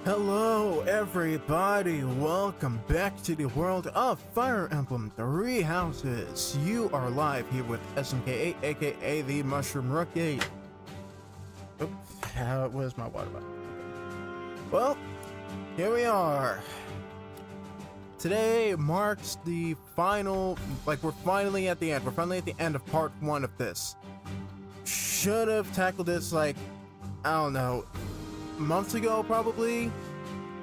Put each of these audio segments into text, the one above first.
Hello everybody, welcome back to the world of Fire Emblem Three Houses. You are live here with SMK8, aka the Mushroom Rookie. Oops, where's my water bottle? Well, here we are. Today marks the final, we're finally at the end. We're finally at the end of part 1 of this. Should have tackled this I don't know, months ago probably,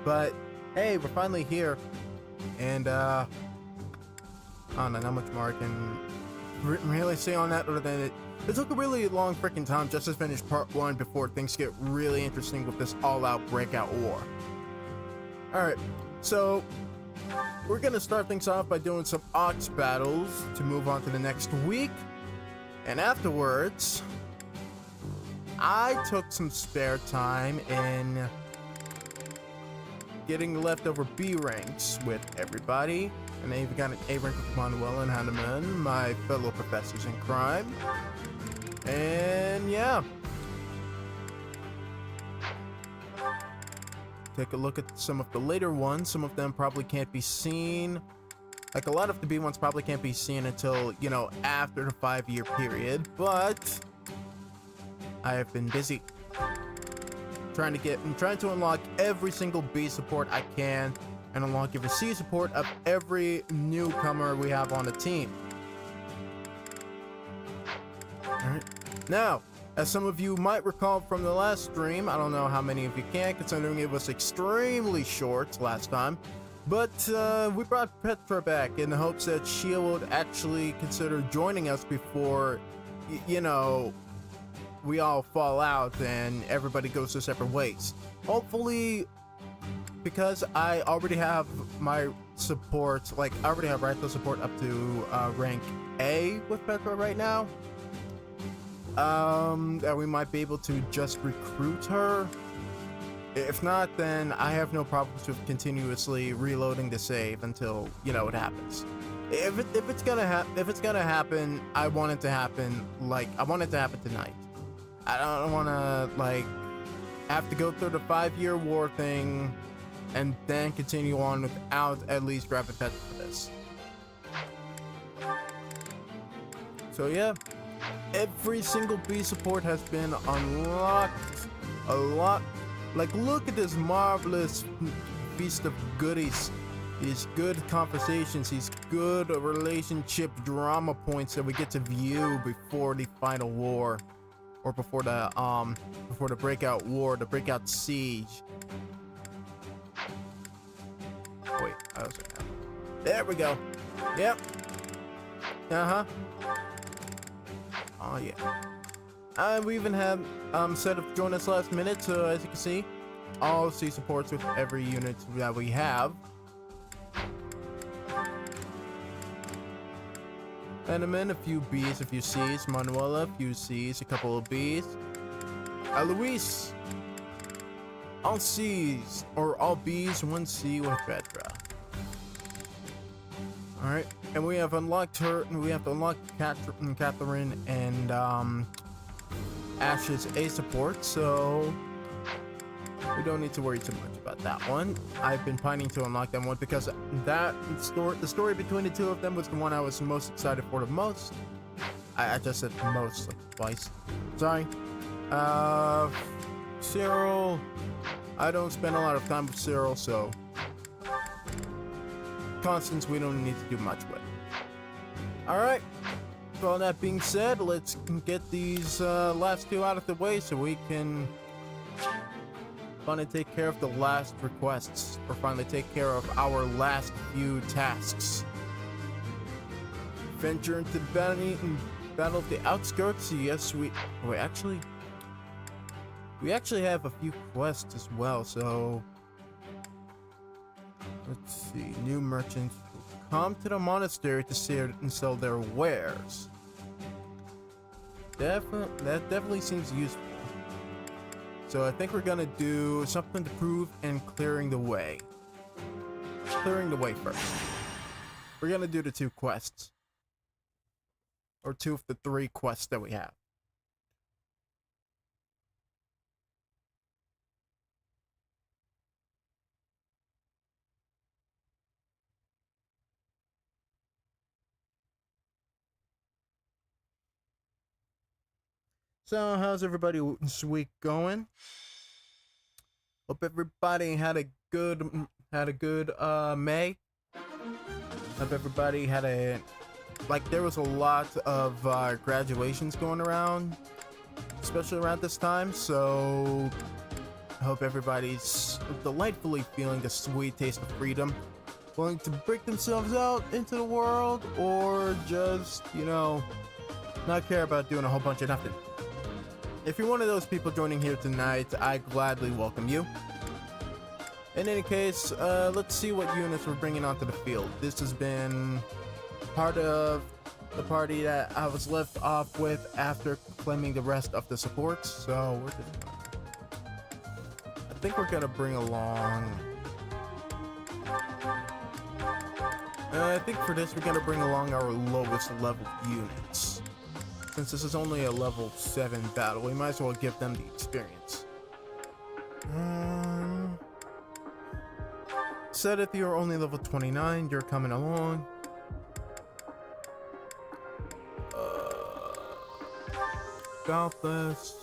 but hey, we're finally here, and I don't know how much more I can really say on that other than it took a really long freaking time just to finish part 1 before things get really interesting with this all-out breakout war. Alright, so we're gonna start things off by doing some ox battles to move on to the next week, and afterwards I took some spare time in getting the leftover B ranks with everybody, and I even got an A rank with Manuel and Hanneman, my fellow professors in crime. And yeah, take a look at some of the later ones. Some of them probably can't be seen. Like, a lot of the B ones probably can't be seen until, you know, after the 5-year period, but I have been busy I'm trying to unlock every single B support I can and unlock every C support of every newcomer we have on the team. Alright. Now, as some of you might recall from the last stream, I don't know how many of you can, considering it was extremely short last time, but we brought Petra back in the hopes that she would actually consider joining us before, you know, we all fall out and everybody goes their separate ways. Hopefully, because I already have my support, I already have Raito support up to rank A with Petra right now, that we might be able to just recruit her. If not, then I have no problems with continuously reloading the save until, you know, it happens. If it's gonna happen, I want it to happen, I want it to happen tonight. I don't want to, have to go through the 5-year war thing and then continue on without at least grabbing Petra for this. So yeah, every single B support has been unlocked. A lot. Look at this marvelous feast of goodies. These good conversations, these good relationship drama points that we get to view before the final war. Or before the breakout war, the breakout siege. Wait, there we go. Yep. Oh yeah. We even had set up join us last minute, so as you can see, all C supports with every unit that we have. Hanneman, a few B's, a few C's. Manuela, a few C's, a couple of B's. Luis, all C's, or all B's, 1 C with Petra. Alright, and we have unlocked her, and we have to unlock Catherine and Ash's A support, so we don't need to worry too much about that one. I've been pining to unlock that one because the story between the two of them was the one I was most excited for the most. I just said most twice. Sorry. Cyril. I don't spend a lot of time with Cyril, so Constance we don't need to do much with. Alright. With all that being said, let's get these last 2 out of the way so we can finally take care of the last requests, or finally take care of our last few tasks. Venture into the battle of the outskirts. Yes, we actually have a few quests as well, so let's see. New merchants come to the monastery to see and sell their wares. That definitely seems useful. So I think we're gonna do something to prove and clearing the way. Clearing the way first. We're gonna do the 2 quests. Or 2 of the 3 quests that we have. So, how's everybody's week going? Hope everybody had a good May. Hope everybody had a there was a lot of graduations going around, especially around this time. So, I hope everybody's delightfully feeling the sweet taste of freedom, willing to break themselves out into the world, or just not care about doing a whole bunch of nothing. If you're one of those people joining here tonight, I gladly welcome you. In any case, let's see what units we're bringing onto the field. This has been part of the party that I was left off with after claiming the rest of the supports, so I think we're gonna bring along... I think for this we're gonna bring along our lowest level units. Since this is only a level 7 battle, we might as well give them the experience. Said if you're only level 29, you're coming along. About this.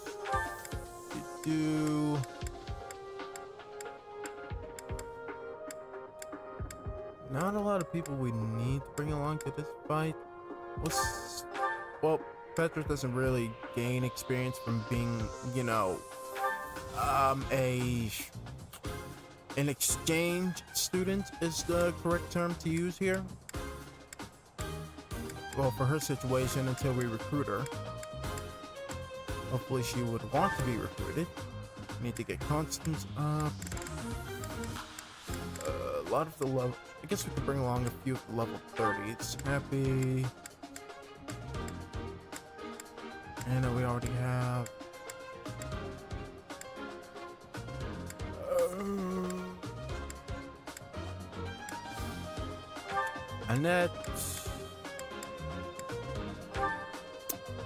Not a lot of people we need to bring along to this fight. Well, Petra doesn't really gain experience from being, an exchange student is the correct term to use here. Well, for her situation, until we recruit her. Hopefully she would want to be recruited. Need to get Constance up. A lot of the level... I guess we could bring along a few of the level 30s. Happy... And we already have... Annette...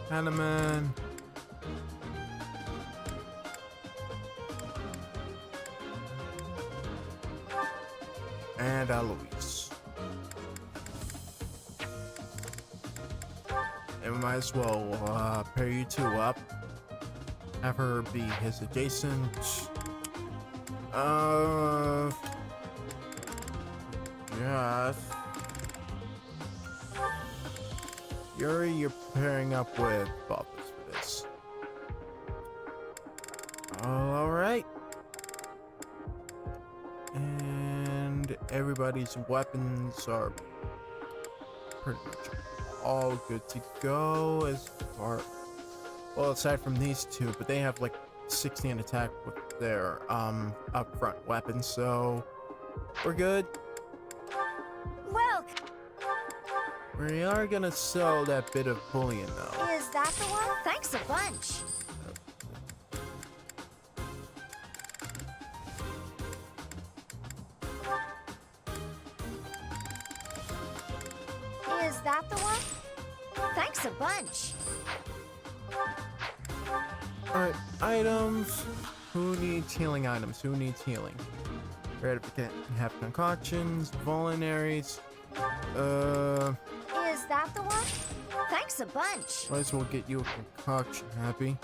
Hanneman... And Eloise. And we might as well pair you two up. Have her be his adjacent. Yes. Yuri, you're pairing up with Bobbers for this. Alright. And everybody's weapons are pretty much all good to go as far, well, aside from these two, but they have like 16 attack with their up front weapons, so we're good. Well, We are gonna sell that bit of bullion though. is that the one? Thanks a bunch. Is that the one? Thanks a bunch. Alright, items. Who needs healing items? Who needs healing? Right, if we can have concoctions, vulneraries. Is that the one? Thanks a bunch. Might as well get you a concoction, Happy.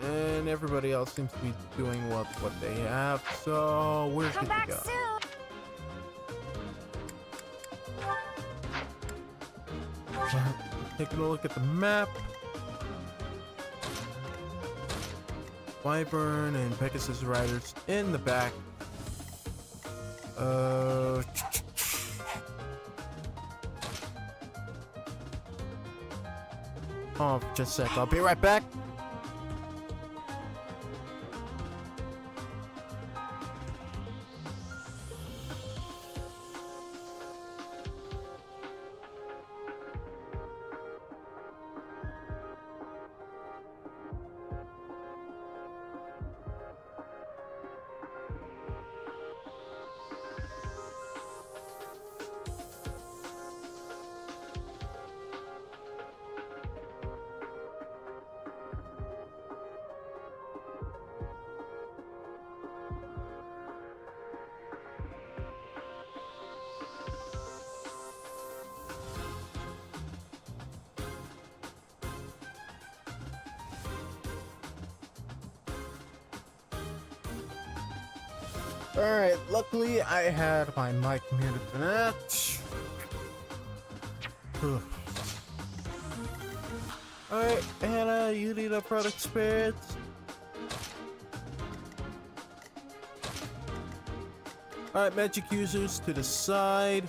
And everybody else seems to be doing what they have, so we're Come good back to go. soon. Taking a look at the map. Wyvern and Pegasus riders in the back. Oh, just a sec. I'll be right back. Alright, luckily I had my mic muted for that. Alright, Hannah, you need a product spirits. Alright, magic users to the side.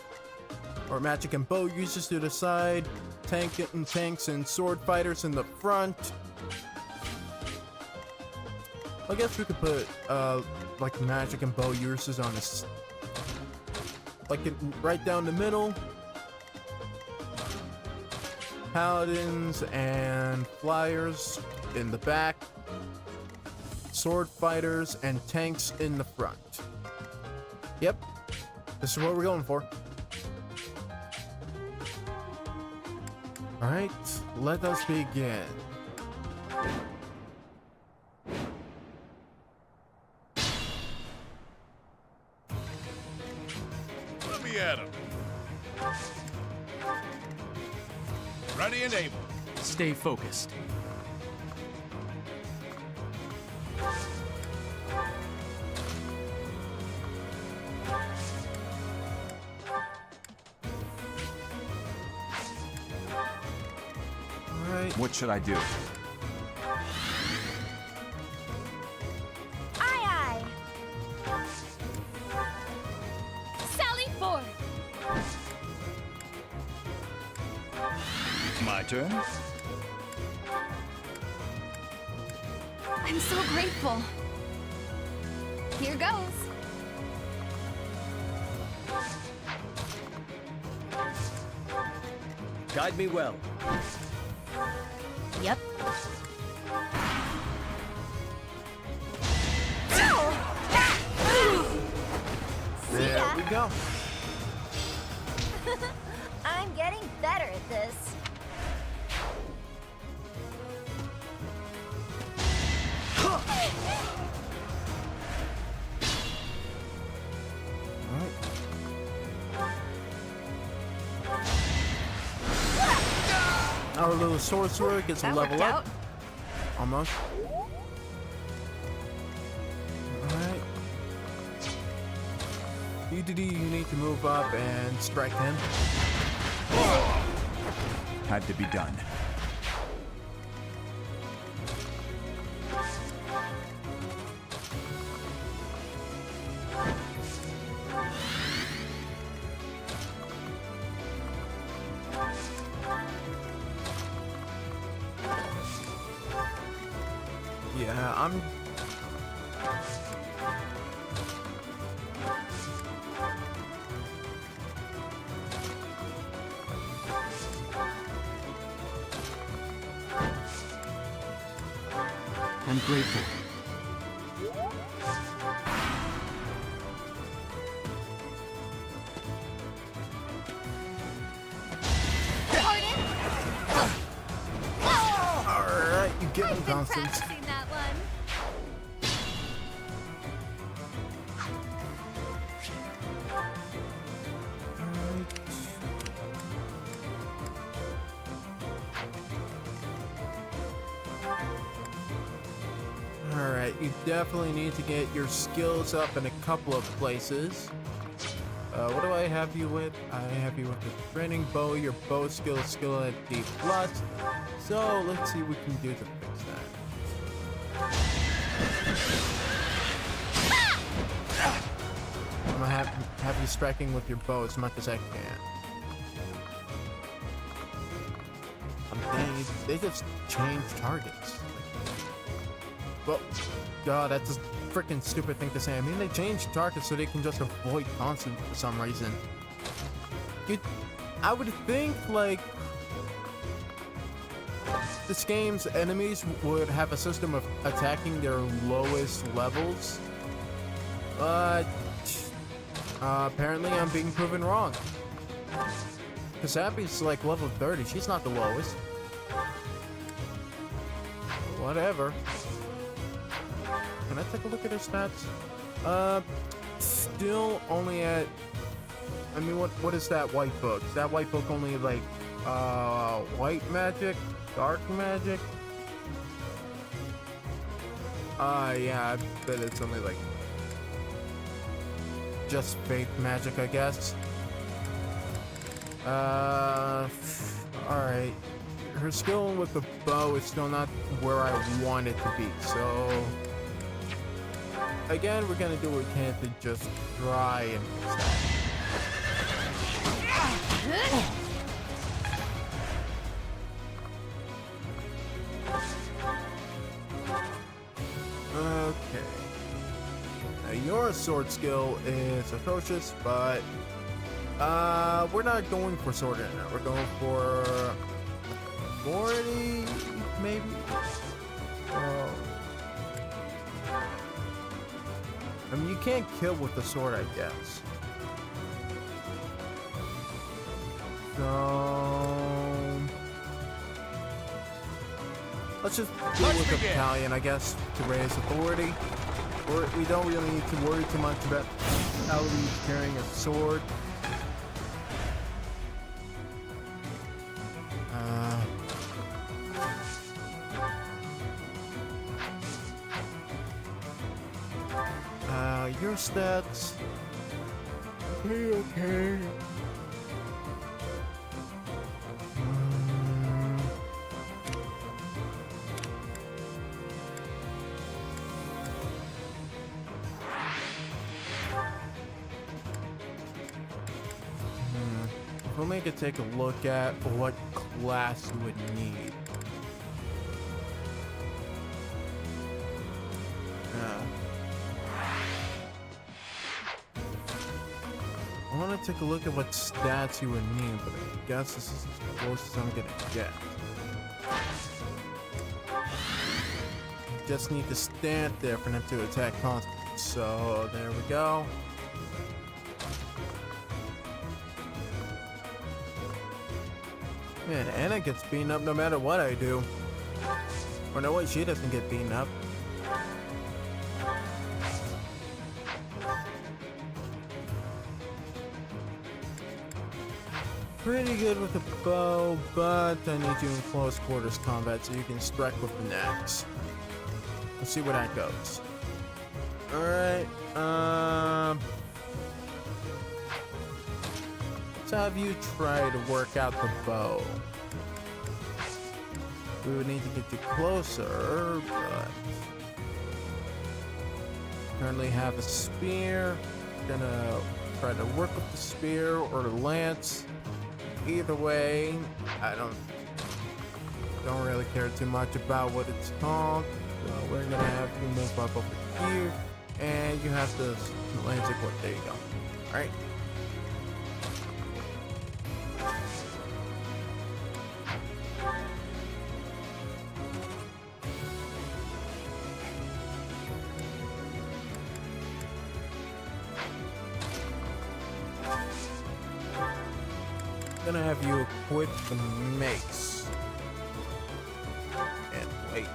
Or magic and bow users to the side. Tanks and sword fighters in the front. I guess we could put like magic and bow users on this, like right down the middle. Paladins and flyers in the back. Sword fighters and tanks in the front. Yep, this is what we're going for. All right, let us begin. Let me at him. Ready and able. Stay focused. Alright. What should I do? Aye, aye. Sally forth. My turn? I'm so grateful. Here goes. Guide me well. Yep. There we go. I'm getting better at this. Our little sorcerer gets a That level worked up. out. Almost. Alright. EDT, you need to move up and strike him. Had to be done. Yeah, I'm... I'm grateful. Alright, you get him, Been Constance. practicing that one. Alright, you definitely need to get your skills up in a couple of places. What do I have you with? I have you with the training bow, your bow skill at D+. So, let's see what we can do to fix that. I'm gonna have you striking with your bow as much as I can. They just change targets. Well, God, that's a freaking stupid thing to say. I mean, they changed targets so they can just avoid constant for some reason. I would think, like, this game's enemies would have a system of attacking their lowest levels. But apparently I'm being proven wrong. Kasapi's like level 30. She's not the lowest. Whatever. Can I take a look at her stats? Still only at... I mean, what is that white book? Is that white book only like, white magic? Dark magic? Yeah, I bet it's only like... just faith magic, I guess. Alright. Her skill with the bow is still not where I want it to be, so... Again, we're gonna do what we can to just try and fix that. Okay. Now your sword skill is atrocious, but we're not going for sword in there. We're going for authority, maybe. I mean, you can't kill with the sword, I guess. So let's just do it with the battalion, I guess, to raise authority. We don't really need to worry too much about Eloise carrying a sword. Your stats. Okay. If only I could take a look at what class you would need. I want to take a look at what stats you would need, but I guess this is as close as I'm gonna get. Just need to stand there for them to attack constantly. So there we go. Man, Anna gets beaten up no matter what I do. Or no, wait, she doesn't get beaten up. Pretty good with the bow, but I need you in close quarters combat so you can strike with the axe. Let's see where that goes. Alright, let's have you try to work out the bow. We would need to get you closer, but currently have a spear. Gonna try to work with the spear or the lance. Either way, I don't really care too much about what it's called. So we're gonna have you move up over here, and you have the lance equip. There you go. All right. Gonna have you equip the mace and wait.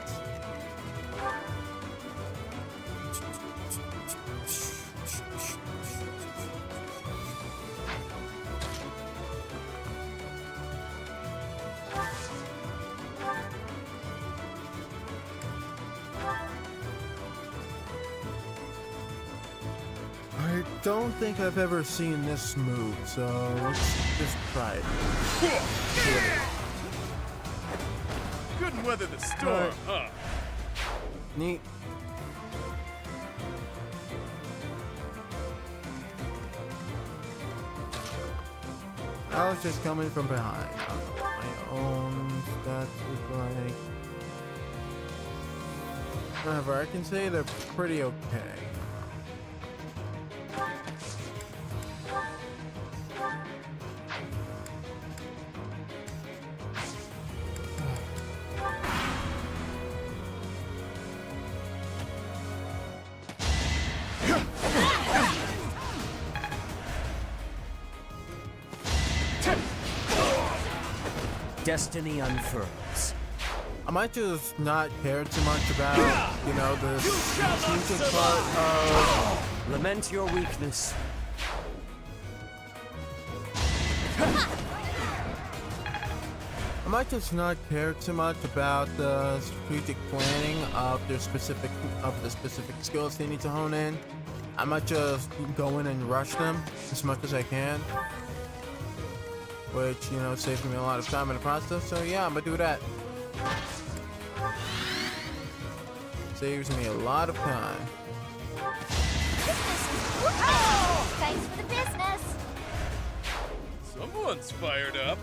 I don't think I've ever seen this move, so let's just try it. Couldn't weather the storm, huh? Neat. I was just coming from behind. I don't know what my own stats look like. However, I can say they're pretty okay. Destiny unfurls. I might just not care too much about, you know, the strategic part of... Lament your weakness. I might just not care too much about the strategic planning of the specific skills they need to hone in. I might just go in and rush them as much as I can, which, you know, saves me a lot of time in the process. So yeah, I'm gonna do that. Saves me a lot of time. Thanks for the business. Someone's fired up.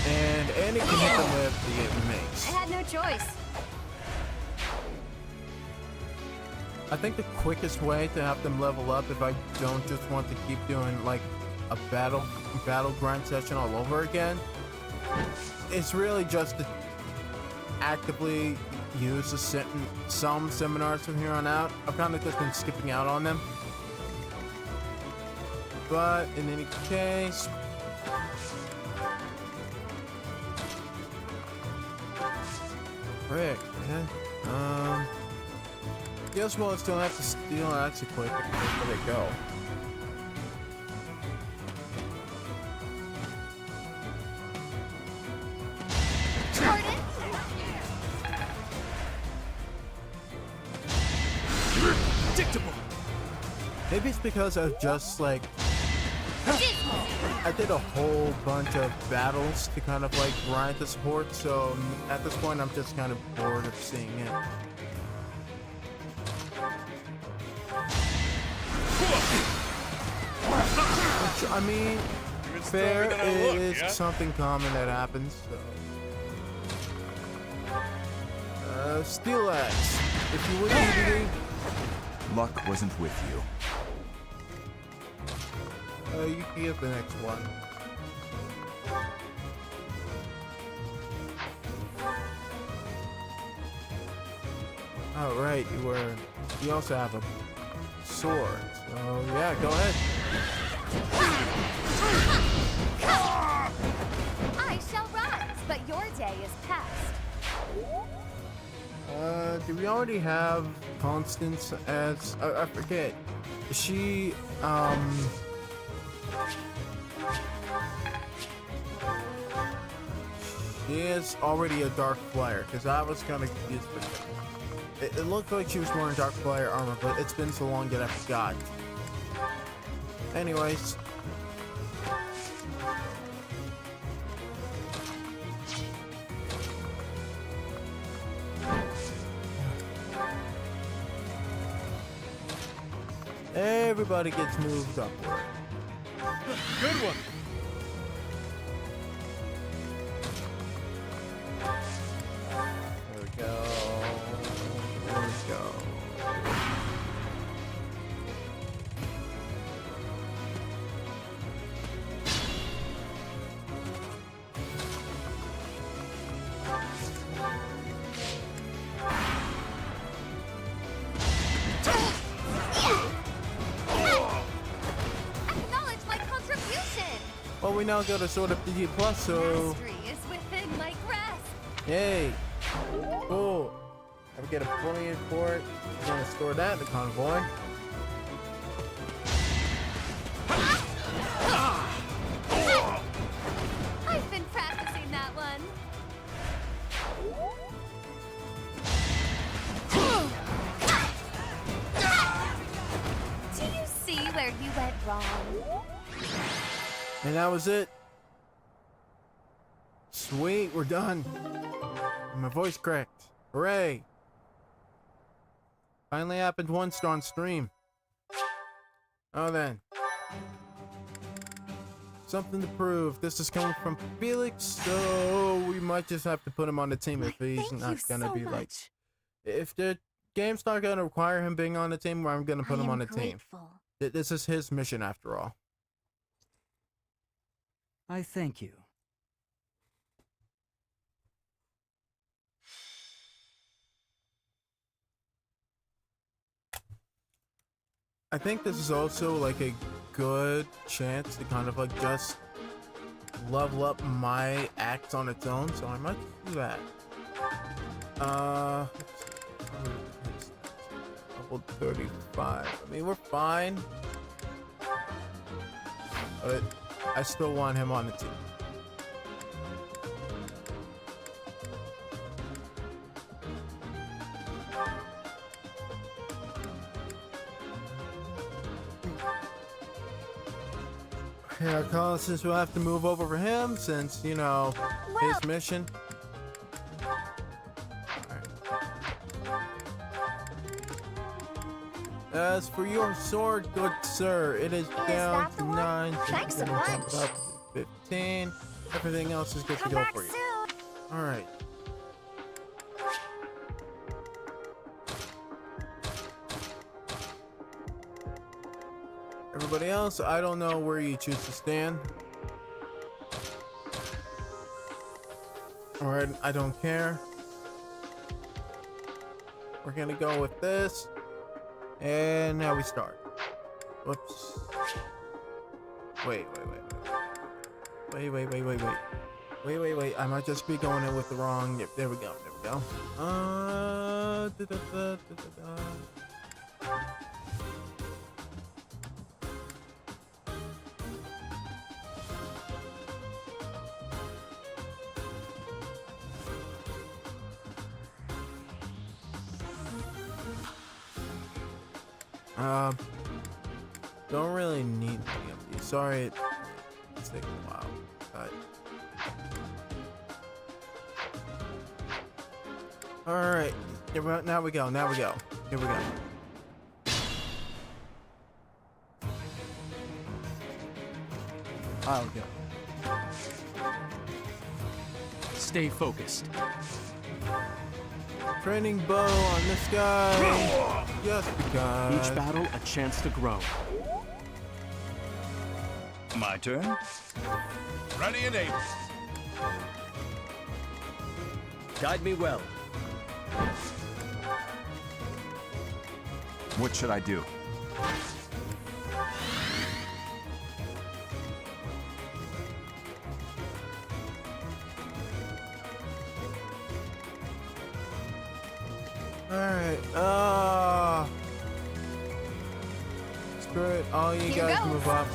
And Andy can hit them with the mace. I had no choice. I think the quickest way to have them level up, if I don't just want to keep doing like a battle grind session all over again, it's really just to actively use some seminars from here on out. I've kind of just been skipping out on them. But in any case, frick, man. Guess well, I still have to steal actually quick. Where they go? Pardon? Predictable. Maybe it's because I was just like I did a whole bunch of battles to kind of like grind the support, so at this point I'm just kind of bored of seeing it. Which, I mean, Even fair stronger than I look, is yeah? something common that happens, so. Steel Axe, if you would EDT. Luck wasn't with you. You can get the next one. Oh, right, you also have a sword. So, yeah, go ahead. I shall rise, but your day is past. Do we already have Constance as, I forget. She, she is already a Dark Flyer, because I was kind of confused with it. It looked like she was wearing Dark Flyer armor, but it's been so long that I forgot. Anyways. Everybody gets moved upward. Good one. There we go. There we go. Acknowledge my contribution. Well, we now go to Sword of DG Plus, so Mastery is within my grasp. yay! Cool. I get a point for it. I'm gonna store that in the convoy. I've been practicing that one. Do you see where you went wrong? And that was it. Sweet, we're done. My voice cracked. Hooray! Finally happened once on stream. Oh then. Something to prove. This is coming from Felix, so we might just have to put him on the team if he's Thank not you gonna so be like. much. If the game's not gonna require him being on the team, I'm gonna put I him am on the team. grateful. This is his mission after all. I thank you. I think this is also like a good chance to kind of like just level up my axe on its own, so I might do that. Level 35. I mean, we're fine, but I still want him on the team. Yeah, Colossus will have to move over for him since, you know, his mission. As for your sword, good sir, it is down that to the one? 9. So Thanks you a can jump bunch. up to 15. Everything else is good Come to go back for you. soon. All right. Everybody else, I don't know where you choose to stand. All right, I don't care. We're gonna go with this. And now we start. Whoops. Wait. Wait. I might just be going in with the wrong. Yep, there we go. Don't really need any of these. Sorry, it's taking a while. But all right, now we go. Here we go. I'll go. Stay focused. Training bow on this guy. Just because. Each battle a chance to grow. My turn? Ready and able. Guide me well. What should I do? Alright, screw it, all you Here guys goes. move up.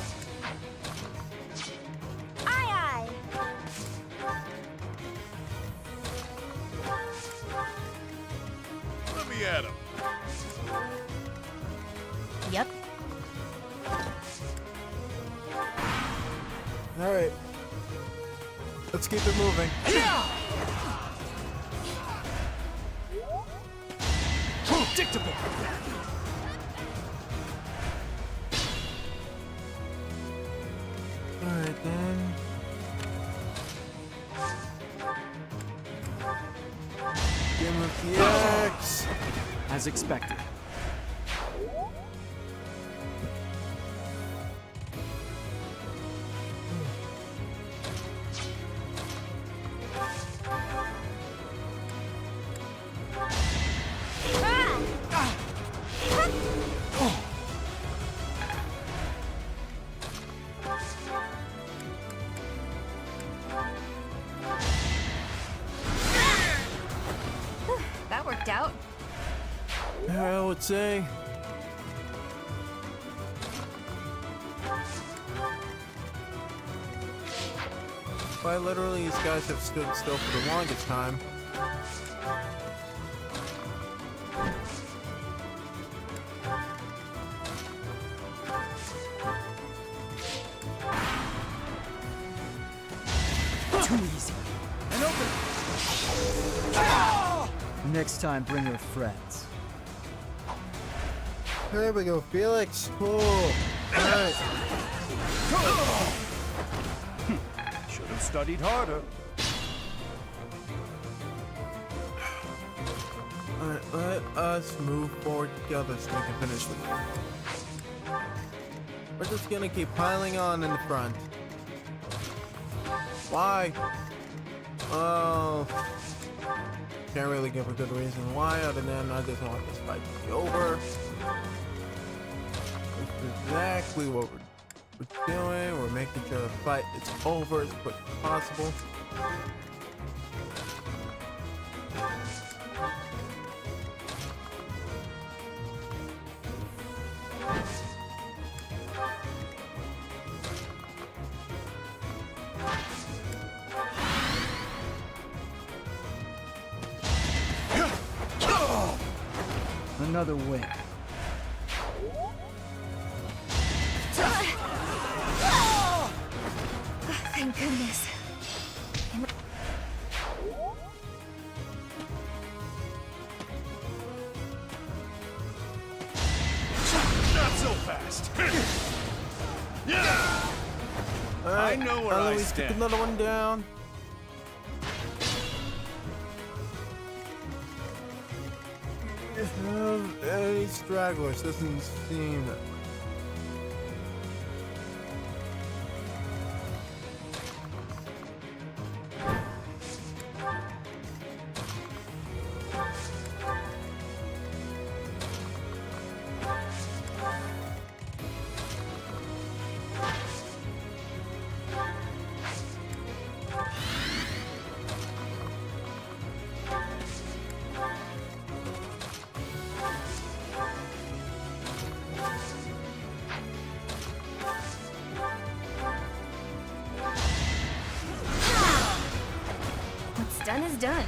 Aye, Let me at him. Yep. Alright. Let's keep it moving. Predictable. Alright then. Give him the axe. As expected. That worked out. I would say. Quite literally, these guys have stood still for the longest time. Too easy. And open. Next time, bring your friends. There we go, Felix. Cool. Alright. Should have studied harder. Alright, let us move forward together so we can finish this. We're just gonna keep piling on in the front. Why? Oh. Can't really give a good reason why, other than I just want this fight to be over. exactly what we're doing. We're making sure the fight is over as quick as possible. Another win. Thank goodness. Not so fast. Yeah. Alright, I know where I Eloise, stand. Get another one down. Any stragglers doesn't seem. What's done is done.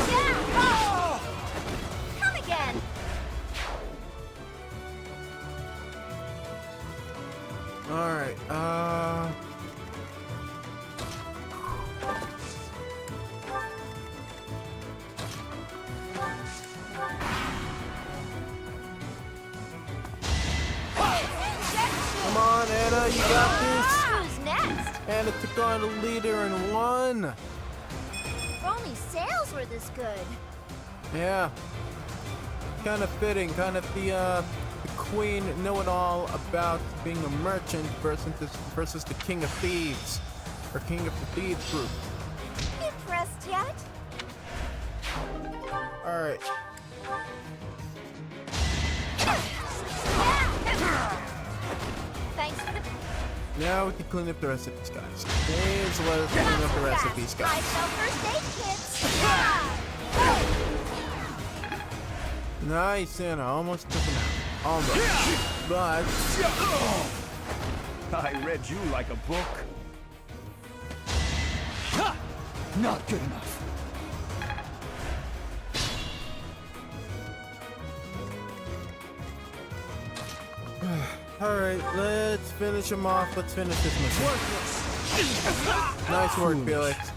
Yeah! Come again. Alright, come on, Anna, you got this. Who's next? Anna took on the leader and won. If only sales were this good. Yeah. Kind of fitting, kind of the queen know-it-all about being a merchant versus the king of thieves, or king of the thieves group. Impressed yet? Alright. Thanks for the... Now we can clean up the rest of these guys. Please let us clean up the rest of these I guys. sell first aid kits. Nice, Anna. Almost took him out. Almost. But I read you like a book. Ha! Not good enough. alright, let's finish him off. Let's finish this mission. Nice work, Felix.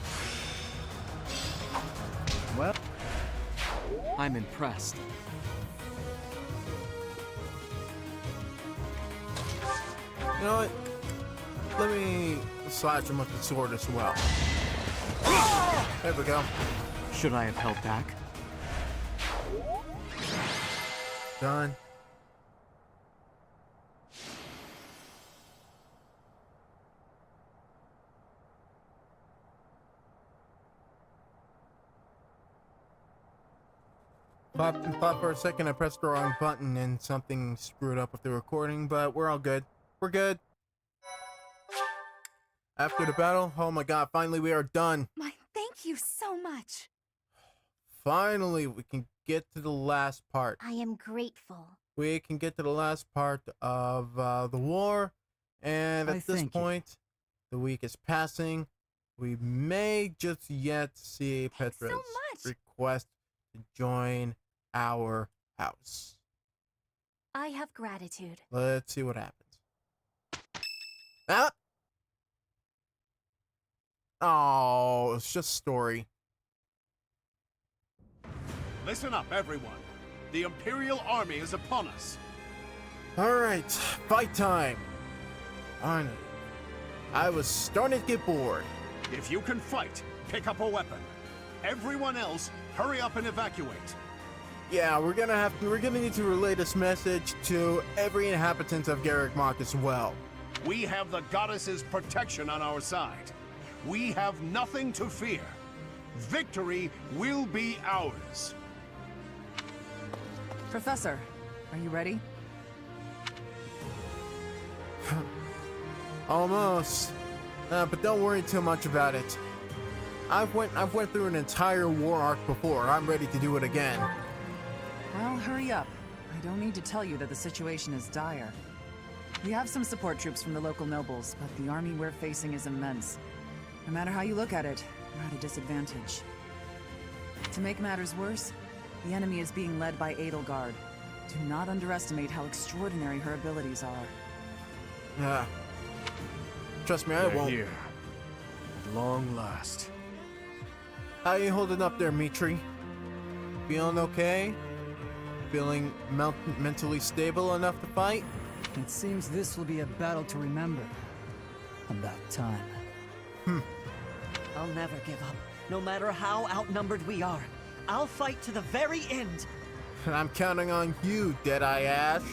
Well, I'm impressed. You know what? Let me slash him with the sword as well. There we go. Should I have held back? Done. Thought for a second I pressed the wrong button and something screwed up with the recording, but we're all good. We're good. After the battle, oh my god, finally we are done. My, thank you so much. Finally, we can get to the last part. I am grateful. We can get to the last part of the war, and I at this thank you. point, the week is passing. We may just yet see Thanks so Petra's much. request to join our house. I have gratitude. Let's see what happens. Ah! Oh, it's just story. Listen up, everyone. The Imperial Army is upon us. Alright, fight time. Finally. I was starting to get bored. If you can fight, pick up a weapon. Everyone else, hurry up and evacuate. Yeah, we're gonna need to relay this message to every inhabitant of Garrick Mach as well. We have the goddess's protection on our side. We have nothing to fear. Victory will be ours. Professor, are you ready? Almost. But don't worry too much about it. I've went through an entire war arc before. I'm ready to do it again. Well, hurry up. I don't need to tell you that the situation is dire. We have some support troops from the local nobles, but the army we're facing is immense. No matter how you look at it, we're at a disadvantage. To make matters worse, the enemy is being led by Edelgard. Do not underestimate how extraordinary her abilities are. Yeah. Trust me, I They're won't. here. At long last. How you holding up there, Mitri? Feeling okay? Feeling mentally stable enough to fight? It seems this will be a battle to remember. About time. I'll never give up, no matter how outnumbered we are. I'll fight to the very end. I'm counting on you, Deadeye Ash.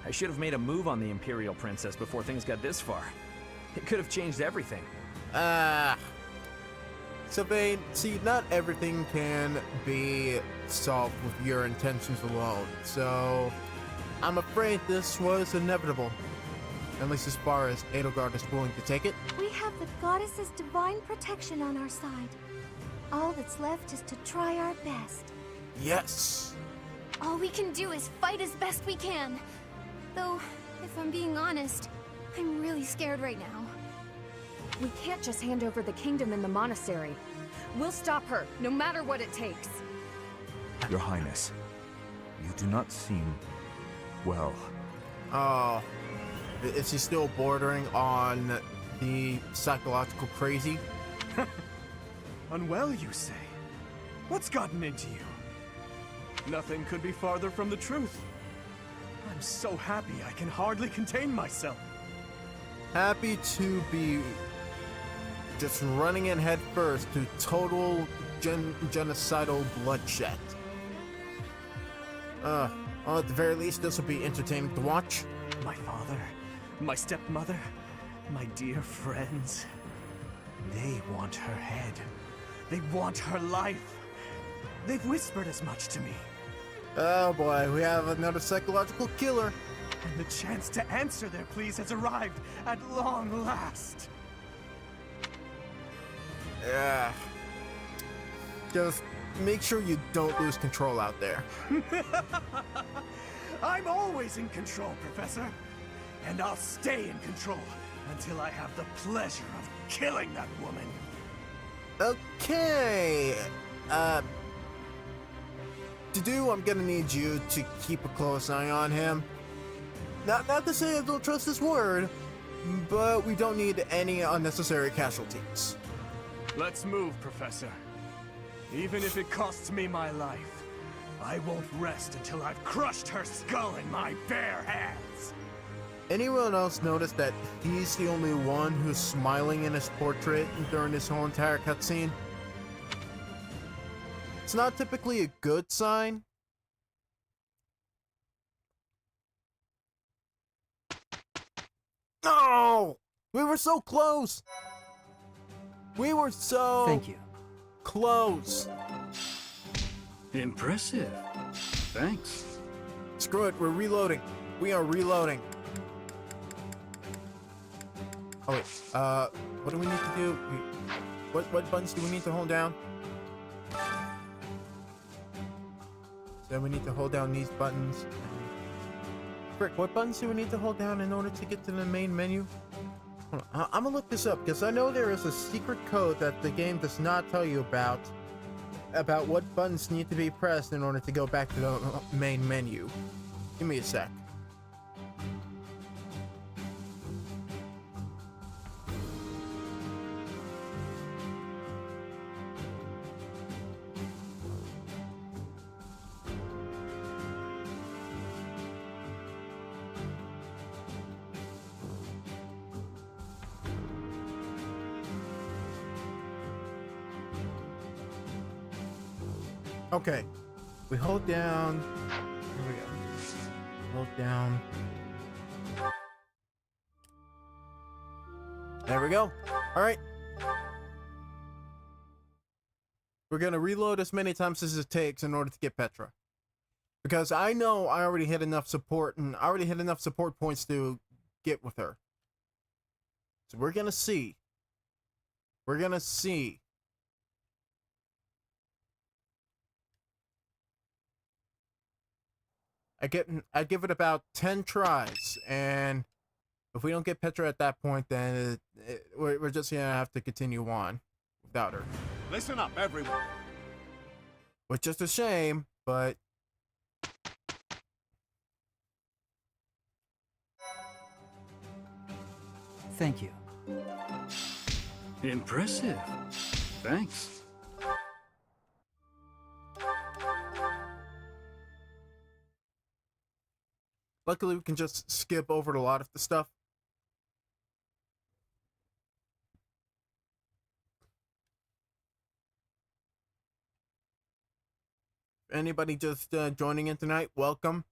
I should have made a move on the Imperial Princess before things got this far. It could have changed everything. Sylvain, see, not everything can be solved with your intentions alone, so I'm afraid this was inevitable. At least as far as Edelgard is willing to take it. We have the goddess's divine protection on our side. All that's left is to try our best. Yes! All we can do is fight as best we can. Though, if I'm being honest, I'm really scared right now. We can't just hand over the kingdom and the monastery. We'll stop her, no matter what it takes. Your Highness, you do not seem well. Oh, is he still bordering on the psychological crazy? Unwell, you say? What's gotten into you? Nothing could be farther from the truth. I'm so happy I can hardly contain myself. Happy to be just running in head first to total genocidal bloodshed. Well, at the very least, this will be entertaining to watch. My father, my stepmother, my dear friends. They want her head. They want her life. They've whispered as much to me. Oh boy, we have another psychological killer. And the chance to answer their pleas has arrived at long last. Yeah. Just make sure you don't lose control out there. I'm always in control, Professor. And I'll stay in control until I have the pleasure of killing that woman. Okay. To do, I'm gonna need you to keep a close eye on him. Not to say I don't trust his word, but we don't need any unnecessary casualties. Let's move, Professor. Even if it costs me my life, I won't rest until I've crushed her skull in my bare hands. Anyone else notice that he's the only one who's smiling in his portrait during this whole entire cutscene? It's not typically a good sign. No! We were so close! We were so Thank you. close! Impressive. Thanks. Screw it, we're reloading. We are reloading. Oh wait, what do we need to do? What buttons do we need to hold down? So we need to hold down these buttons. Frick, what buttons do we need to hold down in order to get to the main menu? Hold on, I'm gonna look this up because I know there is a secret code that the game does not tell you about what buttons need to be pressed in order to go back to the main menu. Give me a sec. Okay, we hold down. Here we go. Hold down. There we go. All right. We're gonna reload as many times as it takes in order to get Petra. Because I know I already hit enough support, and I already hit enough support points to get with her. So we're gonna see. We're gonna see. I give it about 10 tries, and if we don't get Petra at that point, then we're just gonna have to continue on without her. Listen up, everyone. Which is a shame, but Thank you. Impressive. Thanks. luckily we can just skip over a lot of the stuff. Anybody just joining in tonight, welcome.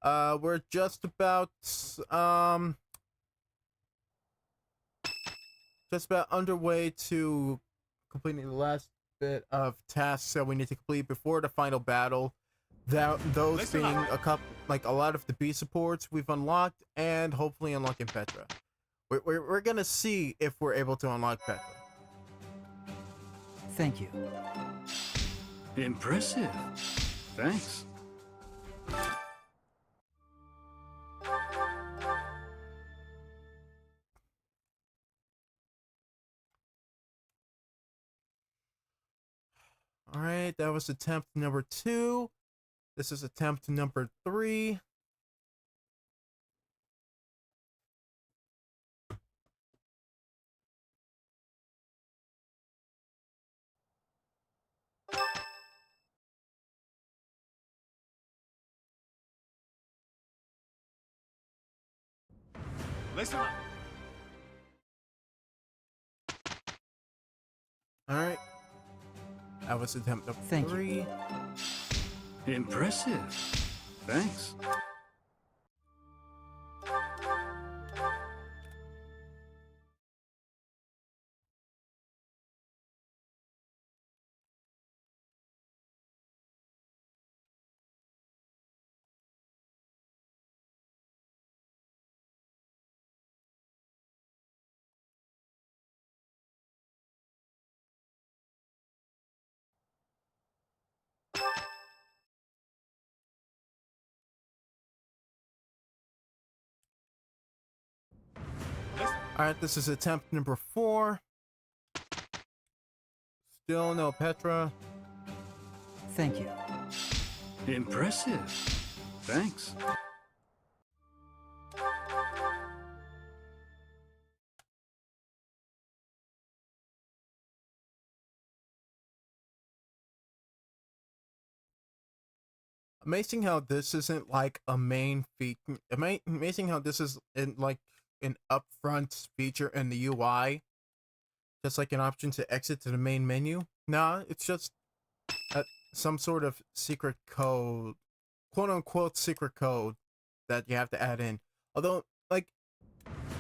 We're just about underway to completing the last bit of tasks that we need to complete before the final battle. Those being a lot of the B supports we've unlocked, and hopefully unlocking Petra. We're gonna see if we're able to unlock Petra. Thank you. Impressive. Thanks. All right, that was attempt number 2. This is attempt number 3. Listen up. All right. That was attempt number Thank 3. Impressive. Thanks. All right, this is attempt number 4. Still no Petra. Thank you. Impressive. Thanks. Amazing how this isn't like a main feature. Amazing how this is in like an upfront feature in the UI, just like an option to exit to the main menu. Nah, it's just some sort of secret code, quote unquote secret code that you have to add in. Although, like,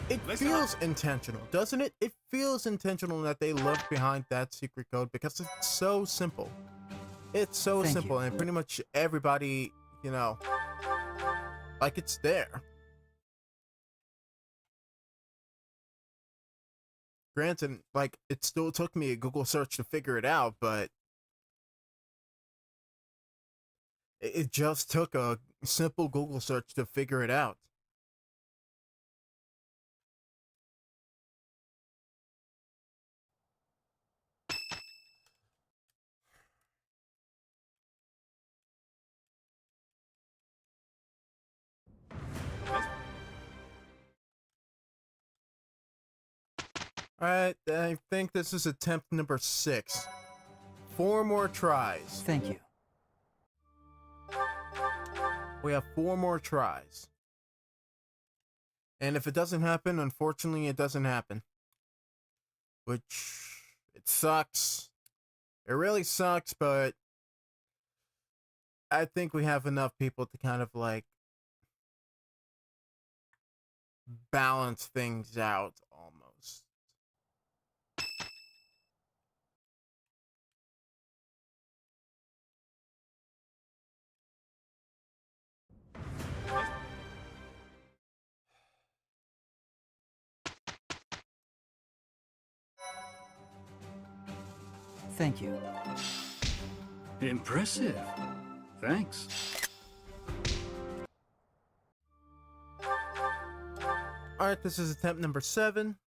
it feels intentional, doesn't it? It feels intentional that they left behind that secret code because it's so simple. It's so Thank simple, you. and pretty much everybody, you know, like it's there. Granted, like, it still took me a Google search to figure it out, but it just took a simple Google search to figure it out. Alright, I think this is attempt number 6. 4 more tries. Thank you. We have 4 more tries. And if it doesn't happen, unfortunately it doesn't happen. Which, it sucks. It really sucks, but I think we have enough people to kind of like balance things out almost. Thank you. Impressive. Thanks. Alright, this is attempt number 7.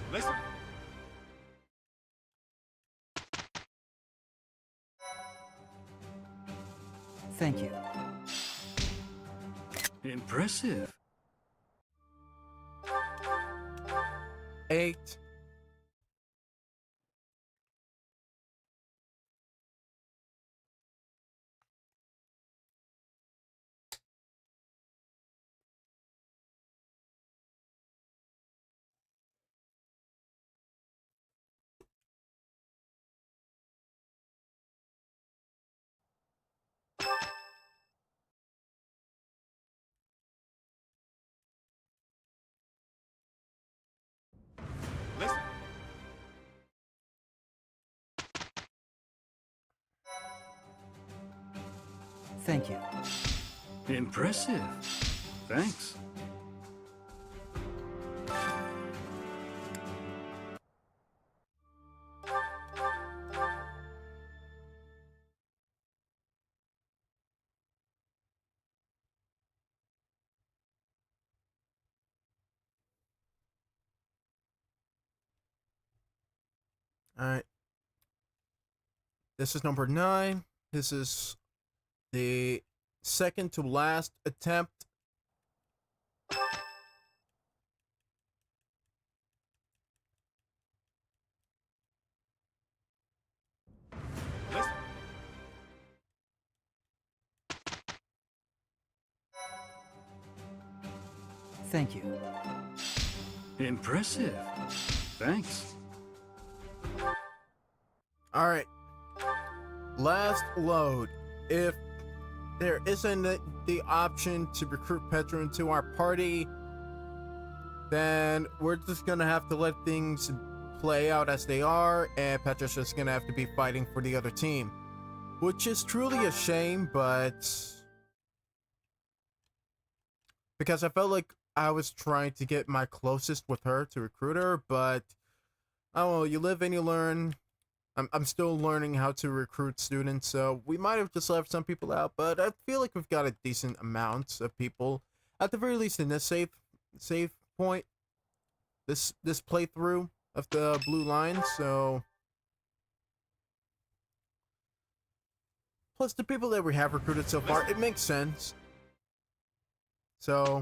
Listen. Thank you. Impressive. 8. Listen. Thank you. Impressive. Thanks. Alright. This is number 9. This is the second to last attempt. Listen. Thank you. Impressive. Thanks. Alright. Last load. If there isn't the option to recruit Petra into our party, then we're just gonna have to let things play out as they are, and Petra's just gonna have to be fighting for the other team. Which is truly a shame, but... because I felt like I was trying to get my closest with her to recruit her, but... oh, well, you live and you learn. I'm still learning how to recruit students, so we might have just left some people out, but I feel like we've got a decent amount of people, at the very least in this save point, this playthrough of the Blue Line, so... plus the people that we have recruited so far, it makes sense. So...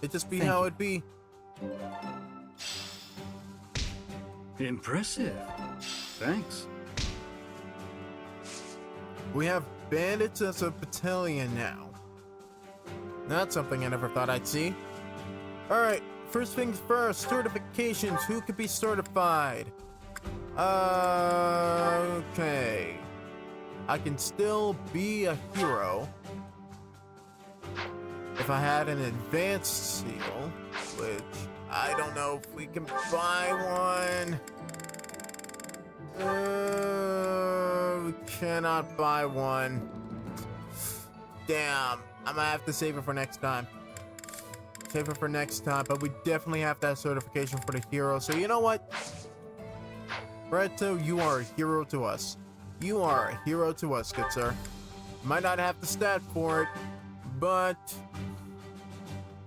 it just be how it be. Impressive. Thanks. We have bandits as a battalion now. That's something I never thought I'd see. Alright, first things first, certifications. Who could be certified? Okay. I can still be a hero. If I had an advanced seal, which I don't know if we can buy one. We cannot buy one. Damn, I'm gonna have to save it for next time. Save it for next time, but we definitely have that certification for the hero. So you know what? Raito, you are a hero to us. You are a hero to us, good sir. Might not have the stat for it, but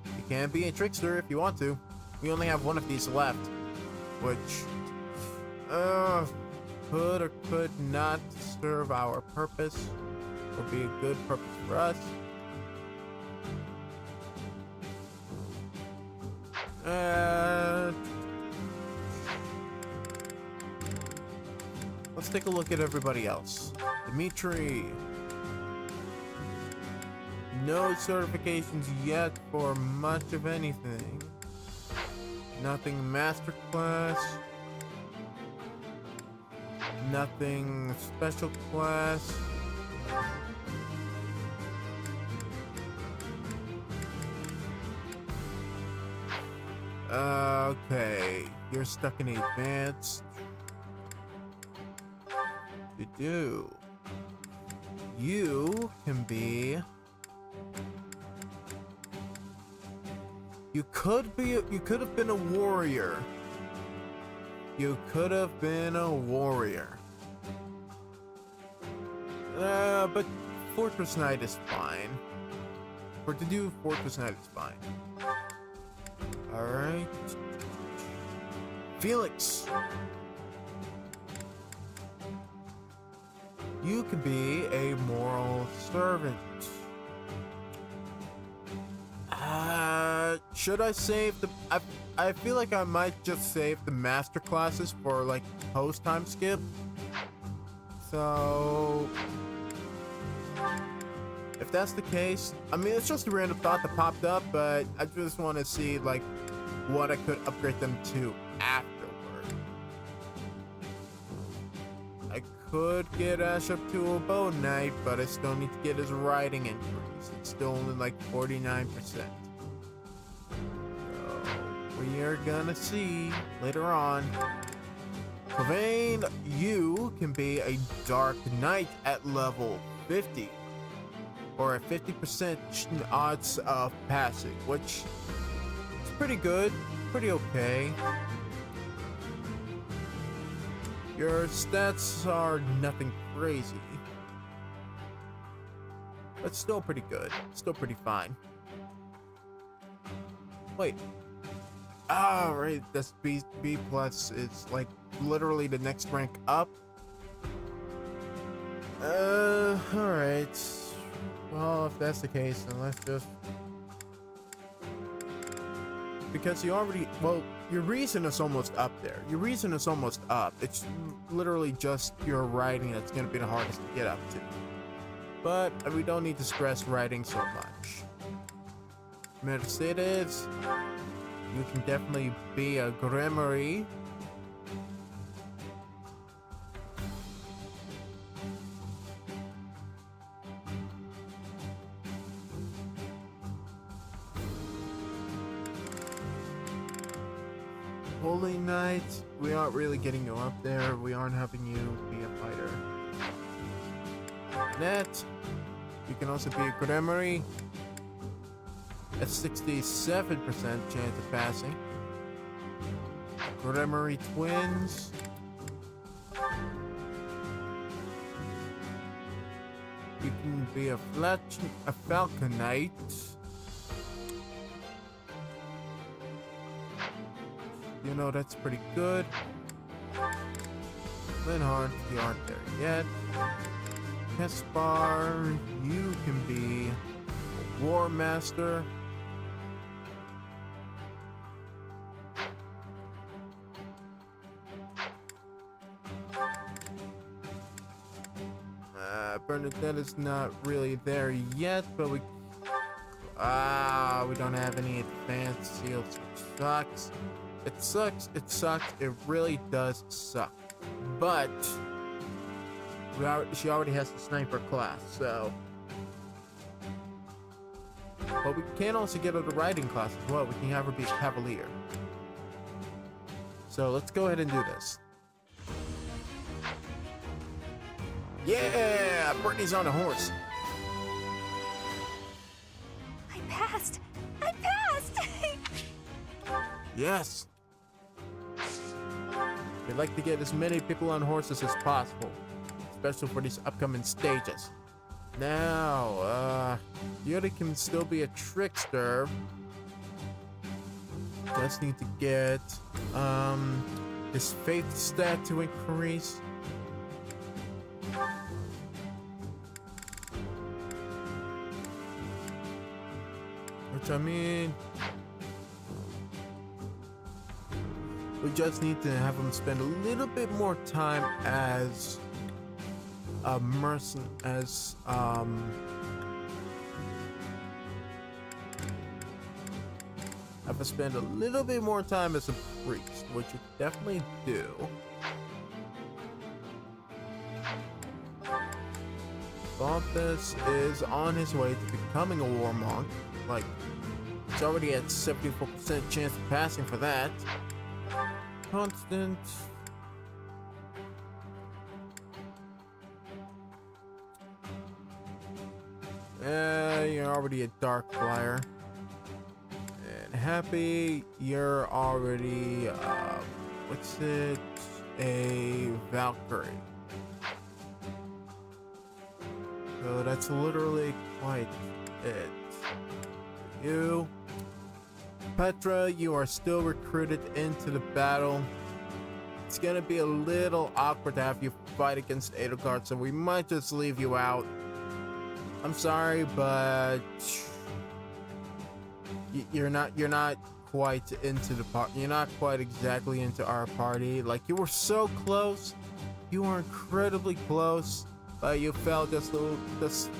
you can be a trickster if you want to. We only have one of these left, which could or could not serve our purpose, or be a good purpose for us. Let's take a look at everybody else. Dimitri, no certifications yet for much of anything. Nothing master class. Nothing special class. Okay, you're stuck in advanced. You can be. You could have been a warrior. You could have been a warrior. But Fortress Knight is fine. To do Fortress Knight is fine. Alright. Felix. You could be a moral servant. Should I save the... I feel like I might just save the master classes for like post time skip. So... if that's the case, I mean, it's just a random thought that popped up, but I just want to see like what I could upgrade them to afterward. I could get Ash up to a bow knight, but I still need to get his riding increased. It's still only like 49%. We are gonna see later on. Sylvain, you can be a Dark Knight at level 50, or a 50% odds of passing, which is pretty good, pretty okay. Your stats are nothing crazy, but still pretty good, still pretty fine. Wait. Ah, right, that's B plus is like literally the next rank up. Alright. Well, if that's the case, then let's just... because you already... well, your reason is almost up there. Your reason is almost up. It's literally just your writing that's gonna be the hardest to get up to. But we don't need to stress writing so much. Mercedes... you can definitely be a Grimoire. Holy Knight, we aren't really getting you up there. We aren't having you be a fighter. Net, you can also be a Grimoire. A 67% chance of passing. Grimoire twins. You can be a Falcon Knight. You know, that's pretty good. Linhardt, you aren't there yet. Kespar, you can be a War Master. Bernadette is not really there yet, but we don't have any advanced seals, which sucks. It sucks, it sucks, it really does suck. But she already has the sniper class, so. But we can also get her the riding class as well. We can have her be a cavalier. So let's go ahead and do this. Yeah! Brittany's on a horse. I passed! I passed! Yes! We'd like to get as many people on horses as possible, especially for these upcoming stages. Now, Yuri can still be a trickster. Just need to get, his faith stat to increase. Which, I mean, we just need to have him spend a little bit more time as a have to spend a little bit more time as a priest, which you definitely do. Balthus is on his way to becoming a war monk. Like, he's already at 74% chance of passing for that. Constant. You're already a dark flyer. And Happy, you're already, what's it? A Valkyrie. So that's literally quite it. You, Petra, you are still recruited into the battle. It's gonna be a little awkward to have you fight against Edelgard, so we might just leave you out. I'm sorry, but you're not quite into the part. You're not quite exactly into our party. Like, you were so close. You were incredibly close, but you fell just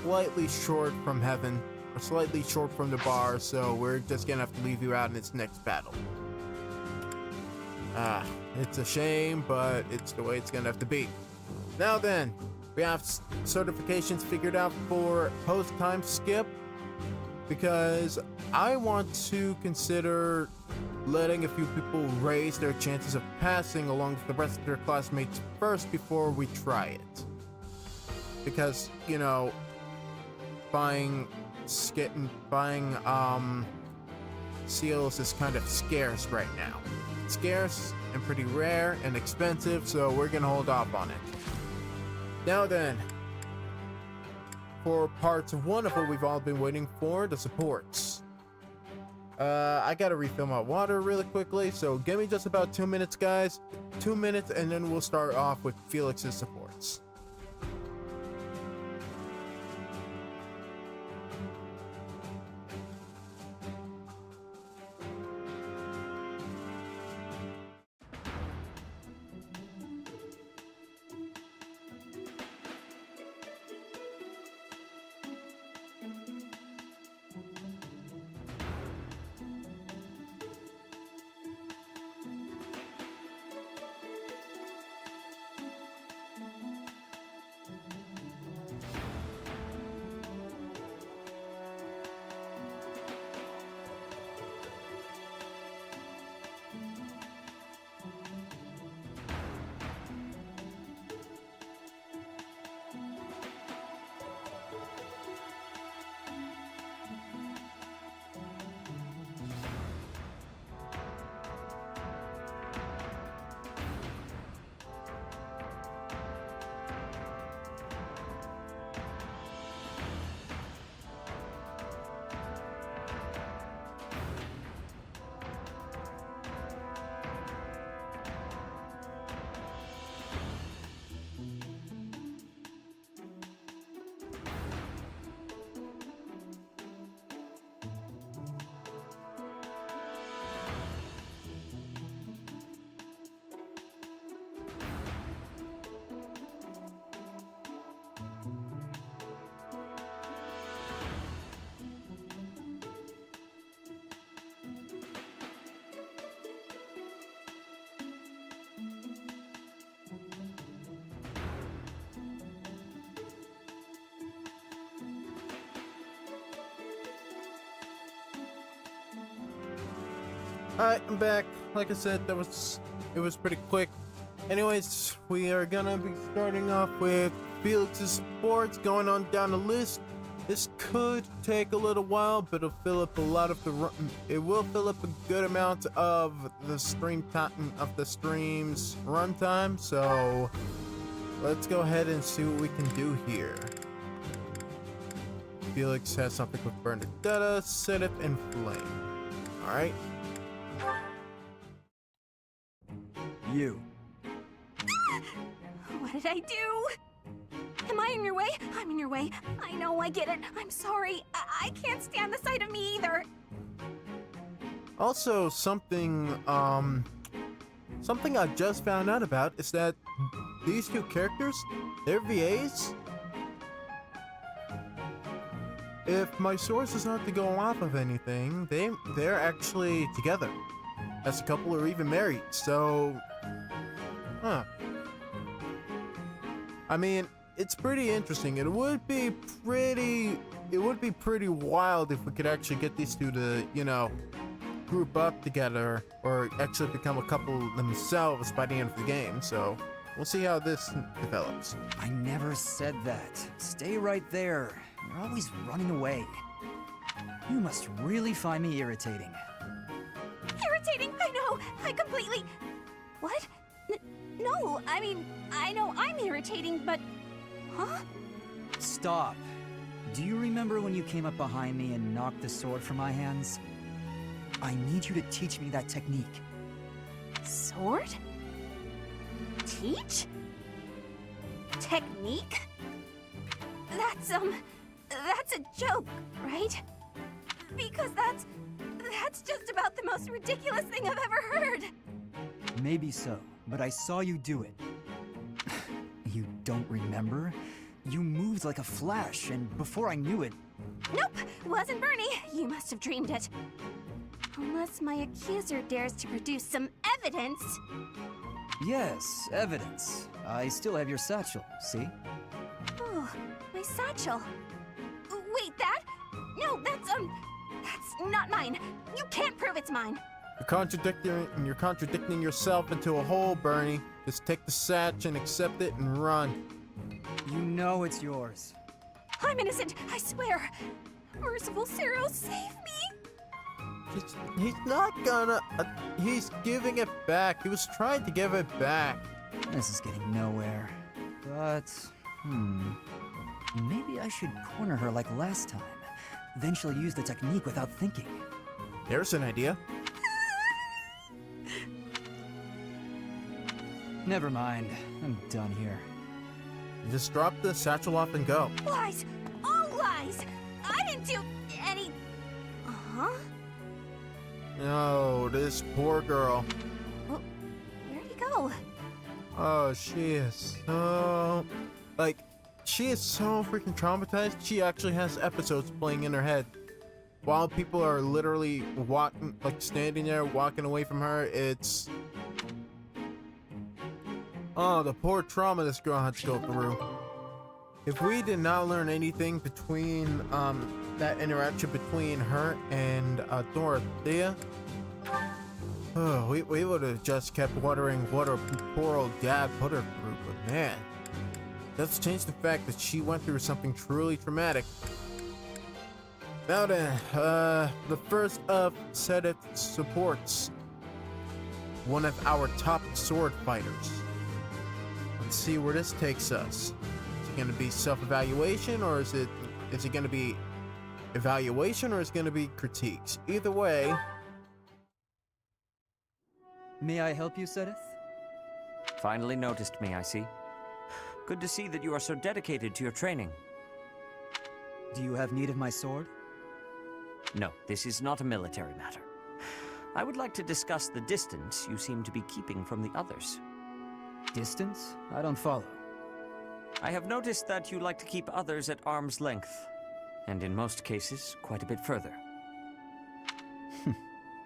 slightly short from heaven, or slightly short from the bar. So we're just gonna have to leave you out in this next battle. It's a shame, but it's the way it's gonna have to be. Now then, we have certifications figured out for post-time skip, because I want to consider letting a few people raise their chances of passing along with the rest of their classmates first before we try it. Because, you know, buying seals is kind of scarce right now. It's scarce and pretty rare and expensive, so we're gonna hold off on it. Now then, for part 1 of what we've all been waiting for, the supports. I gotta refill my water really quickly, so give me just about 2 minutes, guys. 2 minutes, and then we'll start off with Felix's supports. Alright, I'm back. Like I said, it was pretty quick. Anyways, we are gonna be starting off with Felix's supports, going on down the list. This could take a little while, but it'll fill up a lot of it will fill up a good amount of the stream's runtime. So let's go ahead and see what we can do here. Felix has something with Bernadetta, Sedith, and Flame. Alright. You. What did I do? Am I in your way? I'm in your way. I know, I get it. I'm sorry. I can't stand the sight of me either. Also, something I just found out about is that these two characters, they're VAs. if my source is not to go off of anything, they're actually together as a couple or even married. So, huh. I mean, it's pretty interesting. It would be pretty wild if we could actually get these two to, you know, group up together or actually become a couple themselves by the end of the game. So, we'll see how this develops. I never said that. Stay right there. You're always running away. You must really find me irritating. Irritating? I know! I completely... What? No, I mean, I know I'm irritating, but... Huh? Stop. Do you remember when you came up behind me and knocked the sword from my hands? I need you to teach me that technique. Sword? Teach? Technique? That's a joke, right? Because that's just about the most ridiculous thing I've ever heard. Maybe so, but I saw you do it. You don't remember? You moved like a flash, and before I knew it... Nope, wasn't Bernie. You must have dreamed it. Unless my accuser dares to produce some evidence. Yes, evidence. I still have your satchel, see? Oh, my satchel. Wait, that? No, that's not mine. You can't prove it's mine. You're contradicting yourself into a hole, Bernie. Just take the satch and accept it and run. You know it's yours. I'm innocent, I swear. Merciful Zero, save me. He's not gonna... he's giving it back. He was trying to give it back. This is getting nowhere. But, maybe I should corner her like last time. Then she'll use the technique without thinking. There's an idea. Never mind. I'm done here. Just drop the satchel off and go. Lies! All lies! I didn't do any... Uh-huh? No, this poor girl. Well, where'd he go? Oh, she is so... Like, she is so freaking traumatized. She actually has episodes playing in her head. While people are literally walking, like standing there, walking away from her, it's... Oh, the poor trauma this girl had to go through. If we did not learn anything between, that interaction between her and, Dorothea, oh, we would have just kept wondering what her poor old dad put her through, but man, that's changed the fact that she went through something truly traumatic. Now then, the first of Sedith supports one of our top sword fighters. Let's see where this takes us. Is it going to be self-evaluation, or is it going to be evaluation, or is it going to be critiques? Either way. May I help you, Sedith? Finally noticed me, I see. Good to see that you are so dedicated to your training. Do you have need of my sword? No, this is not a military matter. I would like to discuss the distance you seem to be keeping from the others. Distance? I don't follow. I have noticed that you like to keep others at arm's length, and in most cases, quite a bit further.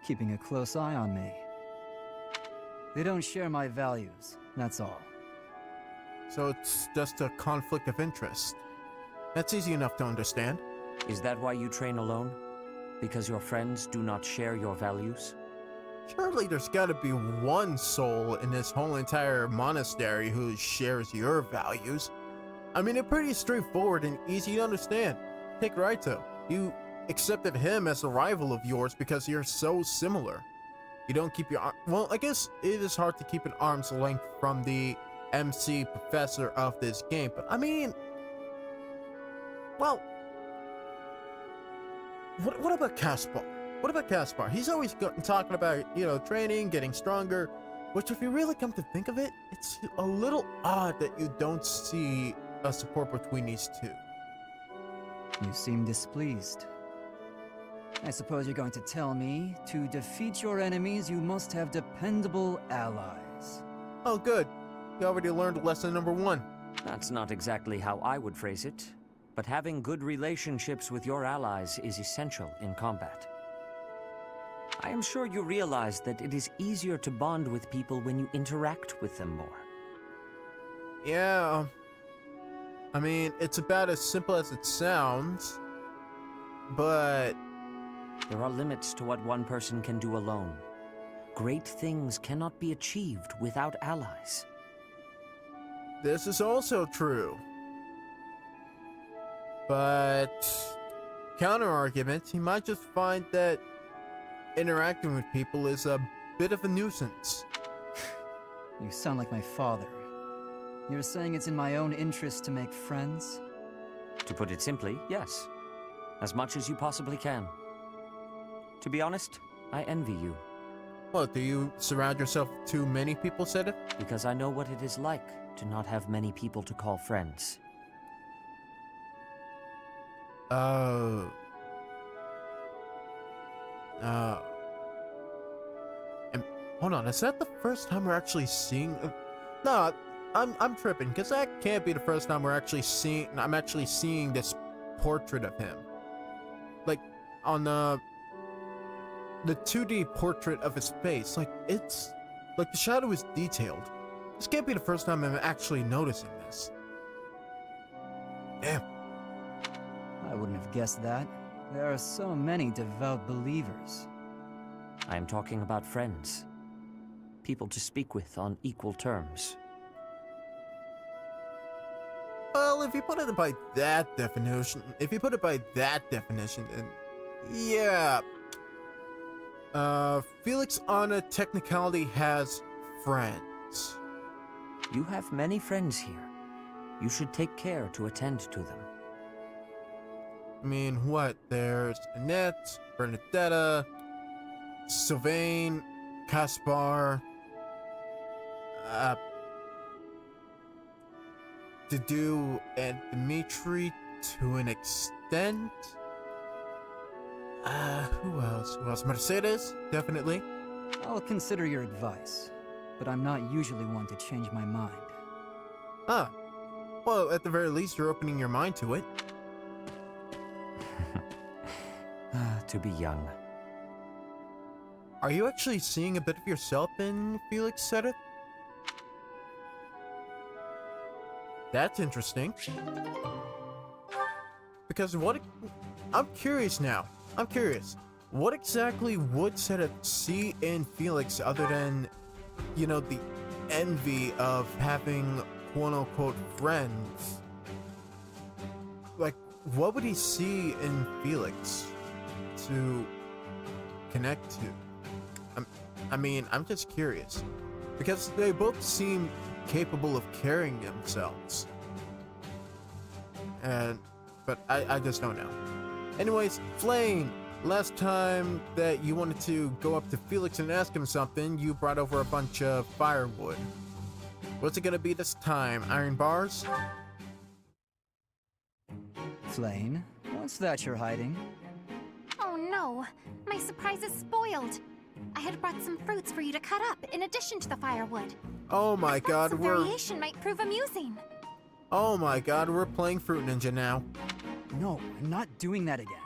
Keeping a close eye on me. They don't share my values, that's all. So it's just a conflict of interest. That's easy enough to understand. Is that why you train alone? Because your friends do not share your values? Surely there's gotta be one soul in this whole entire monastery who shares your values. I mean, it's pretty straightforward and easy to understand. Take Raito. You accepted him as a rival of yours because you're so similar. You don't keep your... Well, I guess it is hard to keep an arm's length from the MC professor of this game, but I mean... Well... What about Caspar? What about Caspar? He's always talking about, you know, training, getting stronger, which if you really come to think of it, it's a little odd that you don't see a support between these two. You seem displeased. I suppose you're going to tell me, to defeat your enemies, you must have dependable allies. Oh, good. You already learned lesson number 1. That's not exactly how I would phrase it. but having good relationships with your allies is essential in combat. I am sure you realize that it is easier to bond with people when you interact with them more. Yeah. I mean, it's about as simple as it sounds, but there are limits to what one person can do alone. Great things cannot be achieved without allies. this is also true. But counter-argument, he might just find that interacting with people is a bit of a nuisance. You sound like my father. You're saying it's in my own interest to make friends? To put it simply, yes. As much as you possibly can. To be honest, I envy you. What, do you surround yourself with too many people, Sedith? Because I know what it is like to not have many people to call friends. And hold on, is that the first time we're actually seeing? No, I'm tripping, because that can't be the first time we're actually seeing. I'm actually seeing this portrait of him, like on the 2D portrait of his face. Like it's like the shadow is detailed. This can't be the first time I'm actually noticing this. Damn. I wouldn't have guessed that. There are so many devout believers. I am talking about friends. People to speak with on equal terms. Well, if you put it by that definition, then yeah. Felix on a technicality has friends. You have many friends here. You should take care to attend to them. I mean, what? There's Annette, Bernadetta, Sylvain, Caspar, Dudu, and Dimitri to an extent. Who else? Mercedes, definitely. I'll consider your advice, but I'm not usually one to change my mind. Ah, well, at the very least, you're opening your mind to it. To be young. Are you actually seeing a bit of yourself in Felix Sedith? That's interesting. Because I'm curious now. I'm curious. What exactly would Sedith see in Felix other than, you know, the envy of having quote-unquote friends? Like, what would he see in Felix to connect to? I mean, I'm just curious. Because they both seem capable of carrying themselves. But I just don't know. Anyways, Flame, last time that you wanted to go up to Felix and ask him something, you brought over a bunch of firewood. What's it gonna be this time? Iron bars? Flame, what's that you're hiding? Oh no, my surprise is spoiled. I had brought some fruits for you to cut up in addition to the firewood. Oh my god, some variation might prove amusing. Oh my god, we're playing Fruit Ninja now. No, I'm not doing that again.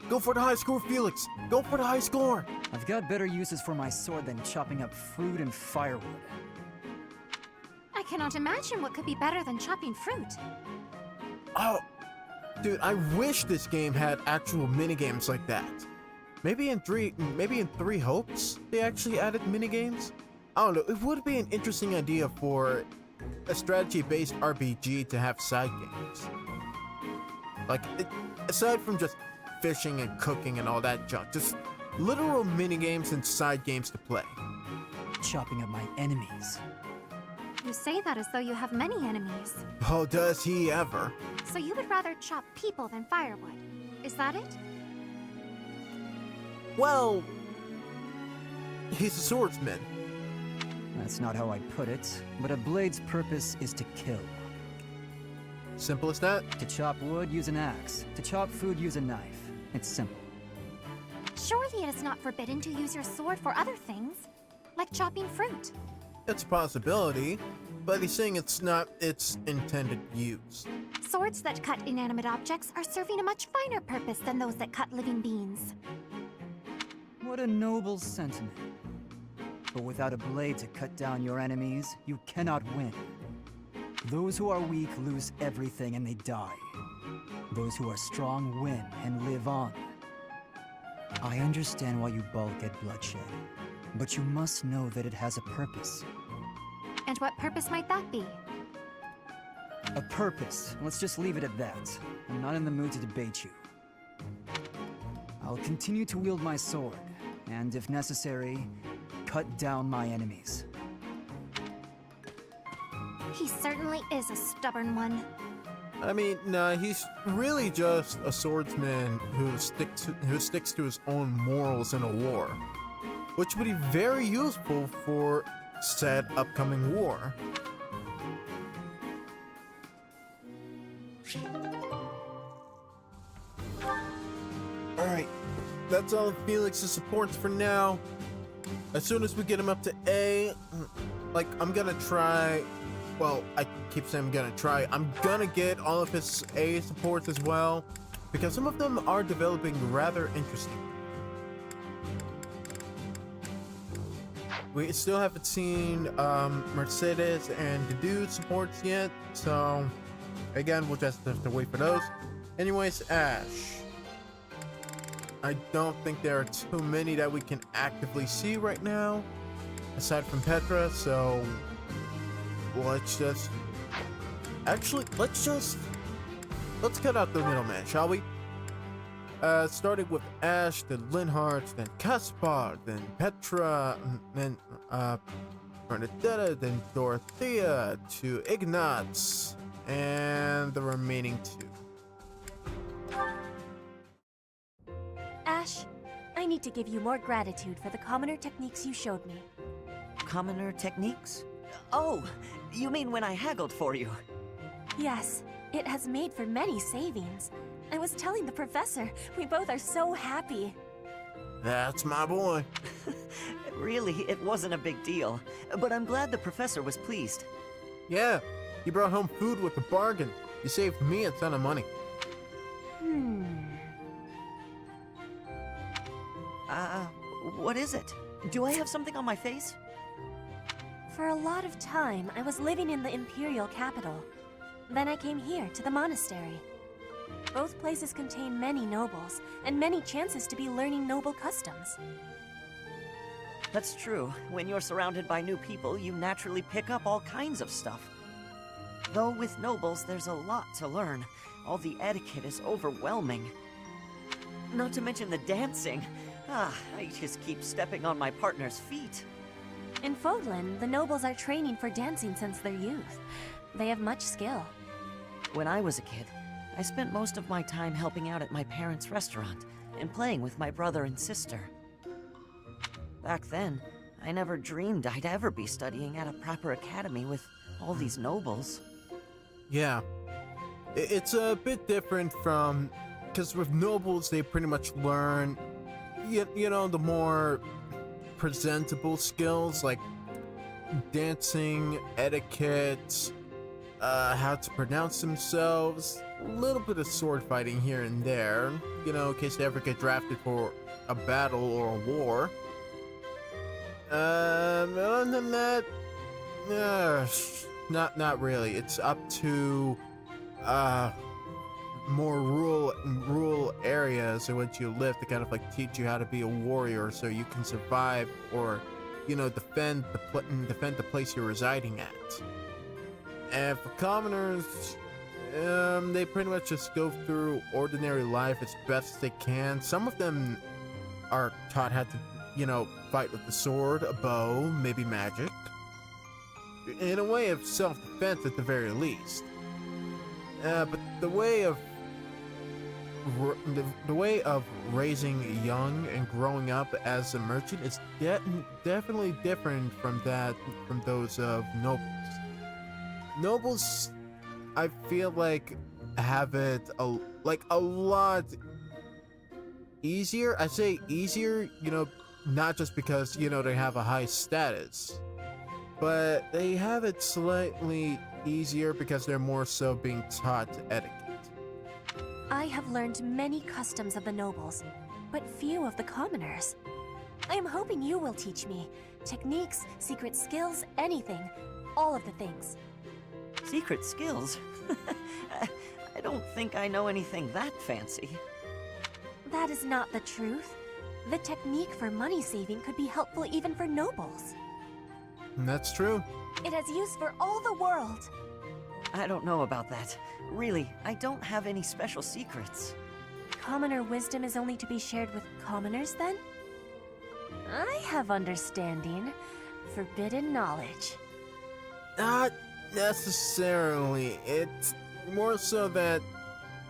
Go for the high score, Felix! Go for the high score! I've got better uses for my sword than chopping up fruit and firewood. I cannot imagine what could be better than chopping fruit. Oh, dude, I wish this game had actual minigames like that. Maybe in 3 Hopes, they actually added minigames? I don't know, it would be an interesting idea for a strategy-based RPG to have side games. Like, aside from just fishing and cooking and all that junk, just literal minigames and side games to play. Chopping up my enemies. You say that as though you have many enemies. Oh, does he ever? So you would rather chop people than firewood. Is that it? Well, he's a swordsman. That's not how I put it, but a blade's purpose is to kill. Simple as that? To chop wood, use an axe. To chop food, use a knife. It's simple. Surely it is not forbidden to use your sword for other things, like chopping fruit. It's a possibility, but he's saying it's not its intended use. Swords that cut inanimate objects are serving a much finer purpose than those that cut living beings. What a noble sentiment. But without a blade to cut down your enemies, you cannot win. Those who are weak lose everything and they die. Those who are strong win and live on. I understand why you balk at bloodshed, but you must know that it has a purpose. And what purpose might that be? A purpose. Let's just leave it at that. I'm not in the mood to debate you. I'll continue to wield my sword, and if necessary, cut down my enemies. He certainly is a stubborn one. I mean, nah, he's really just a swordsman who sticks to his own morals in a war, which would be very useful for said upcoming war. Alright, that's all of Felix's supports for now. As soon as we get him up to A, like, I'm gonna try, well, I keep saying I'm gonna get all of his A supports as well, because some of them are developing rather interesting. We still haven't seen Mercedes and the Dude supports yet, so again, we'll just have to wait for those. Anyways, Ash. I don't think there are too many that we can actively see right now, aside from Petra, so let's cut out the middleman, shall we? Starting with Ash, then Linhardt, then Caspar, then Petra, then Bernadetta, then Dorothea, to Ignatz, and the remaining two. Ash, I need to give you more gratitude for the commoner techniques you showed me. Commoner techniques? Oh, you mean when I haggled for you? Yes, it has made for many savings. I was telling the professor, we both are so happy. That's my boy. Really, it wasn't a big deal, but I'm glad the professor was pleased. Yeah, you brought home food with a bargain. You saved me a ton of money. What is it? Do I have something on my face? For a lot of time, I was living in the Imperial capital. Then I came here, to the monastery. Both places contain many nobles, and many chances to be learning noble customs. That's true. When you're surrounded by new people, you naturally pick up all kinds of stuff. Though with nobles, there's a lot to learn. All the etiquette is overwhelming. Not to mention the dancing. I just keep stepping on my partner's feet. In Fodlan, the nobles are training for dancing since their youth. They have much skill. When I was a kid, I spent most of my time helping out at my parents' restaurant and playing with my brother and sister. Back then, I never dreamed I'd ever be studying at a proper academy with all these nobles. Yeah, it's a bit different from, because with nobles, they pretty much learn, you know, the more presentable skills like dancing, etiquette, how to pronounce themselves, a little bit of sword fighting here and there, you know, in case they ever get drafted for a battle or a war. Other than that, not really. It's up to more rural areas in which you live to kind of like teach you how to be a warrior, so you can survive or, you know, defend the place you're residing at. And for commoners, they pretty much just go through ordinary life as best they can. Some of them are taught how to, you know, fight with the sword, a bow, maybe magic. In a way of self-defense at the very least. But the way of raising young and growing up as a merchant is definitely different from those of nobles. Nobles, I feel like, have it a lot easier. I say easier, you know, not just because, you know, they have a high status, but they have it slightly easier because they're more so being taught etiquette. I have learned many customs of the nobles, but few of the commoners. I am hoping you will teach me techniques, secret skills, anything. All of the things. Secret skills? I don't think I know anything that fancy. That is not the truth. The technique for money saving could be helpful even for nobles. That's true. It has use for all the world. I don't know about that. Really, I don't have any special secrets. Commoner wisdom is only to be shared with commoners, then? I have understanding. Forbidden knowledge. Not necessarily. It's more so that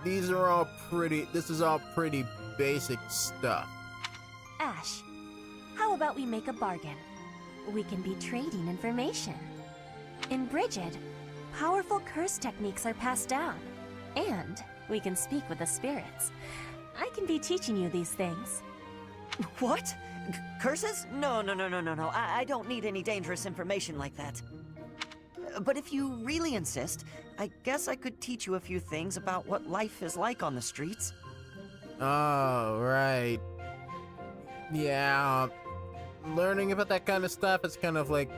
this is all pretty basic stuff. Ash, how about we make a bargain? We can be trading information. In Brigid, powerful curse techniques are passed down. And we can speak with the spirits. I can be teaching you these things. What? Curses? No. I don't need any dangerous information like that. But if you really insist, I guess I could teach you a few things about what life is like on the streets. Oh, right. Yeah, learning about that kind of stuff is kind of like,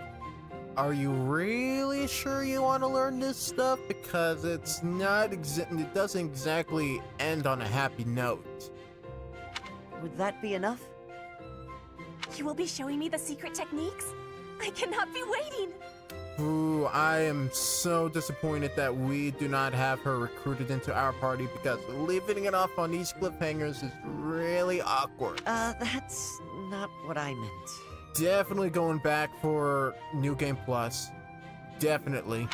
are you really sure you want to learn this stuff? Because it's not it doesn't exactly end on a happy note. Would that be enough? You will be showing me the secret techniques? I cannot be waiting! Ooh, I am so disappointed that we do not have her recruited into our party, because leaving it off on these cliffhangers is really awkward. That's not what I meant. Definitely going back for New Game Plus. Definitely.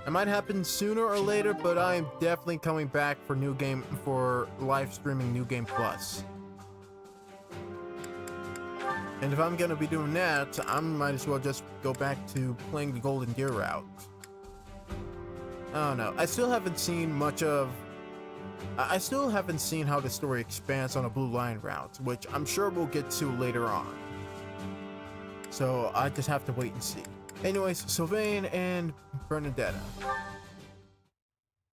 It might happen sooner or later, but I am definitely coming back for live streaming New Game Plus. And if I'm gonna be doing that, I might as well just go back to playing the Golden Deer route. I don't know. I still haven't seen how the story expands on a Blue Lion route, which I'm sure we'll get to later on. So I just have to wait and see. Anyways, Sylvain and Bernadetta.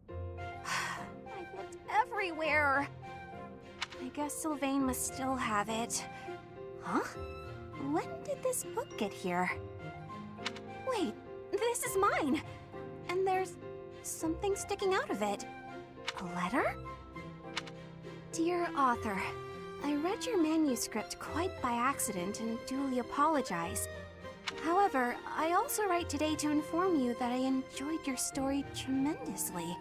I've looked everywhere. I guess Sylvain must still have it. Huh? When did this book get here? Wait, this is mine! And there's something sticking out of it. A letter? Dear author, I read your manuscript quite by accident and duly apologize. However, I also write today to inform you that I enjoyed your story tremendously.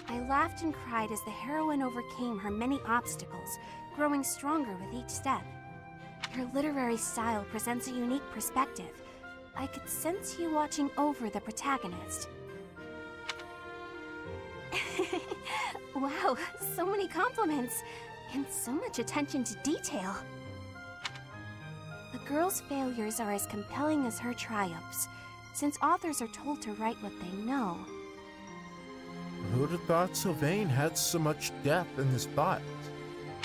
I laughed and cried as the heroine overcame her many obstacles, growing stronger with each step. Your literary style presents a unique perspective. I could sense you watching over the protagonist. Wow, so many compliments, and so much attention to detail. The girl's failures are as compelling as her triumphs, since authors are told to write what they know. Who'd have thought Sylvain had so much depth in his thought?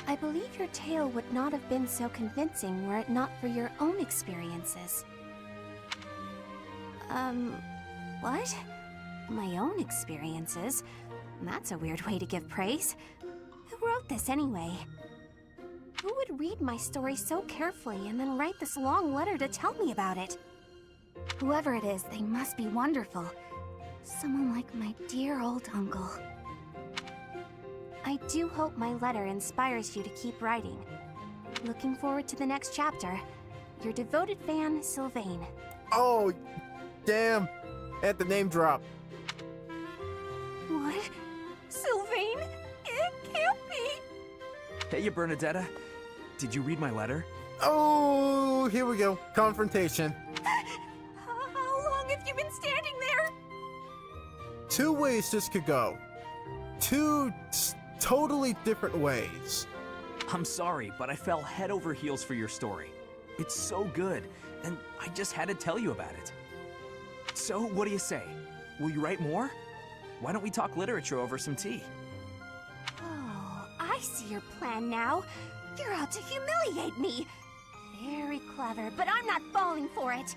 I believe your tale would not have been so convincing were it not for your own experiences. What? My own experiences? That's a weird way to give praise. Who wrote this anyway? Who would read my story so carefully and then write this long letter to tell me about it? Whoever it is, they must be wonderful. Someone like my dear old uncle. I do hope my letter inspires you to keep writing. Looking forward to the next chapter. Your devoted fan, Sylvain. Oh, damn! At the name drop. What? Sylvain? It can't be! Hey, Bernadetta. Did you read my letter? Oh, here we go. Confrontation. How long have you been standing there? Two ways this could go. Two totally different ways. I'm sorry, but I fell head over heels for your story. It's so good, and I just had to tell you about it. So, what do you say? Will you write more? Why don't we talk literature over some tea? Oh, I see your plan now. You're out to humiliate me. Very clever, but I'm not falling for it.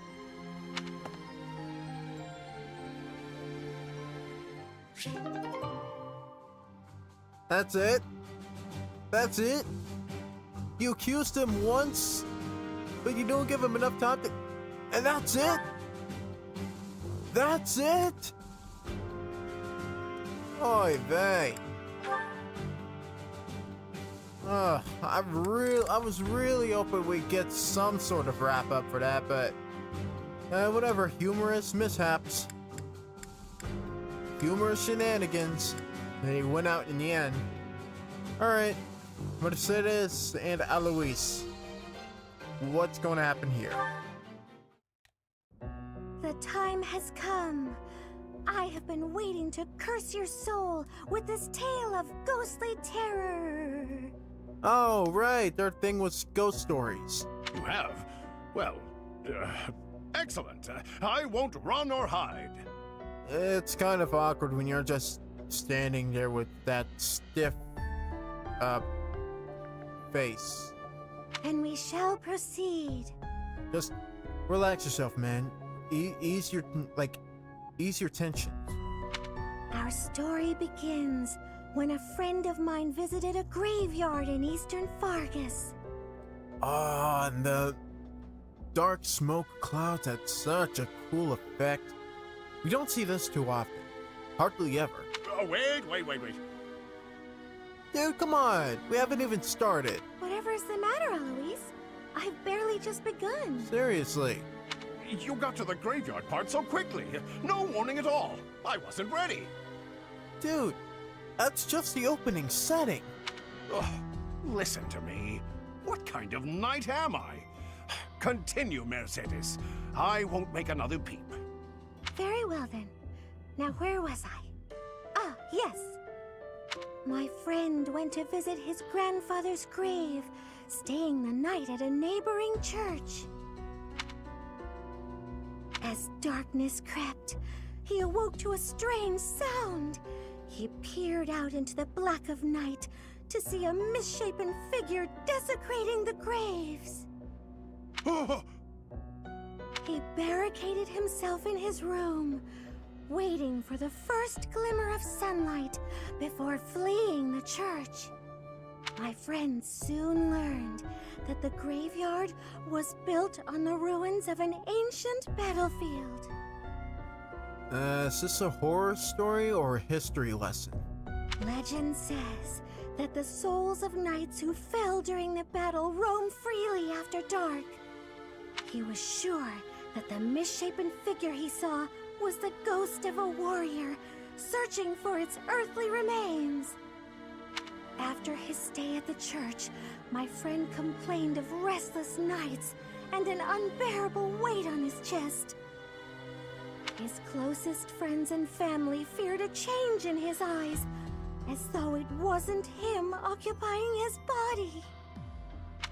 That's it? That's it? You accused him once, but you don't give him enough time to... And that's it? That's it? Oy vey. I was really hoping we'd get some sort of wrap up for that, but whatever. Humorous mishaps, humorous shenanigans, and he went out in the end. All right, Mercedes and Alois, what's going to happen here? The time has come. I have been waiting to curse your soul with this tale of ghostly terror. Oh, right, their thing was ghost stories. You have? Well, excellent. I won't run or hide. It's kind of awkward when you're just standing there with that stiff, face. And we shall proceed. Just relax yourself, man. Ease your tension. Our story begins when a friend of mine visited a graveyard in eastern Fargus. Ah, and the dark smoke clouds had such a cool effect. We don't see this too often. Hardly ever. Oh, wait. Dude, come on. We haven't even started. Whatever's the matter, Alois? I've barely just begun. Seriously. You got to the graveyard part so quickly. No warning at all. I wasn't ready. Dude, that's just the opening setting. Ugh, listen to me. What kind of knight am I? Continue, Mercedes. I won't make another peep. Very well then. Now where was I? Ah, yes. My friend went to visit his grandfather's grave, staying the night at a neighboring church. As darkness crept, he awoke to a strange sound. He peered out into the black of night to see a misshapen figure desecrating the graves. He barricaded himself in his room, waiting for the first glimmer of sunlight before fleeing the church. My friend soon learned that the graveyard was built on the ruins of an ancient battlefield. Is this a horror story or a history lesson? Legend says that the souls of knights who fell during the battle roam freely after dark. He was sure that the misshapen figure he saw was the ghost of a warrior searching for its earthly remains. After his stay at the church, my friend complained of restless nights and an unbearable weight on his chest. His closest friends and family feared a change in his eyes, as though it wasn't him occupying his body.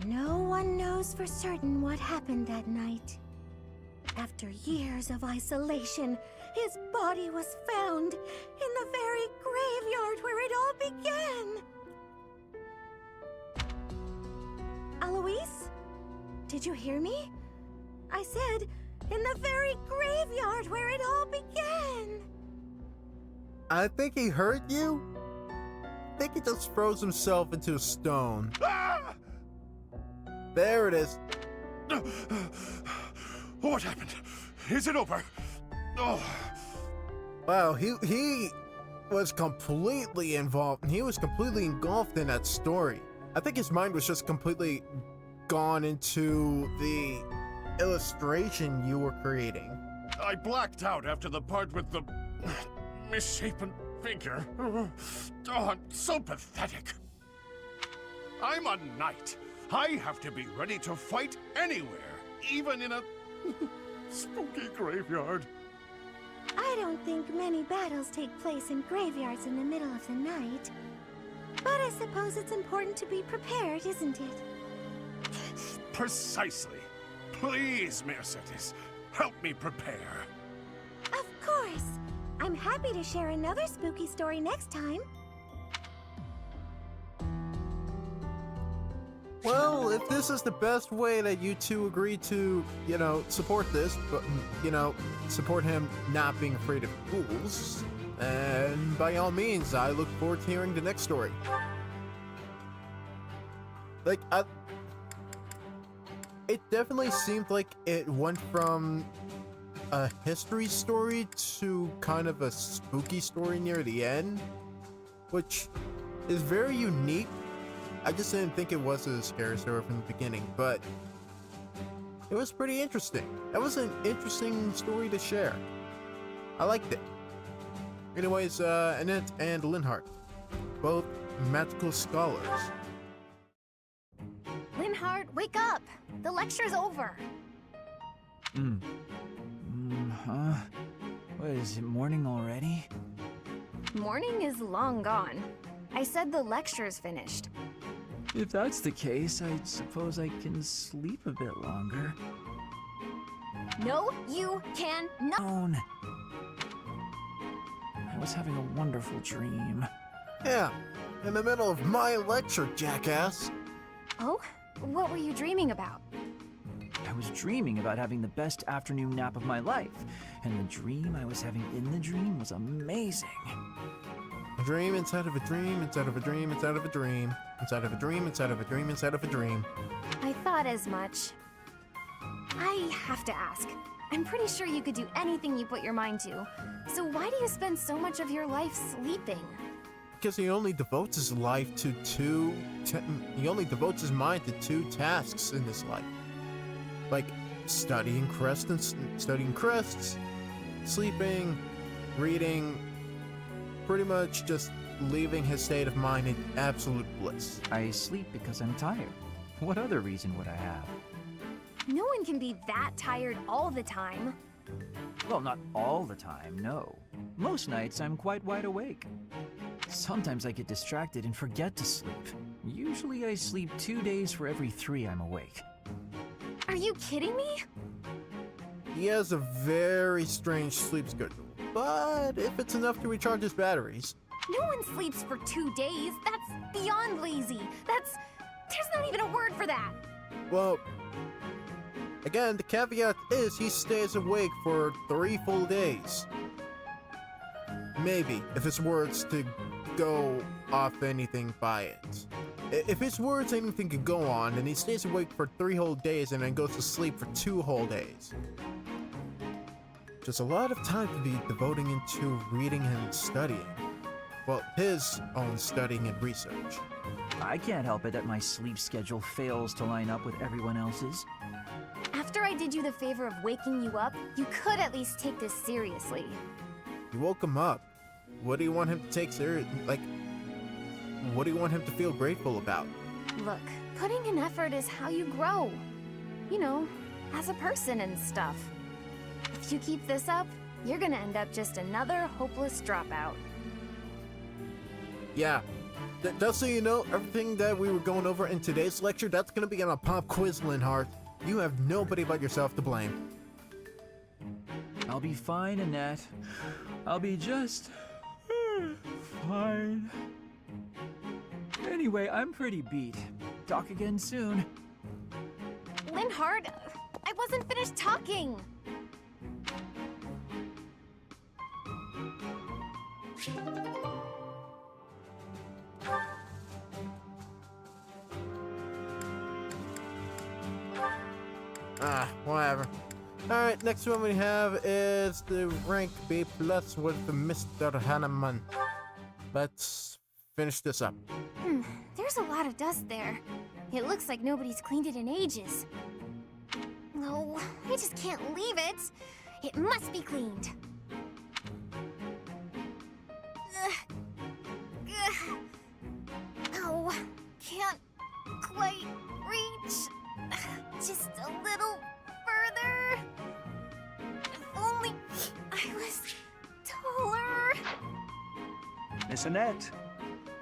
No one knows for certain what happened that night. After years of isolation, his body was found in the very graveyard where it all began. Alois? Did you hear me? I said, in the very graveyard where it all began. I think he heard you. I think he just froze himself into a stone. Ah! There it is. What happened? Is it over? Oh. Wow, he was completely involved. He was completely engulfed in that story. I think his mind was just completely gone into the illustration you were creating. I blacked out after the part with the misshapen figure. Oh, I'm so pathetic. I'm a knight. I have to be ready to fight anywhere, even in a spooky graveyard. I don't think many battles take place in graveyards in the middle of the night. But I suppose it's important to be prepared, isn't it? Precisely. Please, Mercedes, help me prepare. Of course. I'm happy to share another spooky story next time. Well, if this is the best way that you two agree to, support this, but, support him not being afraid of fools, and by all means, I look forward to hearing the next story. It definitely seemed like it went from a history story to kind of a spooky story near the end, which is very unique. I just didn't think it was a scary story from the beginning, but it was pretty interesting. That was an interesting story to share. I liked it. Anyways, Annette and Linhardt, both magical scholars. Linhardt, wake up! The lecture's over. Huh? What is it, morning already? Morning is long gone. I said the lecture's finished. If that's the case, I suppose I can sleep a bit longer. No, you can not. I was having a wonderful dream. Yeah, in the middle of my lecture, jackass. Oh? What were you dreaming about? I was dreaming about having the best afternoon nap of my life, and the dream I was having in the dream was amazing. A dream inside of a dream inside of a dream inside of a dream inside of a dream inside of a dream inside of a dream. I thought as much. I have to ask. I'm pretty sure you could do anything you put your mind to. So why do you spend so much of your life sleeping? Because he only devotes his life to he only devotes his mind to two tasks in this life. Like studying crests, sleeping, reading, pretty much just leaving his state of mind in absolute bliss. I sleep because I'm tired. What other reason would I have? No one can be that tired all the time. Well, not all the time, no. Most nights I'm quite wide awake. Sometimes I get distracted and forget to sleep. Usually I sleep 2 days for every 3 I'm awake. Are you kidding me? He has a very strange sleep schedule, but if it's enough to recharge his batteries. No one sleeps for 2 days. That's beyond lazy. There's not even a word for that. Well, again, the caveat is he stays awake for 3 full days. Maybe, if his words to go off anything by it. If his words anything could go on, then he stays awake for 3 whole days and then goes to sleep for 2 whole days. Just a lot of time to be devoting into reading and studying. Well, his own studying and research. I can't help it that my sleep schedule fails to line up with everyone else's. After I did you the favor of waking you up, you could at least take this seriously. You woke him up. What do you want him to take serious? What do you want him to feel grateful about? Look, putting in effort is how you grow. You know, as a person and stuff. If you keep this up, you're gonna end up just another hopeless dropout. Yeah. Just so you know, everything that we were going over in today's lecture, that's gonna be on a pop quiz, Linhardt. You have nobody but yourself to blame. I'll be fine, Annette. I'll be just fine. Anyway, I'm pretty beat. Talk again soon. Linhardt, I wasn't finished talking. Whatever. Alright, next one we have is the rank B plus with Mr. Hanneman. Let's finish this up. There's a lot of dust there. It looks like nobody's cleaned it in ages. No, I just can't leave it. It must be cleaned. Oh, can't quite reach. Just a little further. If only I was taller. Miss Annette,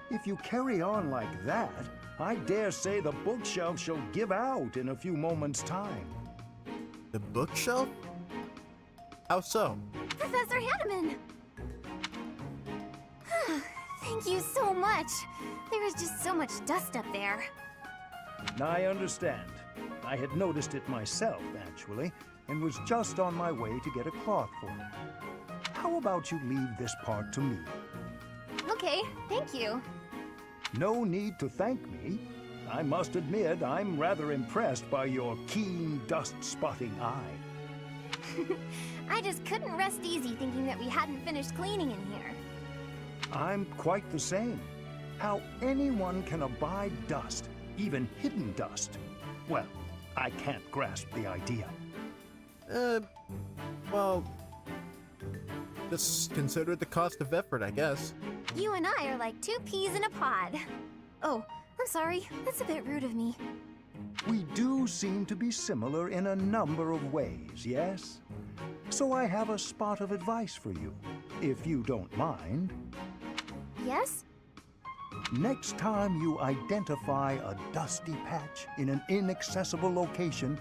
if you carry on like that, I dare say the bookshelf shall give out in a few moments' time. The bookshelf? How so? Professor Hanneman! Thank you so much. There is just so much dust up there. I understand. I had noticed it myself, actually, and was just on my way to get a cloth for it. How about you leave this part to me? Okay, thank you. No need to thank me. I must admit, I'm rather impressed by your keen dust-spotting eye. I just couldn't rest easy thinking that we hadn't finished cleaning in here. I'm quite the same. How anyone can abide dust, even hidden dust, well, I can't grasp the idea. Well, just consider the cost of effort, I guess. You and I are like two peas in a pod. Oh, I'm sorry. That's a bit rude of me. We do seem to be similar in a number of ways, yes? So I have a spot of advice for you, if you don't mind. Yes? Next time you identify a dusty patch in an inaccessible location,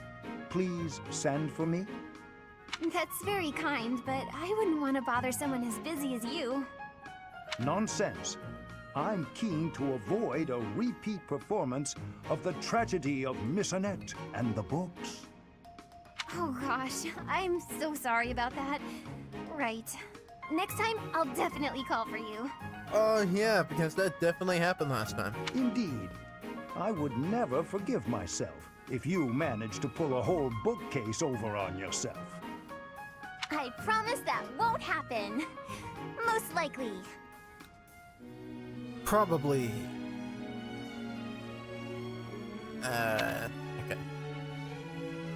please send for me. That's very kind, but I wouldn't want to bother someone as busy as you. Nonsense. I'm keen to avoid a repeat performance of the tragedy of Miss Annette and the books. Oh gosh, I'm so sorry about that. Right. Next time, I'll definitely call for you. Oh, yeah, because that definitely happened last time. Indeed. I would never forgive myself if you managed to pull a whole bookcase over on yourself. I promise that won't happen. Most likely. Probably. Okay.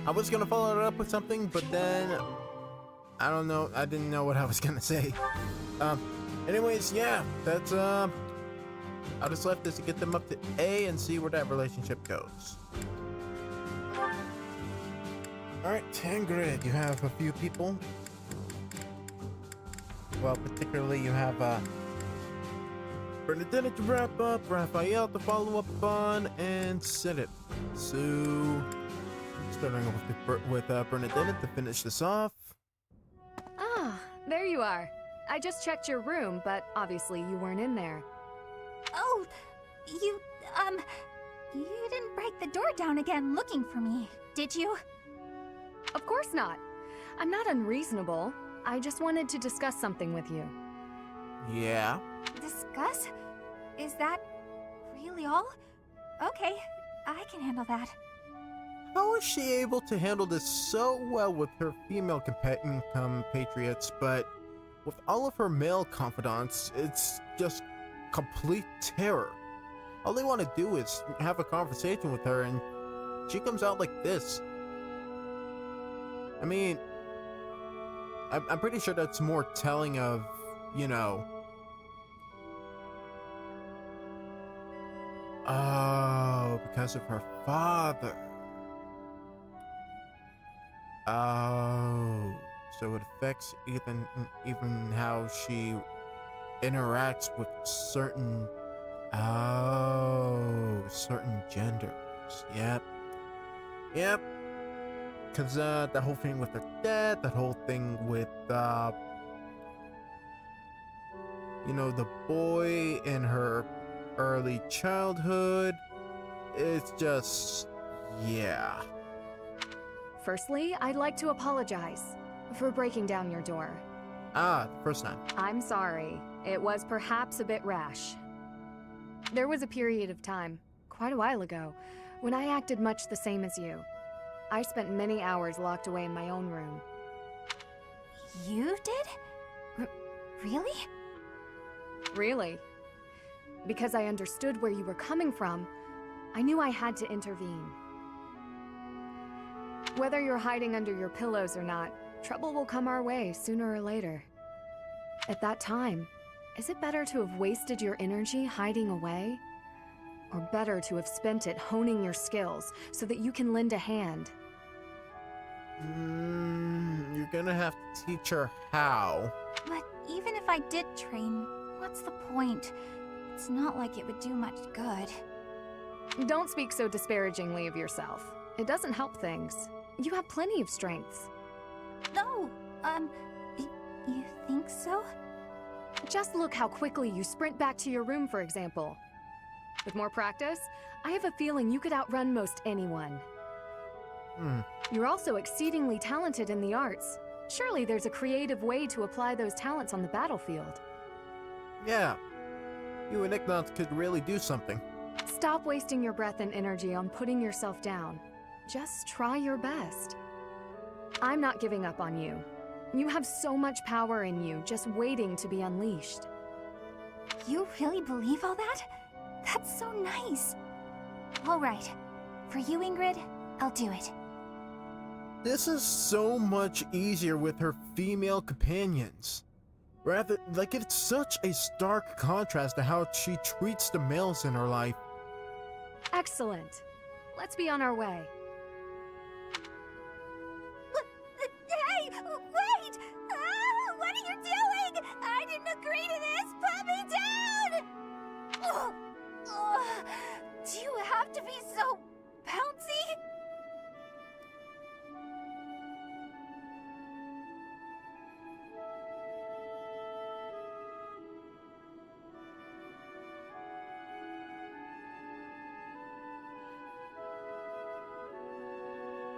I was gonna follow it up with something, but then I don't know. I didn't know what I was gonna say. Anyways, yeah, that's I just left this to get them up to A and see where that relationship goes. Alright, Tangrid, you have a few people. Well, particularly you have Bernadette to wrap up, Raphael to follow up on, and Sidip. So, starting off with Bernadette to finish this off. Ah, there you are. I just checked your room, but obviously you weren't in there. Oh, you didn't break the door down again looking for me, did you? Of course not. I'm not unreasonable. I just wanted to discuss something with you. Yeah? Discuss? Is that really all? Okay, I can handle that. How is she able to handle this so well with her female compatriots, but with all of her male confidants, it's just complete terror. All they want to do is have a conversation with her, and she comes out like this. I mean, I'm pretty sure that's more telling of, you know... Oh, because of her father. Oh, so it affects even how she interacts with certain genders. Yep. Cause that whole thing with her dad, that whole thing with you know, the boy in her early childhood, it's just, yeah. Firstly, I'd like to apologize for breaking down your door. Ah, the first time. I'm sorry. It was perhaps a bit rash. There was a period of time, quite a while ago, when I acted much the same as you. I spent many hours locked away in my own room. You did? Really? Really. Because I understood where you were coming from, I knew I had to intervene. Whether you're hiding under your pillows or not, trouble will come our way sooner or later. At that time, is it better to have wasted your energy hiding away? Or better to have spent it honing your skills so that you can lend a hand? You're gonna have to teach her how. But even if I did train, what's the point? It's not like it would do much good. Don't speak so disparagingly of yourself. It doesn't help things. You have plenty of strengths. No, you think so? Just look how quickly you sprint back to your room, for example. With more practice, I have a feeling you could outrun most anyone. You're also exceedingly talented in the arts. Surely there's a creative way to apply those talents on the battlefield. Yeah. You and Ignatz could really do something. Stop wasting your breath and energy on putting yourself down. Just try your best. I'm not giving up on you. You have so much power in you, just waiting to be unleashed. You really believe all that? That's so nice. All right. For you, Ingrid, I'll do it. This is so much easier with her female companions. Rather, like, it's such a stark contrast to how she treats the males in her life. Excellent. Let's be on our way. Hey, wait! Ah, what are you doing? I didn't agree to this! Put me down! Ugh. Ugh. Do you have to be so bouncy?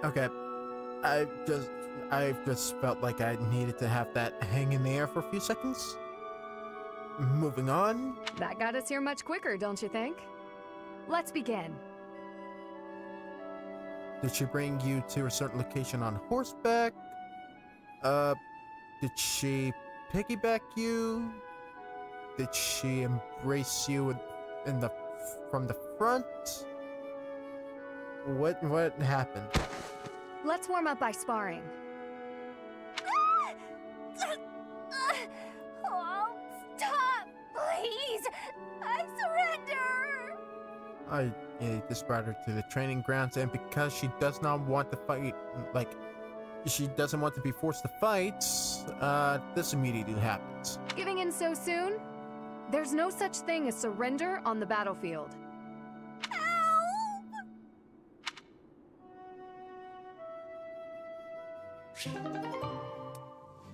Okay. I just felt like I needed to have that hang in the air for a few seconds. Moving on. That got us here much quicker, don't you think? Let's begin. Did she bring you to a certain location on horseback? Did she piggyback you? Did she embrace you from the front? What happened? Let's warm up by sparring. Oh, stop! Please! I surrender! I just brought her to the training grounds, and because she does not want to fight, like, she doesn't want to be forced to fight, this immediately happens. Giving in so soon? There's no such thing as surrender on the battlefield.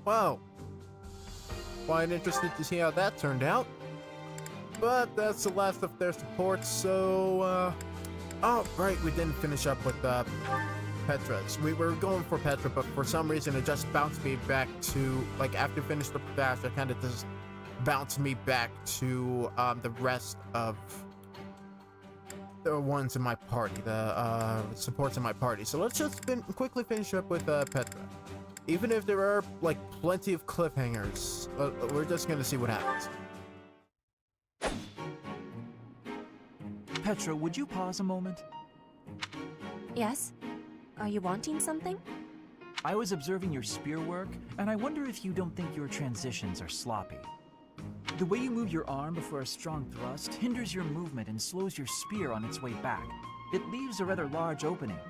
Wow. Quite interested to see how that turned out. But that's the last of their support, so, oh, right, we didn't finish up with, Petra's. We were going for Petra, but for some reason it just bounced me back to, like, after we finished the dash, it kind of just bounced me back to, the rest of the ones in my party, the, supports in my party. So let's just quickly finish up with, Petra. Even if there are, like, plenty of cliffhangers, we're just gonna see what happens. Petra, would you pause a moment? Yes? Are you wanting something? I was observing your spear work, and I wonder if you don't think your transitions are sloppy. The way you move your arm before a strong thrust hinders your movement and slows your spear on its way back. It leaves a rather large opening.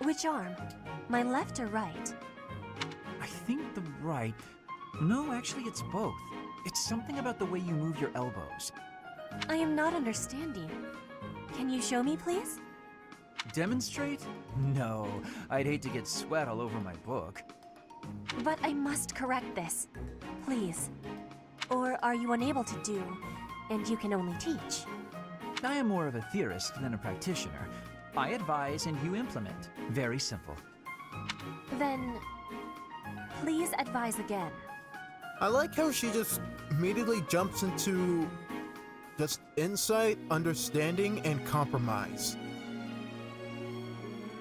Which arm? My left or right? I think the right... No, actually it's both. It's something about the way you move your elbows. I am not understanding. Can you show me, please? Demonstrate? No, I'd hate to get sweat all over my book. But I must correct this. Please. Or are you unable to do, and you can only teach? I am more of a theorist than a practitioner. I advise and you implement. Very simple. Then, please advise again. I like how she just immediately jumps into just insight, understanding, and compromise.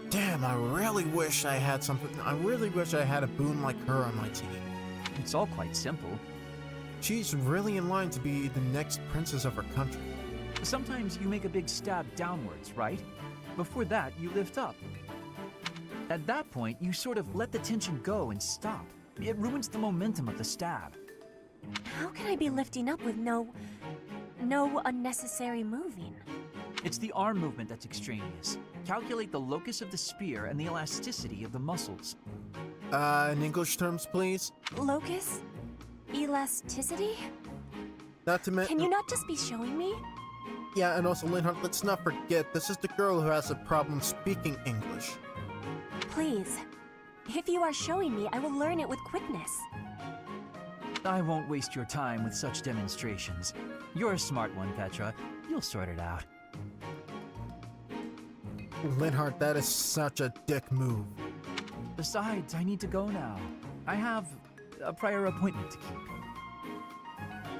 Damn, I really wish I had something. I really wish I had a boon like her on my team. It's all quite simple. She's really in line to be the next princess of her country. Sometimes you make a big stab downwards, right? Before that, you lift up. At that point, you sort of let the tension go and stop. It ruins the momentum of the stab. How can I be lifting up with no unnecessary moving? It's the arm movement that's extraneous. Calculate the locus of the spear and the elasticity of the muscles. In English terms, please? Locus? Elasticity? Not to mention... Can you not just be showing me? Yeah, and also, Linhardt, let's not forget, this is the girl who has a problem speaking English. Please. If you are showing me, I will learn it with quickness. I won't waste your time with such demonstrations. You're a smart one, Petra. You'll sort it out. Linhardt, that is such a dick move. Besides, I need to go now. I have a prior appointment to keep.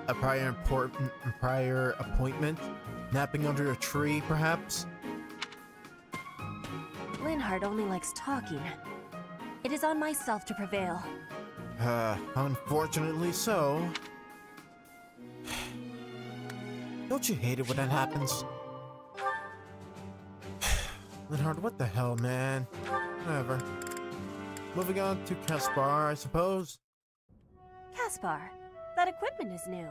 A prior appointment? Napping under a tree, perhaps? Linhardt only likes talking. It is on myself to prevail. Unfortunately so. Don't you hate it when that happens? Linhardt, what the hell, man? Whatever. Moving on to Caspar, I suppose. Caspar, that equipment is new.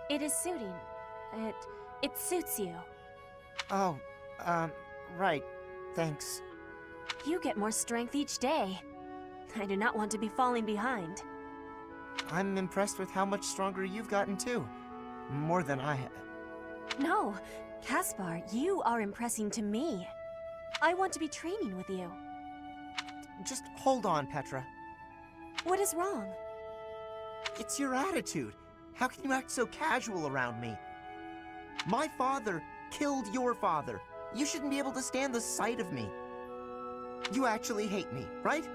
It is suiting. It suits you. Oh, right. Thanks. You get more strength each day. I do not want to be falling behind. I'm impressed with how much stronger you've gotten too. More than I have. No, Caspar, you are impressing to me. I want to be training with you. Just hold on, Petra. What is wrong? It's your attitude. How can you act so casual around me? My father killed your father. You shouldn't be able to stand the sight of me. You actually hate me, right?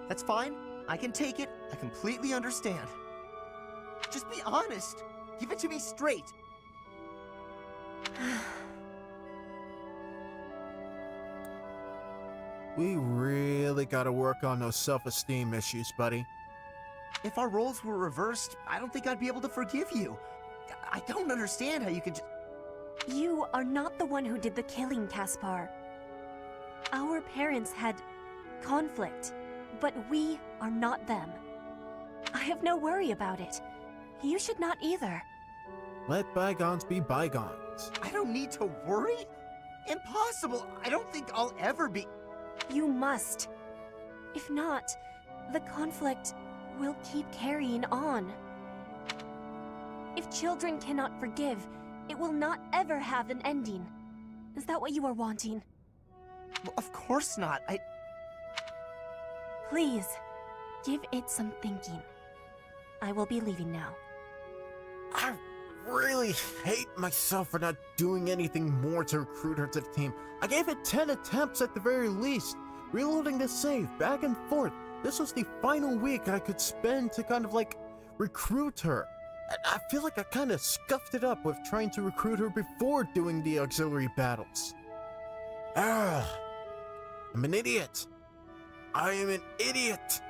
That's fine. I can take it. I completely understand. Just be honest. Give it to me straight. We really gotta work on those self-esteem issues, buddy. If our roles were reversed, I don't think I'd be able to forgive you. I don't understand how you could just... You are not the one who did the killing, Caspar. Our parents had conflict, but we are not them. I have no worry about it. You should not either. Let bygones be bygones. I don't need to worry? Impossible! I don't think I'll ever be... You must. If not, the conflict will keep carrying on. If children cannot forgive, it will not ever have an ending. Is that what you are wanting? Well, of course not. Please, give it some thinking. I will be leaving now. I really hate myself for not doing anything more to recruit her to the team. I gave it 10 attempts at the very least. Reloading the save, back and forth. This was the final week I could spend to kind of like recruit her. I feel like I kind of scuffed it up with trying to recruit her before doing the auxiliary battles. I'm an idiot. I am an idiot.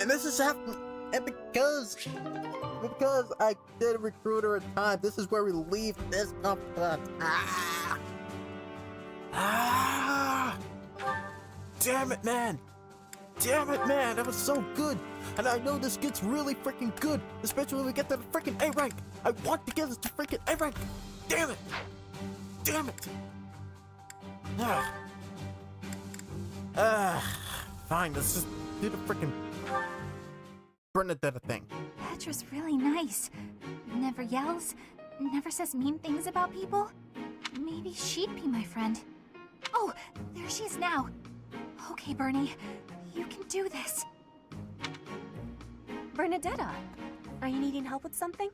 And this is happening, and because I did recruit her in time, this is where we leave this conflict. Damn it, man! Damn it, man! That was so good! And I know this gets really freaking good, especially when we get to the freaking A rank! I want to get us to freaking A rank! Damn it! Damn it! Fine, let's just do the freaking Bernadetta thing. Petra's really nice. Never yells, never says mean things about people. Maybe she'd be my friend. Oh, there she is now. Okay, Bernie, you can do this. Bernadetta, are you needing help with something?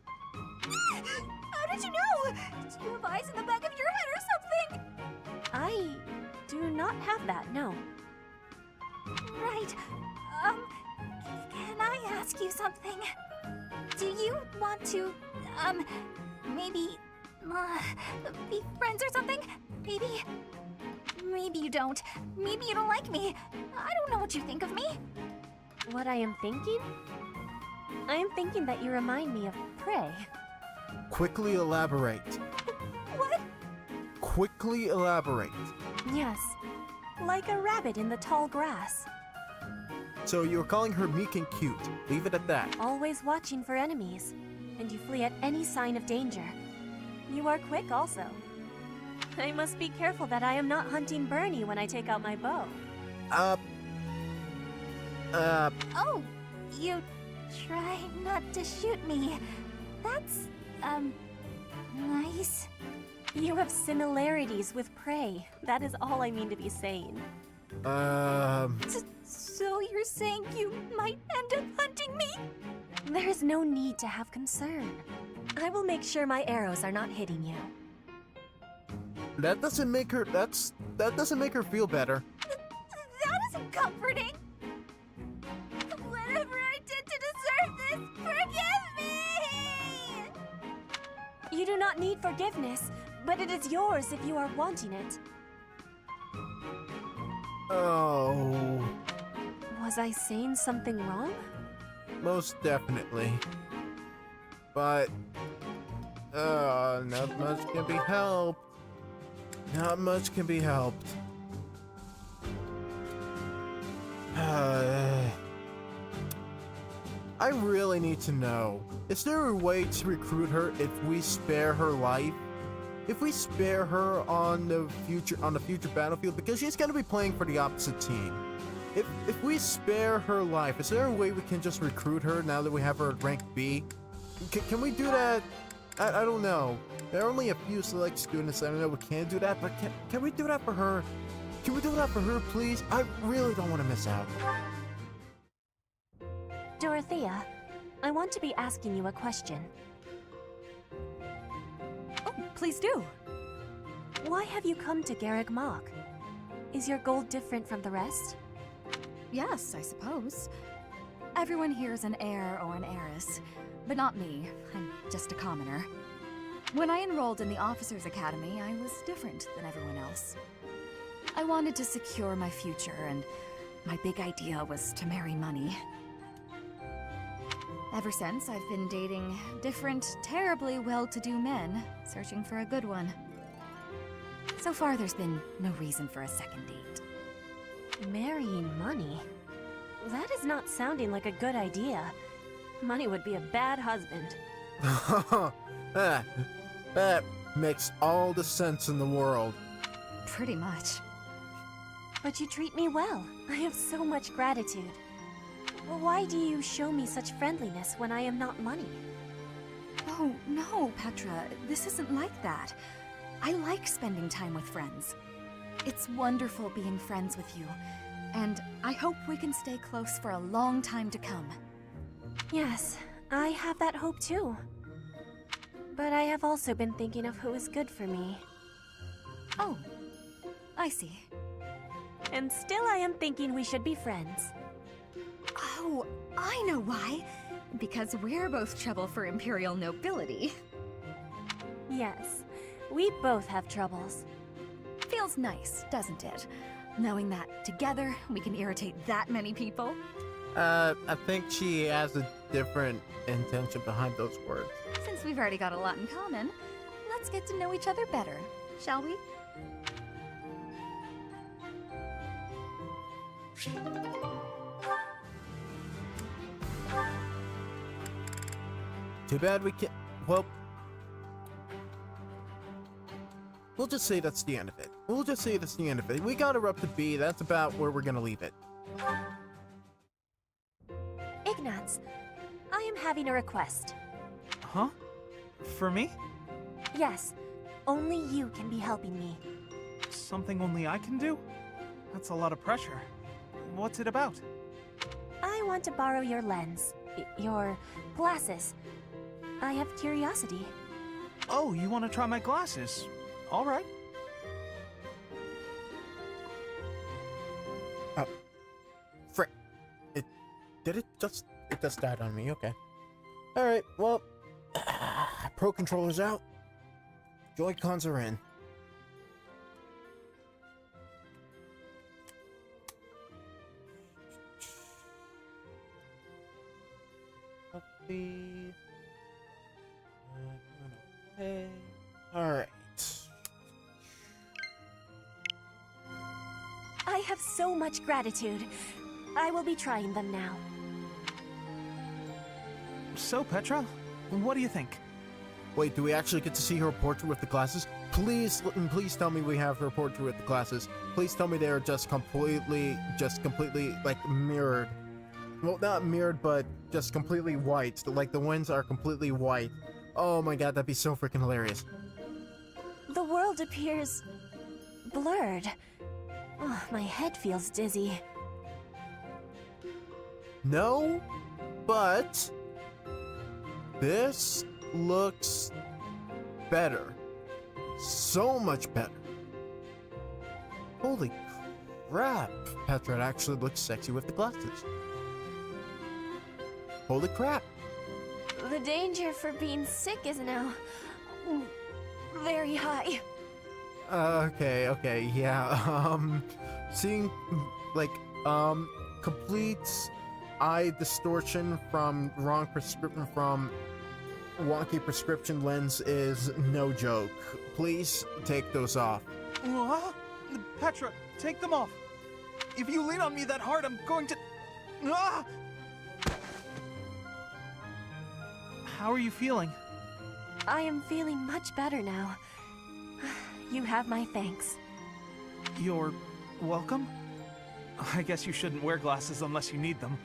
How did you know? Do you have eyes in the back of your head or something? I do not have that, no. Right. Can I ask you something? Do you want to, maybe, be friends or something? Maybe you don't. Maybe you don't like me. I don't know what you think of me. What I am thinking? I am thinking that you remind me of prey. Quickly elaborate. What? Quickly elaborate. Yes, like a rabbit in the tall grass. So you're calling her meek and cute. Leave it at that. Always watching for enemies, and you flee at any sign of danger. You are quick also. I must be careful that I am not hunting Bernie when I take out my bow. Oh, you try not to shoot me. That's, nice. You have similarities with prey. That is all I mean to be saying. So you're saying you might end up hunting me? There is no need to have concern. I will make sure my arrows are not hitting you. That doesn't make her. That doesn't make her feel better. That isn't comforting. Whatever I did to deserve this, forgive me! You do not need forgiveness, but it is yours if you are wanting it. Oh. Was I saying something wrong? Most definitely. But, not much can be helped. Not much can be helped. I really need to know, is there a way to recruit her if we spare her life? If we spare her on the future battlefield, because she's gonna be playing for the opposite team. If we spare her life, is there a way we can just recruit her now that we have her at rank B? Can we do that? I don't know. There are only a few select students. I don't know we can't do that, but can we do that for her? Can we do that for her, please? I really don't want to miss out. Dorothea, I want to be asking you a question. Oh, please do. Why have you come to Garreg Mach? Is your goal different from the rest? Yes, I suppose. Everyone here is an heir or an heiress, but not me. I'm just a commoner. When I enrolled in the Officers' Academy, I was different than everyone else. I wanted to secure my future, and my big idea was to marry money. Ever since, I've been dating different, terribly well-to-do men, searching for a good one. So far, there's been no reason for a second date. Marrying money? That is not sounding like a good idea. Money would be a bad husband. That makes all the sense in the world. Pretty much. But you treat me well. I have so much gratitude. Why do you show me such friendliness when I am not money? Oh, no, Petra. This isn't like that. I like spending time with friends. It's wonderful being friends with you, and I hope we can stay close for a long time to come. Yes, I have that hope too. But I have also been thinking of who is good for me. Oh, I see. And still I am thinking we should be friends. Oh, I know why. Because we're both trouble for Imperial nobility. Yes, we both have troubles. Feels nice, doesn't it? Knowing that together we can irritate that many people. I think she has a different intention behind those words. Since we've already got a lot in common, let's get to know each other better, shall we? Too bad we can't. Well, we'll just say that's the end of it. We'll just say that's the end of it. We got her up to B. That's about where we're gonna leave it. Ignatz, I am having a request. Huh? For me? Yes, only you can be helping me. Something only I can do? That's a lot of pressure. What's it about? I want to borrow your lens. Your glasses. I have curiosity. Oh, you want to try my glasses? All right. Oh. Frick. It just died on me, okay. Alright, well, Pro Controller's out. Joy-Cons are in. Okay. Alright. I have so much gratitude. I will be trying them now. So, Petra, what do you think? Wait, do we actually get to see her portrait with the glasses? Please tell me we have her portrait with the glasses. Please tell me they're just completely, like, mirrored. Well, not mirrored, but just completely white. Like, the winds are completely white. Oh my god, that'd be so freaking hilarious. The world appears blurred. Oh, my head feels dizzy. No, but this looks better. So much better. Holy crap. Petra actually looks sexy with the glasses. Holy crap. The danger for being sick is now very high. Okay, yeah. Seeing, like, complete eye distortion from wrong prescription from wonky prescription lens is no joke. Please take those off. What? Petra, take them off. If you lean on me that hard, I'm going to... Ah! How are you feeling? I am feeling much better now. You have my thanks. You're welcome? I guess you shouldn't wear glasses unless you need them.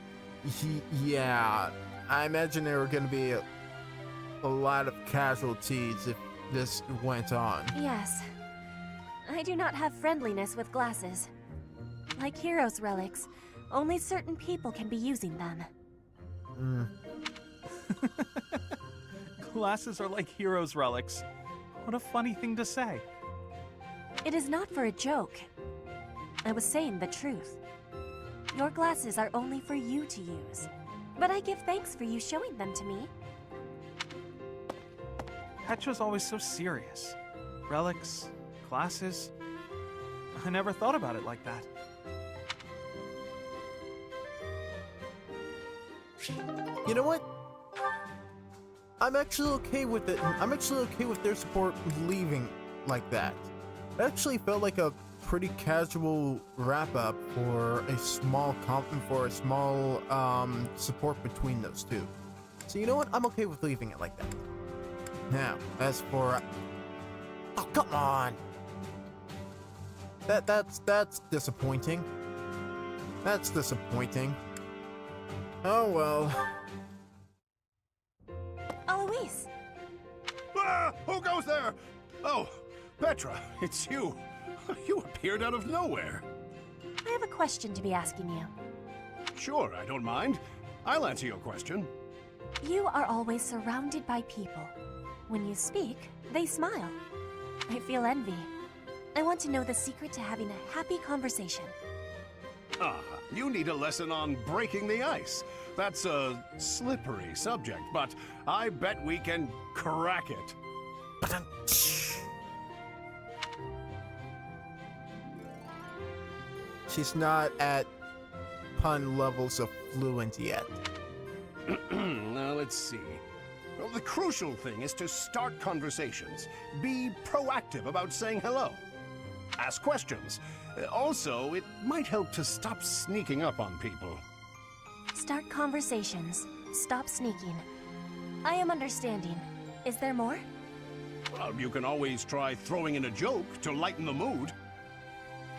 Yeah, I imagine there were going to be a lot of casualties if this went on. Yes. I do not have friendliness with glasses. Like heroes' relics, only certain people can be using them. Glasses are like heroes' relics. What a funny thing to say. It is not for a joke. I was saying the truth. Your glasses are only for you to use. But I give thanks for you showing them to me. Petra's always so serious. Relics, glasses. I never thought about it like that. You know what? I'm actually okay with it. I'm actually okay with their support leaving like that. It actually felt like a pretty casual wrap-up for a small support between those two. So you know what? I'm okay with leaving it like that. Now, as for... Oh, come on! That's disappointing. That's disappointing. Oh well. Eloise! Ah! Who goes there? Oh, Petra, it's you. You appeared out of nowhere. I have a question to be asking you. Sure, I don't mind. I'll answer your question. You are always surrounded by people. When you speak, they smile. I feel envy. I want to know the secret to having a happy conversation. Ah, you need a lesson on breaking the ice. That's a slippery subject, but I bet we can crack it. She's not at pun levels of fluent yet. Now, let's see. Well, the crucial thing is to start conversations. Be proactive about saying hello. Ask questions. Also, it might help to stop sneaking up on people. Start conversations. Stop sneaking. I am understanding. Is there more? Well, you can always try throwing in a joke to lighten the mood.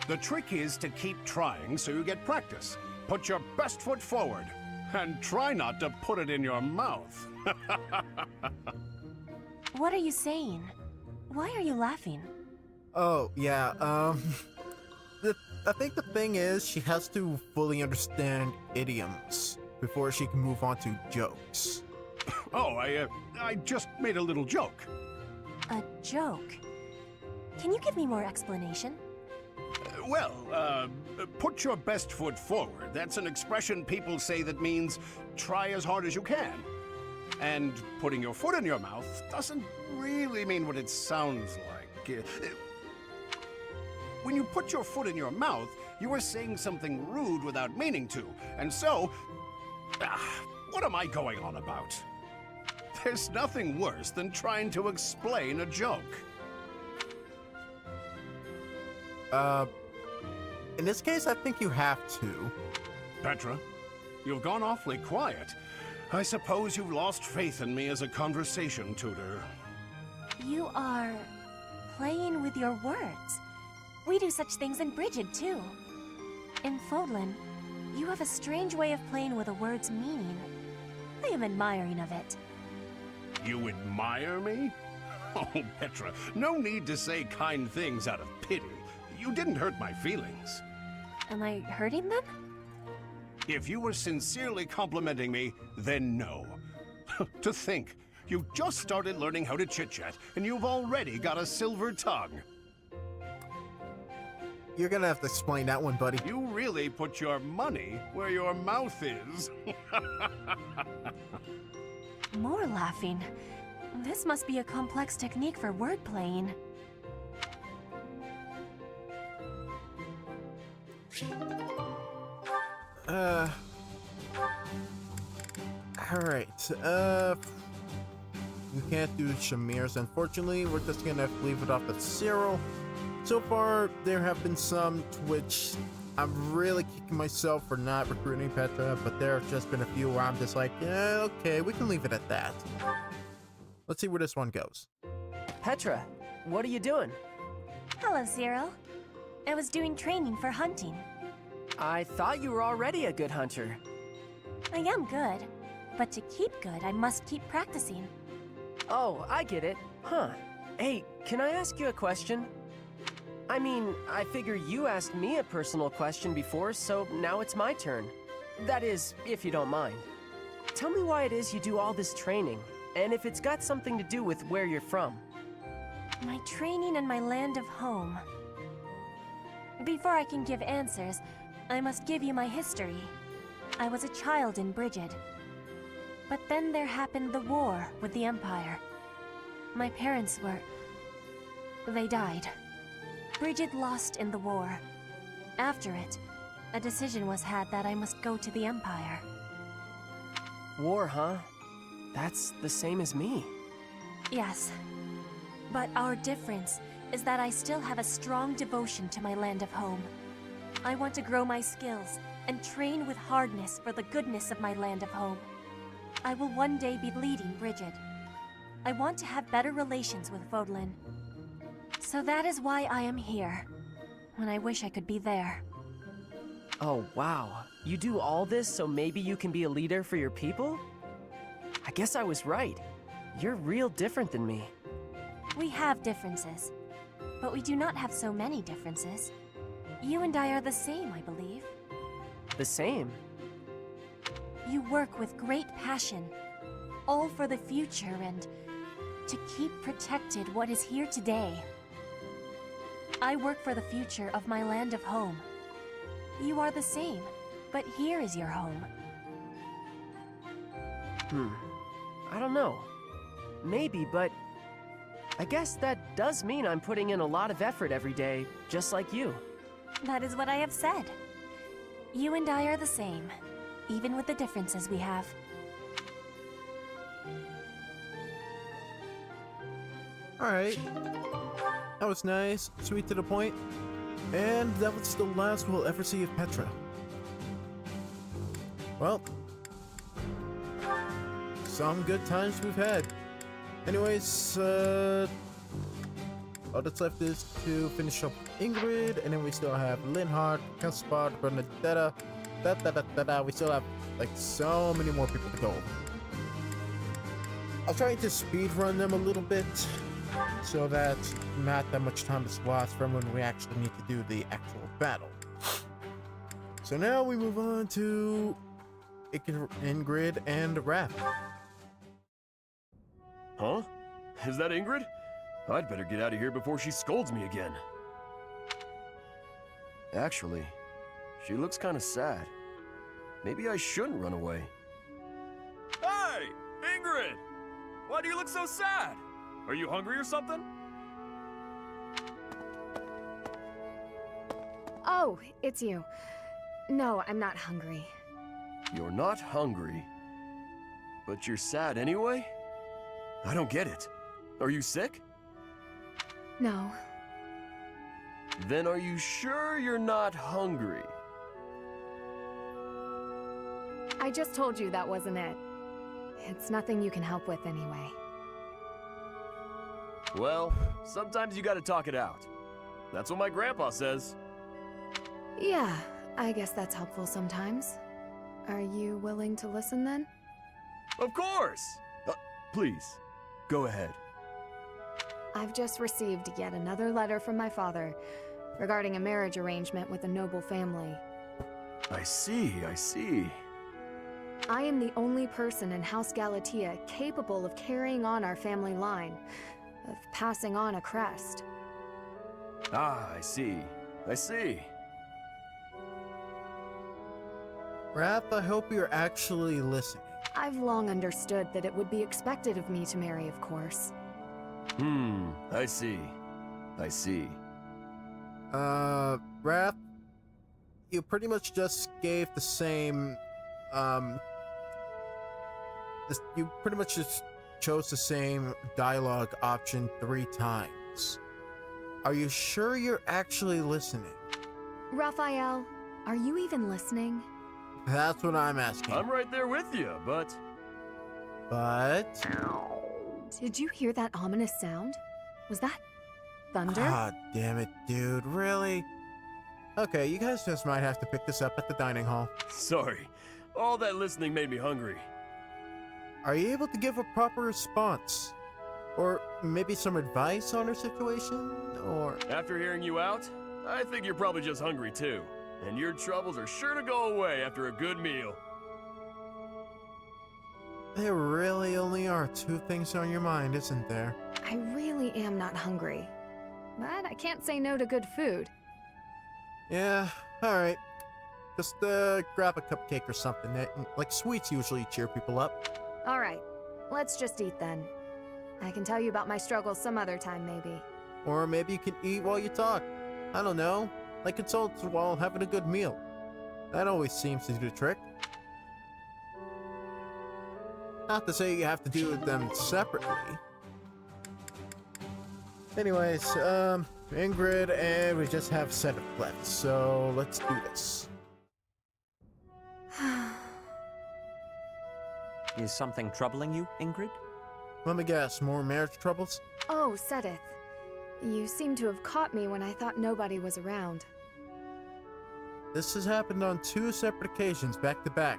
The trick is to keep trying so you get practice. Put your best foot forward. And try not to put it in your mouth. What are you saying? Why are you laughing? Oh, yeah, I think the thing is she has to fully understand idioms before she can move on to jokes. Oh, I just made a little joke. A joke? Can you give me more explanation? Well, put your best foot forward. That's an expression people say that means try as hard as you can. And putting your foot in your mouth doesn't really mean what it sounds like. When you put your foot in your mouth, you are saying something rude without meaning to. And so, what am I going on about? There's nothing worse than trying to explain a joke. In this case, I think you have to. Petra, you've gone awfully quiet. I suppose you've lost faith in me as a conversation tutor. You are playing with your words. We do such things in Brigid, too. In Fodlan, you have a strange way of playing with a word's meaning. I am admiring of it. You admire me? Oh, Petra, no need to say kind things out of pity. You didn't hurt my feelings. Am I hurting them? If you were sincerely complimenting me, then no. To think, you just started learning how to chit-chat, and you've already got a silver tongue. You're gonna have to explain that one, buddy. You really put your money where your mouth is. More laughing. This must be a complex technique for wordplaying. Alright, we can't do Shamir's, unfortunately. We're just gonna have to leave it off at Cyril. So far, there have been some to which I'm really kicking myself for not recruiting Petra, but there have just been a few where I'm just like, yeah, okay, we can leave it at that. Let's see where this one goes. Petra, what are you doing? Hello, Cyril. I was doing training for hunting. I thought you were already a good hunter. I am good, but to keep good, I must keep practicing. Oh, I get it. Huh. Hey, can I ask you a question? I mean, I figure you asked me a personal question before, so now it's my turn. That is, if you don't mind. Tell me why it is you do all this training, and if it's got something to do with where you're from. My training and my land of home. Before I can give answers, I must give you my history. I was a child in Brigid. But then there happened the war with the Empire. My parents they died. Brigid lost in the war. After it, a decision was had that I must go to the Empire. War, huh? That's the same as me. Yes. But our difference is that I still have a strong devotion to my land of home. I want to grow my skills and train with hardness for the goodness of my land of home. I will one day be leading Brigid. I want to have better relations with Vodlin. So that is why I am here, when I wish I could be there. Oh, wow. You do all this so maybe you can be a leader for your people? I guess I was right. You're real different than me. We have differences, but we do not have so many differences. You and I are the same, I believe. The same? You work with great passion, all for the future and to keep protected what is here today. I work for the future of my land of home. You are the same, but here is your home. I don't know. Maybe, but I guess that does mean I'm putting in a lot of effort every day, just like you. That is what I have said. You and I are the same, even with the differences we have. Alright. That was nice, sweet to the point, and that was the last we'll ever see of Petra. Well, some good times we've had. Anyways, all that's left is to finish up Ingrid, and then we still have Linhardt, Caspar, Bernadetta, we still have like so many more people to go. I'll try to speed run them a little bit, so that not that much time is lost from when we actually need to do the actual battle. So now we move on to Ingrid and Raph. Huh? Is that Ingrid? I'd better get out of here before she scolds me again. Actually, she looks kind of sad. Maybe I shouldn't run away. Hey! Ingrid! Why do you look so sad? Are you hungry or something? Oh, it's you. No, I'm not hungry. You're not hungry, but you're sad anyway? I don't get it. Are you sick? No. Then are you sure you're not hungry? I just told you that wasn't it. It's nothing you can help with anyway. Well, sometimes you gotta talk it out. That's what my grandpa says. Yeah, I guess that's helpful sometimes. Are you willing to listen then? Of course! Please, go ahead. I've just received yet another letter from my father regarding a marriage arrangement with a noble family. I see. I am the only person in House Galatea capable of carrying on our family line, of passing on a crest. Ah, I see. Raph, I hope you're actually listening. I've long understood that it would be expected of me to marry, of course. I see. Raph, you pretty much just gave the same, you pretty much just chose the same dialogue option 3 times. Are you sure you're actually listening? Raphael, are you even listening? That's what I'm asking. I'm right there with you, but... Did you hear that ominous sound? Was that thunder? God damn it, dude, really? Okay, you guys just might have to pick this up at the dining hall. Sorry, all that listening made me hungry. Are you able to give a proper response? Or maybe some advice on her situation? Or... After hearing you out, I think you're probably just hungry too. And your troubles are sure to go away after a good meal. There really only are 2 things on your mind, isn't there? I really am not hungry. But I can't say no to good food. Yeah, alright. Just grab a cupcake or something. Like, sweets usually cheer people up. Alright, let's just eat then. I can tell you about my struggles some other time, maybe. Or maybe you can eat while you talk. I don't know. Like consult while having a good meal. That always seems to do the trick. Not to say you have to do them separately. Anyways, Ingrid, and we just have Sedith left, so let's do this. Is something troubling you, Ingrid? Let me guess, more marriage troubles? Oh, Sedith. You seem to have caught me when I thought nobody was around. This has happened on 2 separate occasions, back to back.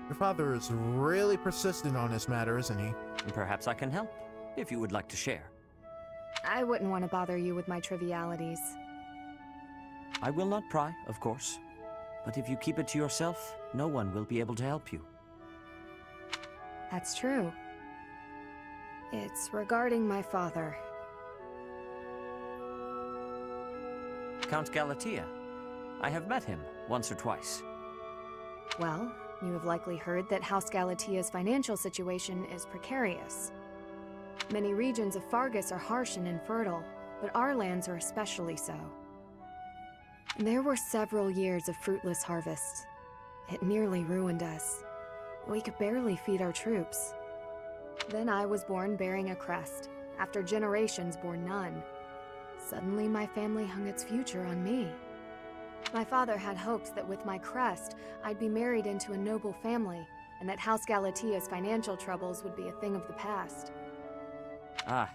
Your father is really persistent on this matter, isn't he? Perhaps I can help, if you would like to share. I wouldn't want to bother you with my trivialities. I will not pry, of course. But if you keep it to yourself, no one will be able to help you. That's true. It's regarding my father. Count Galatea. I have met him once or twice. Well, you have likely heard that House Galatea's financial situation is precarious. Many regions of Fargus are harsh and infertile, but our lands are especially so. There were several years of fruitless harvests. It nearly ruined us. We could barely feed our troops. Then I was born bearing a crest, after generations bore none. Suddenly my family hung its future on me. My father had hoped that with my crest, I'd be married into a noble family, and that House Galatea's financial troubles would be a thing of the past. Ah,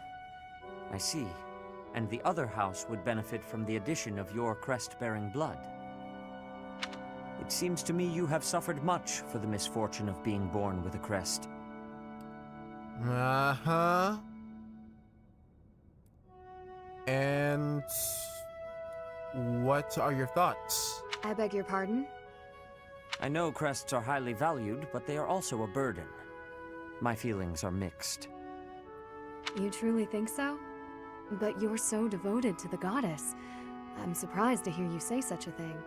I see. And the other house would benefit from the addition of your crest-bearing blood. It seems to me you have suffered much for the misfortune of being born with a crest. Uh-huh. And... what are your thoughts? I beg your pardon? I know crests are highly valued, but they are also a burden. My feelings are mixed. You truly think so? But you're so devoted to the goddess. I'm surprised to hear you say such a thing.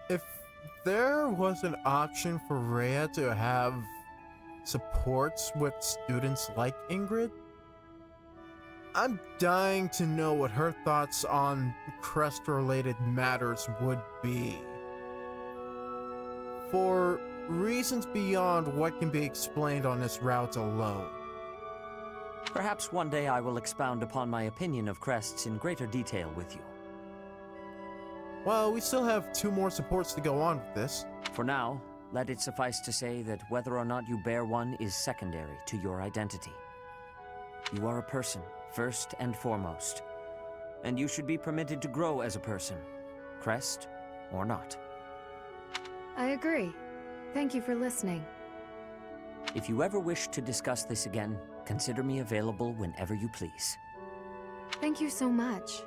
If there was an option for Rhea to have supports with students like Ingrid, I'm dying to know what her thoughts on crest-related matters would be. For reasons beyond what can be explained on this route alone. Perhaps one day I will expound upon my opinion of crests in greater detail with you. Well, we still have 2 more supports to go on with this. For now, let it suffice to say that whether or not you bear one is secondary to your identity. You are a person, first and foremost, and you should be permitted to grow as a person, crest or not. I agree. Thank you for listening. If you ever wish to discuss this again, consider me available whenever you please. Thank you so much.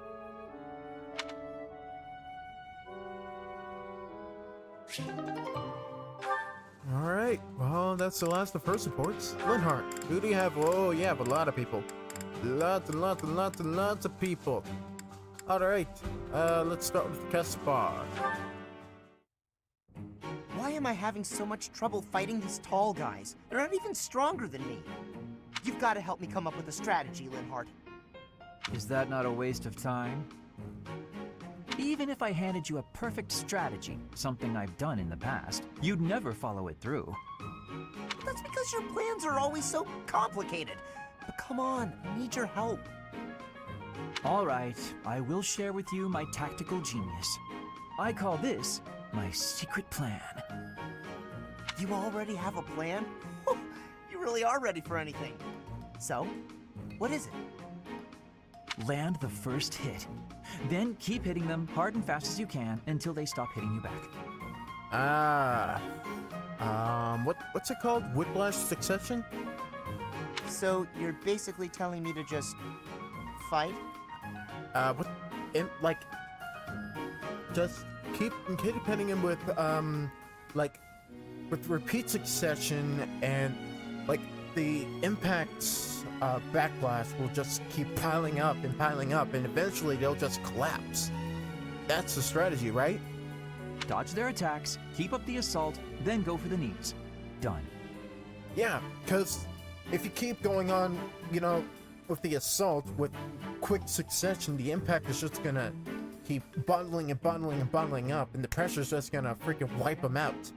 Alright, well, that's the last of her supports. Linhardt, who do you have? Oh, you have a lot of people. Lots and lots and lots and lots of people. Alright, let's start with Caspar. Why am I having so much trouble fighting these tall guys? They're not even stronger than me. You've got to help me come up with a strategy, Linhardt. Is that not a waste of time? Even if I handed you a perfect strategy, something I've done in the past, you'd never follow it through. That's because your plans are always so complicated. But come on, I need your help. All right, I will share with you my tactical genius. I call this my secret plan. You already have a plan? You really are ready for anything. So, what is it? Land the first hit. Then keep hitting them hard and fast as you can until they stop hitting you back. What's it called? Whiplash succession? So, you're basically telling me to just fight? Just keep hitting him with, with repeat succession, and, the impacts, backlash will just keep piling up, and eventually they'll just collapse. That's the strategy, right? Dodge their attacks, keep up the assault, then go for the knees. Done. Yeah, because if you keep going on, with the assault, with quick succession, the impact is just gonna keep bundling and bundling and bundling up, and the pressure's just gonna freaking wipe them out.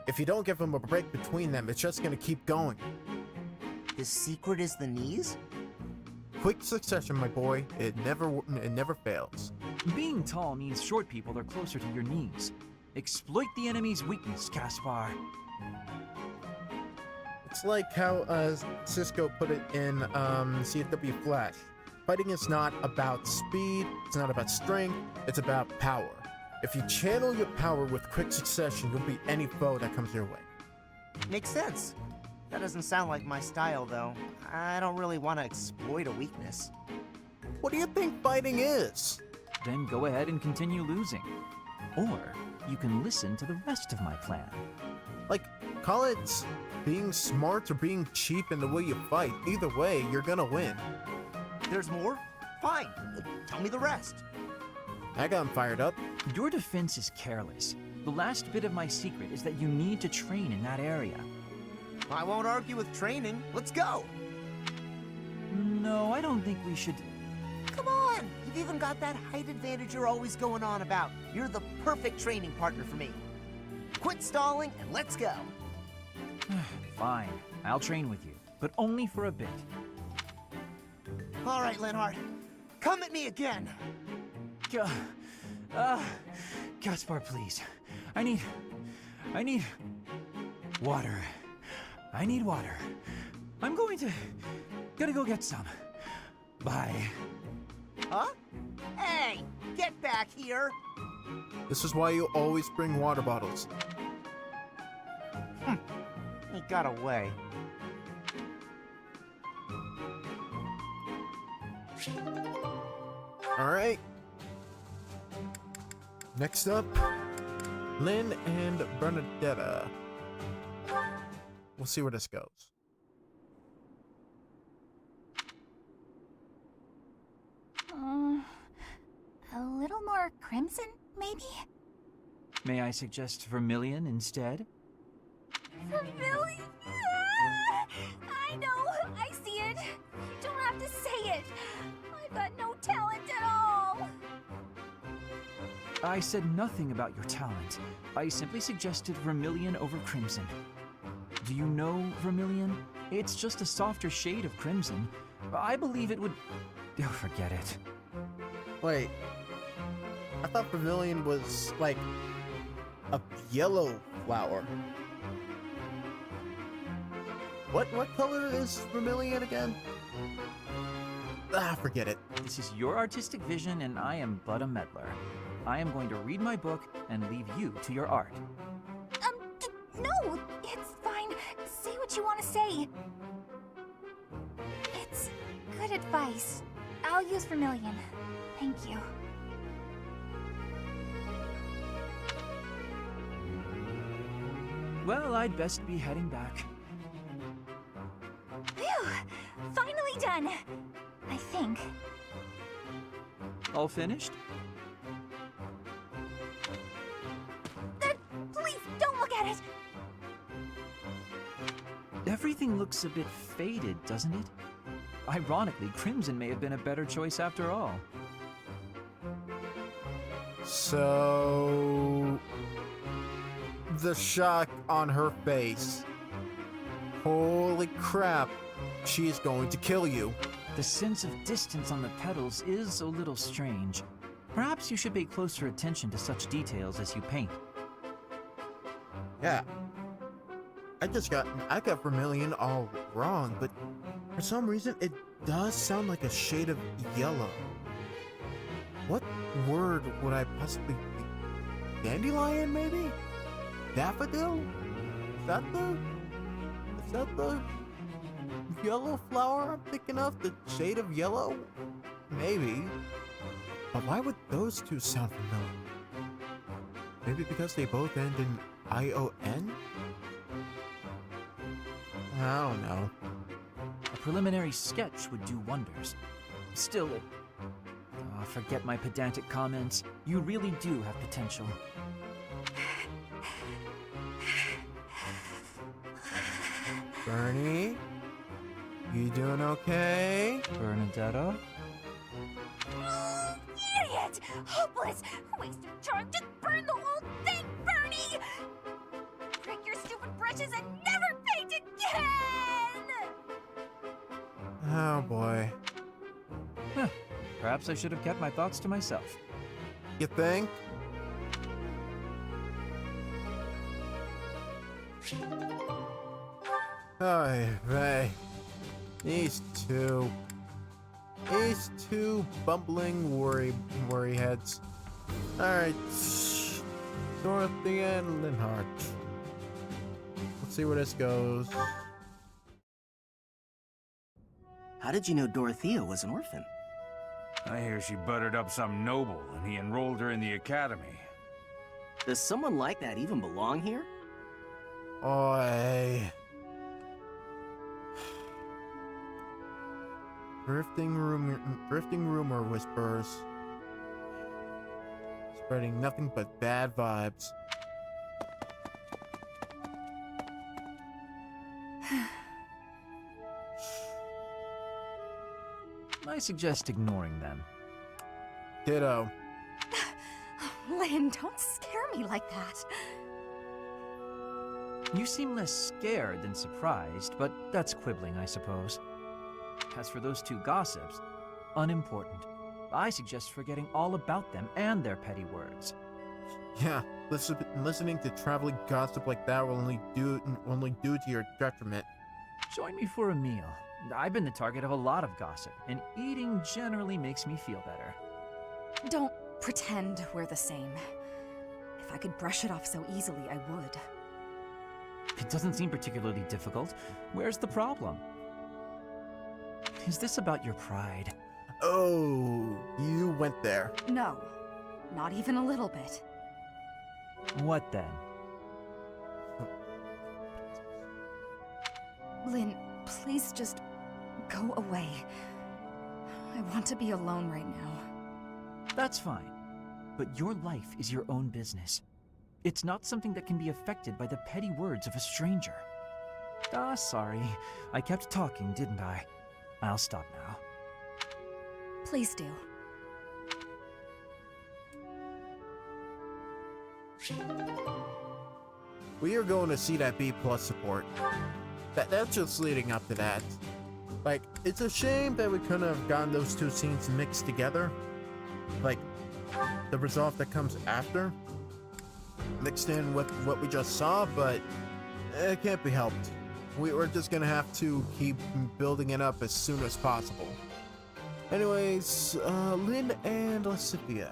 If you don't give them a break between them, it's just gonna keep going. The secret is the knees? Quick succession, my boy. It never fails. Being tall means short people are closer to your knees. Exploit the enemy's weakness, Caspar. It's like how Cisco put it in CFW Flash. Fighting is not about speed, it's not about strength, it's about power. If you channel your power with quick succession, you'll beat any foe that comes your way. Makes sense. That doesn't sound like my style, though. I don't really want to exploit a weakness. What do you think fighting is? Then go ahead and continue losing. Or you can listen to the rest of my plan. Call it being smart or being cheap in the way you fight. Either way, you're gonna win. There's more? Fine. Tell me the rest. I got him fired up. Your defense is careless. The last bit of my secret is that you need to train in that area. I won't argue with training. Let's go! No, I don't think we should... Come on! You've even got that height advantage you're always going on about. You're the perfect training partner for me. Quit stalling and let's go! Fine. I'll train with you, but only for a bit. All right, Linhardt. Come at me again! Caspar, please. I need... water. I need water. I'm gonna go get some. Bye. Huh? Hey! Get back here! This is why you always bring water bottles. He got away. Alright. Next up, Lynn and Bernadetta. We'll see where this goes. A little more crimson, maybe? May I suggest vermilion instead? Vermilion? Ah! I know! I see it! You don't have to say it! I've got no talent at all! I said nothing about your talent. I simply suggested vermilion over crimson. Do you know vermilion? It's just a softer shade of crimson. I believe it would... Oh, forget it. Wait. I thought vermilion was, like, a yellow flower. What color is vermilion again? Forget it. This is your artistic vision, and I am but a meddler. I am going to read my book and leave you to your art. No! It's fine. Say what you want to say. It's good advice. I'll use vermilion. Thank you. Well, I'd best be heading back. Phew! Finally done! I think. All finished? Please, don't look at it! Everything looks a bit faded, doesn't it? Ironically, Crimson may have been a better choice after all. So... the shock on her face. Holy crap, she's going to kill you. The sense of distance on the petals is a little strange. Perhaps you should pay closer attention to such details as you paint. Yeah. I got Vermilion all wrong, but for some reason it does sound like a shade of yellow. What word would I possibly be? Dandelion, maybe? Daffodil? Is that the yellow flower I'm thinking of? The shade of yellow? Maybe. But why would those two sound familiar? Maybe because they both end in I-O-N? I don't know. A preliminary sketch would do wonders. Still, forget my pedantic comments. You really do have potential. Bernie? You doing okay? Bernadetta? Idiot! Hopeless! Waste of time! Just burn the whole thing, Bernie! Break your stupid brushes and never paint again! Oh boy. Huh. Perhaps I should have kept my thoughts to myself. You think? Oy vey. These two bumbling worry heads. Alright. Dorothy and Linhart. Let's see where this goes. How did you know Dorothea was an orphan? I hear she buttered up some noble and he enrolled her in the academy. Does someone like that even belong here? Oi. Drifting rumor whispers. Spreading nothing but bad vibes. I suggest ignoring them. Ditto. Lynn, don't scare me like that. You seem less scared than surprised, but that's quibbling, I suppose. As for those two gossips, unimportant. I suggest forgetting all about them and their petty words. Yeah, listening to traveling gossip like that will only do to your detriment. Join me for a meal. I've been the target of a lot of gossip, and eating generally makes me feel better. Don't pretend we're the same. If I could brush it off so easily, I would. It doesn't seem particularly difficult. Where's the problem? Is this about your pride? Oh, you went there. No, not even a little bit. What then? Lynn, please just go away. I want to be alone right now. That's fine. But your life is your own business. It's not something that can be affected by the petty words of a stranger. Sorry. I kept talking, didn't I? I'll stop now. Please do. We are going to see that B+ support. That's just leading up to that. Like, it's a shame that we couldn't have gotten those two scenes mixed together. Like, the resolve that comes after, mixed in with what we just saw, but it can't be helped. We're just gonna have to keep building it up as soon as possible. Anyways, Lynn and Lysithea.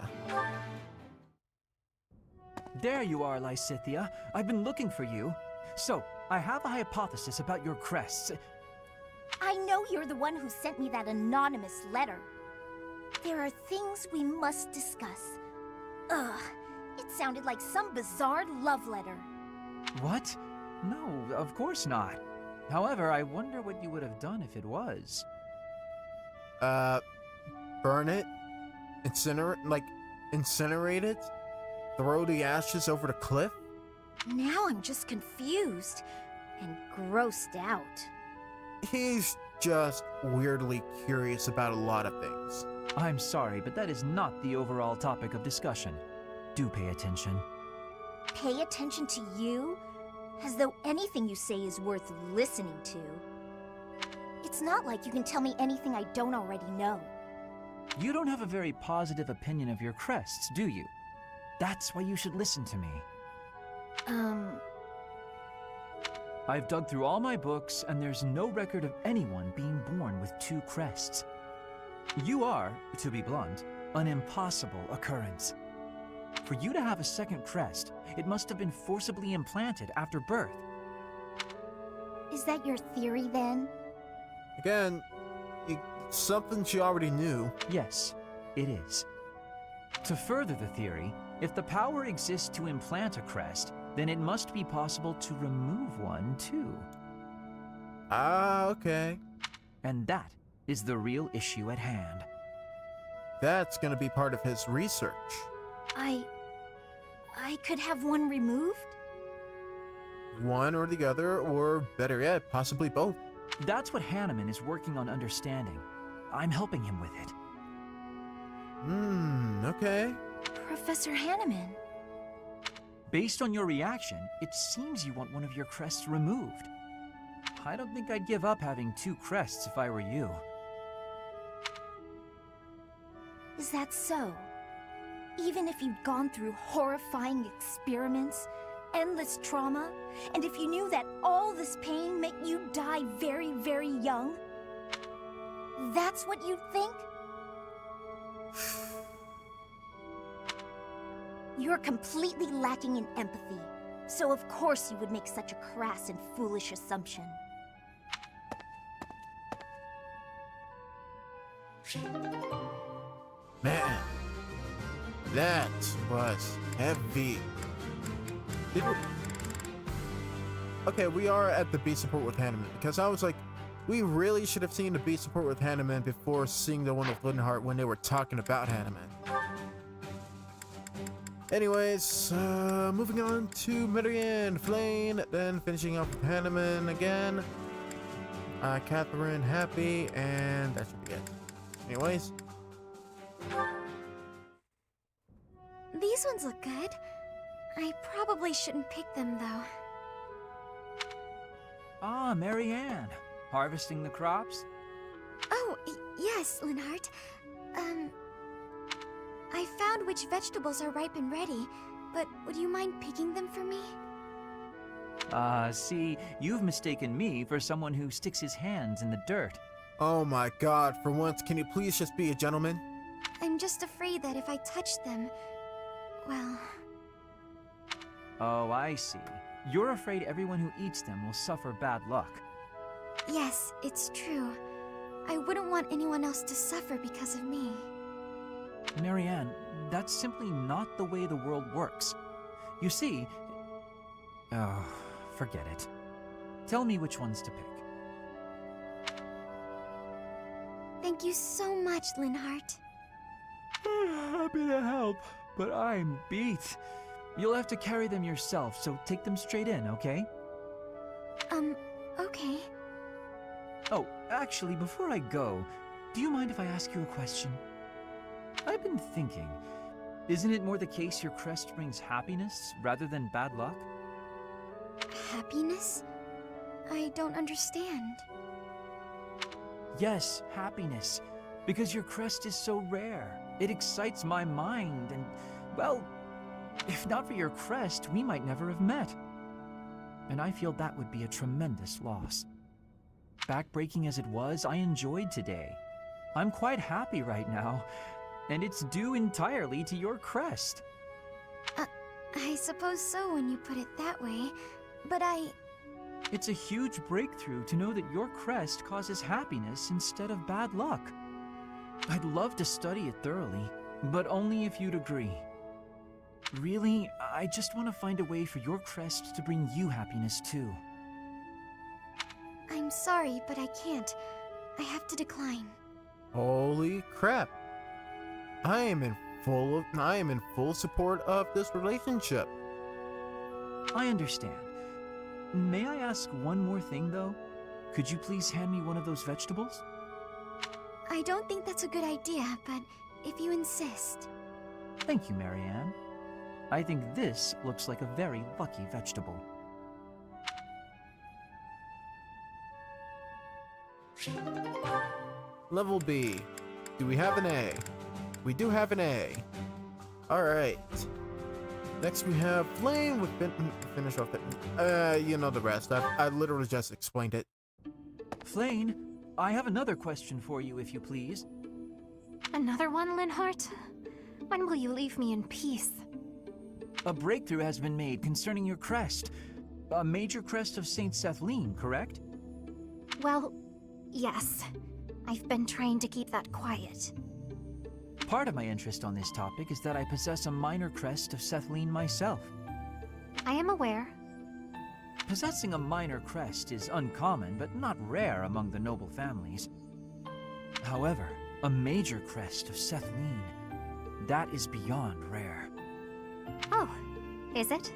There you are, Lysithea. I've been looking for you. So, I have a hypothesis about your crests. I know you're the one who sent me that anonymous letter. There are things we must discuss. Ugh, it sounded like some bizarre love letter. What? No, of course not. However, I wonder what you would have done if it was. Burn it? Incinerate it? Throw the ashes over the cliff? Now I'm just confused and grossed out. He's just weirdly curious about a lot of things. I'm sorry, but that is not the overall topic of discussion. Do pay attention. Pay attention to you? As though anything you say is worth listening to. It's not like you can tell me anything I don't already know. You don't have a very positive opinion of your crests, do you? That's why you should listen to me. I've dug through all my books, and there's no record of anyone being born with 2 crests. You are, to be blunt, an impossible occurrence. For you to have a second crest, it must have been forcibly implanted after birth. Is that your theory, then? Again, something she already knew. Yes, it is. To further the theory, if the power exists to implant a crest, then it must be possible to remove one, too. Ah, okay. And that is the real issue at hand. That's gonna be part of his research. I could have one removed? One or the other, or better yet, possibly both. That's what Hanneman is working on understanding. I'm helping him with it. Okay. Professor Hanneman. Based on your reaction, it seems you want one of your crests removed. I don't think I'd give up having 2 crests if I were you. Is that so? Even if you'd gone through horrifying experiments, endless trauma, and if you knew that all this pain meant you'd die very, very young? That's what you'd think? You're completely lacking in empathy, so of course you would make such a crass and foolish assumption. Man, that was heavy. Okay, we are at the beast support with Hanneman, because I was like, we really should have seen the beast support with Hanneman before seeing the one with Linhardt when they were talking about Hanneman. Anyways, moving on to Marianne, Flane, then finishing up with Hanneman again. Catherine, Happy, and that should be it. Anyways. These ones look good. I probably shouldn't pick them, though. Ah, Marianne. Harvesting the crops? Oh, yes, Linhardt. I found which vegetables are ripe and ready, but would you mind picking them for me? See, you've mistaken me for someone who sticks his hands in the dirt. Oh my god, for once, can you please just be a gentleman? I'm just afraid that if I touch them, well... Oh, I see. You're afraid everyone who eats them will suffer bad luck. Yes, it's true. I wouldn't want anyone else to suffer because of me. Marianne, that's simply not the way the world works. You see... Oh, forget it. Tell me which ones to pick. Thank you so much, Linhardt. Happy to help, but I'm beat. You'll have to carry them yourself, so take them straight in, okay? Okay. Oh, actually, before I go, do you mind if I ask you a question? I've been thinking, isn't it more the case your crest brings happiness rather than bad luck? Happiness? I don't understand. Yes, happiness. Because your crest is so rare. It excites my mind and, well, if not for your crest, we might never have met. And I feel that would be a tremendous loss. Backbreaking as it was, I enjoyed today. I'm quite happy right now, and it's due entirely to your crest. I suppose so when you put it that way, but It's a huge breakthrough to know that your crest causes happiness instead of bad luck. I'd love to study it thoroughly, but only if you'd agree. Really, I just want to find a way for your crest to bring you happiness too. I'm sorry, but I can't. I have to decline. Holy crap. I am in full support of this relationship. I understand. May I ask one more thing, though? Could you please hand me one of those vegetables? I don't think that's a good idea, but if you insist. Thank you, Marianne. I think this looks like a very lucky vegetable. Level B. Do we have an A? We do have an A. Alright. Next we have Flame with finish off it. You know the rest. I literally just explained it. Flame, I have another question for you, if you please. Another one, Linhart? When will you leave me in peace? A breakthrough has been made concerning your crest. A major crest of Saint Sethlene, correct? Well, yes. I've been trying to keep that quiet. Part of my interest on this topic is that I possess a minor crest of Sethlene myself. I am aware. Possessing a minor crest is uncommon, but not rare among the noble families. However, a major crest of Sethlene, that is beyond rare. Oh, is it?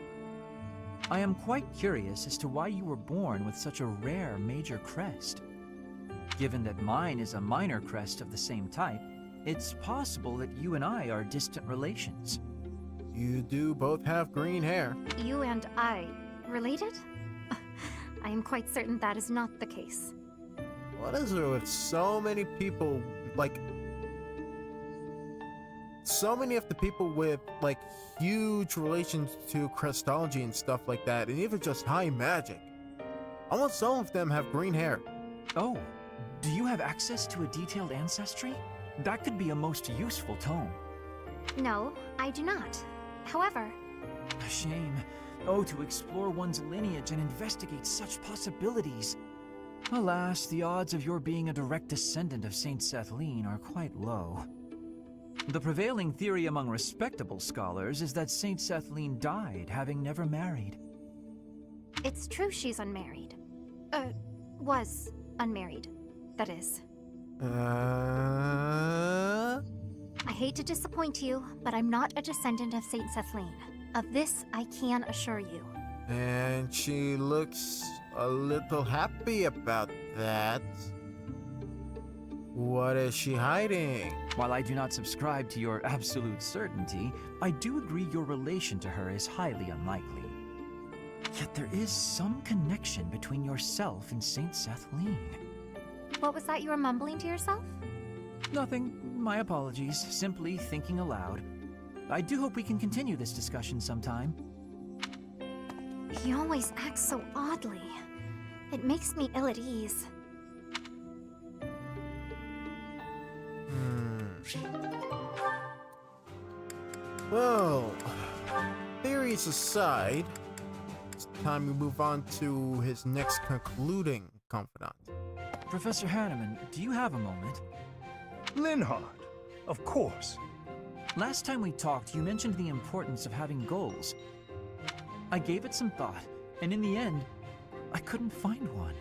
I am quite curious as to why you were born with such a rare major crest. Given that mine is a minor crest of the same type, it's possible that you and I are distant relations. You do both have green hair. You and I related? I am quite certain that is not the case. What is it with so many people, like... So many of the people with, like, huge relations to Crestology and stuff like that, and even just high magic. Almost all of them have green hair. Oh, do you have access to a detailed ancestry? That could be a most useful tome. No, I do not. However... A shame. Oh, to explore one's lineage and investigate such possibilities. Alas, the odds of your being a direct descendant of Saint Sethlene are quite low. The prevailing theory among respectable scholars is that Saint Sethlene died, having never married. It's true she's unmarried. Was unmarried, that is. I hate to disappoint you, but I'm not a descendant of Saint Sethlene. Of this, I can assure you. And she looks a little happy about that. What is she hiding? While I do not subscribe to your absolute certainty, I do agree your relation to her is highly unlikely. Yet there is some connection between yourself and Saint Sethlene. What was that you were mumbling to yourself? Nothing. My apologies. Simply thinking aloud. I do hope we can continue this discussion sometime. He always acts so oddly. It makes me ill at ease. Well, theories aside, it's time we move on to his next concluding confidant. Professor Hanneman, do you have a moment? Linhart, of course. Last time we talked, you mentioned the importance of having goals. I gave it some thought, and in the end, I couldn't find one.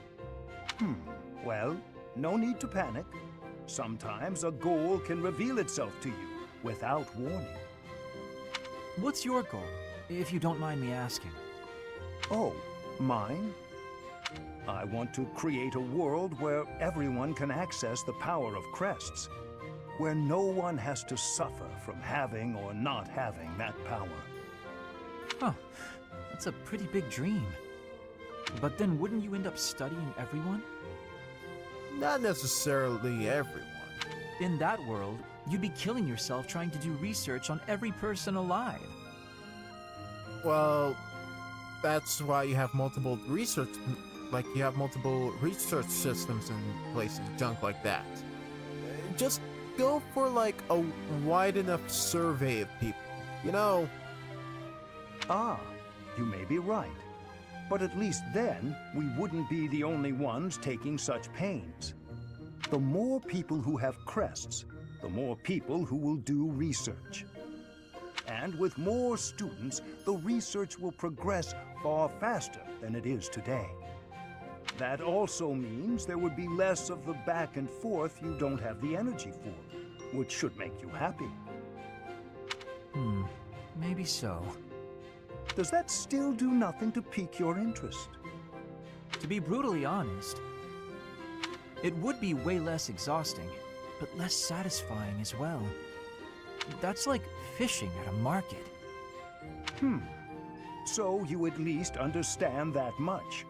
Well, no need to panic. Sometimes a goal can reveal itself to you without warning. What's your goal, if you don't mind me asking? Oh, mine? I want to create a world where everyone can access the power of crests, where no one has to suffer from having or not having that power. Huh, that's a pretty big dream. But then wouldn't you end up studying everyone? Not necessarily everyone. In that world, you'd be killing yourself trying to do research on every person alive. Well, that's why you have multiple research systems in places, junk like that. Just go for like a wide enough survey of people, you know? Ah, you may be right. But at least then, we wouldn't be the only ones taking such pains. The more people who have crests, the more people who will do research. And with more students, the research will progress far faster than it is today. That also means there would be less of the back and forth you don't have the energy for, which should make you happy. Maybe so. Does that still do nothing to pique your interest? To be brutally honest, it would be way less exhausting, but less satisfying as well. That's like fishing at a market. So you at least understand that much.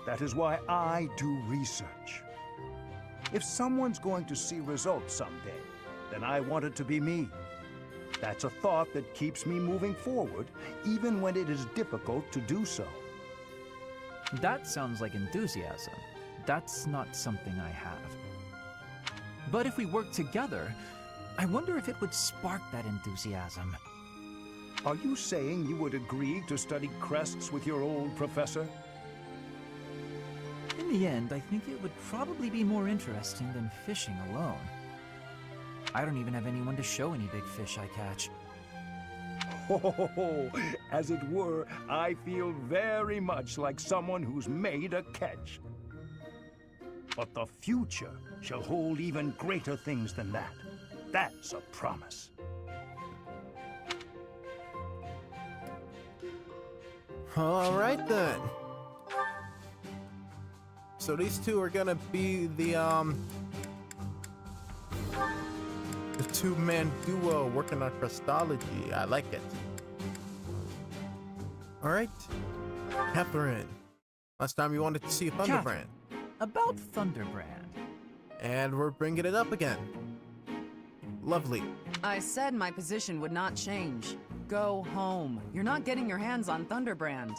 That is why I do research. If someone's going to see results someday, then I want it to be me. That's a thought that keeps me moving forward, even when it is difficult to do so. That sounds like enthusiasm. That's not something I have. But if we work together, I wonder if it would spark that enthusiasm. Are you saying you would agree to study crests with your old professor? In the end, I think it would probably be more interesting than fishing alone. I don't even have anyone to show any big fish I catch. Oh, as it were, I feel very much like someone who's made a catch. But the future shall hold even greater things than that. That's a promise. All right then. So these two are gonna be the two-man duo working on Crestology. I like it. All right, Catherine. Last time you wanted to see Thunderbrand. Catherine, about Thunderbrand. And we're bringing it up again. Lovely. I said my position would not change. Go home. You're not getting your hands on Thunderbrand.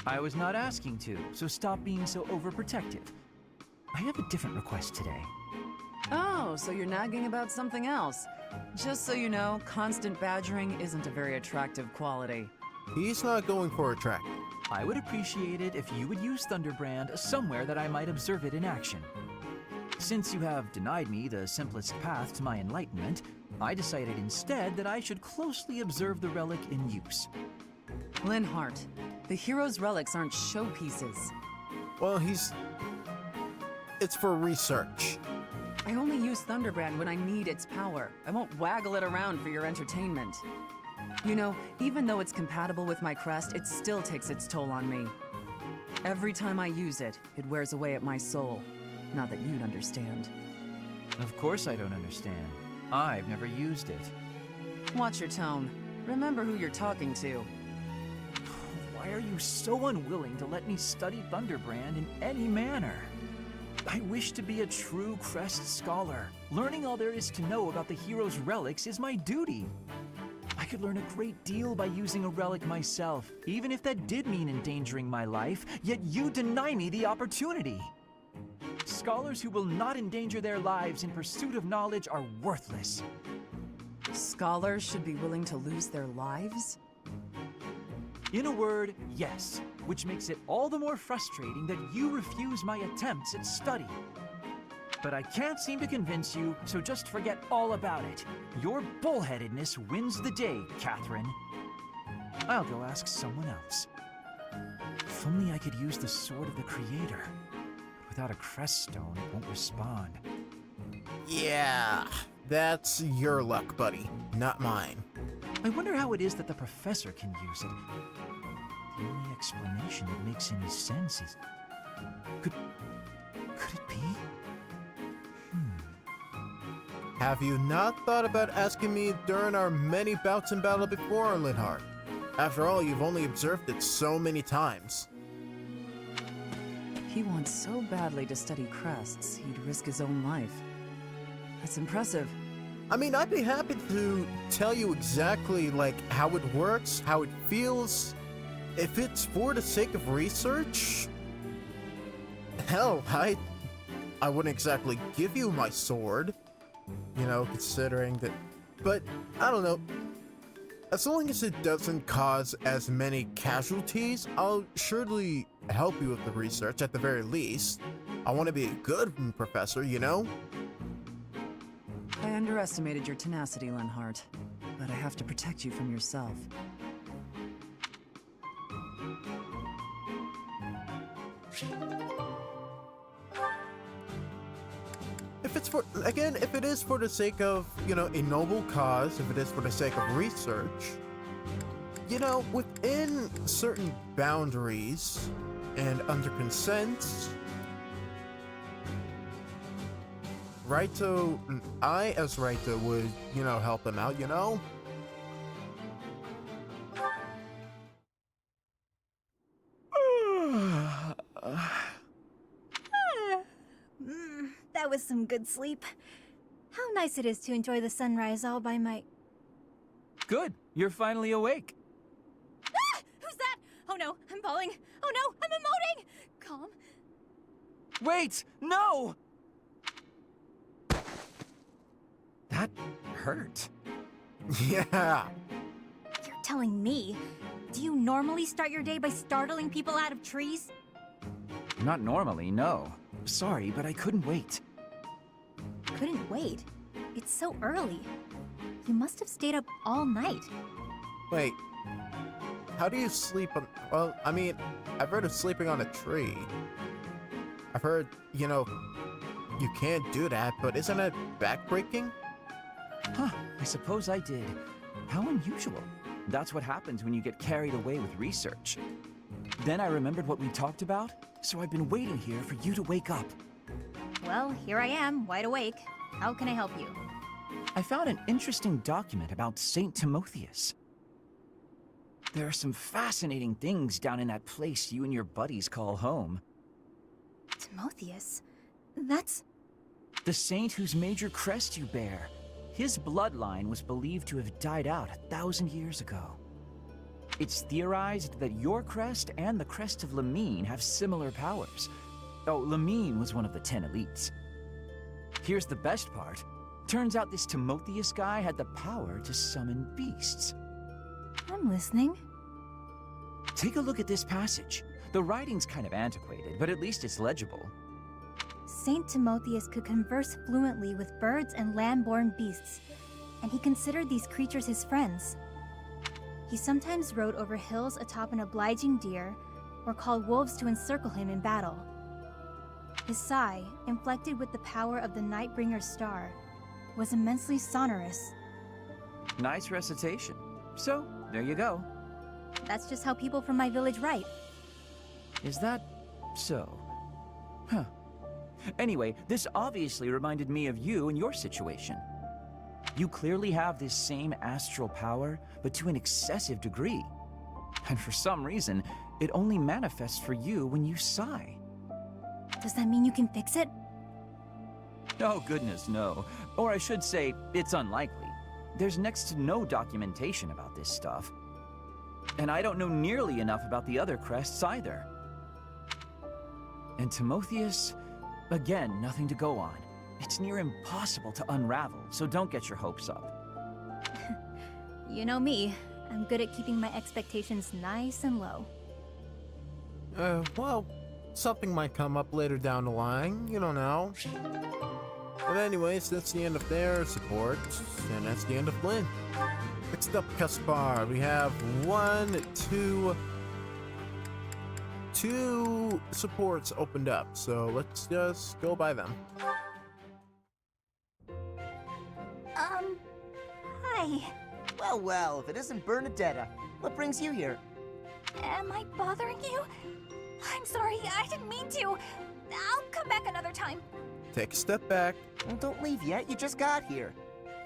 I was not asking to, so stop being so overprotective. I have a different request today. Oh, so you're nagging about something else. Just so you know, constant badgering isn't a very attractive quality. He's not going for attractive. I would appreciate it if you would use Thunderbrand somewhere that I might observe it in action. Since you have denied me the simplest path to my enlightenment, I decided instead that I should closely observe the relic in use. Linhardt, the hero's relics aren't showpieces. Well, it's for research. I only use Thunderbrand when I need its power. I won't waggle it around for your entertainment. You know, even though it's compatible with my crest, it still takes its toll on me. Every time I use it, it wears away at my soul. Not that you'd understand. Of course I don't understand. I've never used it. Watch your tone. Remember who you're talking to. Why are you so unwilling to let me study Thunderbrand in any manner? I wish to be a true Crest scholar. Learning all there is to know about the hero's relics is my duty. I could learn a great deal by using a relic myself, even if that did mean endangering my life, yet you deny me the opportunity. Scholars who will not endanger their lives in pursuit of knowledge are worthless. Scholars should be willing to lose their lives? In a word, yes, which makes it all the more frustrating that you refuse my attempts at study. But I can't seem to convince you, so just forget all about it. Your bullheadedness wins the day, Catherine. I'll go ask someone else. If only I could use the Sword of the Creator. But without a crest stone, it won't respond. Yeah, that's your luck, buddy, not mine. I wonder how it is that the professor can use it. The only explanation that makes any sense is... Could it be? Have you not thought about asking me during our many bouts in battle before, Linhardt? After all, you've only observed it so many times. He wants so badly to study crests, he'd risk his own life. That's impressive. I mean, I'd be happy to tell you exactly, how it works, how it feels. If it's for the sake of research... Hell, I wouldn't exactly give you my sword. You know, considering that... But, I don't know. As long as it doesn't cause as many casualties, I'll surely help you with the research at the very least. I want to be a good professor, you know? I underestimated your tenacity, Linhardt. but I have to protect you from yourself. If it's for, again, if it is for the sake of, you know, a noble cause, if it is for the sake of research, you know, within certain boundaries and under consent, Raito, I as Raito would, you know, help him out, you know? That was some good sleep. How nice it is to enjoy the sunrise all by my... Good, you're finally awake. Ah! Who's that? Oh no, I'm falling. Oh no, I'm emoting! Calm. Wait, no! That hurt. Yeah. You're telling me? Do you normally start your day by startling people out of trees? Not normally, no. Sorry, but I couldn't wait. Couldn't wait? It's so early. You must have stayed up all night. Wait. How do you sleep on... Well, I mean, I've heard of sleeping on a tree. I've heard, you know, you can't do that, but isn't it backbreaking? Huh, I suppose I did. How unusual. That's what happens when you get carried away with research. Then I remembered what we talked about, so I've been waiting here for you to wake up. Well, here I am, wide awake. How can I help you? I found an interesting document about Saint Timotheus. There are some fascinating things down in that place you and your buddies call home. Timotheus? That's... The saint whose major crest you bear. His bloodline was believed to have died out 1,000 years ago. It's theorized that your crest and the crest of Lamine have similar powers. Oh, Lamine was one of the 10 elites. Here's the best part. Turns out this Timotheus guy had the power to summon beasts. I'm listening. Take a look at this passage. The writing's kind of antiquated, but at least it's legible. Saint Timotheus could converse fluently with birds and land-born beasts, and he considered these creatures his friends. He sometimes rode over hills atop an obliging deer, or called wolves to encircle him in battle. His sigh, inflected with the power of the Nightbringer's star, was immensely sonorous. Nice recitation. So, there you go. That's just how people from my village write. Is that so? Huh. Anyway, this obviously reminded me of you and your situation. You clearly have this same astral power, but to an excessive degree. And for some reason, it only manifests for you when you sigh. Does that mean you can fix it? Oh goodness, no. Or I should say, it's unlikely. There's next to no documentation about this stuff. And I don't know nearly enough about the other crests either. And Timotheus, again, nothing to go on. It's near impossible to unravel, so don't get your hopes up. You know me. I'm good at keeping my expectations nice and low. Well, something might come up later down the line, you don't know. But anyways, that's the end of their support, and that's the end of Flynn. Next up, Caspar. We have two supports opened up, so let's just go by them. Hi. Well, well, if it isn't Bernadetta, what brings you here? Am I bothering you? I'm sorry, I didn't mean to. I'll come back another time. Take a step back. Well, don't leave yet, you just got here.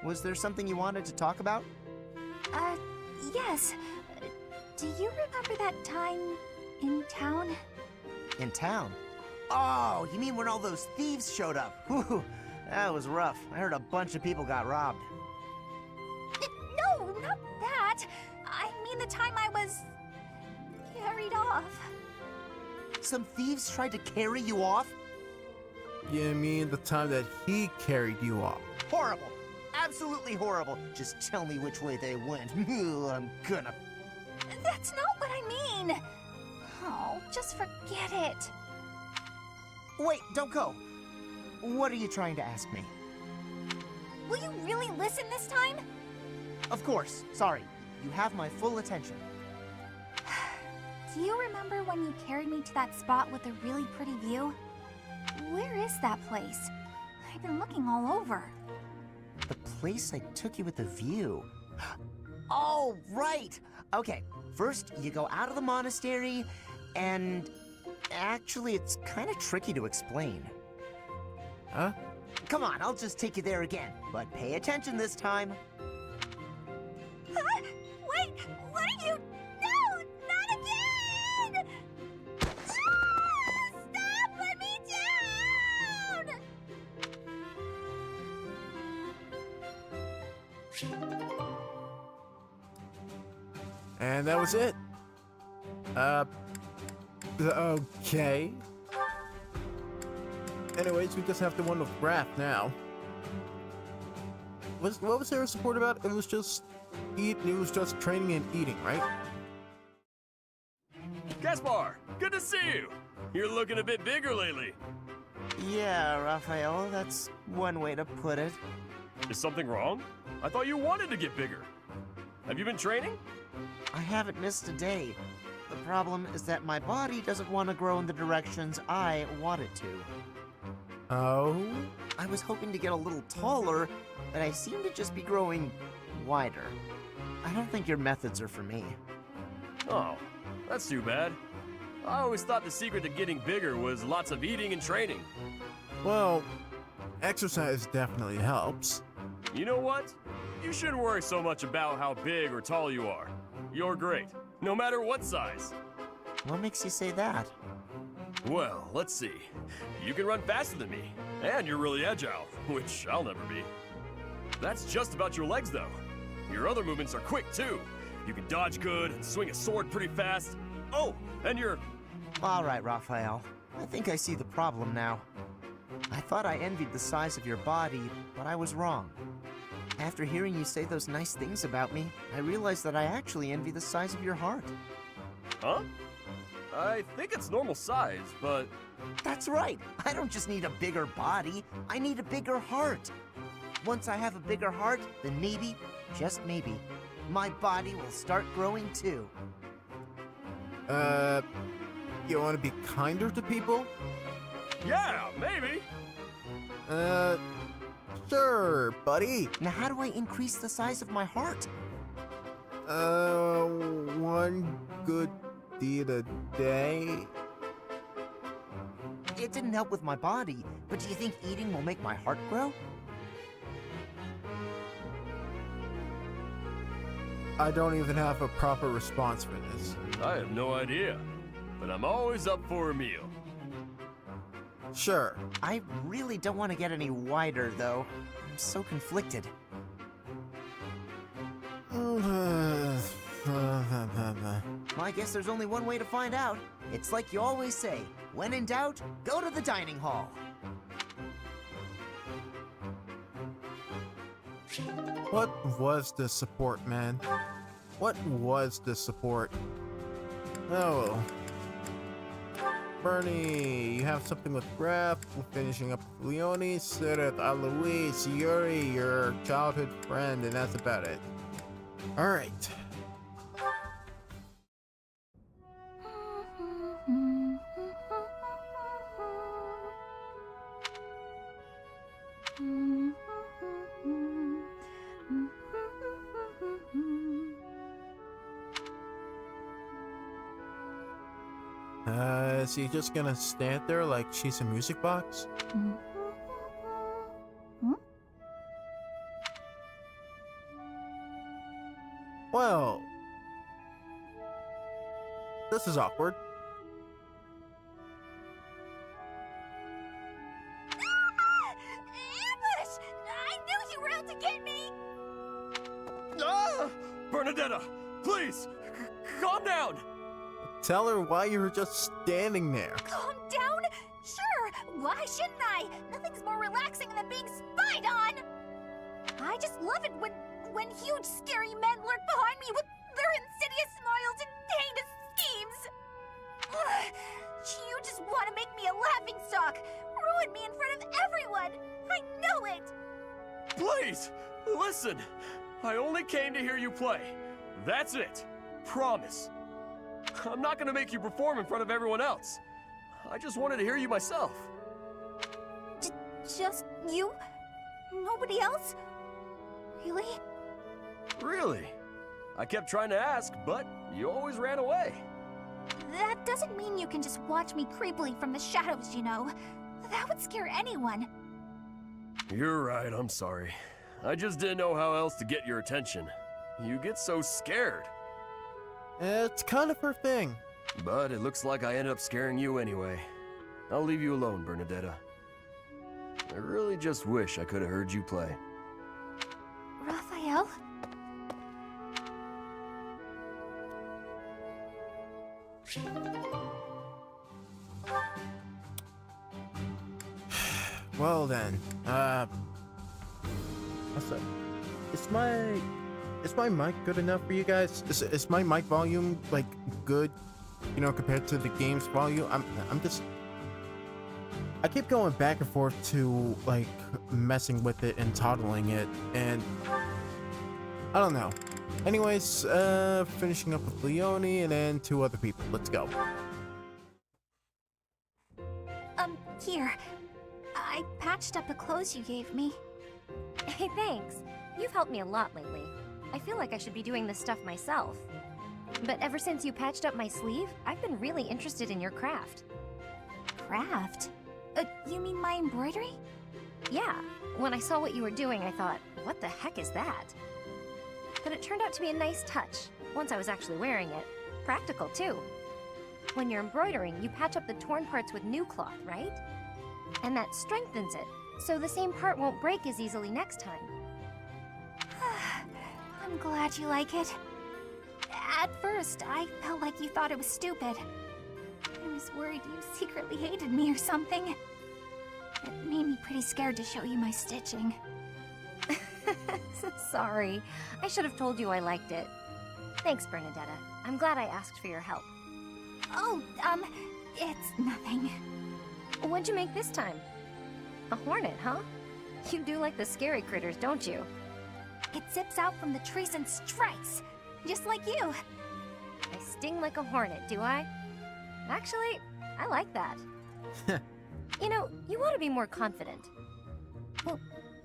Was there something you wanted to talk about? Yes. Do you remember that time in town? In town? Oh, you mean when all those thieves showed up? Whew, that was rough. I heard a bunch of people got robbed. No, not that. I mean the time I was carried off. Some thieves tried to carry you off? You mean the time that he carried you off? Horrible. Absolutely horrible. Just tell me which way they went. I'm gonna... That's not what I mean. Oh, just forget it. Wait, don't go. What are you trying to ask me? Will you really listen this time? Of course. Sorry. You have my full attention. Do you remember when you carried me to that spot with a really pretty view? Where is that place? I've been looking all over. The place I took you with the view. Oh, right! Okay, first you go out of the monastery, and actually it's kind of tricky to explain. Huh? Come on, I'll just take you there again, but pay attention this time. Huh? Wait, what are you? No, not again! Ah, stop! Let me down! And that was it. Okay. Anyways, we just have the one with Raph now. What was there support about? It was just training and eating, right? Gaspar, good to see you. You're looking a bit bigger lately. Yeah, Raphael, that's one way to put it. Is something wrong? I thought you wanted to get bigger. Have you been training? I haven't missed a day. The problem is that my body doesn't want to grow in the directions I want it to. Oh? I was hoping to get a little taller, but I seem to just be growing wider. I don't think your methods are for me. Oh, that's too bad. I always thought the secret to getting bigger was lots of eating and training. Well, exercise definitely helps. You know what? You shouldn't worry so much about how big or tall you are. You're great, no matter what size. What makes you say that? Well, let's see. You can run faster than me, and you're really agile, which I'll never be. That's just about your legs, though. Your other movements are quick, too. You can dodge good and swing a sword pretty fast. Oh, and you're... All right, Raphael. I think I see the problem now. I thought I envied the size of your body, but I was wrong. After hearing you say those nice things about me, I realized that I actually envy the size of your heart. Huh? I think it's normal size, but... That's right! I don't just need a bigger body, I need a bigger heart. Once I have a bigger heart, then maybe, just maybe, my body will start growing too. You want to be kinder to people? Yeah, maybe. Sure, buddy. Now how do I increase the size of my heart? One good deed a day? It didn't help with my body, but do you think eating will make my heart grow? I don't even have a proper response for this. I have no idea, but I'm always up for a meal. Sure. I really don't want to get any wider, though. I'm so conflicted. Well, I guess there's only one way to find out. It's like you always say, when in doubt, go to the dining hall. What was this support, man? What was this support? Oh. Bernie, you have something with Raph, finishing up Leone, Sirith, Alois, Yuri, your childhood friend, and that's about it. Alright. Is he just gonna stand there like she's a music box? Well, this is awkward. Ambush! I knew you were out to get me! Ah! Bernadetta, please, calm down! Tell her why you were just standing there. Calm down? Sure, why shouldn't I? Nothing's more relaxing than being spied on! I just love it when huge scary men lurk behind me with their insidious smiles and heinous schemes! You just want to make me a laughingstock! Ruin me in front of everyone! I know it! Please, listen! I only came to hear you play. That's it. Promise. I'm not gonna make you perform in front of everyone else. I just wanted to hear you myself. Just you? Nobody else? Really? Really? I kept trying to ask, but you always ran away. That doesn't mean you can just watch me creepily from the shadows, you know. That would scare anyone. You're right, I'm sorry. I just didn't know how else to get your attention. You get so scared. It's kind of her thing. But it looks like I ended up scaring you anyway. I'll leave you alone, Bernadetta. I really just wish I could have heard you play. Raphael? Well then, what's up? Is my mic good enough for you guys? Is my mic volume like good, you know, compared to the game's volume? I keep going back and forth to like messing with it and toddling it, and I don't know. Anyways, finishing up with Leone and then 2 other people. Let's go. Here. I patched up the clothes you gave me. Hey, thanks. You've helped me a lot lately. I feel like I should be doing this stuff myself. But ever since you patched up my sleeve, I've been really interested in your craft. Craft? You mean my embroidery? Yeah. When I saw what you were doing, I thought, what the heck is that? But it turned out to be a nice touch, once I was actually wearing it. Practical, too. When you're embroidering, you patch up the torn parts with new cloth, right? And that strengthens it, so the same part won't break as easily next time. I'm glad you like it. At first, I felt like you thought it was stupid. I was worried you secretly hated me or something. It made me pretty scared to show you my stitching. Sorry. I should have told you I liked it. Thanks, Bernadetta. I'm glad I asked for your help. Oh, it's nothing. What'd you make this time? A hornet, huh? You do like the scary critters, don't you? It zips out from the trees and strikes, just like you. I sting like a hornet, do I? Actually, I like that. You know, you ought to be more confident.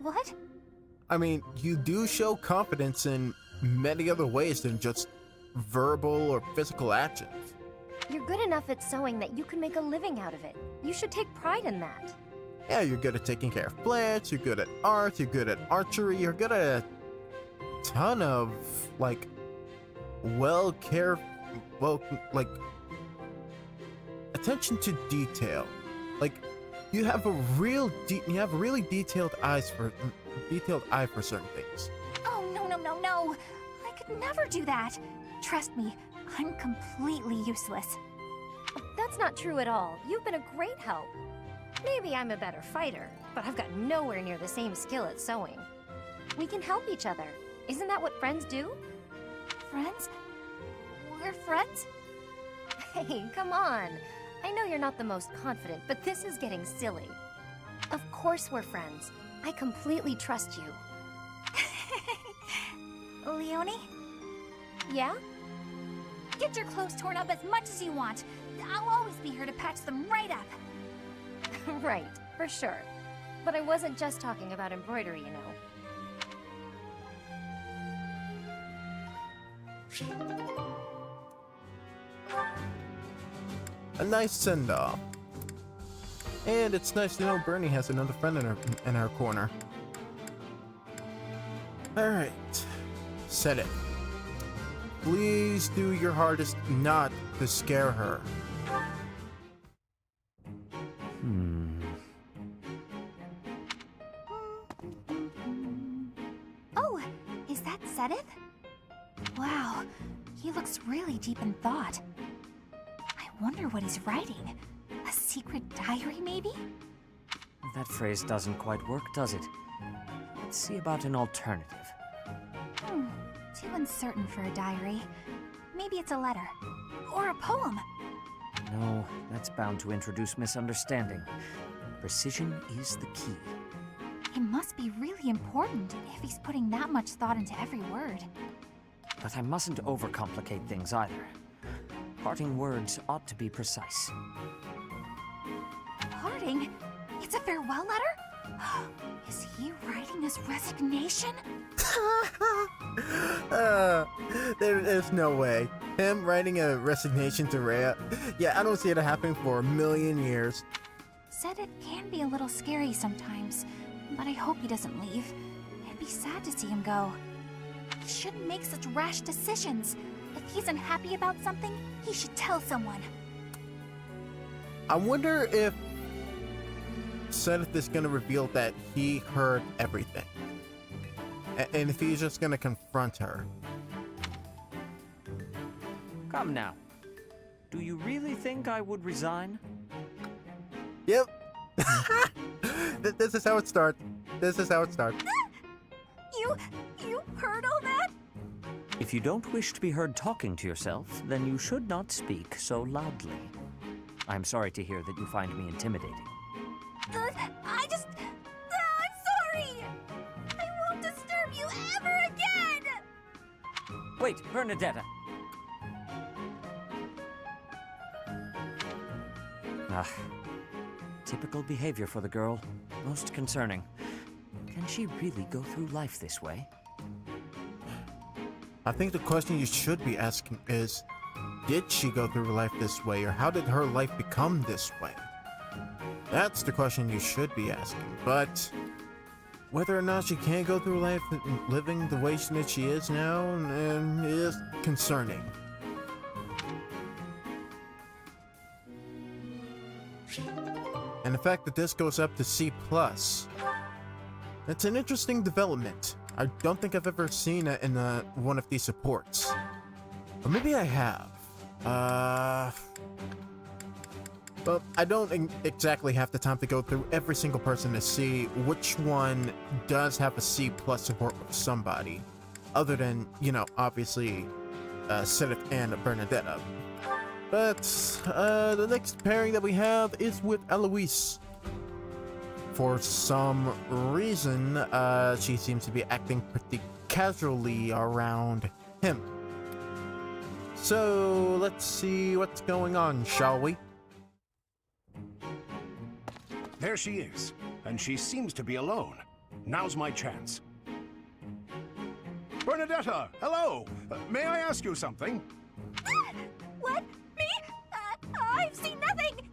What? I mean, you do show confidence in many other ways than just verbal or physical actions. You're good enough at sewing that you can make a living out of it. You should take pride in that. Yeah, you're good at taking care of plants, you're good at art, you're good at archery, you're good at a ton of, like, attention to detail. Like, you have a really detailed eye for certain things. Oh, no. I could never do that. Trust me, I'm completely useless. That's not true at all. You've been a great help. Maybe I'm a better fighter, but I've got nowhere near the same skill at sewing. We can help each other. Isn't that what friends do? Friends? We're friends? Hey, come on. I know you're not the most confident, but this is getting silly. Of course we're friends. I completely trust you. Leone? Yeah? Get your clothes torn up as much as you want. I'll always be here to patch them right up. Right, for sure. But I wasn't just talking about embroidery, you know. A nice send-off. And it's nice to know Bernie has another friend in her corner. Alright. Set it. Please do your hardest not to scare her. Oh, is that Sedith? Wow, he looks really deep in thought. I wonder what he's writing. A secret diary, maybe? That phrase doesn't quite work, does it? Let's see about an alternative. Too uncertain for a diary. Maybe it's a letter. Or a poem. No, that's bound to introduce misunderstanding. Precision is the key. It must be really important if he's putting that much thought into every word. But I mustn't overcomplicate things either. Parting words ought to be precise. Parting? It's a farewell letter? Is he writing his resignation? There's no way. Him writing a resignation to Rhea? Yeah, I don't see it happening for a million years. Said it can be a little scary sometimes, but I hope he doesn't leave. It'd be sad to see him go. He shouldn't make such rash decisions. If he's unhappy about something, he should tell someone. I wonder if Zenith is gonna reveal that he heard everything. And if he's just gonna confront her. Come now. Do you really think I would resign? Yep. This is how it starts. This is how it starts. You heard all that? If you don't wish to be heard talking to yourself, then you should not speak so loudly. I'm sorry to hear that you find me intimidating. I'm sorry! I won't disturb you ever again! Wait, Bernadetta! Ah, typical behavior for the girl. Most concerning. Can she really go through life this way? I think the question you should be asking is, did she go through life this way, or how did her life become this way? That's the question you should be asking, but whether or not she can go through life living the way that she is now is concerning. And the fact that this goes up to C+, it's an interesting development. I don't think I've ever seen it in one of these supports. Or maybe I have. But I don't exactly have the time to go through every single person to see which one does have a C+ support with somebody. Other than, you know, obviously, Zenith and Bernadetta. But, the next pairing that we have is with Eloise. For some reason, she seems to be acting pretty casually around him. So, let's see what's going on, shall we? There she is, and she seems to be alone. Now's my chance. Bernadetta, hello! May I ask you something? What? Me? I've seen nothing!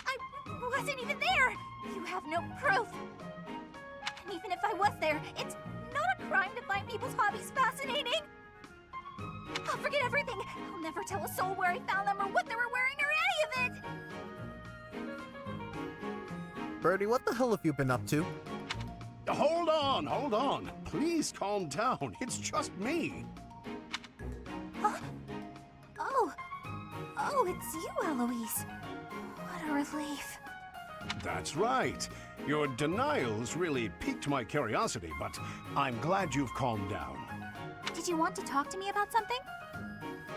I wasn't even there! You have no proof! And even if I was there, it's not a crime to find people's hobbies fascinating! I'll forget everything! I'll never tell a soul where I found them or what they were wearing or any of it! Birdie, what the hell have you been up to? Hold on. Please calm down. It's just me. Huh? Oh, it's you, Eloise. What a relief. That's right. Your denials really piqued my curiosity, but I'm glad you've calmed down. Did you want to talk to me about something?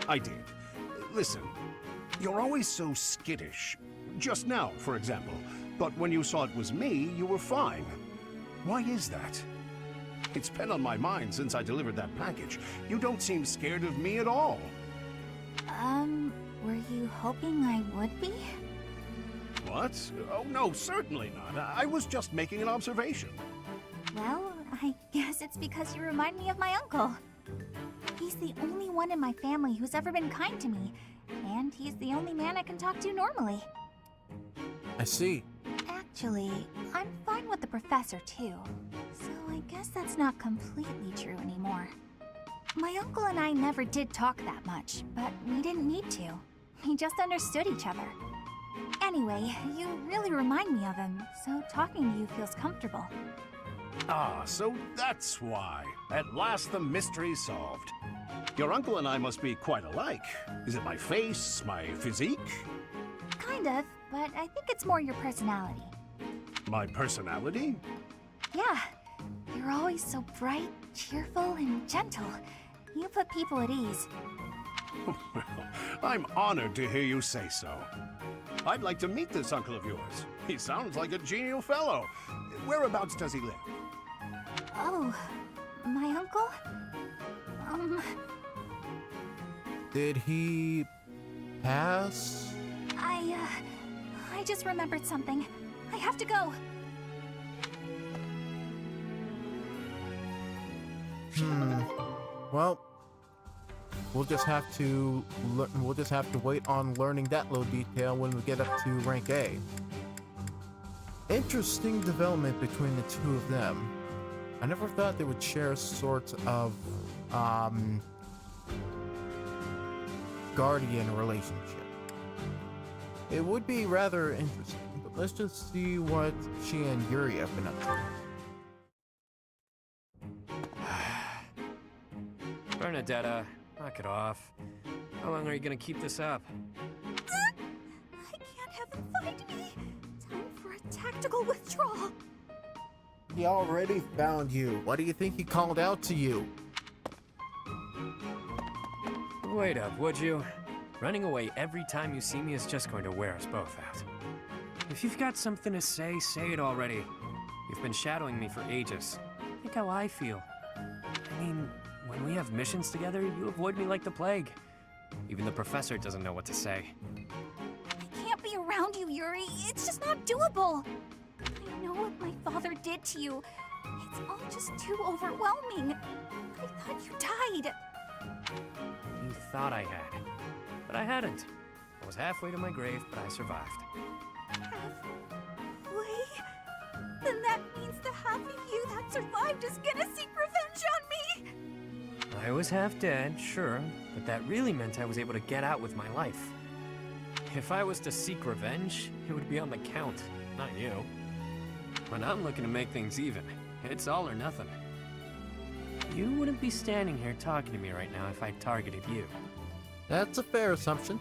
I did. Listen, you're always so skittish. Just now, for example. But when you saw it was me, you were fine. Why is that? It's been on my mind since I delivered that package. You don't seem scared of me at all. Were you hoping I would be? What? Oh, no, certainly not. I was just making an observation. Well, I guess it's because you remind me of my uncle. He's the only one in my family who's ever been kind to me, and he's the only man I can talk to normally. I see. Actually, I'm fine with the professor too, so I guess that's not completely true anymore. My uncle and I never did talk that much, but we didn't need to. We just understood each other. Anyway, you really remind me of him, so talking to you feels comfortable. Ah, so that's why. At last the mystery's solved. Your uncle and I must be quite alike. Is it my face, my physique? Kind of, but I think it's more your personality. My personality? Yeah, you're always so bright, cheerful, and gentle. You put people at ease. Well, I'm honored to hear you say so. I'd like to meet this uncle of yours. He sounds like a genial fellow. Whereabouts does he live? Oh, my uncle? Did he pass? I just remembered something. I have to go. Well, we'll just have to wait on learning that little detail when we get up to rank A. Interesting development between the two of them. I never thought they would share sort of guardian relationship. It would be rather interesting, but let's just see what she and Yuri have been up to. Bernadetta, knock it off. How long are you gonna keep this up? I can't have him find me. Time for a tactical withdrawal. He already found you. What do you think he called out to you? Wait up, would you? Running away every time you see me is just going to wear us both out. If you've got something to say it already. You've been shadowing me for ages. Think how I feel. I mean, when we have missions together, you avoid me like the plague. Even the professor doesn't know what to say. I can't be around you, Yuri. It's just not doable. I know what my father did to you. It's all just too overwhelming. I thought you died. You thought I had. But I hadn't. I was halfway to my grave, but I survived. Halfway? Then that means the half of you that survived is gonna seek revenge on me! I was half dead, sure, but that really meant I was able to get out with my life. If I was to seek revenge, it would be on the Count, not you. When I'm looking to make things even, it's all or nothing. You wouldn't be standing here talking to me right now if I targeted you. That's a fair assumption.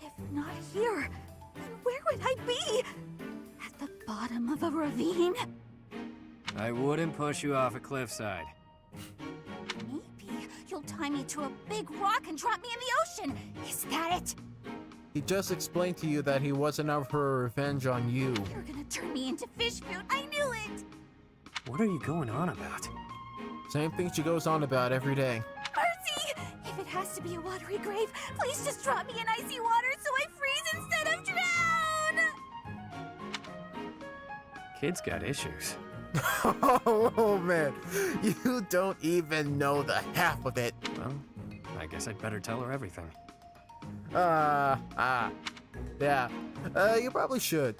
If not here, then where would I be? At the bottom of a ravine? I wouldn't push you off a cliffside. Maybe you'll tie me to a big rock and drop me in the ocean. Is that it? He just explained to you that he wasn't out for revenge on you. You're gonna turn me into fish food. I knew it! What are you going on about? Same thing she goes on about every day. Mercy! If it has to be a watery grave, please just drop me in icy water so I freeze instead of drown! Kid's got issues. Oh man, you don't even know the half of it. Well, I guess I'd better tell her everything. Yeah. You probably should.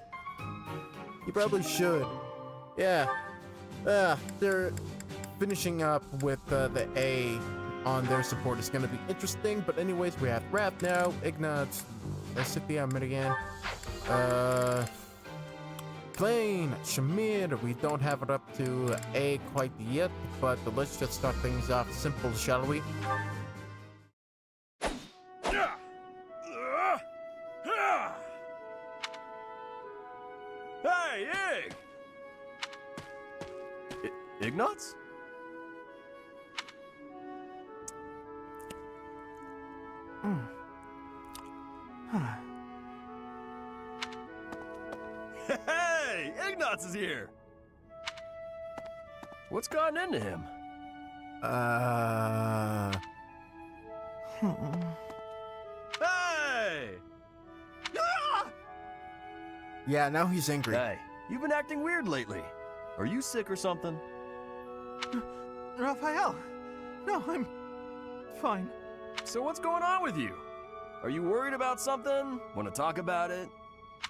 You probably should. Yeah. They're finishing up with the A on their support. It's gonna be interesting, but anyways, we have Rap now, Ignatz, Scythia, Meridian, Plain, Shamir. We don't have it up to A quite yet, but let's just start things off simple, shall we? Hey, Ig! Ignatz? Hey! Ignatz is here! What's gotten into him? Hey! Ah! Yeah, now he's angry. Hey, you've been acting weird lately. Are you sick or something? Raphael! No, I'm fine. So what's going on with you? Are you worried about something? Want to talk about it?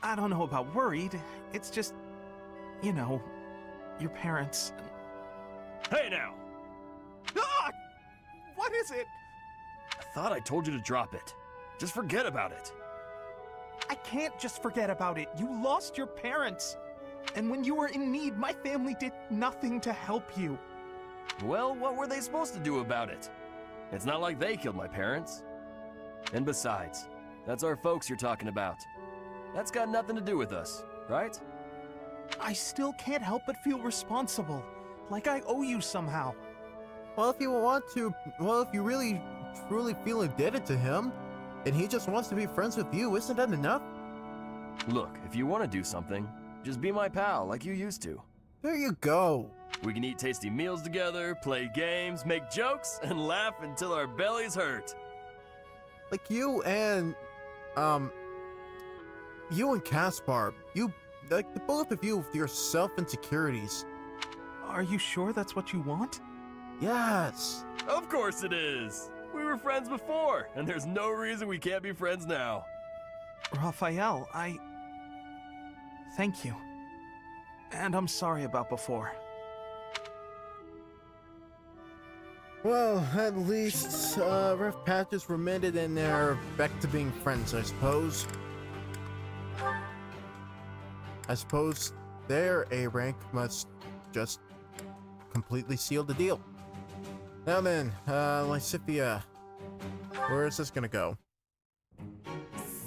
I don't know about worried. It's just, you know, your parents. Hey now! Ah! What is it? I thought I told you to drop it. Just forget about it. I can't just forget about it. You lost your parents. And when you were in need, my family did nothing to help you. Well, what were they supposed to do about it? It's not like they killed my parents. And besides, that's our folks you're talking about. That's got nothing to do with us, right? I still can't help but feel responsible. Like I owe you somehow. Well, if you want to, if you really, truly feel indebted to him, And he just wants to be friends with you. Isn't that enough? Look, if you want to do something, just be my pal like you used to. There you go. We can eat tasty meals together, play games, make jokes, and laugh until our bellies hurt. Like you and Caspar, like the both of you with your self-insecurities. Are you sure that's what you want? Yes. Of course it is. We were friends before, and there's no reason we can't be friends now. Raphael, thank you. And I'm sorry about before. Well, at least, Rough Patches were mended and they're back to being friends, I suppose. I suppose their A rank must just completely seal the deal. Now then, Lysithia, where is this gonna go?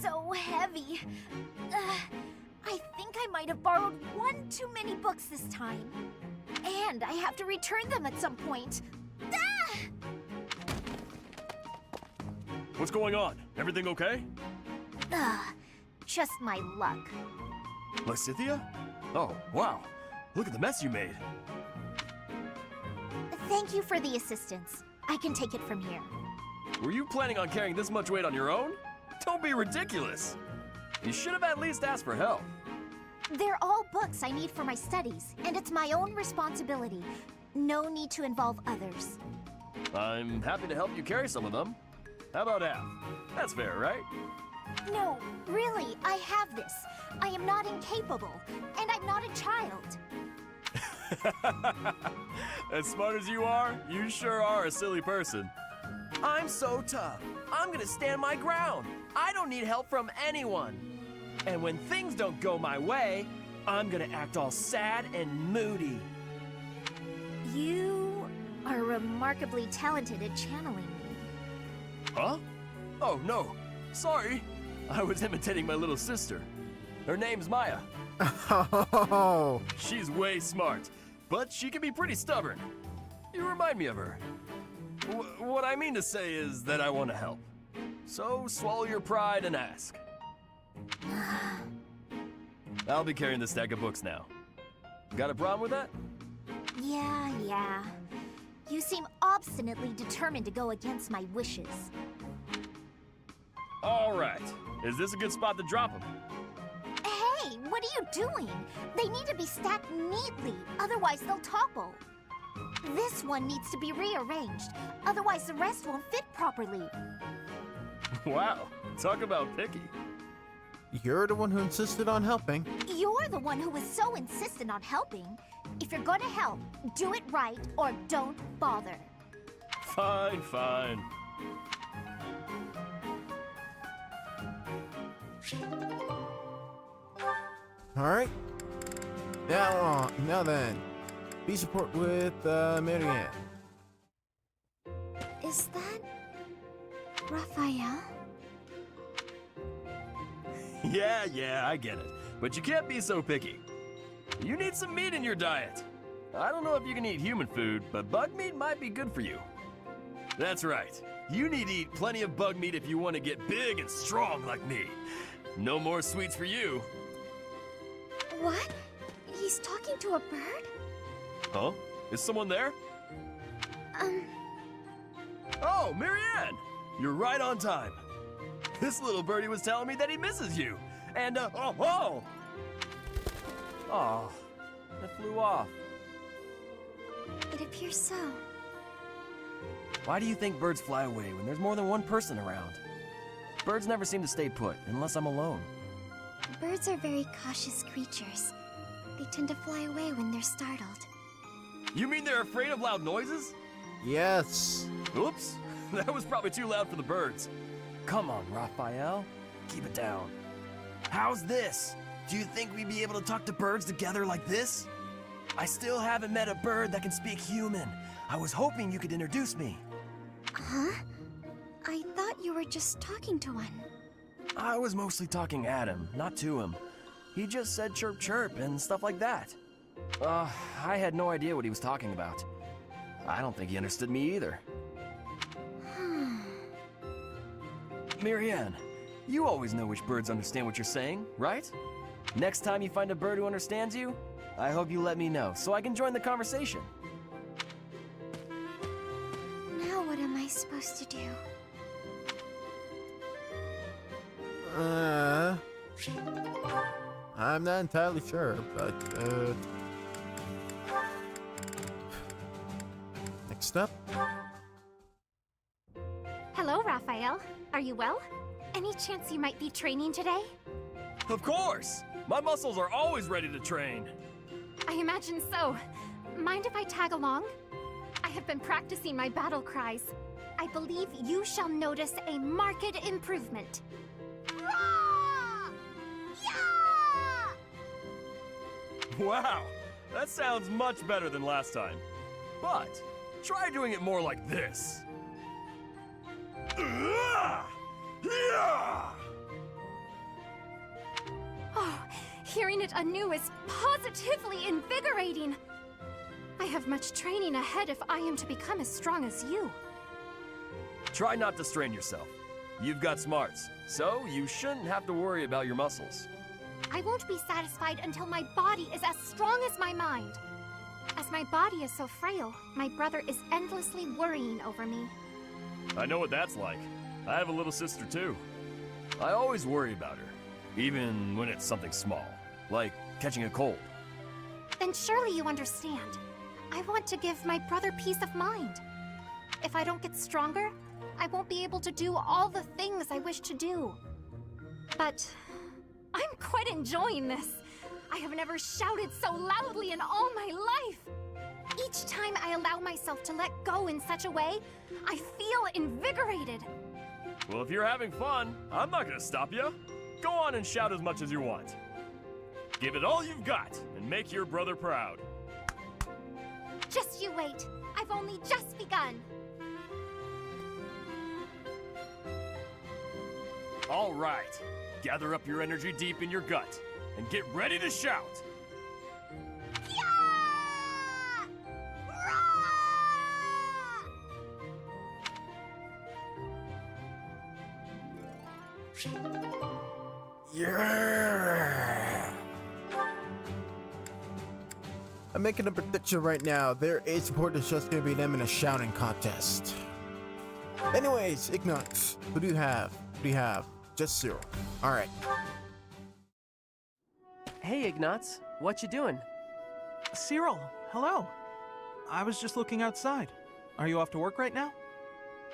So heavy. I think I might have borrowed one too many books this time. And I have to return them at some point. Ah! What's going on? Everything okay? Just my luck. Lysithia? Oh, wow. Look at the mess you made. Thank you for the assistance. I can take it from here. Were you planning on carrying this much weight on your own? Don't be ridiculous. You should have at least asked for help. They're all books I need for my studies, and it's my own responsibility. No need to involve others. I'm happy to help you carry some of them. How about half? That's fair, right? No, really, I have this. I am not incapable, and I'm not a child. As smart as you are, you sure are a silly person. I'm so tough. I'm gonna stand my ground. I don't need help from anyone. And when things don't go my way, I'm gonna act all sad and moody. You are remarkably talented at channeling me. Huh? Oh, no. Sorry. I was imitating my little sister. Her name's Maya. Oh. She's way smart, but she can be pretty stubborn. You remind me of her. What I mean to say is that I want to help. So swallow your pride and ask. I'll be carrying this stack of books now. Got a problem with that? Yeah. You seem obstinately determined to go against my wishes. All right. Is this a good spot to drop them? Hey, what are you doing? They need to be stacked neatly, otherwise they'll topple. This one needs to be rearranged, otherwise the rest won't fit properly. Wow, talk about picky. You're the one who insisted on helping. You're the one who was so insistent on helping. If you're gonna help, do it right or don't bother. Fine. Alright. Now then. Be support with Marianne. Is that Raphael? Yeah, I get it. But you can't be so picky. You need some meat in your diet. I don't know if you can eat human food, but bug meat might be good for you. That's right. You need to eat plenty of bug meat if you want to get big and strong like me. No more sweets for you. What? He's talking to a bird? Huh? Is someone there? Oh, Marianne! You're right on time. This little birdie was telling me that he misses you. And, oh, it flew off. It appears so. Why do you think birds fly away when there's more than one person around? Birds never seem to stay put unless I'm alone. Birds are very cautious creatures. They tend to fly away when they're startled. You mean they're afraid of loud noises? Yes. Oops, that was probably too loud for the birds. Come on, Raphael. Keep it down. How's this? Do you think we'd be able to talk to birds together like this? I still haven't met a bird that can speak human. I was hoping you could introduce me. Huh? I thought you were just talking to one. I was mostly talking at him, not to him. He just said chirp chirp and stuff like that. I had no idea what he was talking about. I don't think he understood me either. Marianne, you always know which birds understand what you're saying, right? Next time you find a bird who understands you, I hope you let me know so I can join the conversation. Now what am I supposed to do? I'm not entirely sure, but next up. Hello, Raphael. Are you well? Any chance you might be training today? Of course! My muscles are always ready to train. I imagine so. Mind if I tag along? I have been practicing my battle cries. I believe you shall notice a marked improvement. Wow, that sounds much better than last time. But try doing it more like this. Oh, hearing it anew is positively invigorating. I have much training ahead if I am to become as strong as you. Try not to strain yourself. You've got smarts, so you shouldn't have to worry about your muscles. I won't be satisfied until my body is as strong as my mind. As my body is so frail, my brother is endlessly worrying over me. I know what that's like. I have a little sister too. I always worry about her, even when it's something small, like catching a cold. Then surely you understand. I want to give my brother peace of mind. If I don't get stronger, I won't be able to do all the things I wish to do. But I'm quite enjoying this. I have never shouted so loudly in all my life. Each time I allow myself to let go in such a way, I feel invigorated. Well, if you're having fun, I'm not gonna stop you. Go on and shout as much as you want. Give it all you've got and make your brother proud. Just you wait. I've only just begun. All right. Gather up your energy deep in your gut and get ready to shout. Yeah! I'm making a prediction right now. Their aid support is just gonna be them in a shouting contest. Anyways, Ignox, who do you have? Who do you have? Just Cyril. Alright. Hey, Ignatz. What you doing? Cyril, hello. I was just looking outside. Are you off to work right now?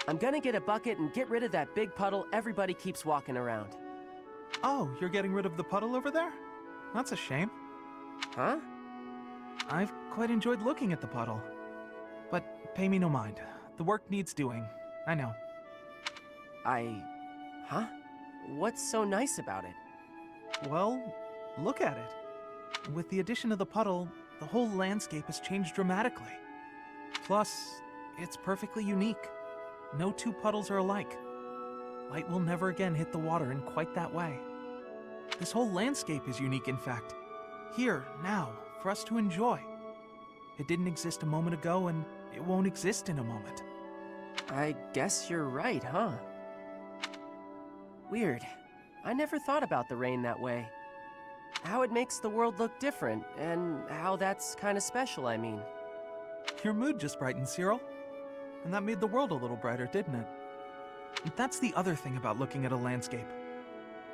I'm gonna get a bucket and get rid of that big puddle everybody keeps walking around. Oh, you're getting rid of the puddle over there? That's a shame. Huh? I've quite enjoyed looking at the puddle. But pay me no mind. The work needs doing. I know. Huh? What's so nice about it? Well, look at it. With the addition of the puddle, the whole landscape has changed dramatically. Plus, it's perfectly unique. No two puddles are alike. Light will never again hit the water in quite that way. This whole landscape is unique, in fact. Here, now, for us to enjoy. It didn't exist a moment ago, and it won't exist in a moment. I guess you're right, huh? Weird. I never thought about the rain that way. How it makes the world look different, and how that's kind of special, I mean. Your mood just brightened, Cyril. And that made the world a little brighter, didn't it? And that's the other thing about looking at a landscape.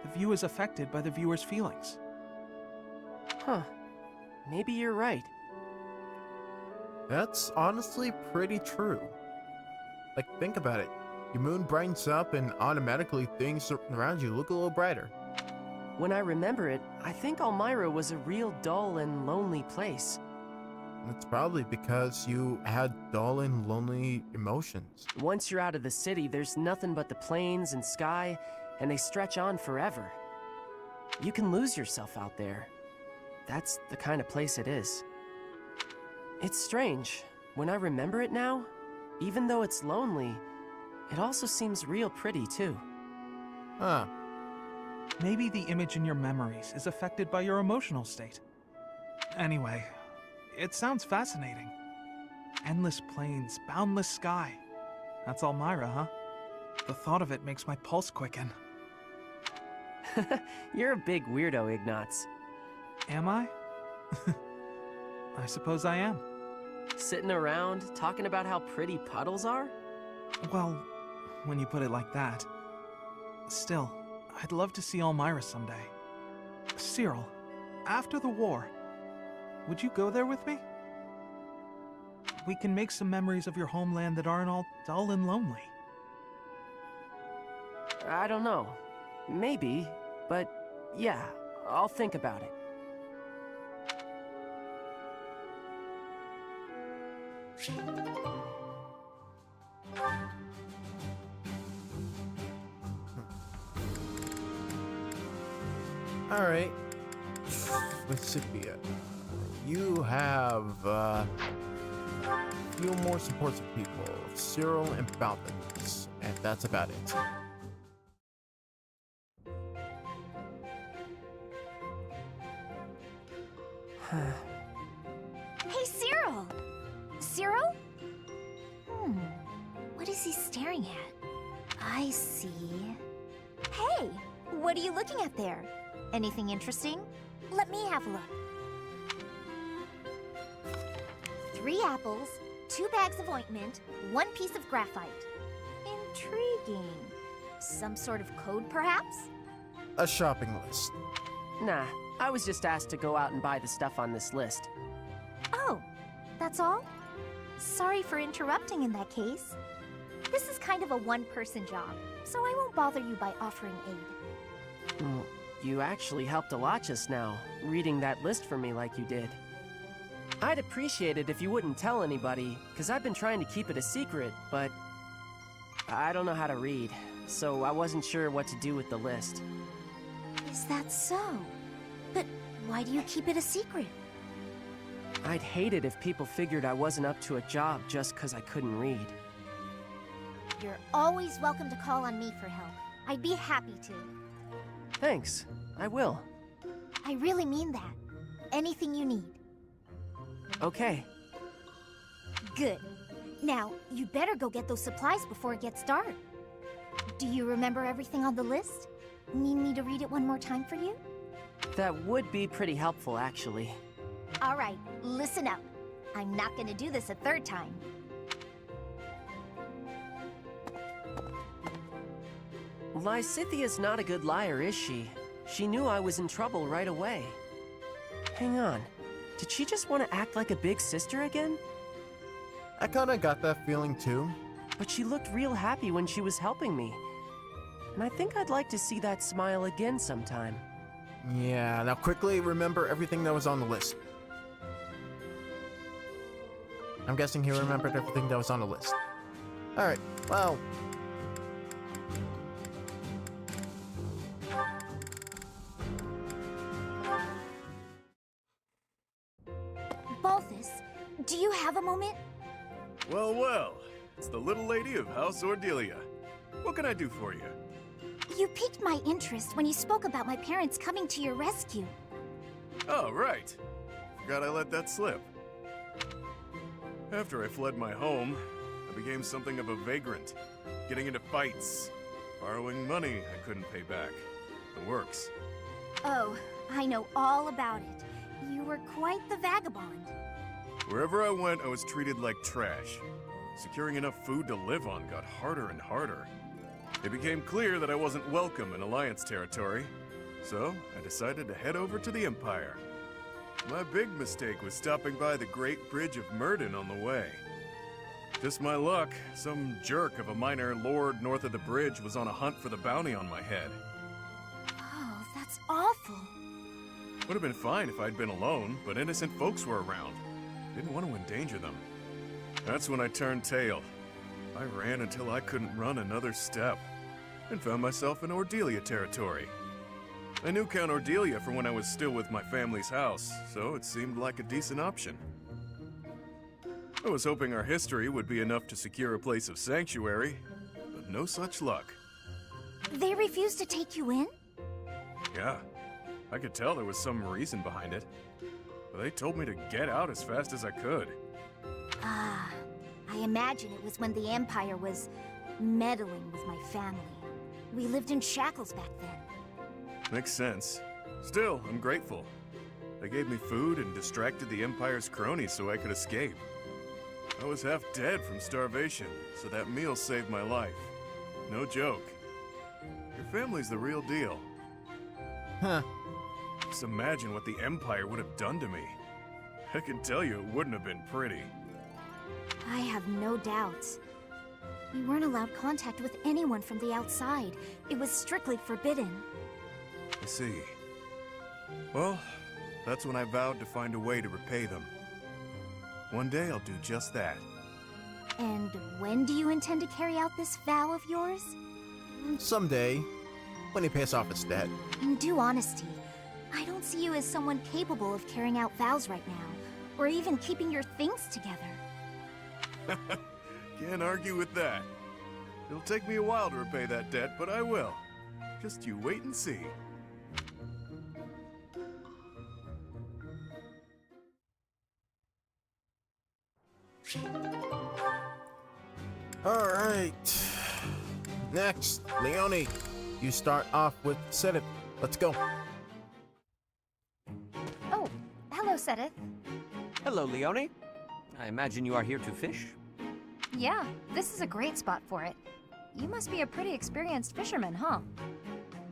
The view is affected by the viewer's feelings. Huh. Maybe you're right. That's honestly pretty true. Like, think about it. Your moon brightens up and automatically things around you look a little brighter. When I remember it, I think Elmira was a real dull and lonely place. It's probably because you had dull and lonely emotions. Once you're out of the city, there's nothing but the plains and sky, and they stretch on forever. You can lose yourself out there. That's the kind of place it is. It's strange. When I remember it now, even though it's lonely, it also seems real pretty too. Huh. Maybe the image in your memories is affected by your emotional state. Anyway, it sounds fascinating. Endless plains, boundless sky. That's Elmira, huh? The thought of it makes my pulse quicken. You're a big weirdo, Ignatz. Am I? I suppose I am. Sitting around, talking about how pretty puddles are? Well, when you put it like that. Still, I'd love to see Elmira someday. Cyril, after the war, would you go there with me? We can make some memories of your homeland that aren't all dull and lonely. I don't know. Maybe, but yeah, I'll think about it. Alright. Recipient. You have a few more supports of people. Cyril and Falcons. And that's about it. Hey, Cyril! Cyril? What is he staring at? I see. Hey! What are you looking at there? Anything interesting? Let me have a look. 3 apples, 2 bags of ointment, 1 piece of graphite. Intriguing. Some sort of code, perhaps? A shopping list. Nah, I was just asked to go out and buy the stuff on this list. Oh, that's all? Sorry for interrupting in that case. This is kind of a one-person job, so I won't bother you by offering aid. You actually helped a lot just now, reading that list for me like you did. I'd appreciate it if you wouldn't tell anybody, because I've been trying to keep it a secret, but I don't know how to read, so I wasn't sure what to do with the list. Is that so? But why do you keep it a secret? I'd hate it if people figured I wasn't up to a job just because I couldn't read. You're always welcome to call on me for help. I'd be happy to. Thanks, I will. I really mean that. Anything you need. Okay. Good. Now, you better go get those supplies before it gets dark. Do you remember everything on the list? Need me to read it one more time for you? That would be pretty helpful, actually. All right, listen up. I'm not gonna do this a 3rd time. Lysithia's not a good liar, is she? She knew I was in trouble right away. Hang on. Did she just want to act like a big sister again? I kinda got that feeling too. But she looked real happy when she was helping me. And I think I'd like to see that smile again sometime. Yeah, now quickly remember everything that was on the list. I'm guessing he remembered everything that was on the list. Alright, well... Balthus, do you have a moment? Well, well, it's the little lady of House Ordelia. What can I do for you? You piqued my interest when you spoke about my parents coming to your rescue. Oh, right. Forgot I let that slip. After I fled my home, I became something of a vagrant, getting into fights, borrowing money I couldn't pay back. The works. Oh, I know all about it. You were quite the vagabond. Wherever I went, I was treated like trash. Securing enough food to live on got harder and harder. It became clear that I wasn't welcome in Alliance territory, so I decided to head over to the Empire. My big mistake was stopping by the Great Bridge of Myrden on the way. Just my luck, some jerk of a minor lord north of the bridge was on a hunt for the bounty on my head. Oh, that's awful. Would have been fine if I'd been alone, but innocent folks were around. Didn't want to endanger them. That's when I turned tail. I ran until I couldn't run another step, and found myself in Ordelia territory. I knew Count Ordelia from when I was still with my family's house, so it seemed like a decent option. I was hoping our history would be enough to secure a place of sanctuary, but no such luck. They refused to take you in? Yeah, I could tell there was some reason behind it. But they told me to get out as fast as I could. Ah, I imagine it was when the Empire was, meddling with my family. We lived in shackles back then. Makes sense. Still, I'm grateful. They gave me food and distracted the Empire's cronies so I could escape. I was half dead from starvation, so that meal saved my life. No joke. Your family's the real deal. Huh. Just imagine what the Empire would have done to me. I can tell you it wouldn't have been pretty. I have no doubts. We weren't allowed contact with anyone from the outside. It was strictly forbidden. I see. Well, that's when I vowed to find a way to repay them. One day I'll do just that. And when do you intend to carry out this vow of yours? Someday, when he pays off his debt. In due honesty, I don't see you as someone capable of carrying out vows right now, or even keeping your things together. Can't argue with that. It'll take me a while to repay that debt, but I will. Just you wait and see. Alright. Next, Leone. You start off with Sedith. Let's go. Oh, hello, Sedith. Hello, Leone. I imagine you are here to fish? Yeah, this is a great spot for it. You must be a pretty experienced fisherman, huh?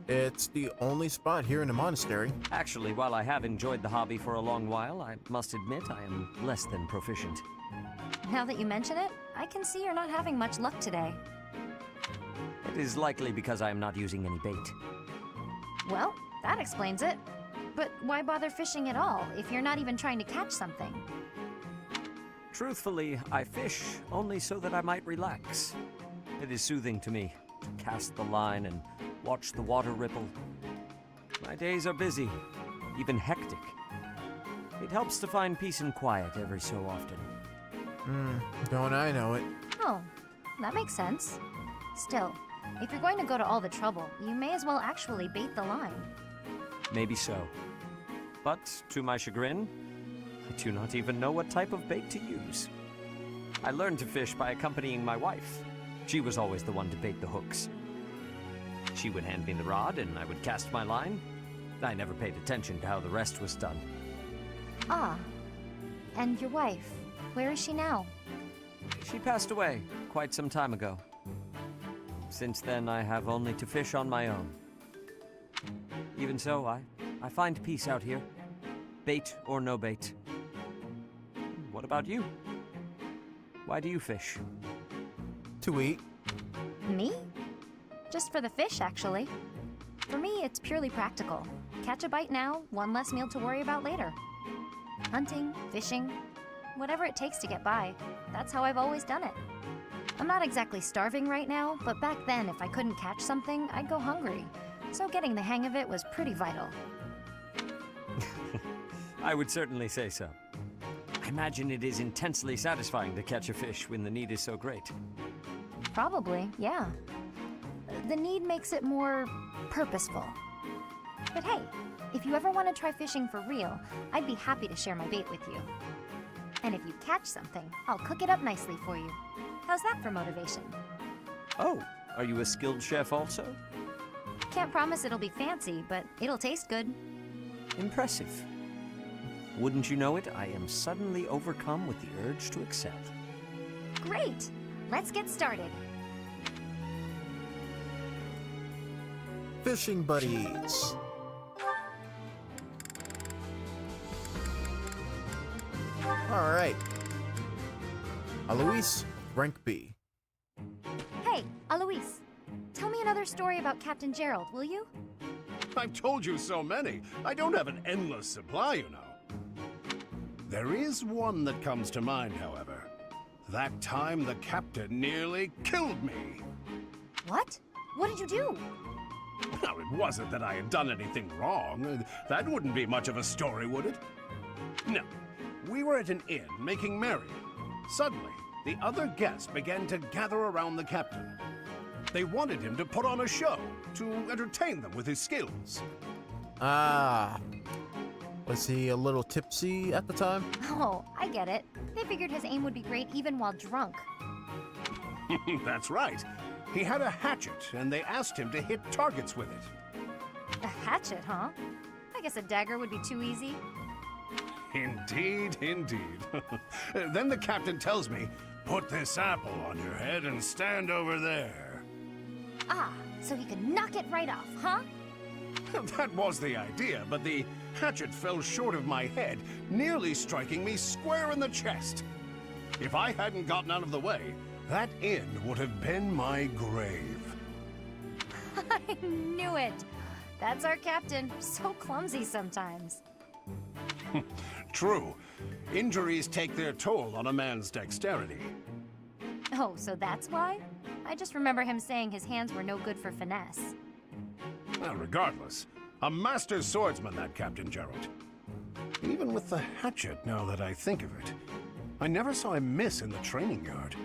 It's the only spot here in the monastery. Actually, while I have enjoyed the hobby for a long while, I must admit I am less than proficient. Now that you mention it, I can see you're not having much luck today. It is likely because I am not using any bait. Well, that explains it. But why bother fishing at all if you're not even trying to catch something? Truthfully, I fish only so that I might relax. It is soothing to me to cast the line and watch the water ripple. My days are busy, even hectic. It helps to find peace and quiet every so often. Don't I know it? Oh, that makes sense. Still, if you're going to go to all the trouble, you may as well actually bait the line. Maybe so. But, to my chagrin, I do not even know what type of bait to use. I learned to fish by accompanying my wife. She was always the one to bait the hooks. She would hand me the rod and I would cast my line. I never paid attention to how the rest was done. Ah, and your wife, where is she now? She passed away quite some time ago. Since then, I have only to fish on my own. Even so, I find peace out here. Bait or no bait. What about you? Why do you fish? To eat. Me? Just for the fish, actually. For me, it's purely practical. Catch a bite now, one less meal to worry about later. Hunting, fishing, whatever it takes to get by. That's how I've always done it. I'm not exactly starving right now, but back then, if I couldn't catch something, I'd go hungry. So getting the hang of it was pretty vital. I would certainly say so. I imagine it is intensely satisfying to catch a fish when the need is so great. Probably, yeah. The need makes it more purposeful. But hey, if you ever want to try fishing for real, I'd be happy to share my bait with you. And if you catch something, I'll cook it up nicely for you. How's that for motivation? Oh, are you a skilled chef also? Can't promise it'll be fancy, but it'll taste good. Impressive. Wouldn't you know it, I am suddenly overcome with the urge to excel. Great! Let's get started. Fishing buddies. Alright. Alois, rank B. Hey, Alois. Tell me another story about Captain Gerald, will you? I've told you so many. I don't have an endless supply, you know. There is one that comes to mind, however. That time the captain nearly killed me. What? What did you do? Now, it wasn't that I had done anything wrong. That wouldn't be much of a story, would it? No. We were at an inn making merry. Suddenly, the other guests began to gather around the captain. They wanted him to put on a show to entertain them with his skills. Ah. Was he a little tipsy at the time? Oh, I get it. They figured his aim would be great even while drunk. That's right. He had a hatchet, and they asked him to hit targets with it. A hatchet, huh? I guess a dagger would be too easy. Indeed, indeed. Then the captain tells me, "Put this apple on your head and stand over there." Ah, so he could knock it right off, huh? That was the idea, but the hatchet fell short of my head, nearly striking me square in the chest. If I hadn't gotten out of the way, that end would have been my grave. I knew it! That's our captain. So clumsy sometimes. True. Injuries take their toll on a man's dexterity. Oh, so that's why? I just remember him saying his hands were no good for finesse. Well, regardless, a master swordsman, that Captain Gerald. Even with the hatchet, now that I think of it, I never saw him miss in the training yard.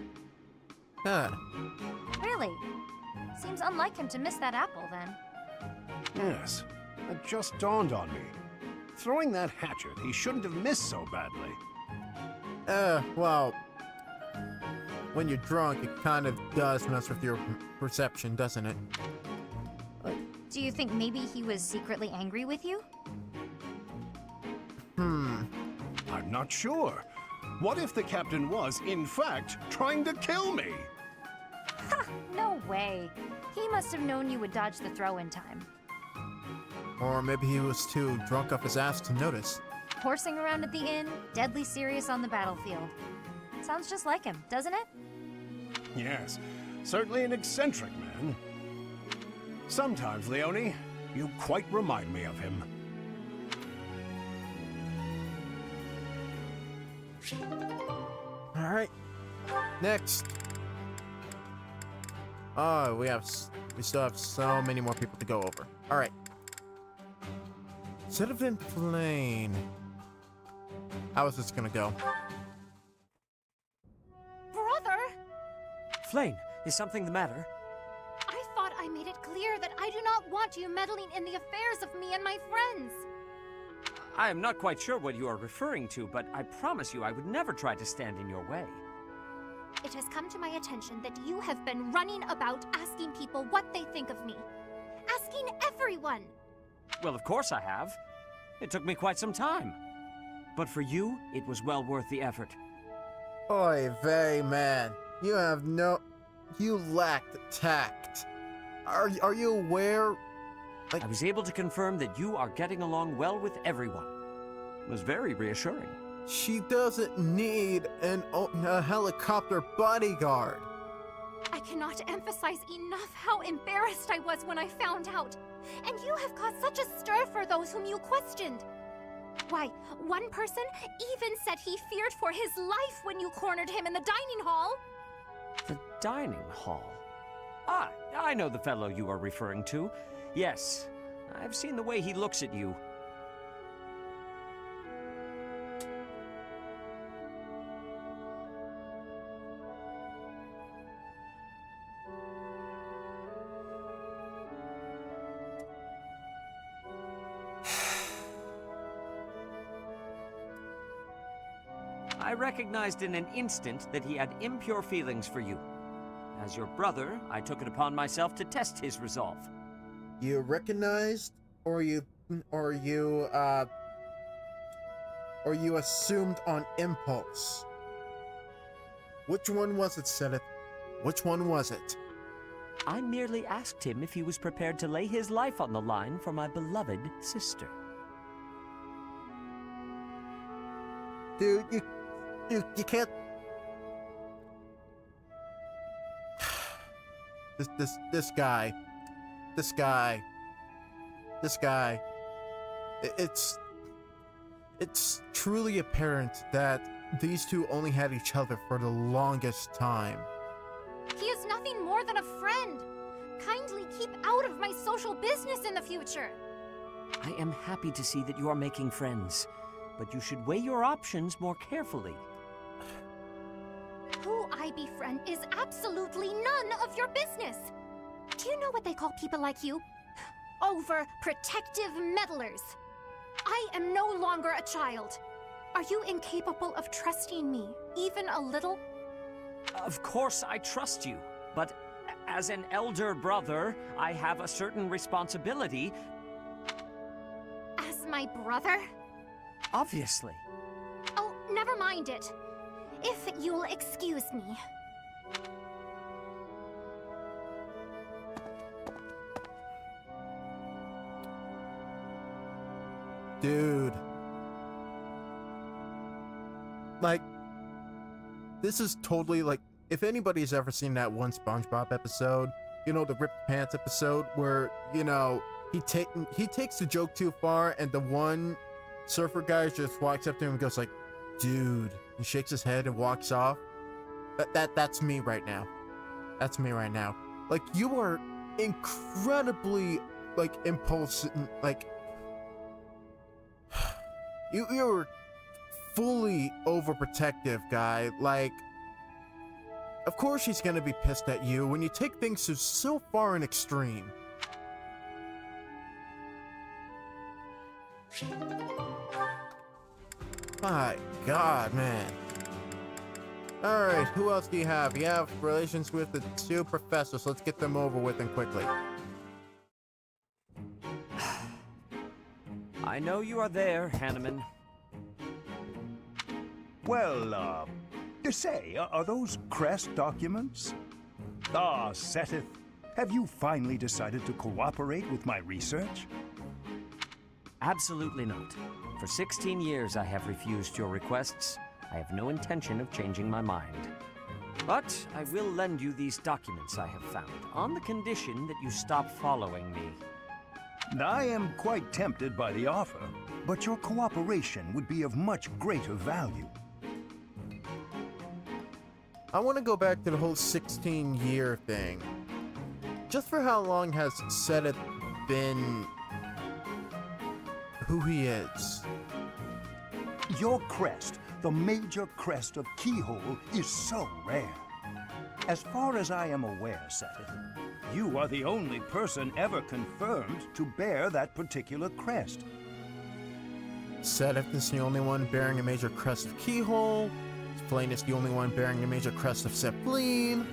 Really? Seems unlike him to miss that apple, then. Yes, it just dawned on me. Throwing that hatchet, he shouldn't have missed so badly. Well, when you're drunk, it kind of does mess with your perception, doesn't it? Do you think maybe he was secretly angry with you? I'm not sure. What if the captain was, in fact, trying to kill me? Ha! No way. He must have known you would dodge the throw in time. Or maybe he was too drunk off his ass to notice. Horsing around at the inn, deadly serious on the battlefield. Sounds just like him, doesn't it? Yes, certainly an eccentric man. Sometimes, Leone, you quite remind me of him. Alright. Next. Oh, we still have so many more people to go over. Alright. Citizen Plain. How is this gonna go? Brother! Flame, is something the matter? I thought I made it clear that I do not want you meddling in the affairs of me and my friends. I am not quite sure what you are referring to, but I promise you I would never try to stand in your way. It has come to my attention that you have been running about asking people what they think of me. Asking everyone. Well, of course I have. It took me quite some time. But for you, it was well worth the effort. Oy vey, man. You lacked tact. Are you aware? I was able to confirm that you are getting along well with everyone. It was very reassuring. She doesn't need a helicopter bodyguard. I cannot emphasize enough how embarrassed I was when I found out. And you have caused such a stir for those whom you questioned. Why, one person even said he feared for his life when you cornered him in the dining hall. The dining hall? Ah, I know the fellow you are referring to. Yes, I've seen the way he looks at you. I recognized in an instant that he had impure feelings for you. As your brother, I took it upon myself to test his resolve. You recognized, or you assumed on impulse? Which one was it, Seth? Which one was it? I merely asked him if he was prepared to lay his life on the line for my beloved sister. Dude, you can't. This guy. It's truly apparent that these two only had each other for the longest time. He is nothing more than a friend. Kindly keep out of my social business in the future. I am happy to see that you are making friends, but you should weigh your options more carefully. Who I befriend is absolutely none of your business. Do you know what they call people like you? Overprotective meddlers. I am no longer a child. Are you incapable of trusting me, even a little? Of course I trust you, but As an elder brother, I have a certain responsibility. As my brother? Obviously. Oh, never mind it. If you'll excuse me. Dude. Like, this is totally like, if anybody's ever seen that one SpongeBob episode, you know, the ripped pants episode where, you know, he takes the joke too far and the one surfer guy just walks up to him and goes like, dude, he shakes his head and walks off. That's me right now. That's me right now. Like, you are incredibly, like, impulsive, like, you're fully overprotective, guy. Like, of course she's gonna be pissed at you when you take things to so far an extreme. My God, man. Alright, who else do you have? You have relations with the two professors. Let's get them over with and quickly. I know you are there, Hanneman. Well, say, are those crest documents? Ah, Seteth, have you finally decided to cooperate with my research? Absolutely not. For 16 years I have refused your requests. I have no intention of changing my mind. But I will lend you these documents I have found, on the condition that you stop following me. I am quite tempted by the offer, but your cooperation would be of much greater value. I want to go back to the whole 16-year thing. Just for how long has Seteth been who he is? Your crest, the major crest of Keyhole, is so rare. As far as I am aware, Seteth, you are the only person ever confirmed to bear that particular crest. Seteth is the only one bearing a major crest of Keyhole. Flame is the only one bearing a major crest of Sepline.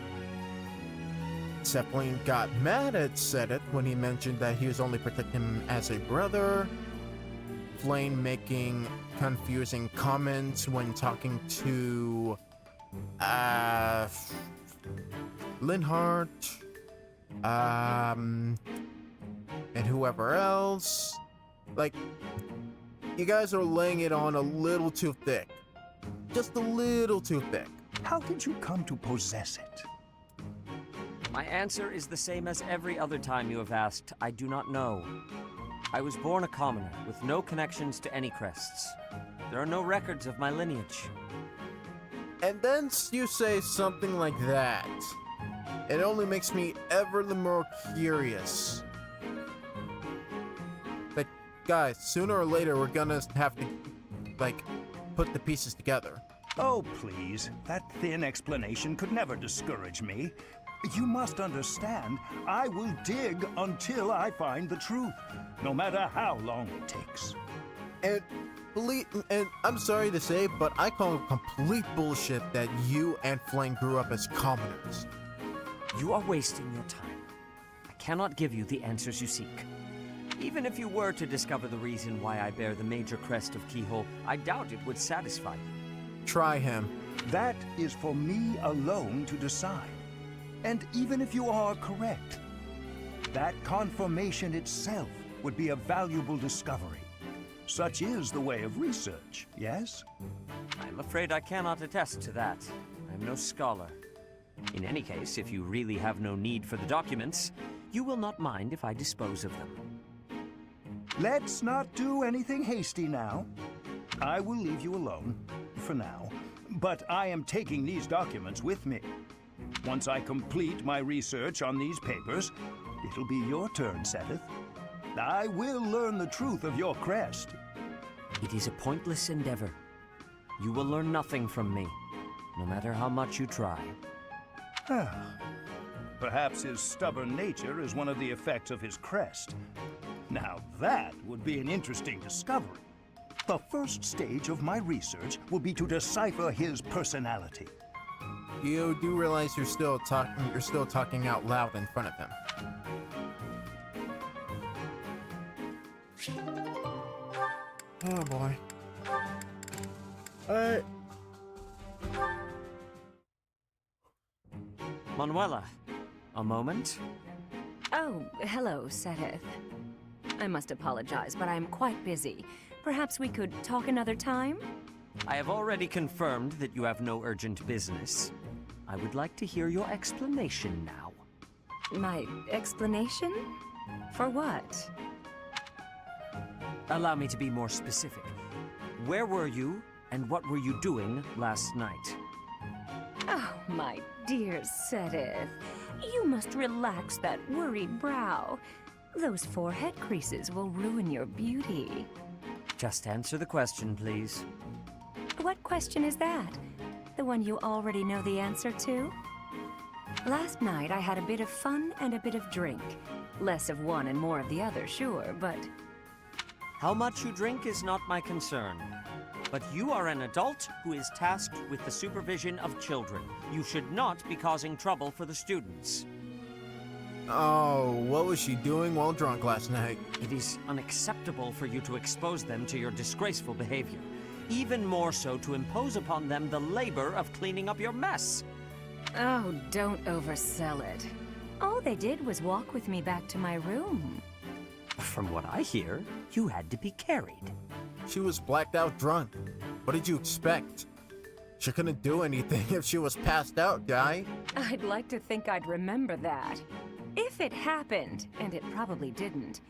Sepline got mad at Seteth when he mentioned that he was only protecting him as a brother. Flame making confusing comments when talking to Linhardt, and whoever else. Like, you guys are laying it on a little too thick. Just a little too thick. How did you come to possess it? My answer is the same as every other time you have asked. I do not know. I was born a commoner, with no connections to any crests. There are no records of my lineage. And then you say something like that. It only makes me ever the more curious. But guys, sooner or later we're gonna have to, like, put the pieces together. Oh, please. That thin explanation could never discourage me. You must understand, I will dig until I find the truth, no matter how long it takes. And I'm sorry to say, but I call it complete bullshit that you and Flame grew up as commoners. You are wasting your time. I cannot give you the answers you seek. Even if you were to discover the reason why I bear the major crest of Keyhole, I doubt it would satisfy you. Try him. That is for me alone to decide. And even if you are correct, that confirmation itself would be a valuable discovery. Such is the way of research, yes? I'm afraid I cannot attest to that. I'm no scholar. In any case, if you really have no need for the documents, you will not mind if I dispose of them. Let's not do anything hasty now. I will leave you alone, for now. But I am taking these documents with me. Once I complete my research on these papers, it'll be your turn, Seteth. I will learn the truth of your crest. It is a pointless endeavor. You will learn nothing from me, no matter how much you try. Perhaps his stubborn nature is one of the effects of his crest. Now that would be an interesting discovery. The first stage of my research will be to decipher his personality. You do realize you're still talking out loud in front of him. Oh boy. Alright. Manuela, a moment? Oh, hello, Sereth. I must apologize, but I'm quite busy. Perhaps we could talk another time? I have already confirmed that you have no urgent business. I would like to hear your explanation now. My explanation? For what? Allow me to be more specific. Where were you, and what were you doing last night? Oh, my dear Sereth. You must relax that worried brow. Those forehead creases will ruin your beauty. Just answer the question, please. What question is that? The one you already know the answer to? Last night I had a bit of fun and a bit of drink. Less of one and more of the other, sure, but... How much you drink is not my concern. But you are an adult who is tasked with the supervision of children. You should not be causing trouble for the students. Oh, what was she doing while drunk last night? It is unacceptable for you to expose them to your disgraceful behavior. Even more so to impose upon them the labor of cleaning up your mess. Oh, don't oversell it. All they did was walk with me back to my room. From what I hear, you had to be carried. She was blacked out drunk. What did you expect? She couldn't do anything if she was passed out, guy. I'd like to think I'd remember that. If it happened, and it probably didn't,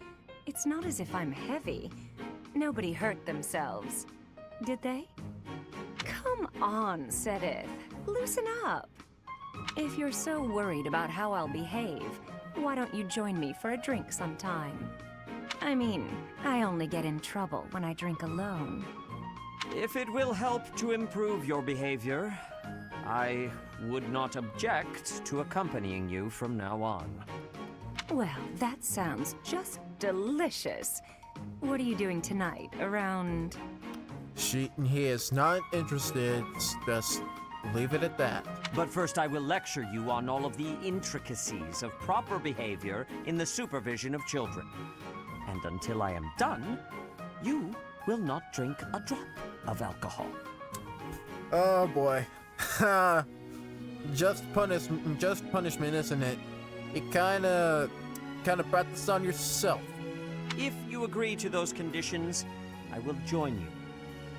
it's not as if I'm heavy. Nobody hurt themselves. Did they? Come on, Sereth. Loosen up. If you're so worried about how I'll behave, why don't you join me for a drink sometime? I mean, I only get in trouble when I drink alone. If it will help to improve your behavior, I would not object to accompanying you from now on. Well, that sounds just delicious. What are you doing tonight? Around... He is not interested. Just leave it at that. But first I will lecture you on all of the intricacies of proper behavior in the supervision of children. And until I am done, you will not drink a drop of alcohol. Oh boy. Just punishment, isn't it? You kinda brought this on yourself. If you agree to those conditions, I will join you.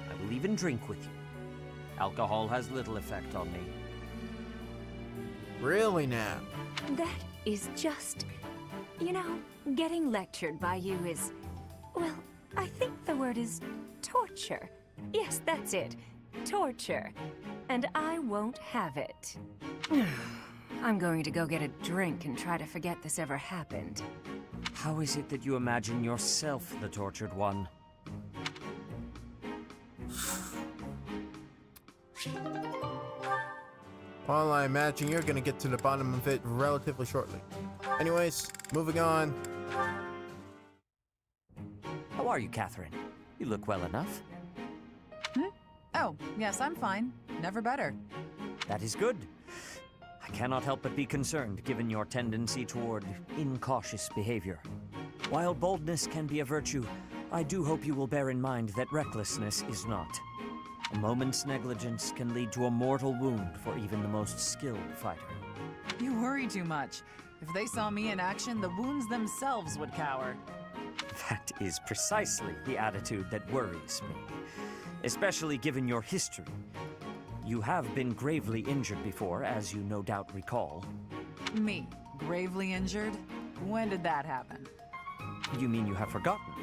I will even drink with you. Alcohol has little effect on me. Really now? That is just... You know, getting lectured by you is... Well, I think the word is torture. Yes, that's it. Torture. And I won't have it. I'm going to go get a drink and try to forget this ever happened. How is it that you imagine yourself the tortured one? Well, I imagine you're gonna get to the bottom of it relatively shortly. Anyways, moving on. How are you, Catherine? You look well enough. Oh, yes, I'm fine. Never better. That is good. I cannot help but be concerned, given your tendency toward incautious behavior. While boldness can be a virtue, I do hope you will bear in mind that recklessness is not. A moment's negligence can lead to a mortal wound for even the most skilled fighter. You worry too much. If they saw me in action, the wounds themselves would cower. That is precisely the attitude that worries me, especially given your history. You have been gravely injured before, as you no doubt recall. Me? Gravely injured? When did that happen? You mean you have forgotten?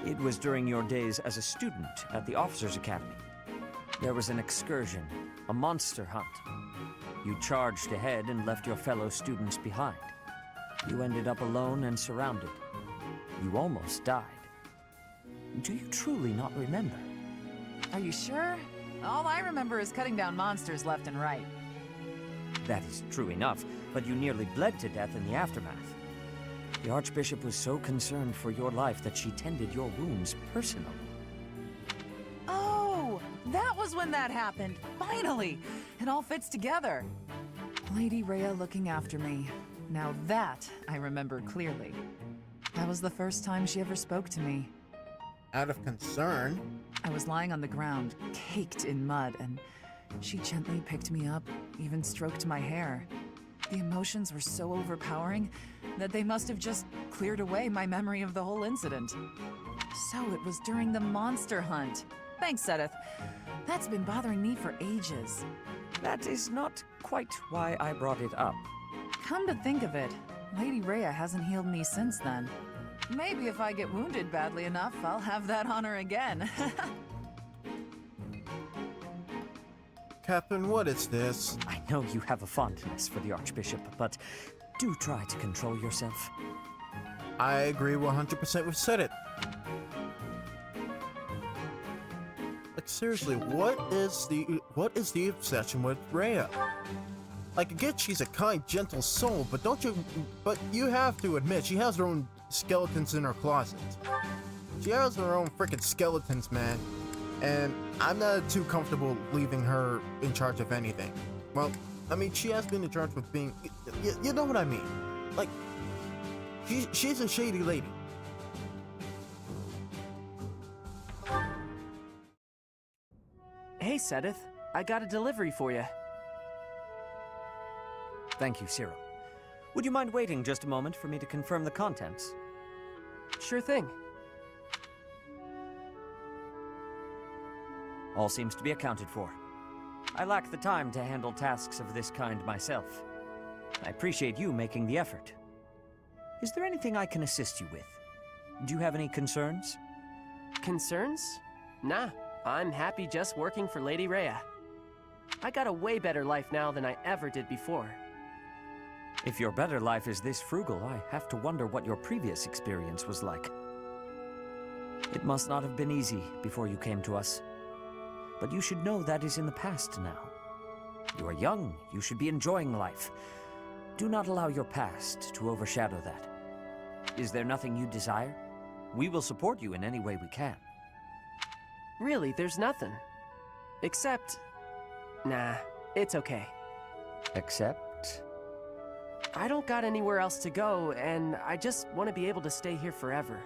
It was during your days as a student at the Officers' Academy. There was an excursion, a monster hunt. You charged ahead and left your fellow students behind. You ended up alone and surrounded. You almost died. Do you truly not remember? Are you sure? All I remember is cutting down monsters left and right. That is true enough, but you nearly bled to death in the aftermath. The Archbishop was so concerned for your life that she tended your wounds personally. Oh, that was when that happened. Finally! It all fits together. Lady Rhea looking after me. Now that I remember clearly. That was the first time she ever spoke to me. Out of concern? I was lying on the ground, caked in mud, and she gently picked me up, even stroked my hair. The emotions were so overpowering that they must have just cleared away my memory of the whole incident. So it was during the monster hunt. Thanks, Sedith. That's been bothering me for ages. That is not quite why I brought it up. Come to think of it, Lady Rhea hasn't healed me since then. Maybe if I get wounded badly enough, I'll have that honor again. Catherine, what is this? I know you have a fondness for the Archbishop, but do try to control yourself. I agree 100% with Sedith. Like, seriously, what is the obsession with Rhea? Like, again, she's a kind, gentle soul, but you have to admit, she has her own skeletons in her closet. She has her own freaking skeletons, man. And I'm not too comfortable leaving her in charge of anything. Well, I mean, she has been in charge of being... You know what I mean? Like, she's a shady lady. Hey, Sedith. I got a delivery for you. Thank you, Cyril. Would you mind waiting just a moment for me to confirm the contents? Sure thing. All seems to be accounted for. I lack the time to handle tasks of this kind myself. I appreciate you making the effort. Is there anything I can assist you with? Do you have any concerns? Concerns? Nah, I'm happy just working for Lady Rhea. I got a way better life now than I ever did before. If your better life is this frugal, I have to wonder what your previous experience was like. It must not have been easy before you came to us. But you should know that is in the past now. You are young, you should be enjoying life. Do not allow your past to overshadow that. Is there nothing you desire? We will support you in any way we can. Really, there's nothing. Except... Nah, it's okay. Except? I don't got anywhere else to go, and I just want to be able to stay here forever.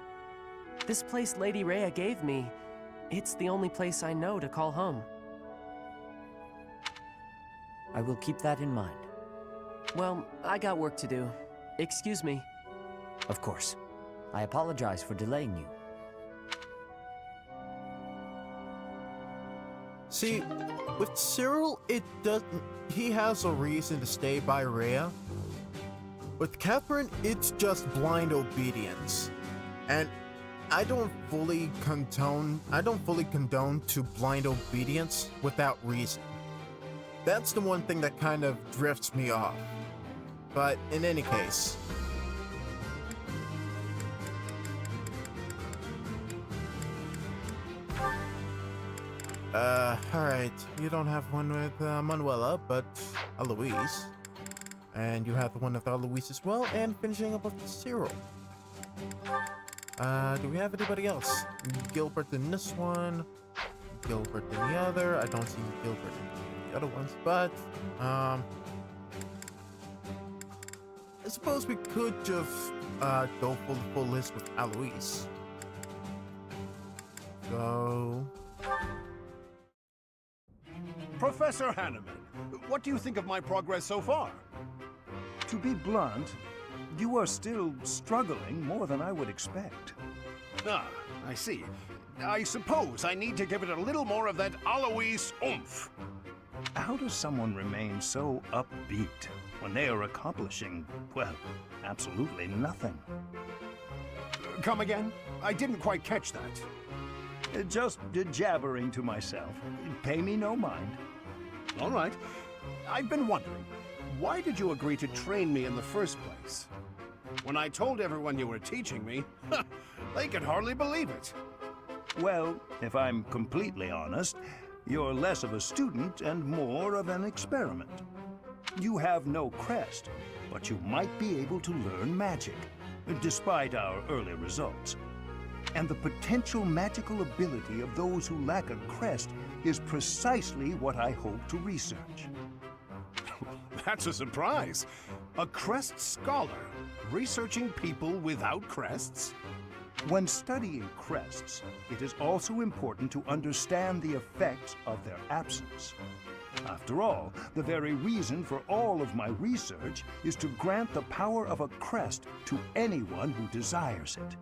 This place Lady Rhea gave me, it's the only place I know to call home. I will keep that in mind. Well, I got work to do. Excuse me. Of course. I apologize for delaying you. See, with Cyril, he has a reason to stay by Rhea. With Catherine, it's just blind obedience. And I don't fully condone to blind obedience without reason. That's the one thing that kind of drifts me off. But in any case, alright, you don't have one with Manuela, but Eloise. And you have the one with Eloise as well, and finishing up with Cyril. Do we have anybody else? Gilbert in this one, Gilbert in the other. I don't see Gilbert in the other ones, but, I suppose we could just, go for the full list with Eloise. So... Professor Hanneman, what do you think of my progress so far? To be blunt, you are still struggling more than I would expect. Ah, I see. I suppose I need to give it a little more of that Eloise oomph. How does someone remain so upbeat when they are accomplishing, well, absolutely nothing? Come again? I didn't quite catch that. Just jabbering to myself. Pay me no mind. All right. I've been wondering, why did you agree to train me in the first place? When I told everyone you were teaching me, they could hardly believe it. Well, if I'm completely honest, you're less of a student and more of an experiment. You have no crest, but you might be able to learn magic, despite our early results. And the potential magical ability of those who lack a crest is precisely what I hope to research. That's a surprise. A crest scholar researching people without crests? When studying crests, it is also important to understand the effects of their absence. After all, the very reason for all of my research is to grant the power of a crest to anyone who desires it.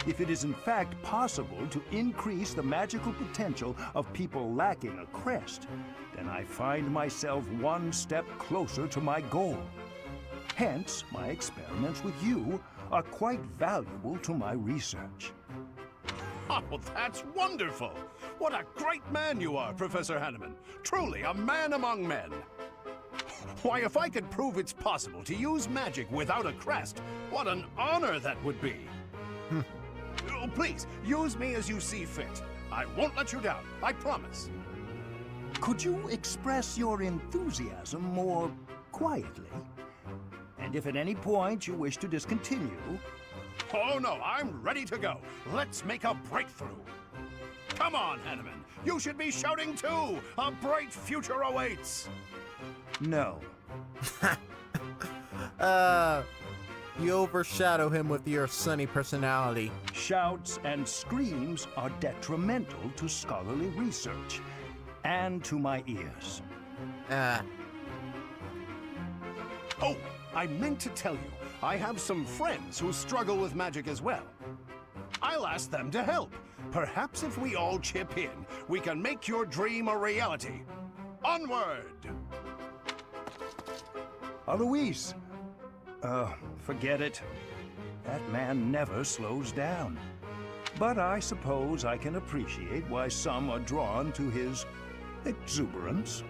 If it is in fact possible to increase the magical potential of people lacking a crest, then I find myself one step closer to my goal. Hence, my experiments with you are quite valuable to my research. Oh, that's wonderful! What a great man you are, Professor Hanneman. Truly a man among men. Why, if I could prove it's possible to use magic without a crest, what an honor that would be! Oh, please, use me as you see fit. I won't let you down, I promise. Could you express your enthusiasm more quietly? And if at any point you wish to discontinue... Oh no, I'm ready to go. Let's make a breakthrough. Come on, Hanneman. You should be shouting too. A bright future awaits. No. You overshadow him with your sunny personality. Shouts and screams are detrimental to scholarly research, and to my ears. Oh, I meant to tell you, I have some friends who struggle with magic as well. I'll ask them to help. Perhaps if we all chip in, we can make your dream a reality. Onward! Alois! Forget it. That man never slows down. But I suppose I can appreciate why some are drawn to his exuberance.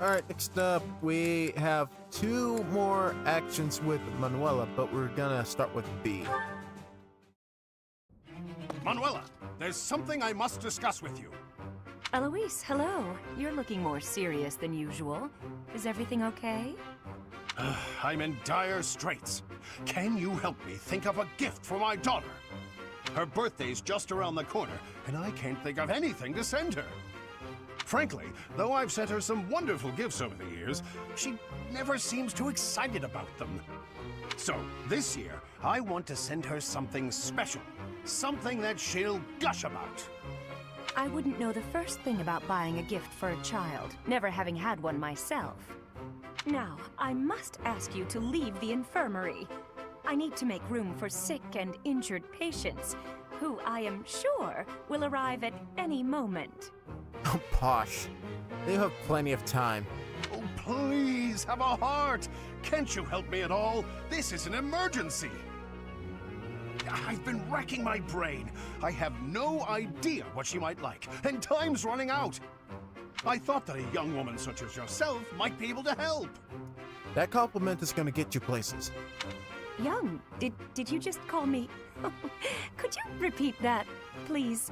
Alright, next up, we have 2 more actions with Manuela, but we're gonna start with B. Manuela, there's something I must discuss with you. Eloise, hello. You're looking more serious than usual. Is everything okay? I'm in dire straits. Can you help me think of a gift for my daughter? Her birthday's just around the corner, and I can't think of anything to send her. Frankly, though I've sent her some wonderful gifts over the years, she never seems too excited about them. So, this year, I want to send her something special. Something that she'll gush about. I wouldn't know the first thing about buying a gift for a child, never having had one myself. Now, I must ask you to leave the infirmary. I need to make room for sick and injured patients, who I am sure will arrive at any moment. Oh, Posh. You have plenty of time. Oh, please, have a heart! Can't you help me at all? This is an emergency! I've been racking my brain. I have no idea what she might like, and time's running out. I thought that a young woman such as yourself might be able to help. That compliment is gonna get you places. Young? Did you just call me? Could you repeat that, please?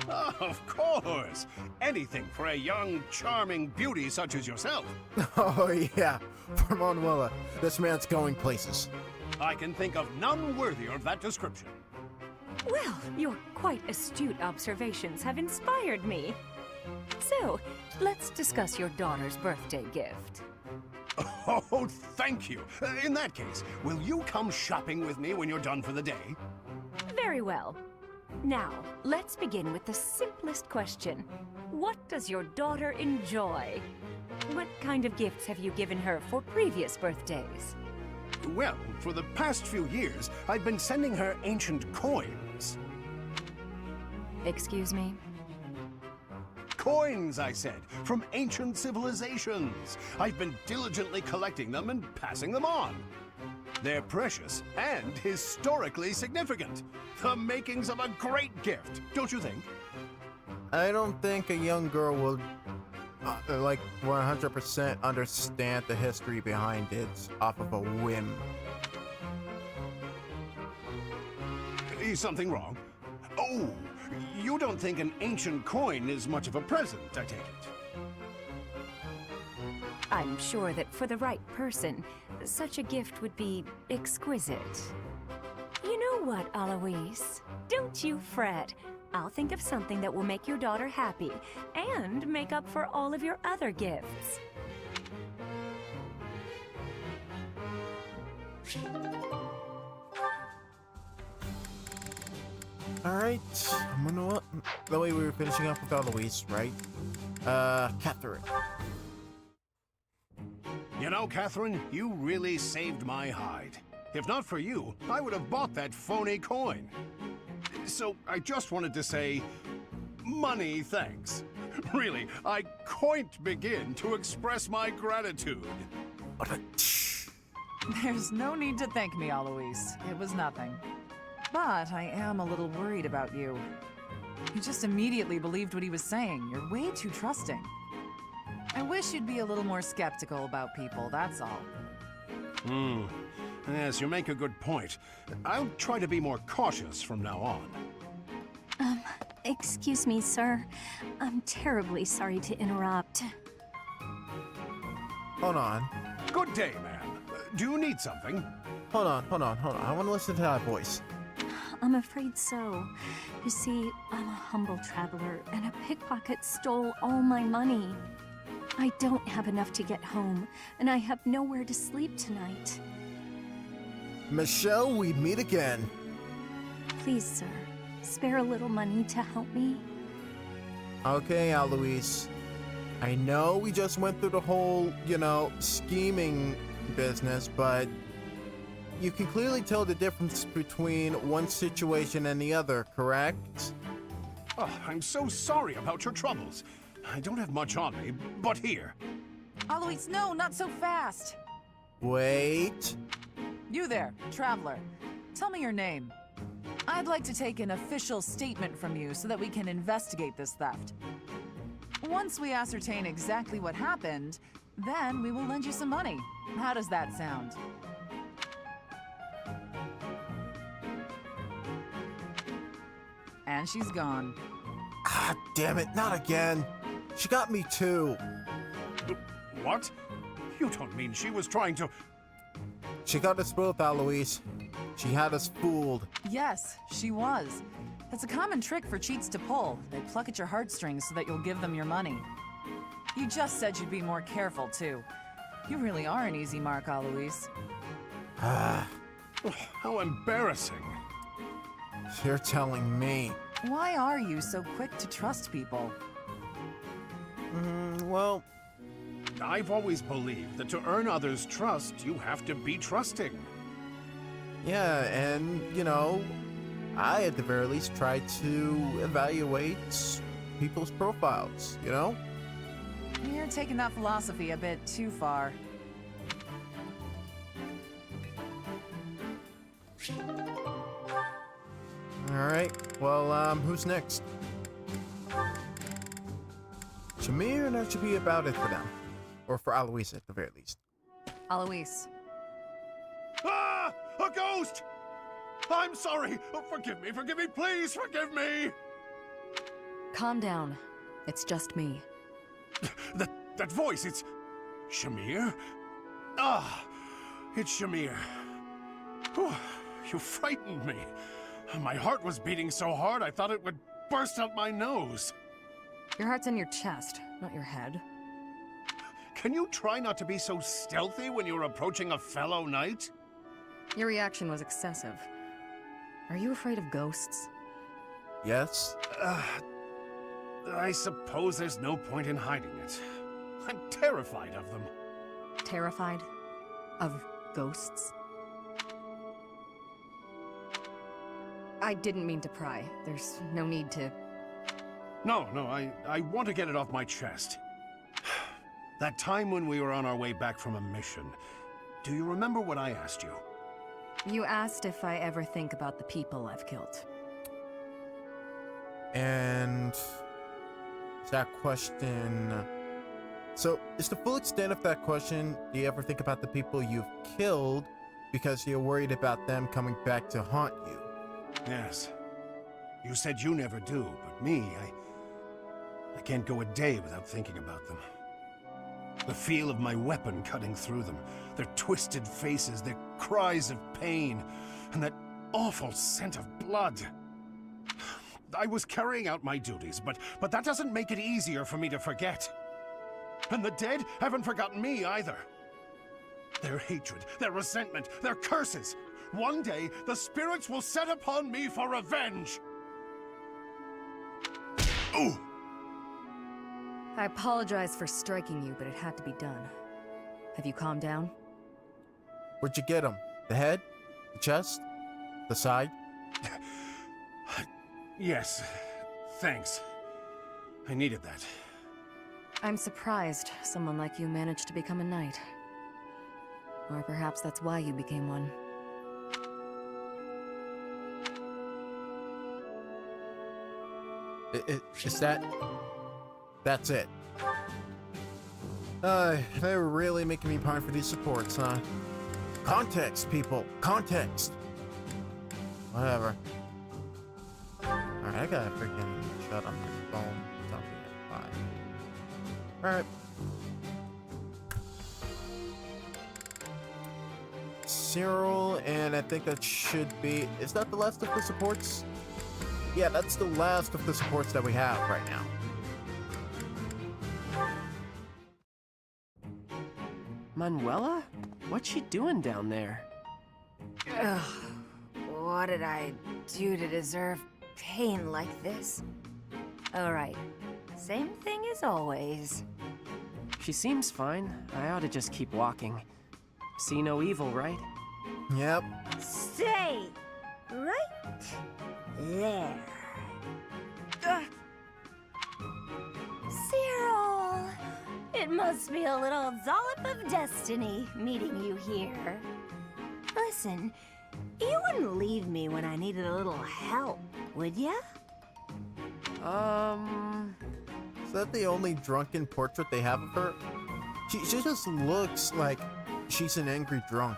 Of course! Anything for a young, charming beauty such as yourself. Oh yeah, for Manuela, this man's going places. I can think of none worthier of that description. Well, your quite astute observations have inspired me. So, let's discuss your daughter's birthday gift. Oh, thank you. In that case, will you come shopping with me when you're done for the day? Very well. Now, let's begin with the simplest question. What does your daughter enjoy? What kind of gifts have you given her for previous birthdays? Well, for the past few years, I've been sending her ancient coins. Excuse me? Coins, I said, from ancient civilizations. I've been diligently collecting them and passing them on. They're precious and historically significant. The makings of a great gift, don't you think? I don't think a young girl will, 100% understand the history behind it off of a whim. Is something wrong? Oh, you don't think an ancient coin is much of a present, I take it? I'm sure that for the right person, such a gift would be exquisite. You know what, Alois? Don't you fret. I'll think of something that will make your daughter happy and make up for all of your other gifts. Alright, I'm gonna... The way we were finishing up with Eloise, right? Catherine. You know, Catherine, you really saved my hide. If not for you, I would have bought that phony coin. So I just wanted to say, money thanks. Really, I can't begin to express my gratitude. There's no need to thank me, Alois. It was nothing. But I am a little worried about you. You just immediately believed what he was saying. You're way too trusting. I wish you'd be a little more skeptical about people, that's all. Yes, you make a good point. I'll try to be more cautious from now on. Excuse me, sir. I'm terribly sorry to interrupt. Hold on. Good day, ma'am. Do you need something? Hold on. I want to listen to that voice. I'm afraid so. You see, I'm a humble traveler, and a pickpocket stole all my money. I don't have enough to get home, and I have nowhere to sleep tonight. Michelle, we meet again. Please, sir, spare a little money to help me. Okay, Alois. I know we just went through the whole, scheming business, but you can clearly tell the difference between one situation and the other, correct? Oh, I'm so sorry about your troubles. I don't have much on me, but here. Alois, no, not so fast! Wait. You there, traveler. Tell me your name. I'd like to take an official statement from you so that we can investigate this theft. Once we ascertain exactly what happened, then we will lend you some money. How does that sound? And she's gone. Ah, damn it, not again. She got me too. What? You don't mean she was trying to... She got us both, Alois. She had us fooled. Yes, she was. It's a common trick for cheats to pull. They pluck at your heartstrings so that you'll give them your money. You just said you'd be more careful, too. You really are an easy mark, Alois. Ah. How embarrassing. You're telling me. Why are you so quick to trust people? Well... I've always believed that to earn others' trust, you have to be trusting. Yeah, and, I at the very least try to evaluate people's profiles, You're taking that philosophy a bit too far. Alright, well, who's next? Shamir, and that should be about it for them. Or for Alois at the very least. Alois. Ah! A ghost! I'm sorry! Forgive me, please forgive me! Calm down. It's just me. That voice, it's... Shamir? Ah! It's Shamir. Whew, you frightened me. My heart was beating so hard I thought it would burst out my nose. Your heart's in your chest, not your head. Can you try not to be so stealthy when you're approaching a fellow knight? Your reaction was excessive. Are you afraid of ghosts? Yes? I suppose there's no point in hiding it. I'm terrified of them. Terrified? Of ghosts? I didn't mean to pry. There's no need to... No, I want to get it off my chest. That time when we were on our way back from a mission, do you remember what I asked you? You asked if I ever think about the people I've killed. And... that question... So, is the full extent of that question, do you ever think about the people you've killed because you're worried about them coming back to haunt you? Yes. You said you never do, but me, I can't go a day without thinking about them. The feel of my weapon cutting through them, their twisted faces, their cries of pain, and that awful scent of blood. I was carrying out my duties, but that doesn't make it easier for me to forget. And the dead haven't forgotten me either. Their hatred, their resentment, their curses. One day, the spirits will set upon me for revenge. Ooh! I apologize for striking you, but it had to be done. Have you calmed down? Where'd you get him? The head? The chest? The side? Yes, thanks. I needed that. I'm surprised someone like you managed to become a knight. Or perhaps that's why you became one. Is that... That's it. They were really making me pine for these supports, huh? Context, people! Context! Whatever. Alright, I gotta freaking shut up my phone. Something at 5. Alright. Cyril, and I think that should be... Is that the last of the supports? Yeah, that's the last of the supports that we have right now. Manuela? What's she doing down there? Ugh. What did I do to deserve pain like this? Alright. Same thing as always. She seems fine. I ought to just keep walking. See no evil, right? Yep. Stay right there. Ugh. Cyril! It must be a little dollop of destiny meeting you here. Listen, you wouldn't leave me when I needed a little help, would ya? Is that the only drunken portrait they have of her? She just looks like she's an angry drunk.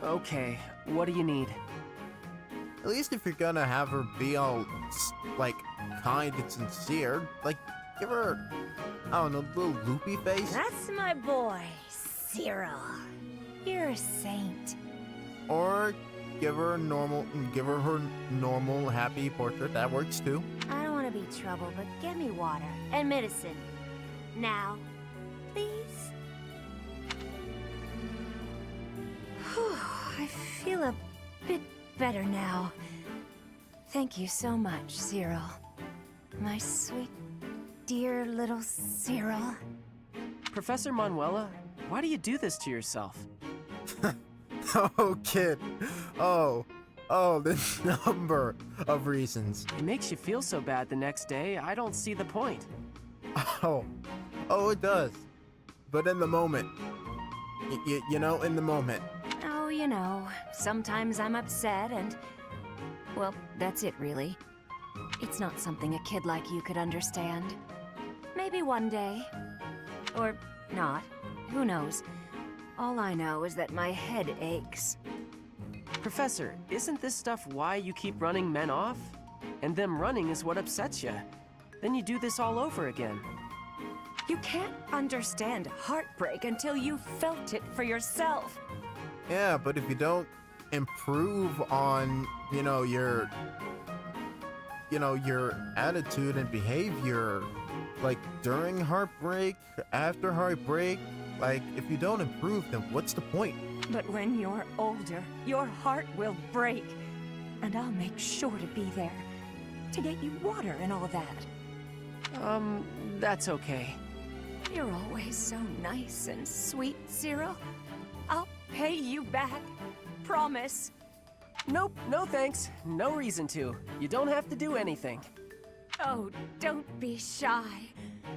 Okay, what do you need? At least if you're gonna have her be all, like, kind and sincere, like, give her, I don't know, a little loopy face. That's my boy, Cyril. You're a saint. Or give her her normal, happy portrait. That works too. I don't want to be trouble, but get me water and medicine. Now, please. Whew, I feel a bit better now. Thank you so much, Cyril. My sweet, dear little Cyril. Professor Manuela, why do you do this to yourself? Oh, kid. Oh, the number of reasons. It makes you feel so bad the next day, I don't see the point. Oh, it does. But in the moment. You know, in the moment. Oh, you know, sometimes I'm upset and... Well, that's it, really. It's not something a kid like you could understand. Maybe one day. Or not. Who knows? All I know is that my head aches. Professor, isn't this stuff why you keep running men off? And them running is what upsets you. Then you do this all over again. You can't understand heartbreak until you've felt it for yourself. Yeah, but if you don't improve on, your attitude and behavior, like during heartbreak, after heartbreak, like if you don't improve, then what's the point? But when you're older, your heart will break. And I'll make sure to be there. To get you water and all that. That's okay. You're always so nice and sweet, Cyril. I'll pay you back. Promise. Nope, no thanks. No reason to. You don't have to do anything. Oh, don't be shy.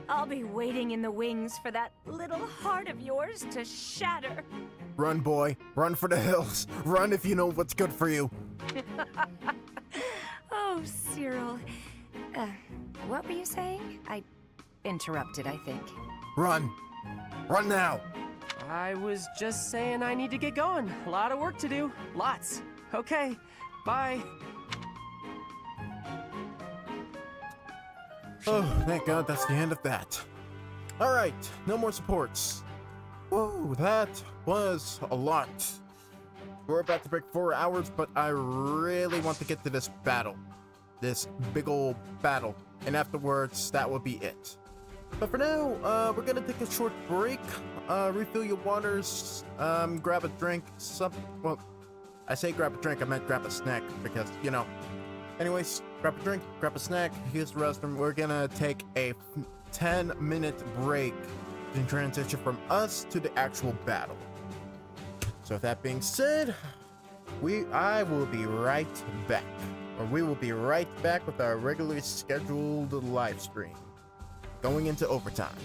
I'll be waiting in the wings for that little heart of yours to shatter. Run, boy. Run for the hills. Run if you know what's good for you. Oh, Cyril. What were you saying? I interrupted, I think. Run. Run now. I was just saying I need to get going. A lot of work to do. Lots. Okay. Bye. Oh, thank God that's the end of that. Alright, no more supports. Woo, that was a lot. We're about to break 4 hours, but I really want to get to this battle. This big old battle. And afterwards, that will be it. But for now, we're gonna take a short break, refill your waters, grab a drink, well, I say grab a drink, I meant grab a snack, because, you know. Anyways, grab a drink, grab a snack, use the restroom. We're gonna take a 10-minute break in transition from us to the actual battle. So with that being said, I will be right back. Or we will be right back with our regularly scheduled live stream. Going into overtime.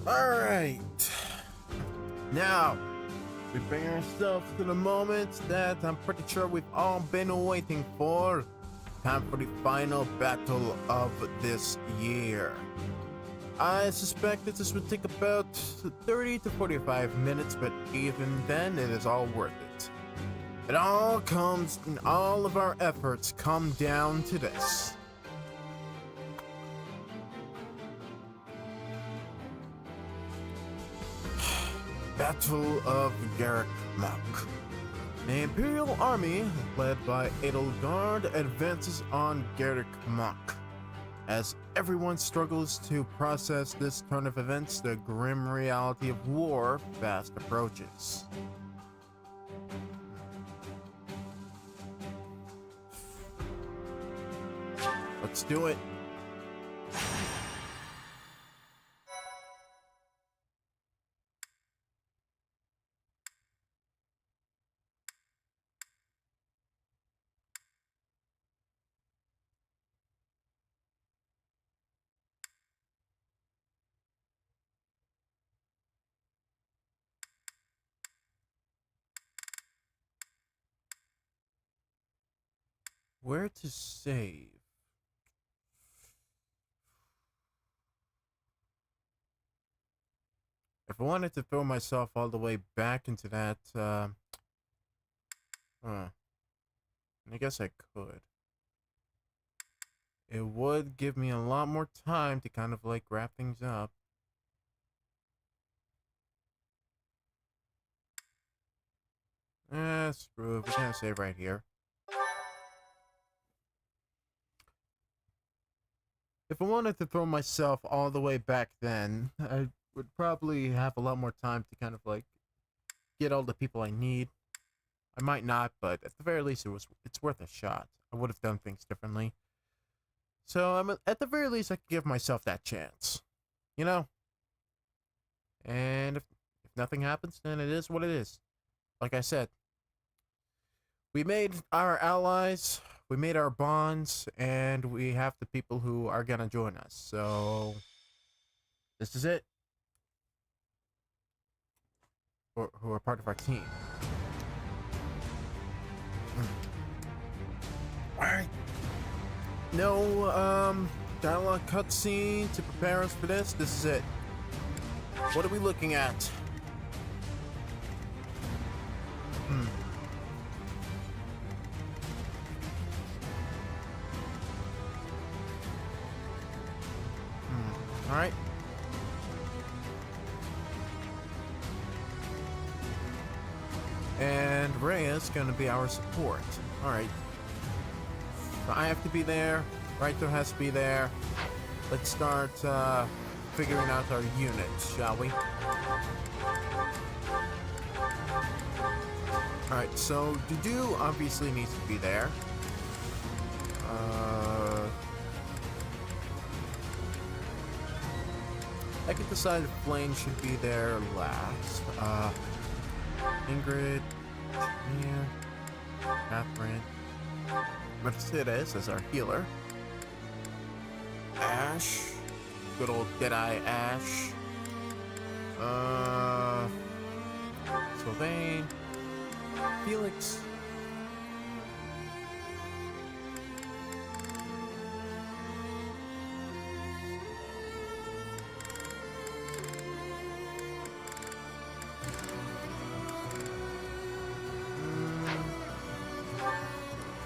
Alright. Now, we bring ourselves to the moment that I'm pretty sure we've all been waiting for. Time for the final battle of this year. I suspect that this would take about 30 to 45 minutes, but even then, it is all worth it. It all comes, and all of our efforts come down to this. Battle of Garrick Mach. The Imperial Army, led by Edelgard, advances on Garrick Mach. As everyone struggles to process this turn of events, the grim reality of war fast approaches. Let's do it. Where to save? If I wanted to throw myself all the way back into that, I guess I could. It would give me a lot more time to kind of like wrap things up. Screw it. We're gonna save right here. If I wanted to throw myself all the way back then, I would probably have a lot more time to kind of like get all the people I need. I might not, but at the very least, it's worth a shot. I would have done things differently. So at the very least, I could give myself that chance, you know. And if nothing happens, then it is what it is. Like I said, we made our allies, we made our bonds, and we have the people who are gonna join us. So this is it. Who are part of our team. Alright. No dialogue cutscene to prepare us for this. This is it. What are we looking at? Alright. And Rhea's gonna be our support. Alright. So I have to be there. Raito has to be there. Let's start figuring out our units, shall we? Alright, so Dudu obviously needs to be there. I could decide if Blaine should be there last. Ingrid, Mia, Catherine, Mercedes as our healer. Ash, good old Deadeye Ash. Sylvain, Felix.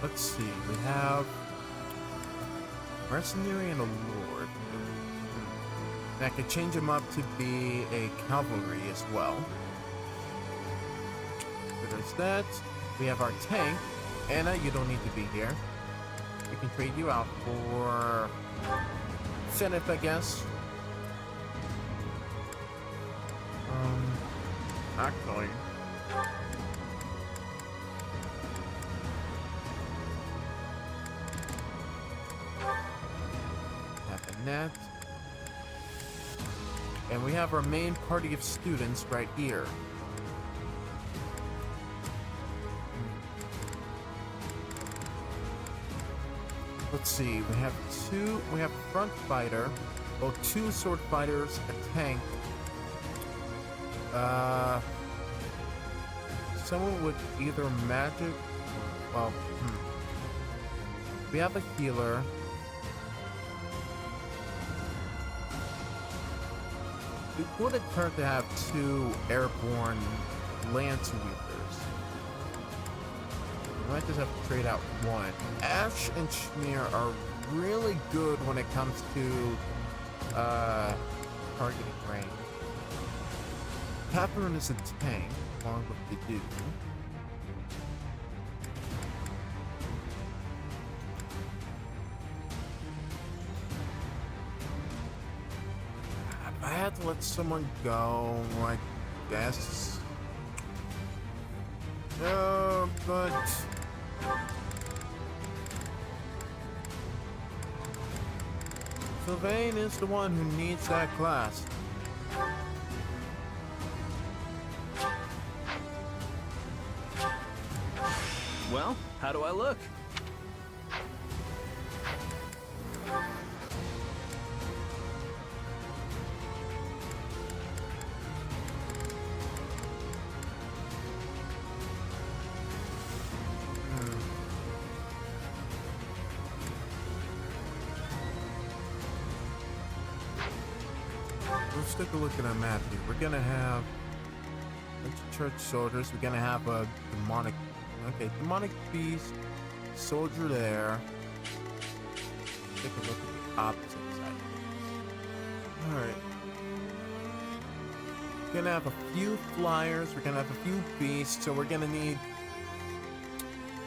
Let's see, we have mercenary and a lord. I could change him up to be a cavalry as well. So there's that. We have our tank. Anna, you don't need to be here. We can trade you out for Zenith, I guess. Actually. That. And we have our main party of students right here. Let's see, we have a front fighter, well, 2 sword fighters, a tank, Someone with either magic, well, we have a healer. It would occur to have 2 airborne lance weavers. We might just have to trade out 1. Ash and Schmear are really good when it comes to targeting range. Catherine is a tank, along with the dude. If I had to let someone go, I guess. No, but Sylvain is the one who needs that class. Well, how do I look? Let's take a look at our map here. We're gonna have a bunch of church soldiers. We're gonna have a demonic, demonic beast soldier there. Take a look at the opposite side. All right. We're gonna have a few flyers. We're gonna have a few beasts. So we're gonna need.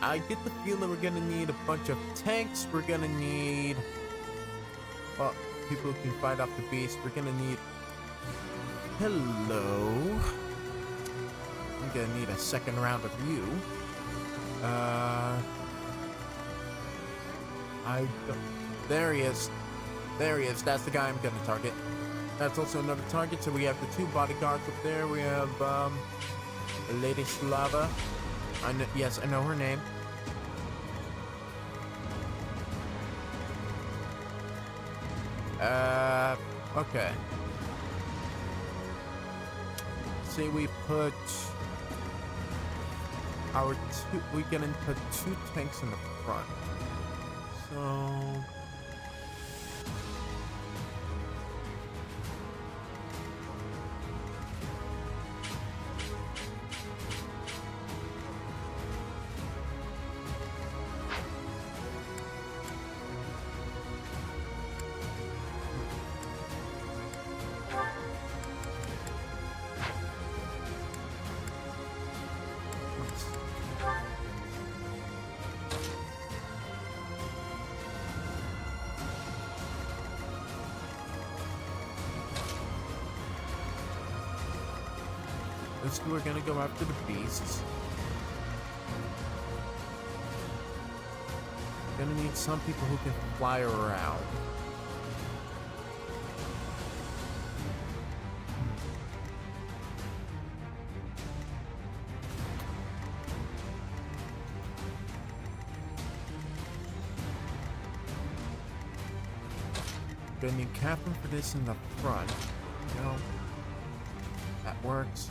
I get the feeling we're gonna need a bunch of tanks. We're gonna need, well, people who can fight off the beast. We're gonna need. Hello. I'm gonna need a second round of you. I don't. There he is. There he is. That's the guy I'm gonna target. That's also another target. So we have the 2 bodyguards up there. We have Lady Slava. Yes, I know her name. Okay. Say we put our 2. We're gonna put 2 tanks in the front. So. We're gonna go after the beasts. Gonna need some people who can fly around. Gonna need Catherine for this in the front. You know, that works.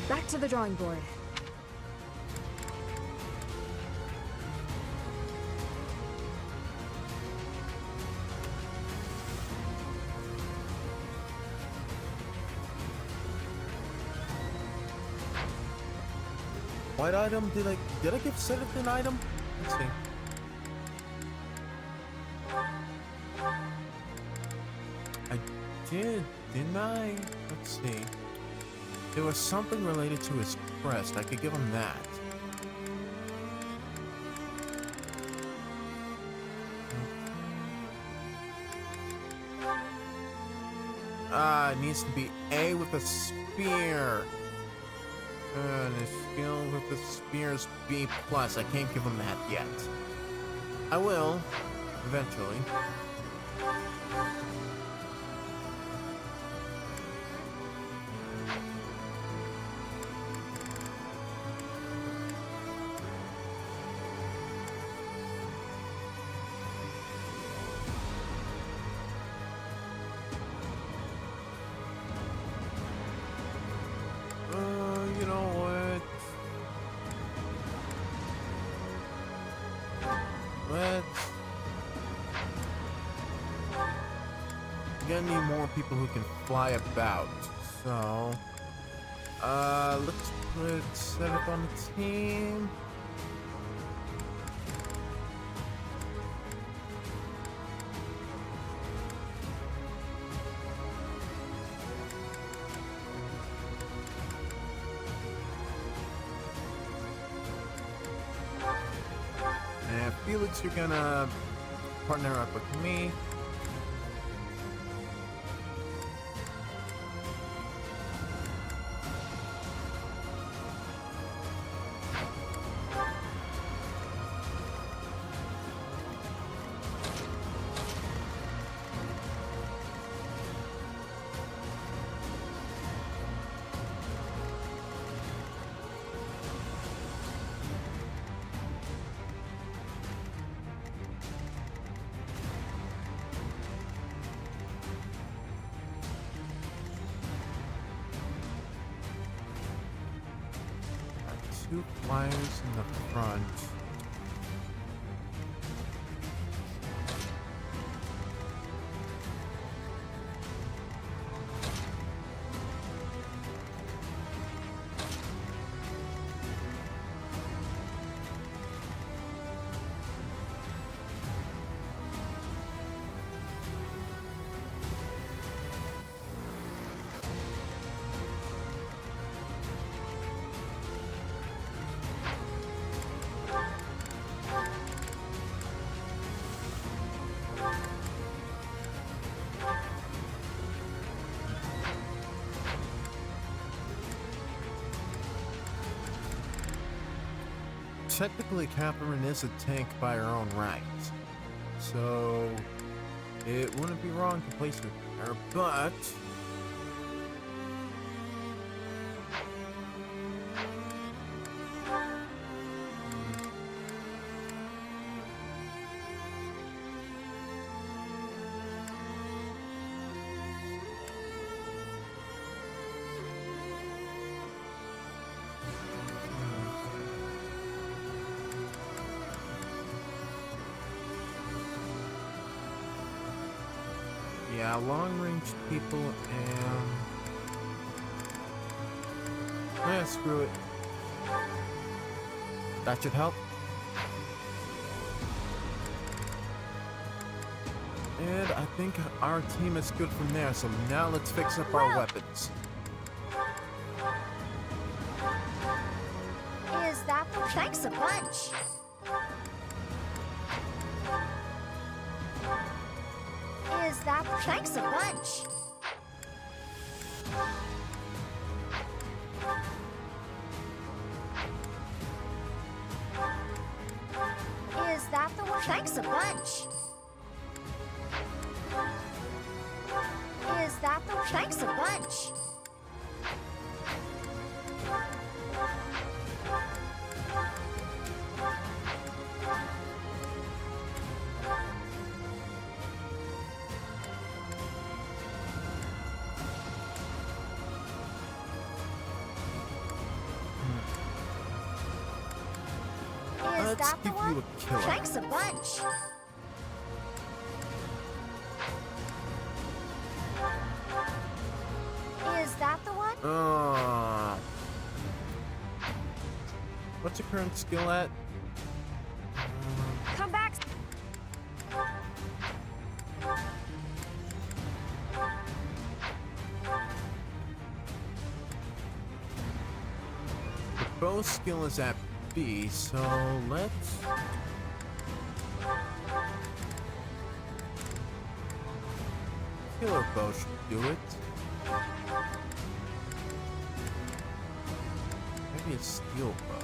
Back to the drawing board. What item did I give Seth an item? Let's see. I did, didn't I? Let's see. There was something related to his crest. I could give him that. Ah, it needs to be A with a spear. And his skill with the spear is B+. I can't give him that yet. I will. eventually. You know what? We're gonna need more people who can fly about. So, let's put Seventh on the team. And Felix, you're gonna partner up with me. Two flyers in the front. Technically, Catherine is a tank by her own right, so it wouldn't be wrong to place her, but yeah, long-range people and... yeah, screw it. That should help. And I think our team is good from there, so now let's fix up our weapons. Is that the... Thanks a bunch. Is that... Thanks a bunch. Is that the one? Thanks a bunch. Is that the... Thanks a bunch. Is that the one? Thanks a bunch. Is that the one? What's your current skill at? Come back. The bow skill is at B, so let's... Killer bow should do it. Maybe a steel bow.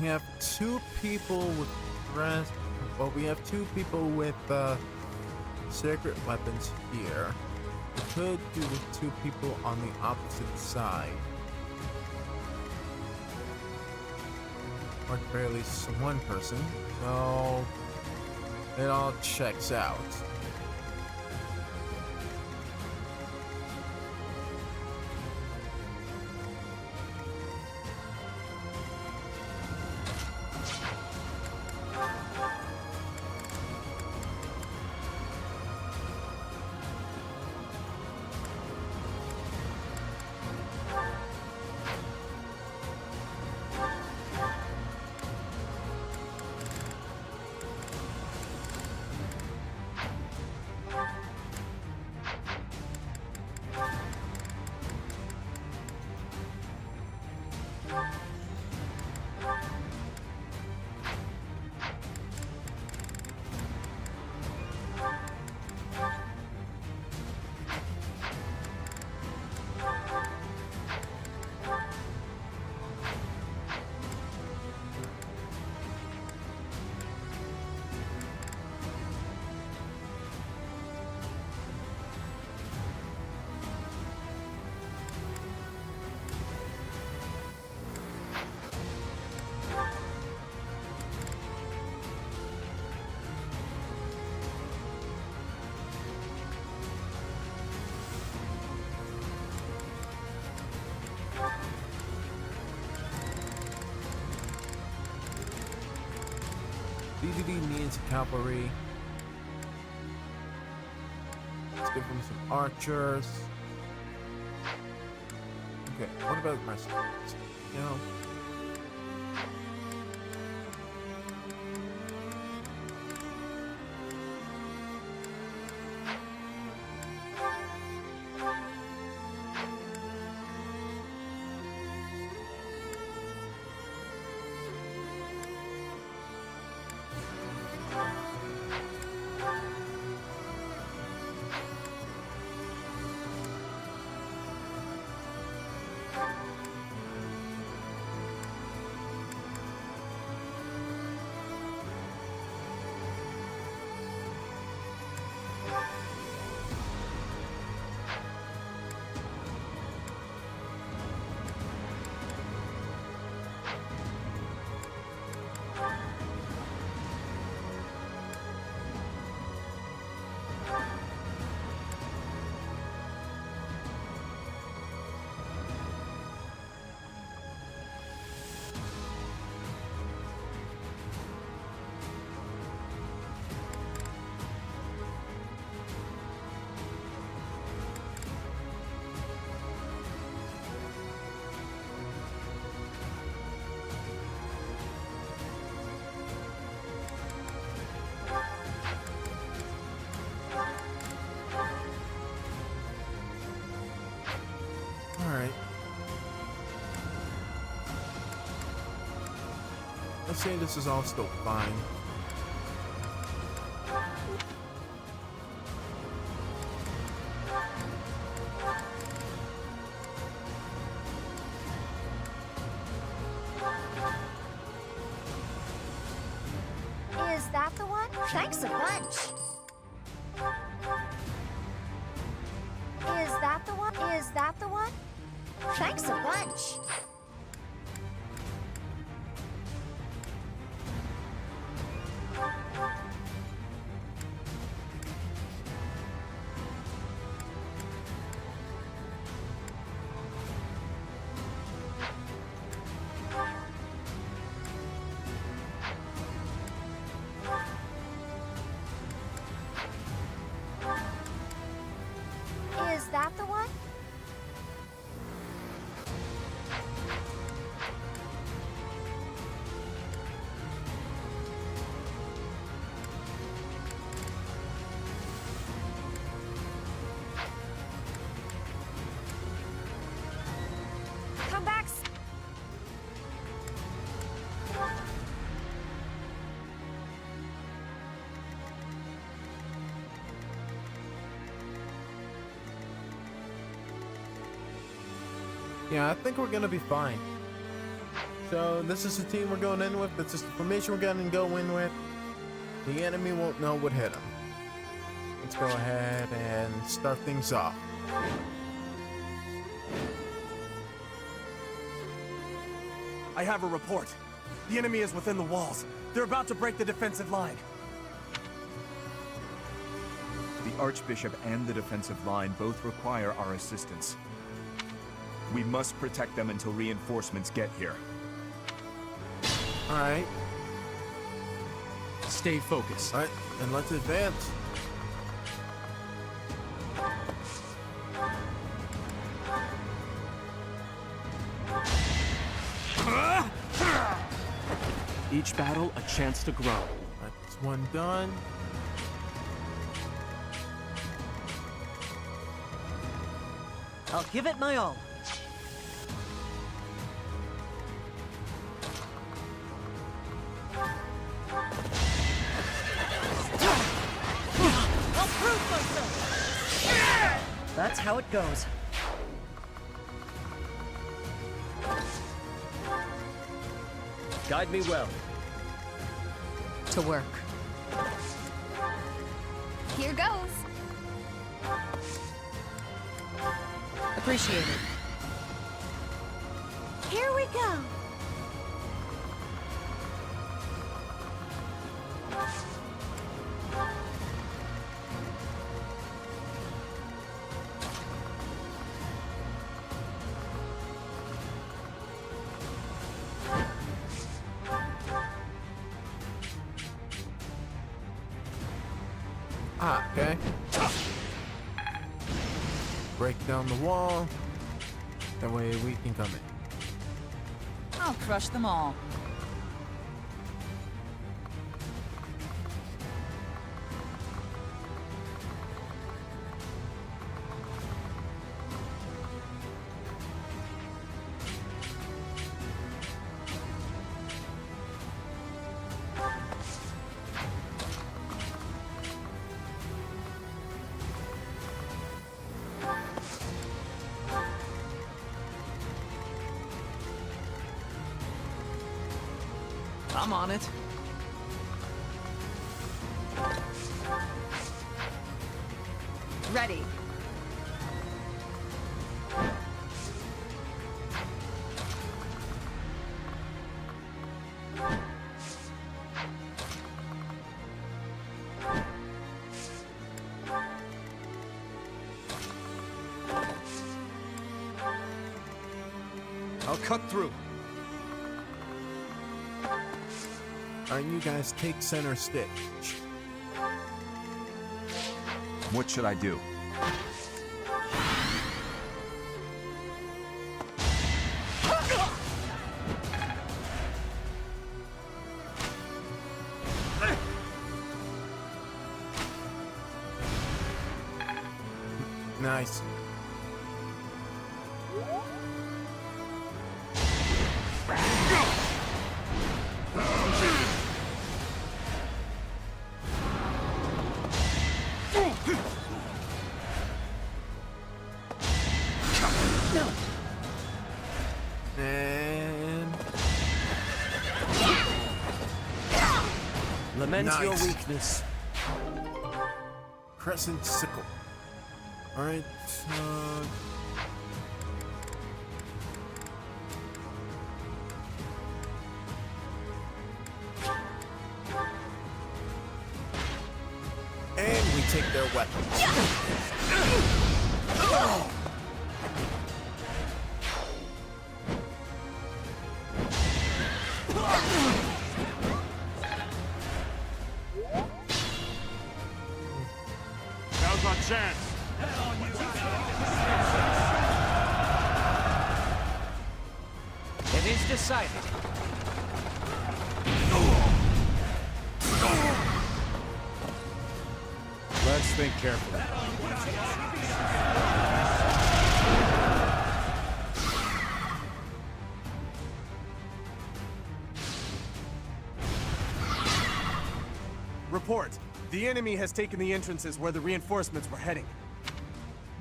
We have two people with dress. Well, we have two people with sacred weapons here. We could do with two people on the opposite side. Or at the very least one person. So it all checks out. BDD needs cavalry. Let's give them some archers. Okay, what about mercenaries? You know. Alright. Let's say this is all still fine. Is that the one? Thanks a bunch. Is that the one? Is that the one? Thanks a bunch. Is that the one? Come back. Yeah, I think we're gonna be fine. So this is the team we're going in with. This is the formation we're going to go in with. The enemy won't know what hit them. Let's go ahead and start things off. I have a report. The enemy is within the walls. They're about to break the defensive line. The Archbishop and the defensive line both require our assistance. We must protect them until reinforcements get here. Alright. Stay focused. Alright, then let's advance. Each battle, a chance to grow. That's one done. I'll give it my all. I'll prove myself! That's how it goes. Guide me well. To work. Here goes. Appreciate it. Here we go. Ah, okay. Break down the wall. That way we can come in. I'll crush them all. I'm on it. Ready. I'll cut through. Alright, you guys take center stage. What should I do? Nice. And Lament your nice. weakness. Crescent sickle. Alright, and we take their weapons. Now's our chance. It is decided. Let's think carefully. Report. The enemy has taken the entrances where the reinforcements were heading.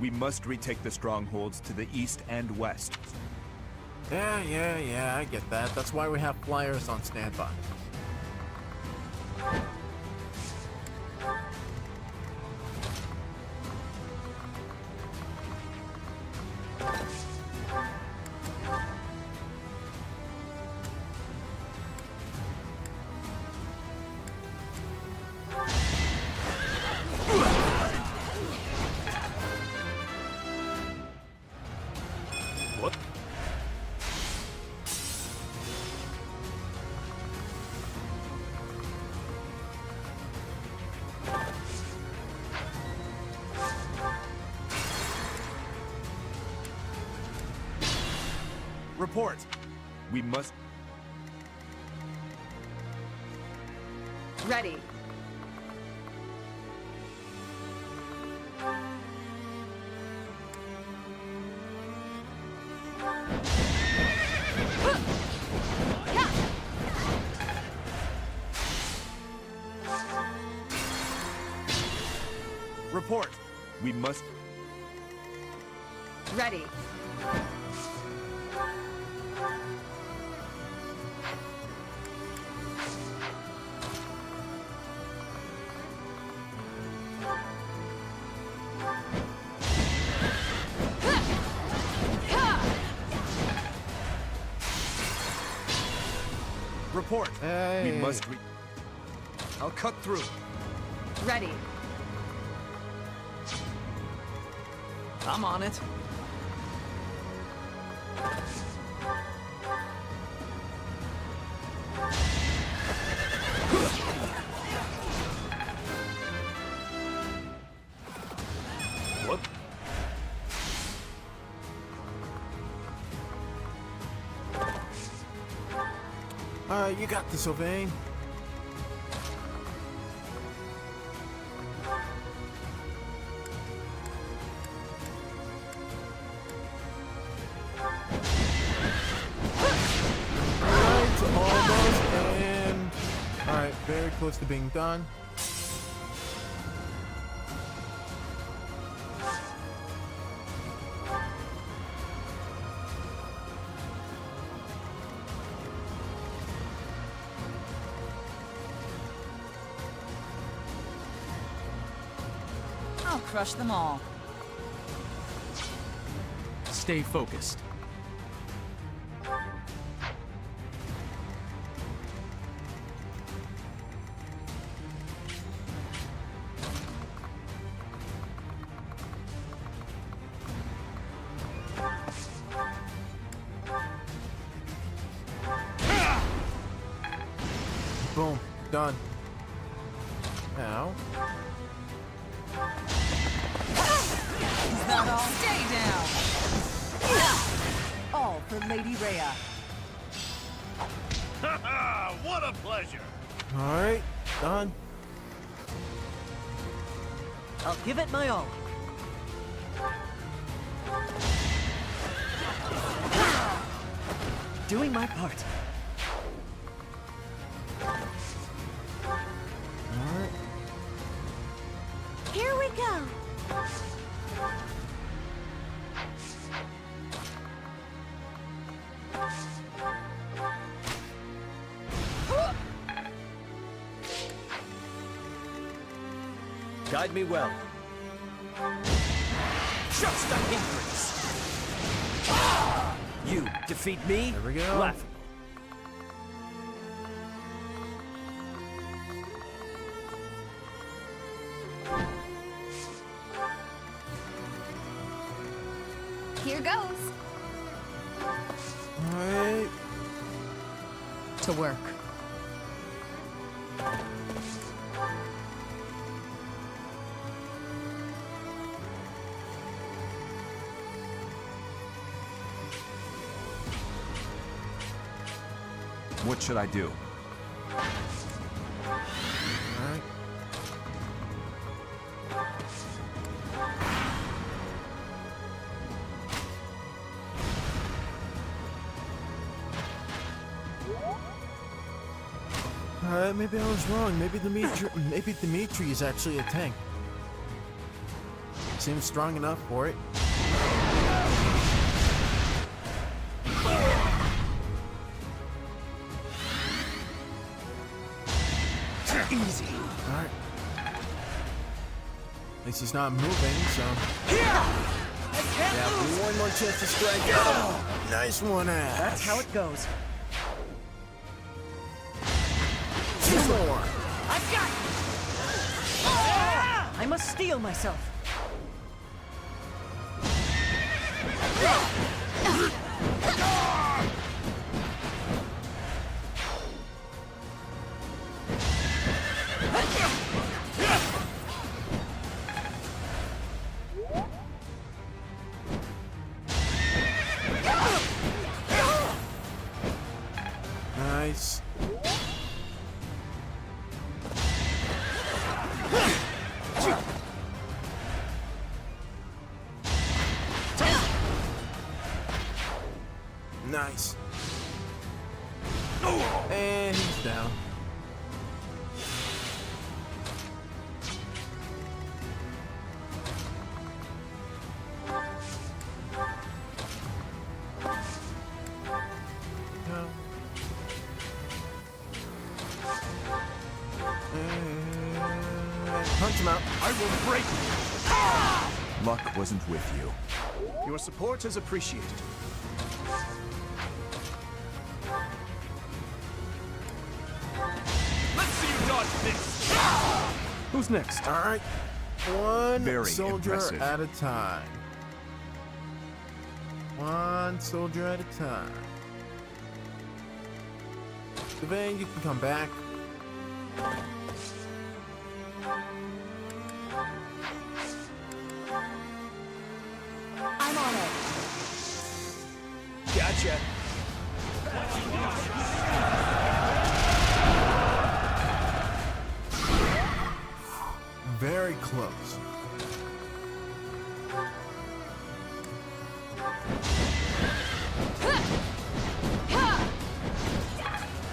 We must retake the strongholds to the east and west. Yeah, I get that. That's why we have flyers on standby. What? Report! We must... Ready. Report! We must... Ready. Report! Hey. We must I'll cut through. Ready. I'm on it. What? Alright, you got this, Sylvain. Alright, almost, and... Alright, very close to being done. I'll crush them all. Stay focused. Boom, done. Now... Is that all? Stay down! All for Lady Rhea. What a pleasure! Alright, done. I'll give it my all. Doing my part. Alright. Here we go. Guide me well. Just a hindrance. You defeat me? There we go. Laughable. Here goes. Alright. To work. What should I do? Alright. Alright, maybe I was wrong. Maybe Dimitri is actually a tank. Seems strong enough for it. Easy. Alright. At least he's not moving, so. Yeah, one more chance to strike out. Oh, nice one, Ash. that's how it goes. Two more. I've got I must steel myself. Nice. Nice. And he's down. Punch him out. I will break you. Luck wasn't with you. Your support is appreciated. Let's see you dodge this. Who's next? All right. One Very soldier impressive. at a time. One soldier at a time. Sylvain, you can come back. I'm on it. Gotcha. Very close.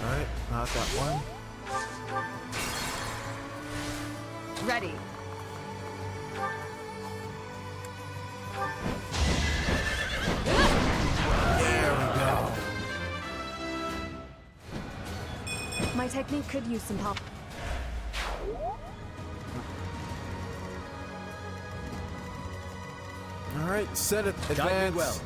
Alright, not that one. Ready. There we go. My technique could use some help. Alright, set it. Guide me Advance. well.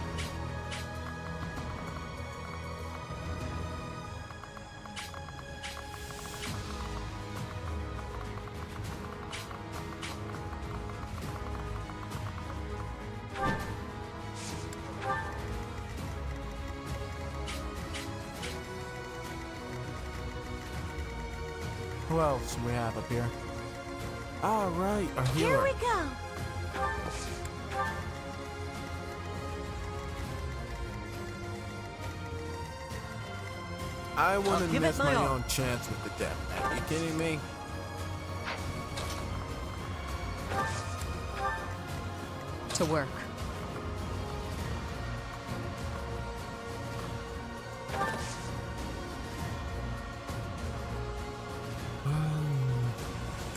Who else do we have up here? Alright, a healer. Here we go. I wouldn't give it miss my my all. own chance with the death. Are you kidding me? To work.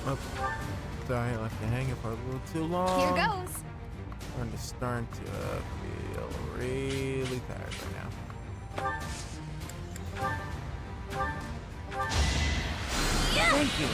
Oh, sorry, I left you hanging for a little too long. Here goes. I'm just starting to feel really tired right now. Thank you.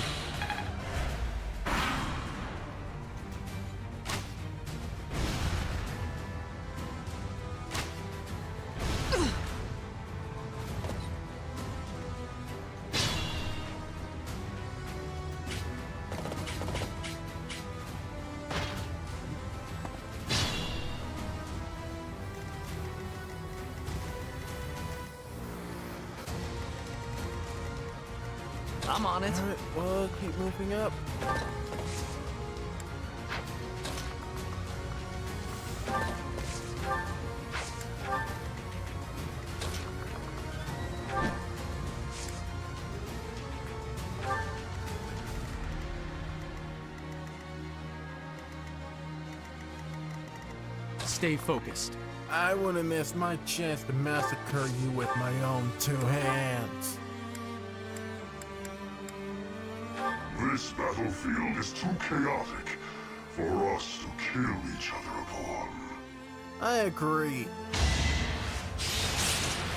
I'm on it. Alright, well, keep moving up. Stay focused. I wouldn't miss my chance to massacre you with my own two hands. This battlefield is too chaotic for us to kill each other upon. I agree.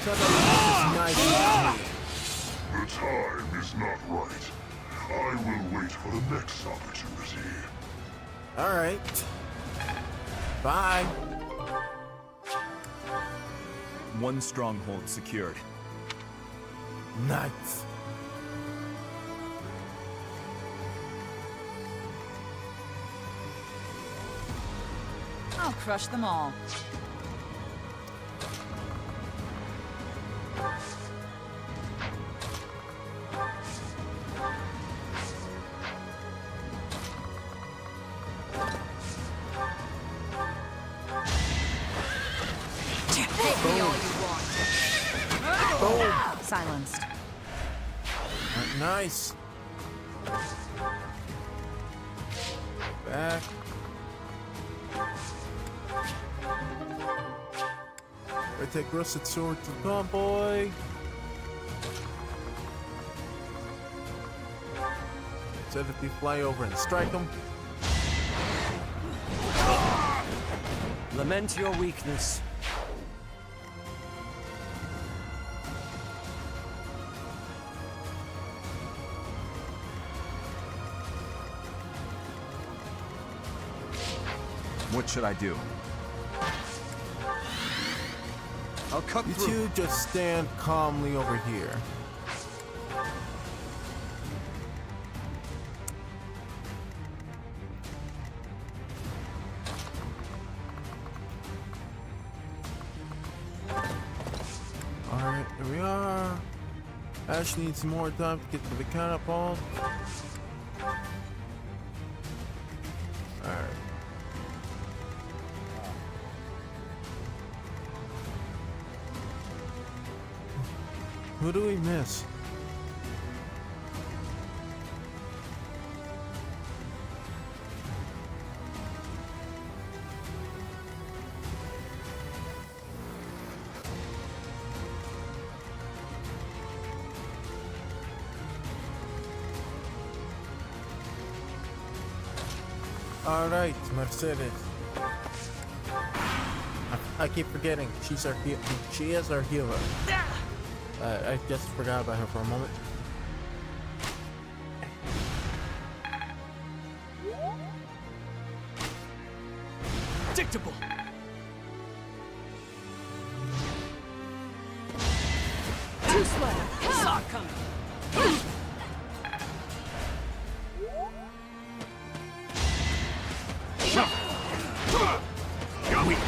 Somebody get this knife. The time is not right. I will wait for the next opportunity. Alright. Bye. One stronghold secured. Nice. I'll crush them all. Hit me all you want. Boom. Silenced. Nice. Back. I take rusted sword to the convoy. Instead if we fly over and strike them. Lament your weakness. What should I do? I'll cut you through. two just stand calmly over here. Alright, here we are. Ash needs some more time to get to the catapult. Alright. Who do we miss? Alright, Mercedes. I keep forgetting. She is our healer. I just forgot about her for a moment. Predictable. Too slow. Saw it coming. You're weak.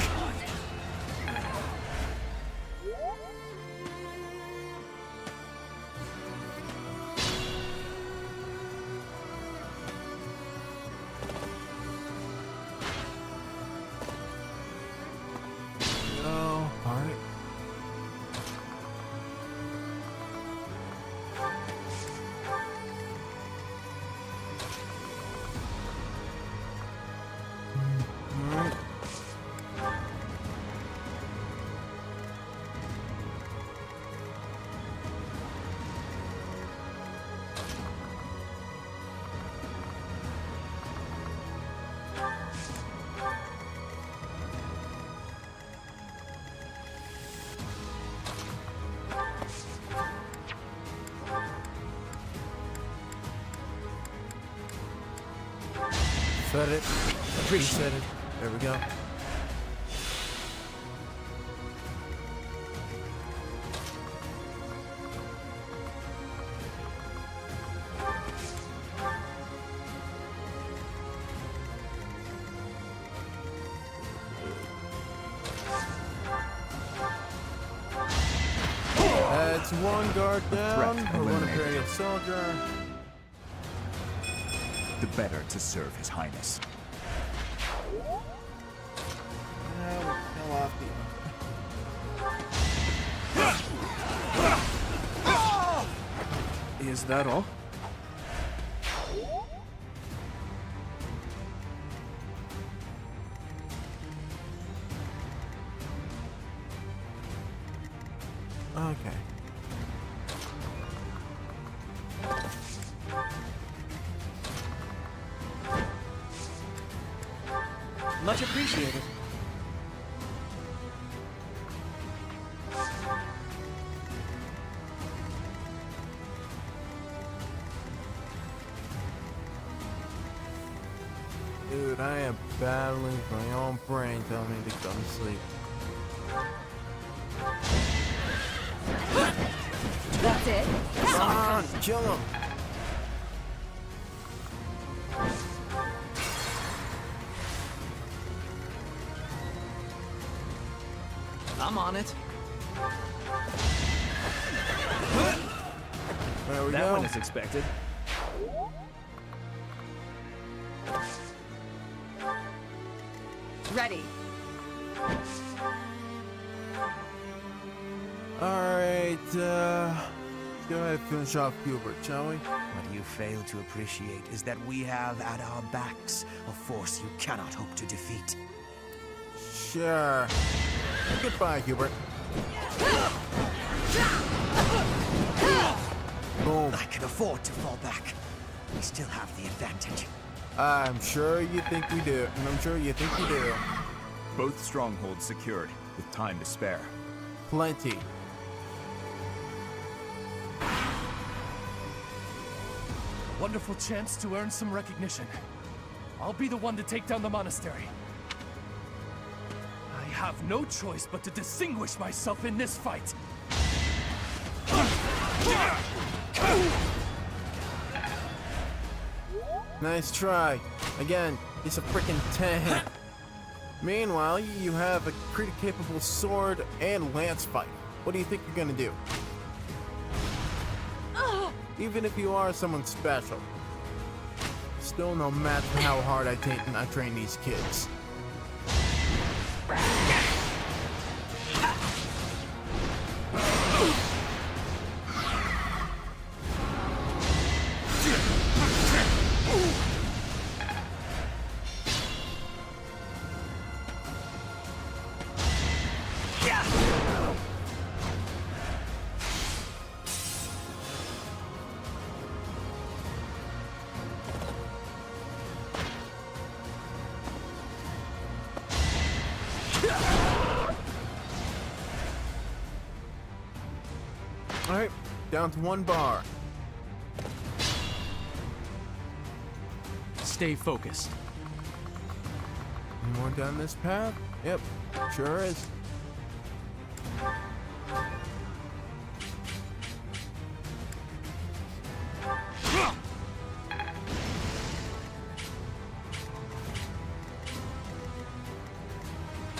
Set it. Reset it. There we go. That's one guard down. We're one Imperial soldier. The better to serve His Highness. Is that all? Okay. Much appreciated. Battling my own brain telling me to go to sleep. That's it. Come on, kill him. I'm on it. There we that go. one is expected. Ready. Alright, let's go ahead and finish off Hubert, shall we? What you fail to appreciate is that we have at our backs a force you cannot hope to defeat. Sure. Goodbye, Hubert. Boom. I can afford to fall back. We still have the advantage. I'm sure you think we do, and I'm sure you think you do. Both strongholds secured, with time to spare. Plenty. Wonderful chance to earn some recognition. I'll be the one to take down the monastery. I have no choice but to distinguish myself in this fight. Nice try. Again, he's a freaking tank. Meanwhile, you have a pretty capable sword and lance fight. What do you think you're gonna do? Even if you are someone special, still no match for how hard I train these kids. Alright, down to one bar. Stay focused. Any more down this path? Yep, sure is.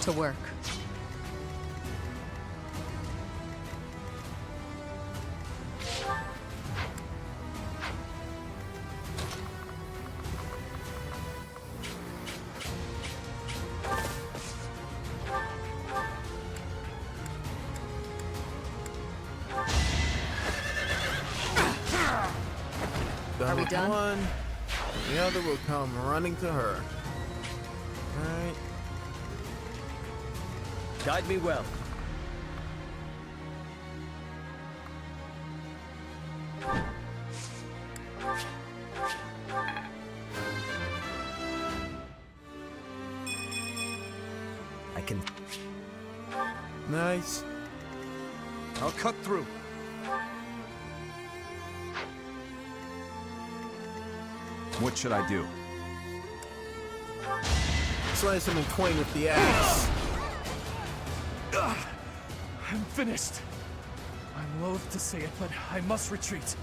To work. Done Are we with done? one. The other will come running to her. Alright. Guide me well. I can... Nice. I'll cut through. What should I do? Slice him in twain with the axe. I'm finished. I'm loath to say it, but I must retreat.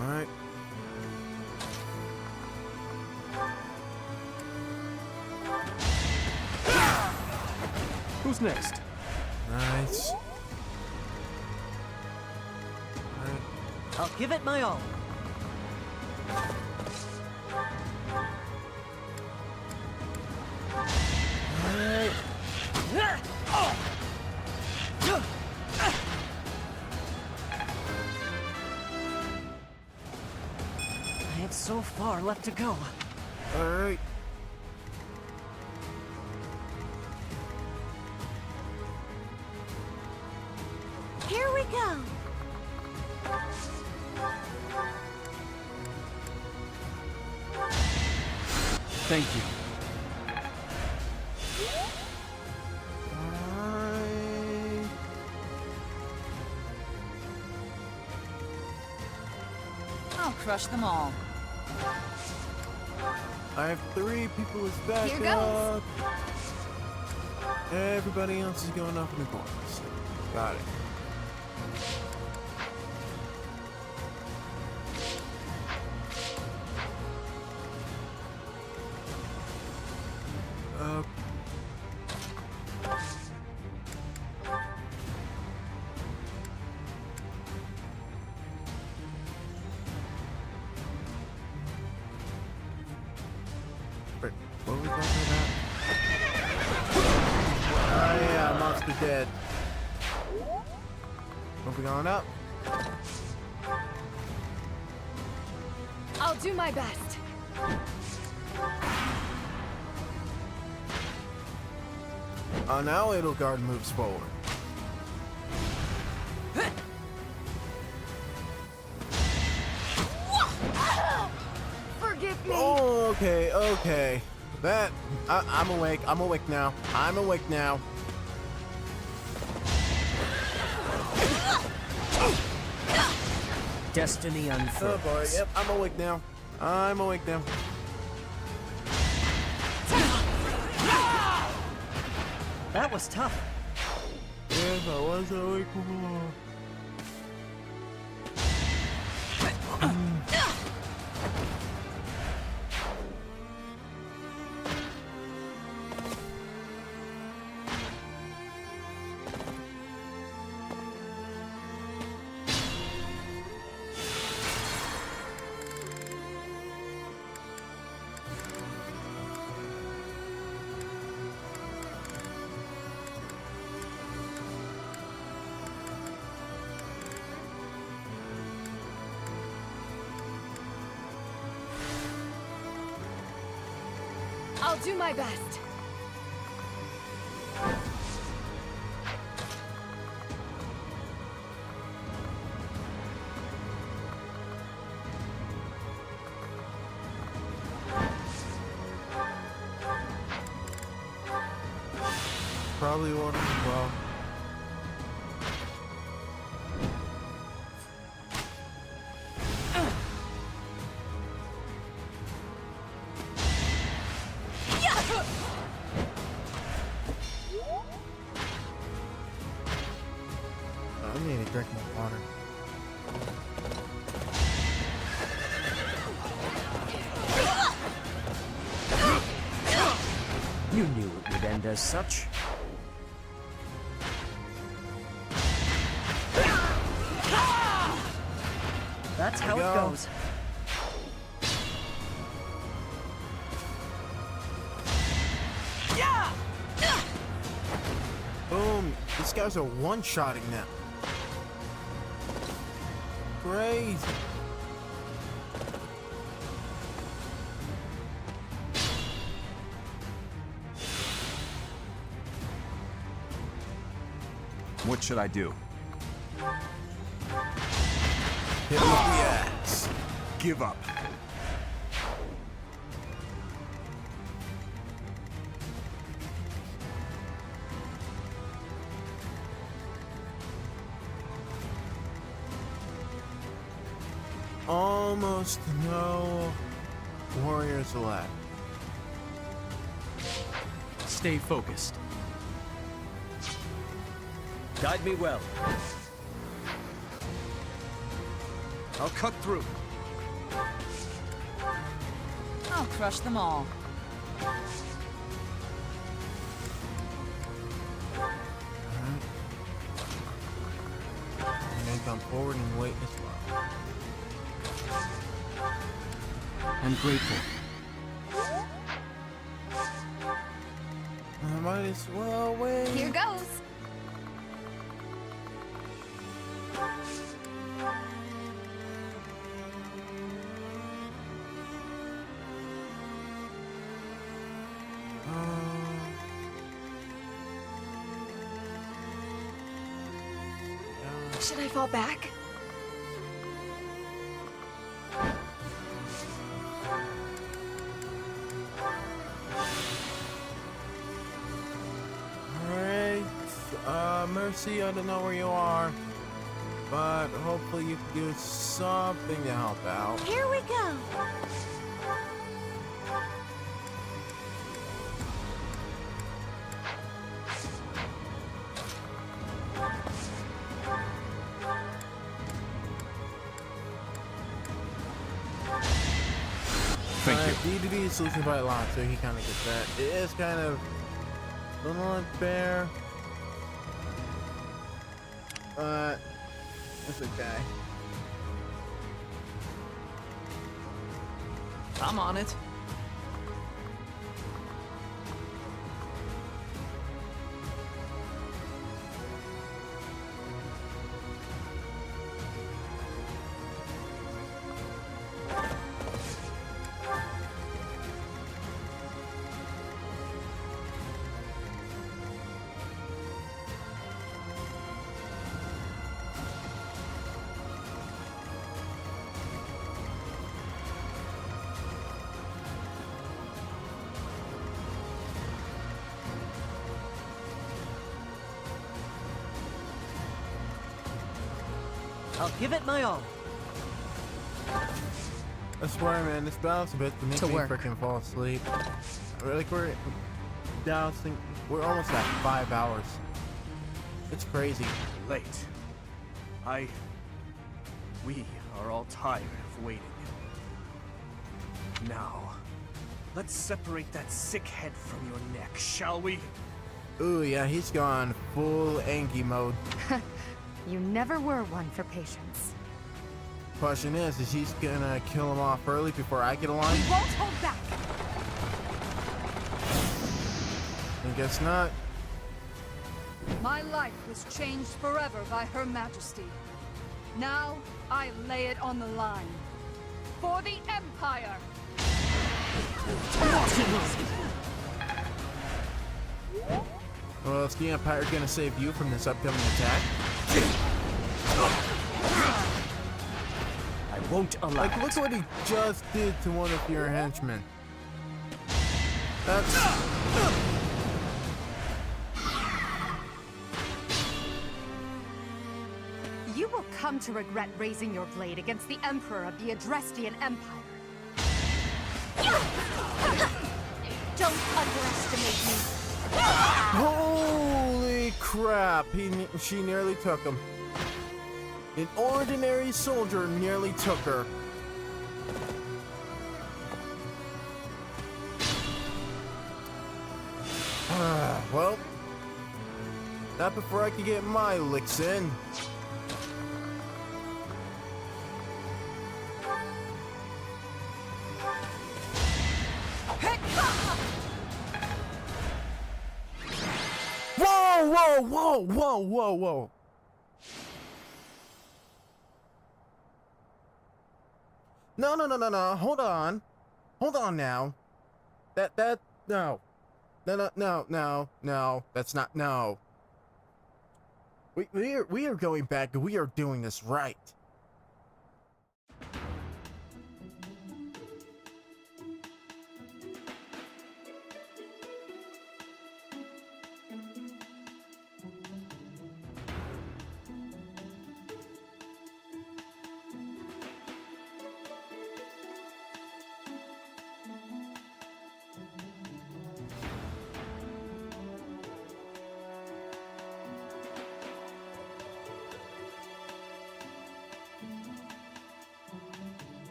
Alright. Who's next? Nice. I'll give it my all. Alright. I have so far left to go. Alright. Here we go. Thank you. Alright. I'll crush them all. I have 3 people as backup. Here goes. Everybody else is going up in the corners. Got it. What were we talking about? Oh yeah, monster dead. Moving on up. I'll do my best. Now Edelgard moves forward. Forgive me. Oh, okay, okay. That I'm awake. I'm awake now. I'm awake now. Destiny unfurls. Oh boy, yep, I'm awake now. I'm awake now. That was tough. Yes, I was awake before. I'll do my best. Probably won't as well. I need to drink more water. You knew it would end as such. That's how it goes. Boom! These guys are one-shotting them. Crazy. What should I do? Hit him with the axe. Give up. Almost no warriors left. Stay focused. Guide me well. I'll cut through. I'll crush them all. And then come forward and wait as well. I'm grateful. I might as well wait. Here goes. Should I fall back? Alright, Mercy, I don't know where you are, but hopefully you can do something to help out. Here we go. EDT is losing by a lot, so he kind of gets that. It is kind of a little unfair, but it's okay. I'm on it. I'll give it my all. I swear, man, this battle's a bit to make me freaking fall asleep. Like we're dousing, we're almost at 5 hours. It's crazy. Late. We are all tired of waiting. Now, let's separate that sick head from your neck, shall we? Ooh, yeah, he's gone full Angie mode. You never were one for patience. Question is he gonna kill him off early before I get a line? We won't hold back. I guess not. My life was changed forever by Her Majesty. Now, I lay it on the line. For the Empire! Well, is the Empire gonna save you from this upcoming attack? I won't allow Like, look what he just did to one of your henchmen. That's... You will come to regret raising your blade against the Emperor of the Adrestian Empire. Don't underestimate me. Holy crap! She nearly took him. An ordinary soldier nearly took her. Well, not before I can get my licks in. Whoa, whoa, whoa, whoa, whoa, whoa. No, no, no, no, no. Hold on. Hold on now. No. No. That's not, no. We are going back. We are doing this right.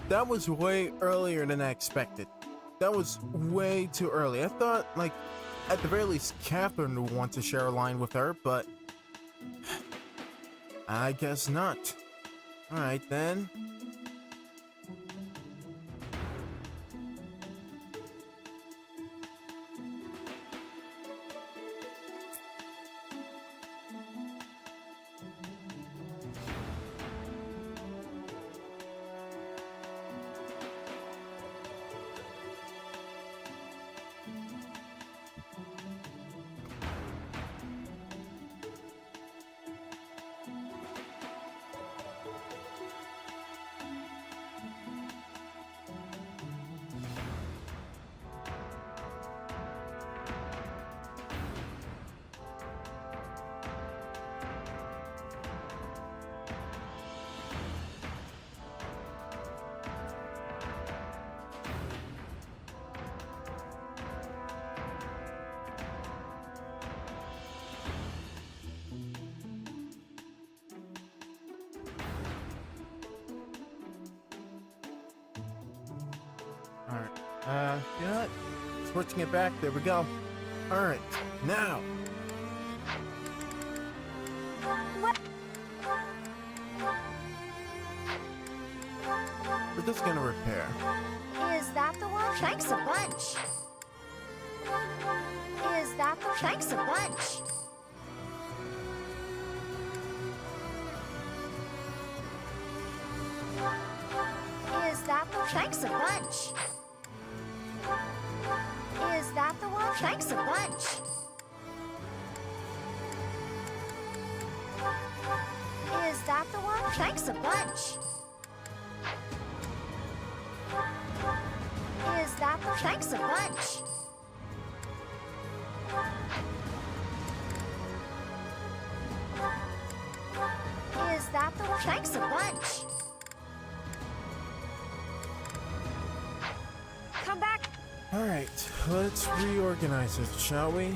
That was way earlier than I expected. That was way too early. I thought, like, at the very least, Catherine would want to share a line with her, but I guess not. Alright then. You know what? Switching it back. There we go. Alright, now. What? We're just gonna repair. Is that the one? Thanks a bunch. Is that the? Thanks a bunch. Is that the? Thanks a bunch. Is that the one? Thanks a bunch. Is that the one? Thanks a bunch. Is that the? Thanks a bunch. Is that the one? Thanks a bunch. Come back. Alright, let's reorganize it, shall we?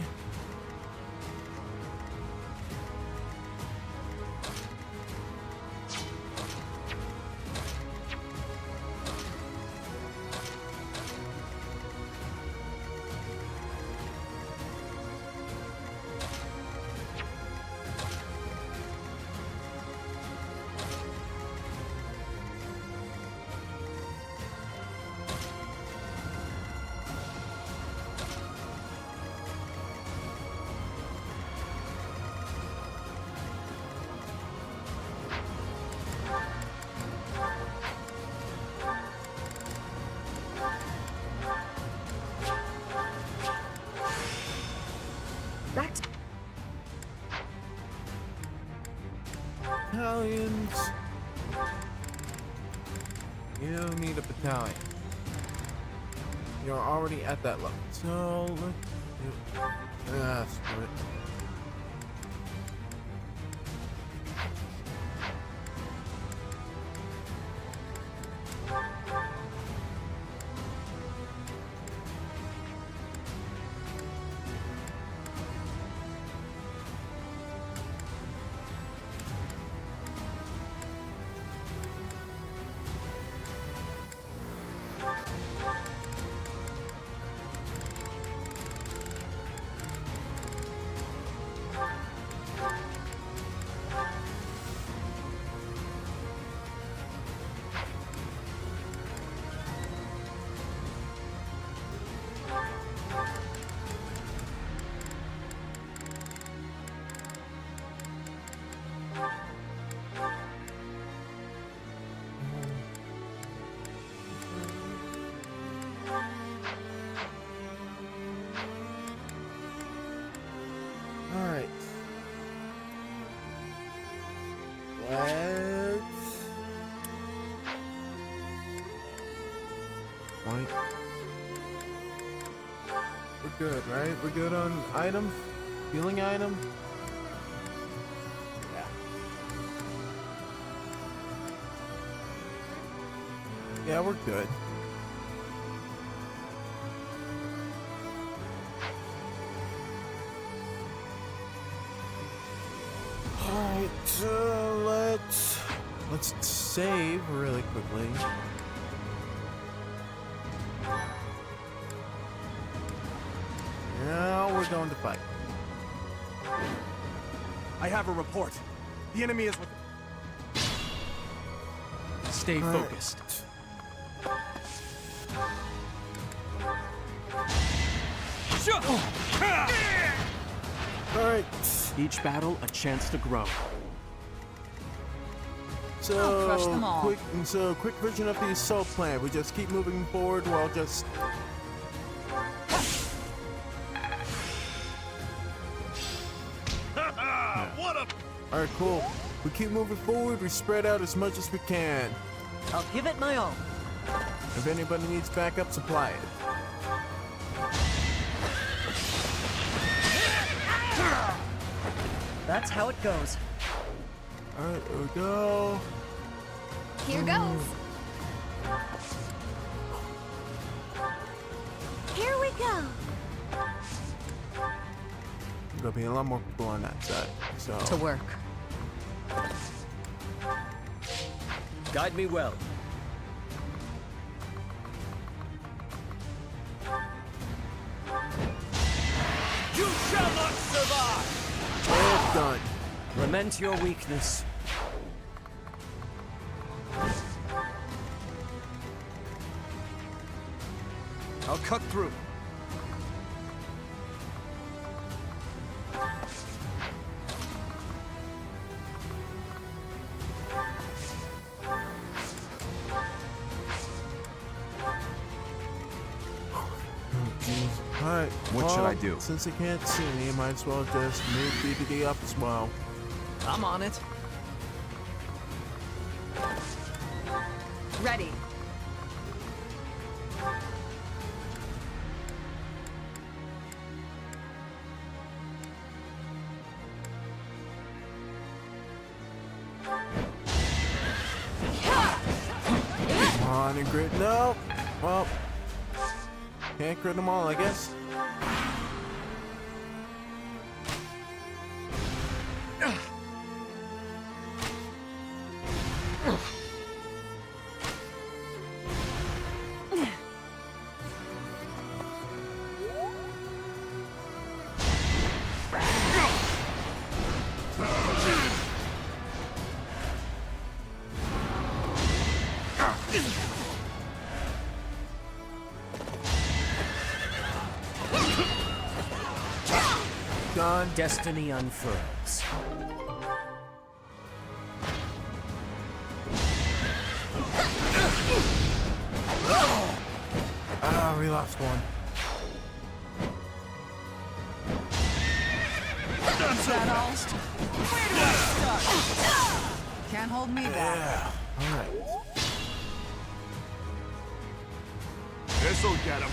Battalions. You don't need a battalion. You're already at that level. So let's screw it. Alright. Let's... Point. We're good, right? We're good on items? Healing item? Yeah. Yeah, we're good. Alright, let's save really quickly. Now we're going to fight. I have a report. The enemy is with... Stay focused. Alright. Each battle a chance to grow. I'll crush them all. Quick version of the assault plan. We just keep moving forward while just... What a... Alright, cool. We keep moving forward, we spread out as much as we can. I'll give it my all. If anybody needs backup, supply it. That's how it goes. Alright, there we go. Here goes. Here we go. There'll be a lot more people on that side, so... To work. Guide me well. done. Lament your weakness. I'll cut through. Alright. What should I do? Since they can't see me, might as well just move BBD up as well. I'm on it. Ready. Come on and grit. No! Well, can't crit them all, I guess. Done. Destiny unfurls. Ah, we lost one. Is that all? Where do I start? Can't hold me back. Yeah. All right. This'll get him.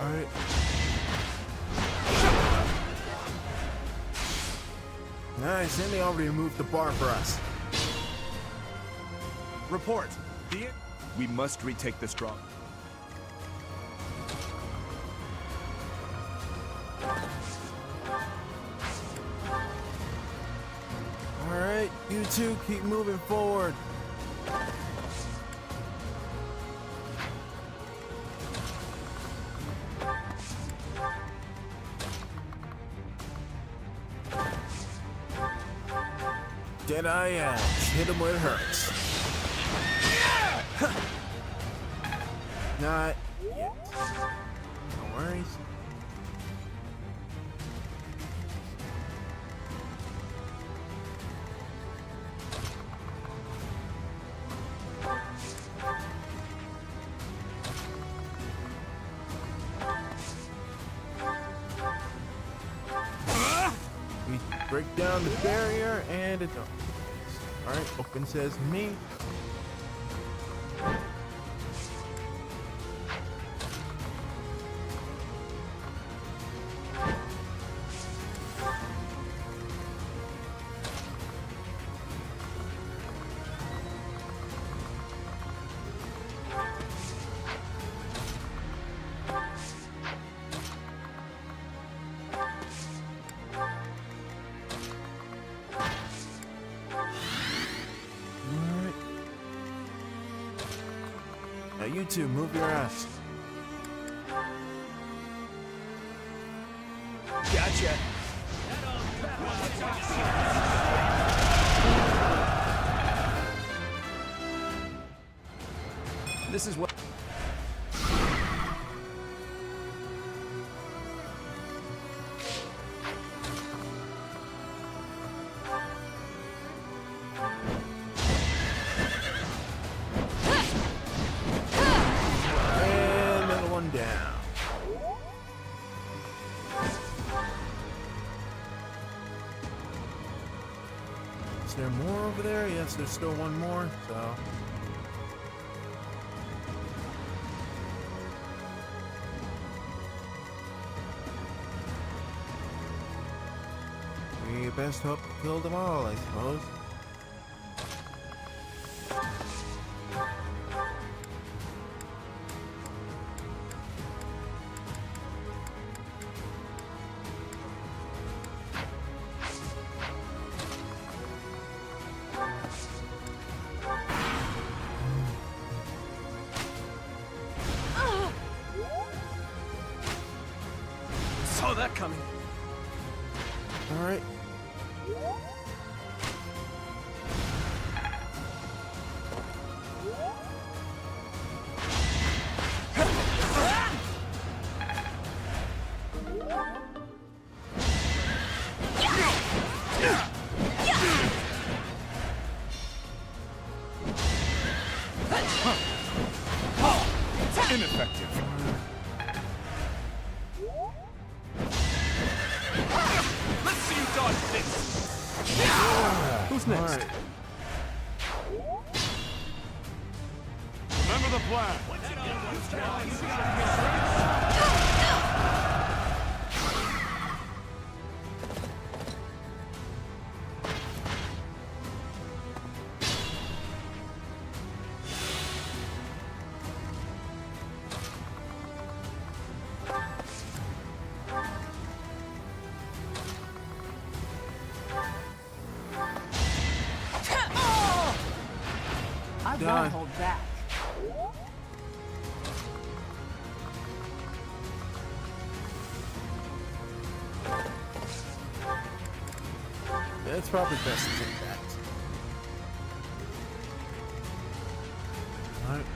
Alright. Nice, and they already removed the bar for us. Report. We must retake the strong. Alright, you two keep moving forward. Deadeye Edge. Hit him where it hurts. Not yet. No worries. We break down the barrier and it's open. Alright, open says me. Now you two, move your ass. Gotcha. This is what... And another one down. Is there more over there? Yes, there's still one more, so... We best hope to kill them all, I suppose. saw that coming. All right. Ineffective. Let's see you dodge this! Who's next? Right. Remember the plan. I Done. won't hold back. It's probably best to take that. All right.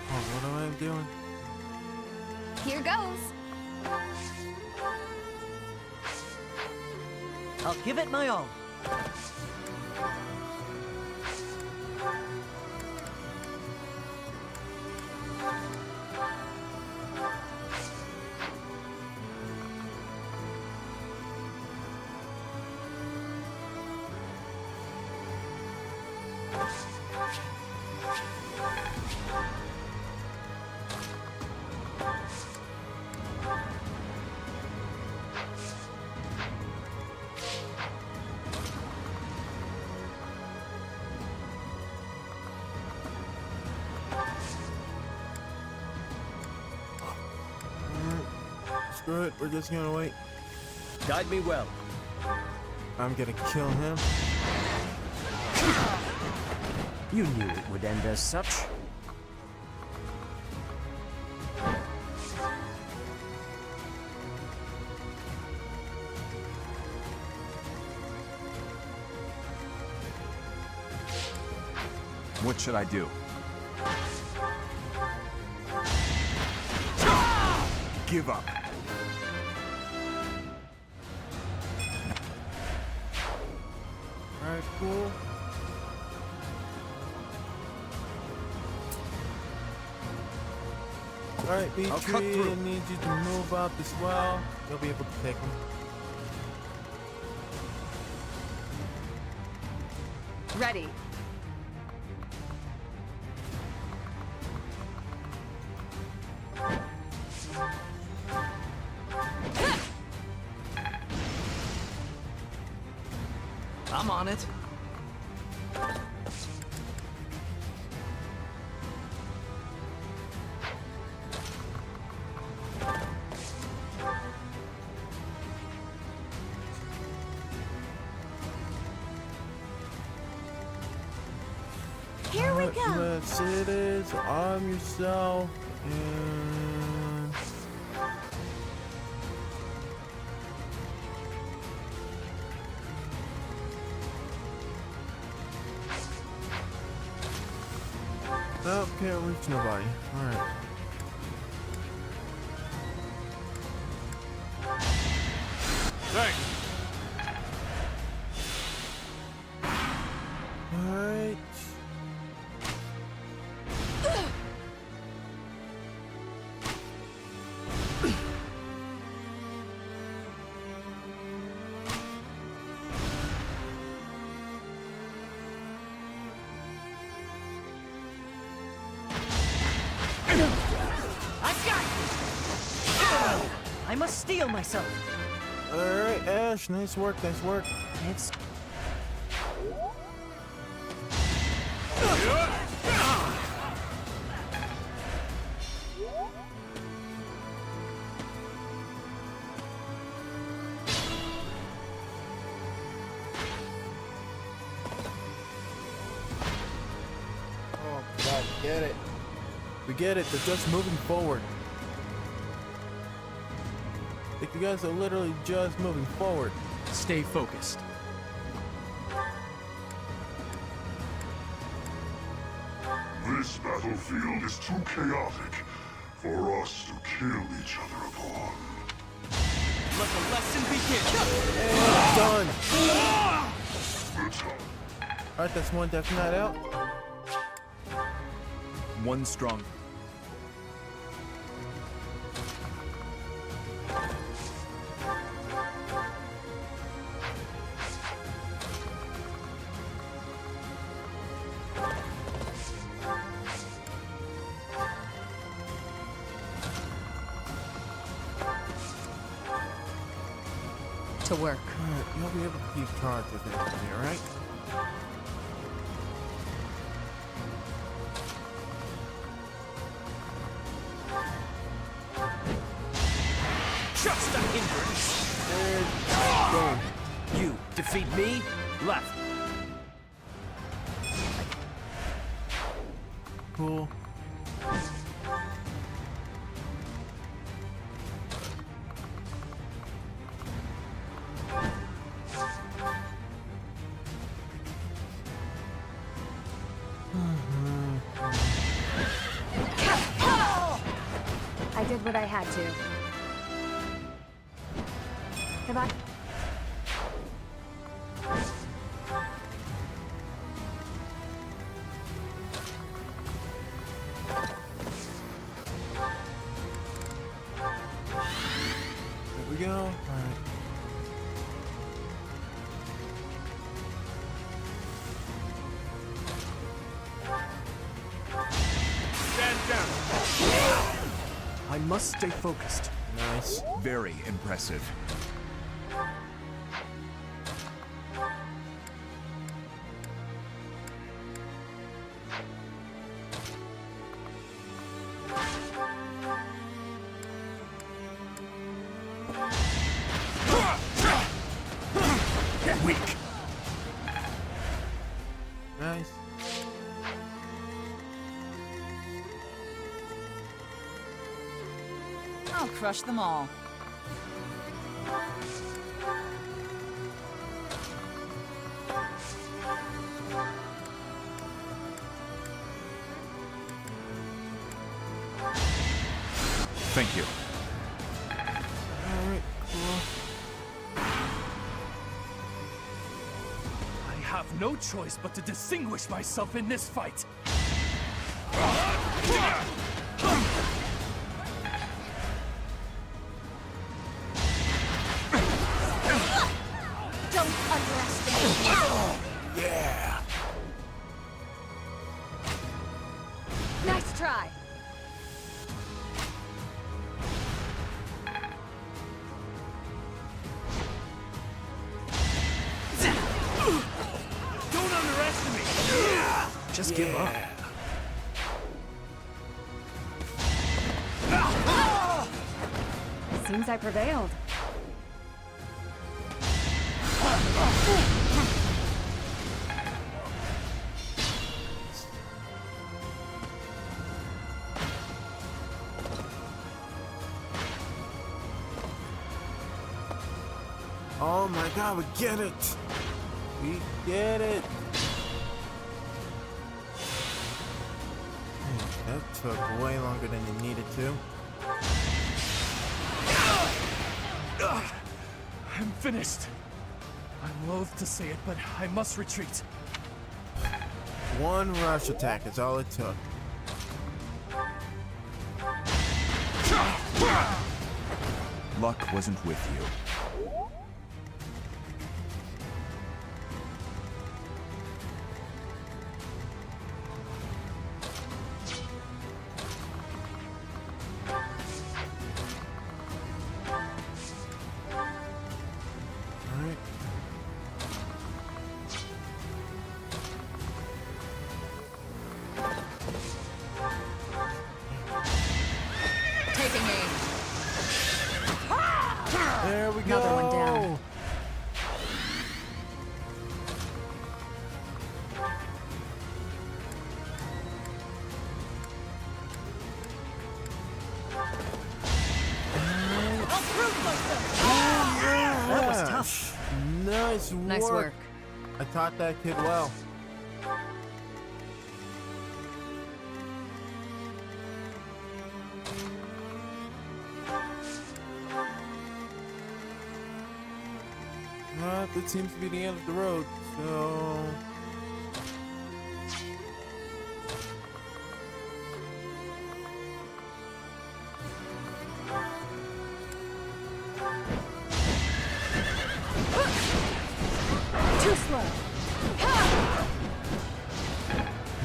Oh, what am I doing? Here goes. I'll give it my all. Screw it, we're just gonna wait. Guide me well. I'm gonna kill him. You knew it would end as such. What should I do? Give up. Alright, cool. Alright, I'll cut B3, through. I need you to move up as well. You'll be able to take him. Ready. I'm on it. Here we go. Let's it is. Arm yourself and nope, can't reach nobody. Alright. Thanks. Alright. I must steel myself. Alright, Ash, nice work, nice work. It's Get it. We get it. They're just moving forward. Like, you guys are literally just moving forward. Stay focused. This battlefield is too chaotic for us to kill each other upon. Let the lesson begin. Done. Alright, that's one Death Knight out. One strong. To work. Alright, you'll be able to keep charge with it, alright? Just a hindrance. Boom. You defeat me? Left. Cool. I did what I had to. Goodbye. There we go. Alright. Stand down. I must stay focused. Nice. Very impressive. Weak. Nice. I'll crush them all. Thank you. Alright, cool. I have no choice but to distinguish myself in this fight. Don't underestimate me. Yeah. Nice try. Don't underestimate. Just give up. Seems I prevailed. Oh my god, we get it! We get it! That took way longer than it needed to. I'm finished. I'm loath to say it, but I must retreat. One rush attack is all it took. Luck wasn't with you. Alright. Taking aim. There we Nice work. Nice work. I taught that kid well. That seems to be the end of the road, so... Too slow.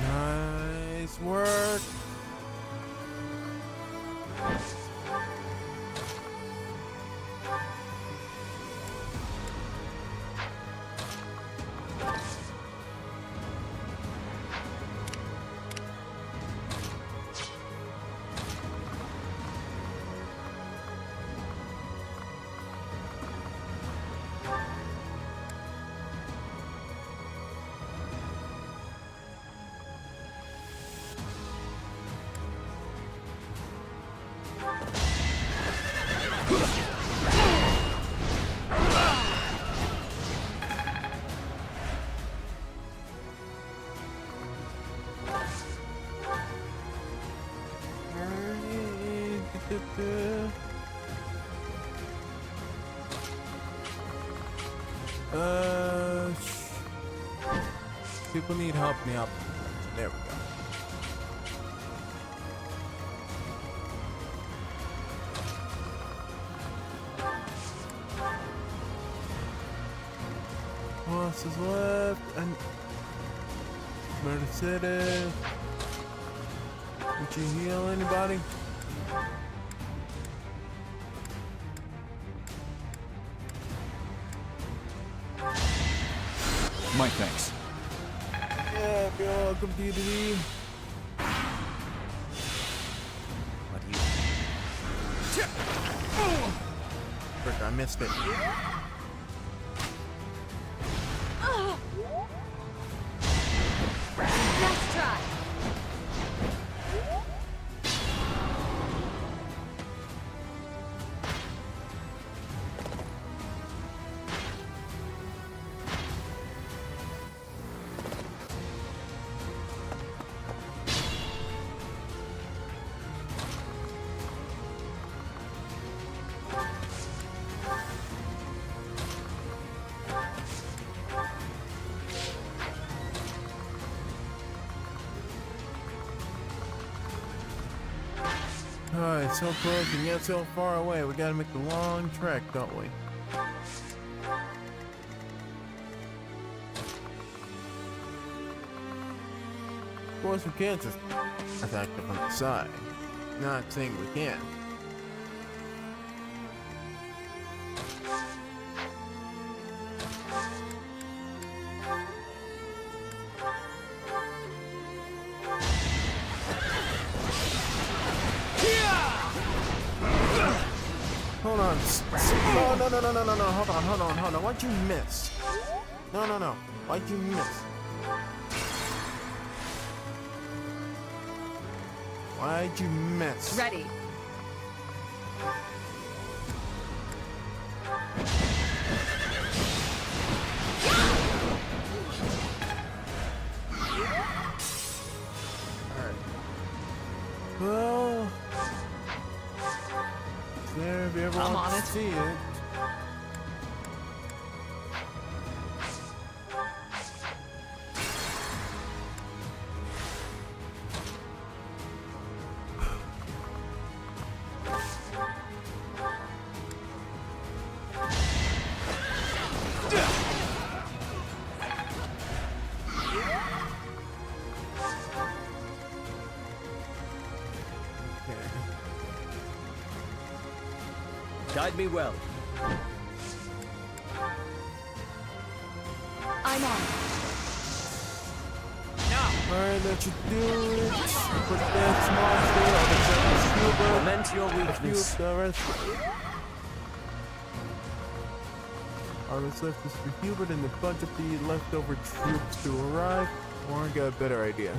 Nice work. People need help me up. There we go. Boss is left and Murder City. Would you heal anybody? My thanks. Yeah, you're welcome, DDD. What do you... Frick, I missed it. Let's try. Alright, so close and yet so far away. We gotta make the long trek, don't we? Of course, we can't just attack them from the side. Not saying we can. Hold on. No. Hold on. Why'd you miss? No. Why'd you miss? Why'd you miss? Ready. Well, there if you ever I'm want on to it. see it. Guide me well. I'm on. Alright, let you do it. Put that small steel. Lament your weakness. All that's left is for Hubert and a bunch of the leftover troops to arrive. Warren got a better idea.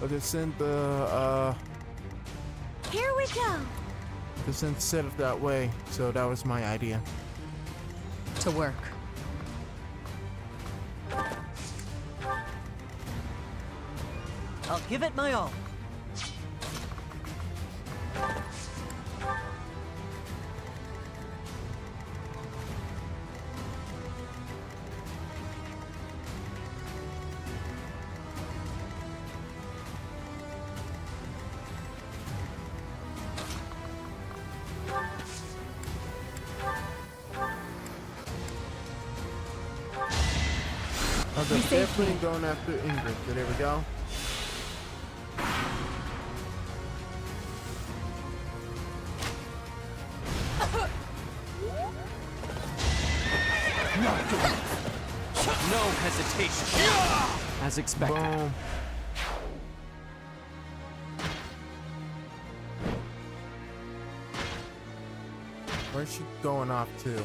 I'll just send the, Here we go. just send set it that way. So that was my idea. To work. I'll give it my all. They're definitely going after Ingrid. So there we go. No hesitation. As expected. Boom. Where's she going off to?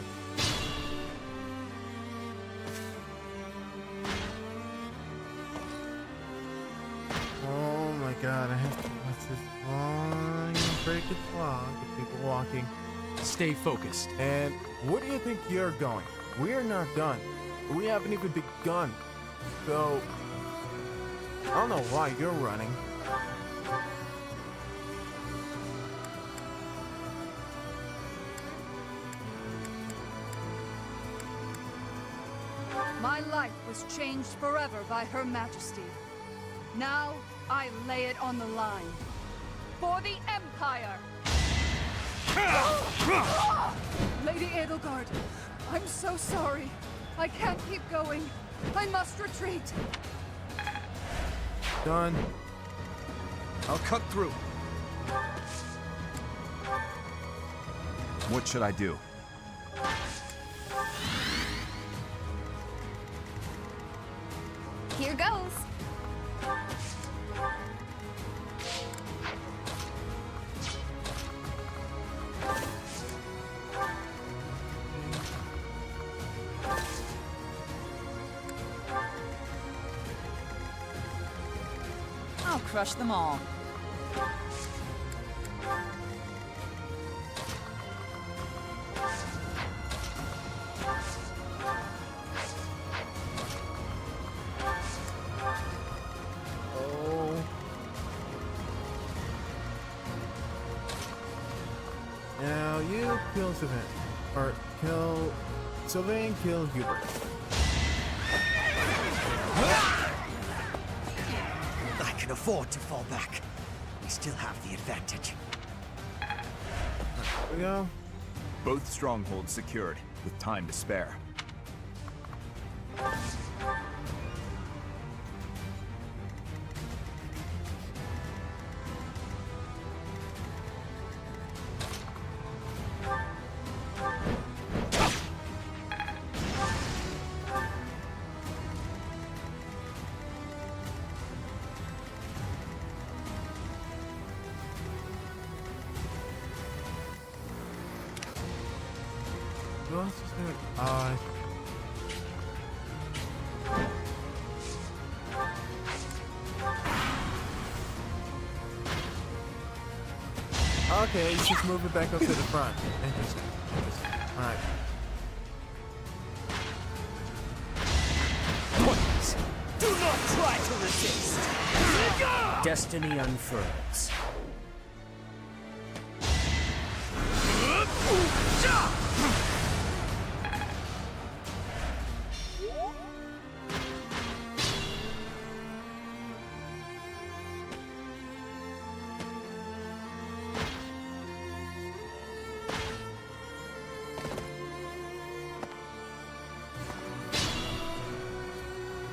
Oh my god, I have to watch this long, break it long with people walking. Stay focused. And where do you think you're going? We're not done. We haven't even begun. So, I don't know why you're running. My life was changed forever by Her Majesty. Now, I lay it on the line. For the Empire! Lady Edelgard, I'm so sorry. I can't keep going. I must retreat. Done. I'll cut through. What should I do? Here goes. I'll crush them all. Oh. Now you kill Sylvain. Or kill Sylvain, kill Hubert. I can afford to fall back. We still have the advantage. There we go. Both strongholds secured, with time to spare. Who else is doing? Okay, he's just moving back up to the front. Interesting. Interesting. Alright. Pointless. Do not try to resist. Destiny unfurls.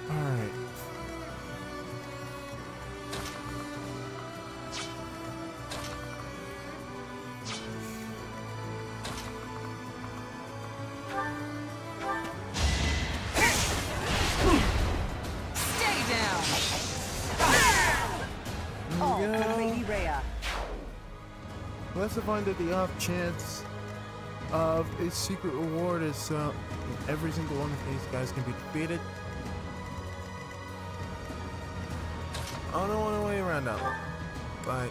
Alright. Stay down! All There we for go. Lady Rhea. Let's find that the off chance of a secret reward is every single one of these guys can be defeated. I don't want to way around that one, but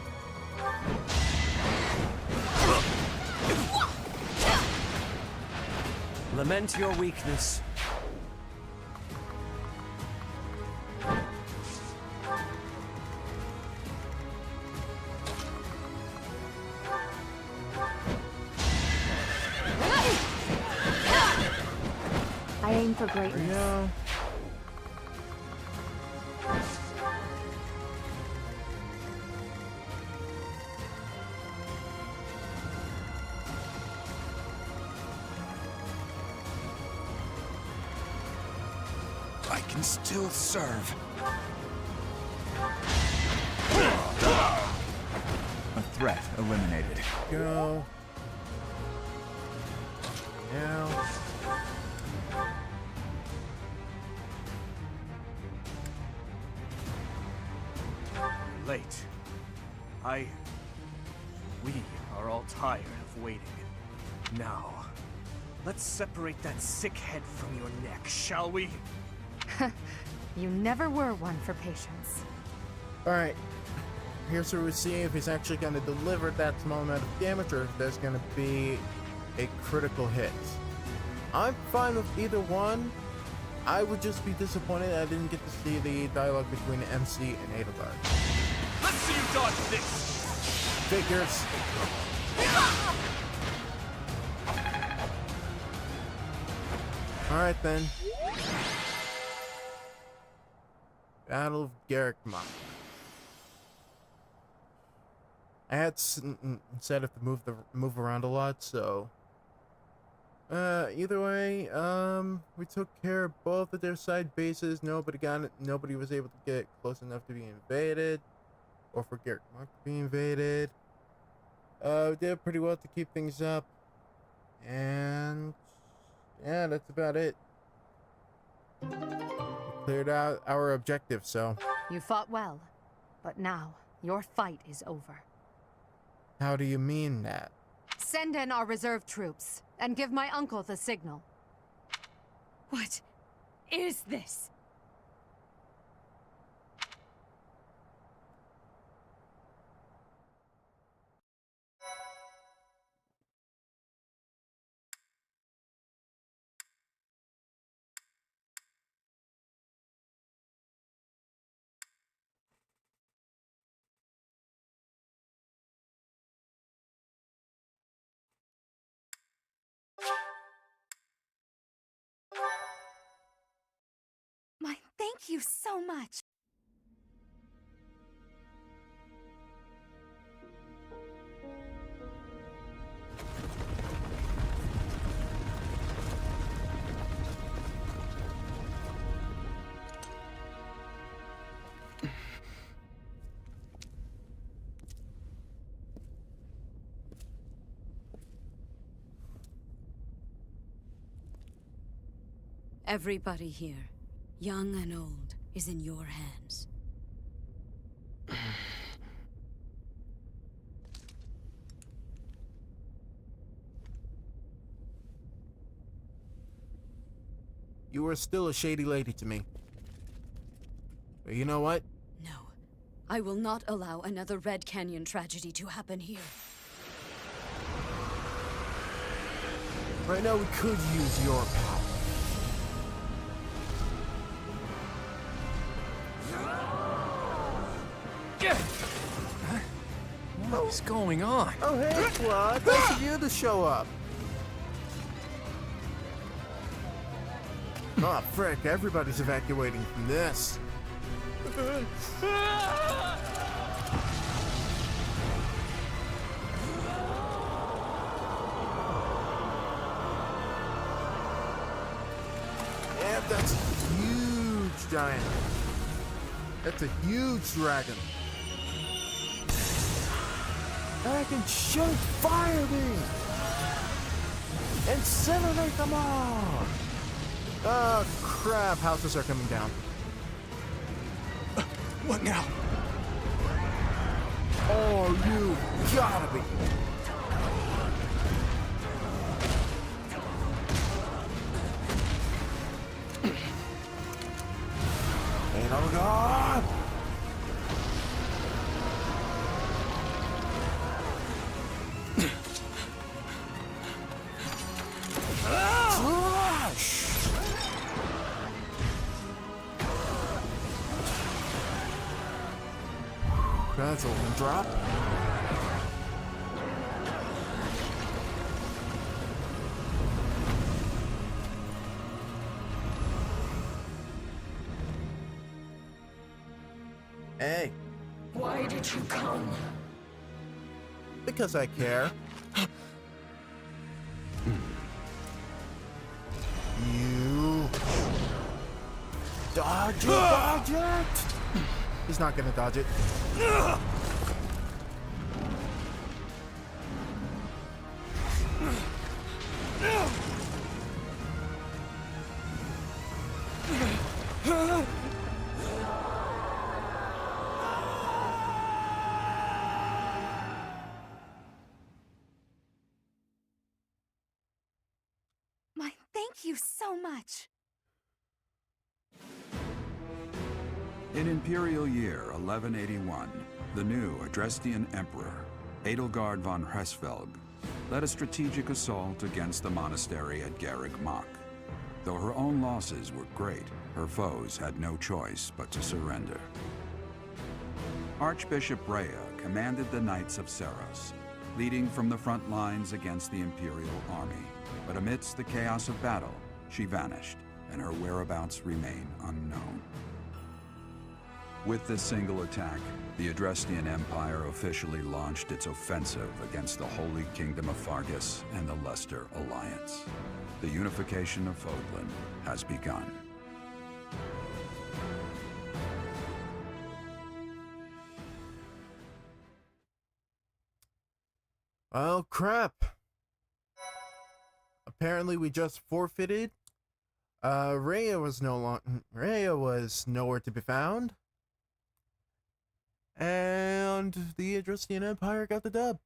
lament your weakness. I aim for greatness. Yeah. I can still serve. A threat eliminated. Go. Now. Late. We are all tired of waiting. Now, let's separate that sick head from your neck, shall we? You never were one for patience. Alright. Here's where we see if he's actually going to deliver that small amount of damage or if there's going to be a critical hit. I'm fine with either one. I would just be disappointed I didn't get to see the dialogue between MC and Edelgard. Let's see you dodge this! Figures. Alright then. Battle of Garrickmont. I had said if to move around a lot, so either way, we took care of both of their side bases. Nobody was able to get close enough to be invaded, or for Garrickmont to be invaded. We did pretty well to keep things up, and yeah, that's about it. We cleared out our objective, so. You fought well, but now your fight is over. How do you mean that? Send in our reserve troops and give my uncle the signal. What is this? Thank you so much. Everybody here, young and old, is in your hands. You are still a shady lady to me. But you know what? No, I will not allow another Red Canyon tragedy to happen here. Right now we could use your power. What is going on? Oh, hey, Claude. Nice of you to show up. Oh, frick. Everybody's evacuating from this. Yeah, that's a huge giant. That's a huge dragon. I can shoot fire beams incinerate them all. Oh crap! Houses are coming down. What now? Oh, you gotta be! Edelgard! That's a little drop. Hey. Why did you come? Because I care. You dodge it, dodge it. He's not gonna dodge it. Thank you so much. In Imperial Year 1181, the new Adrestian Emperor, Edelgard von Hresvelg, led a strategic assault against the monastery at Garreg Mach. Though her own losses were great, her foes had no choice but to surrender. Archbishop Rhea commanded the Knights of Seros, leading from the front lines against the Imperial army. But amidst the chaos of battle, she vanished, and her whereabouts remain unknown. With this single attack, the Adrestian Empire officially launched its offensive against the Holy Kingdom of Fargus and the Leicester Alliance. The unification of Fodlan has begun. Oh, crap. Apparently we just forfeited. Rhea was nowhere to be found. And the Adrestian Empire got the dub.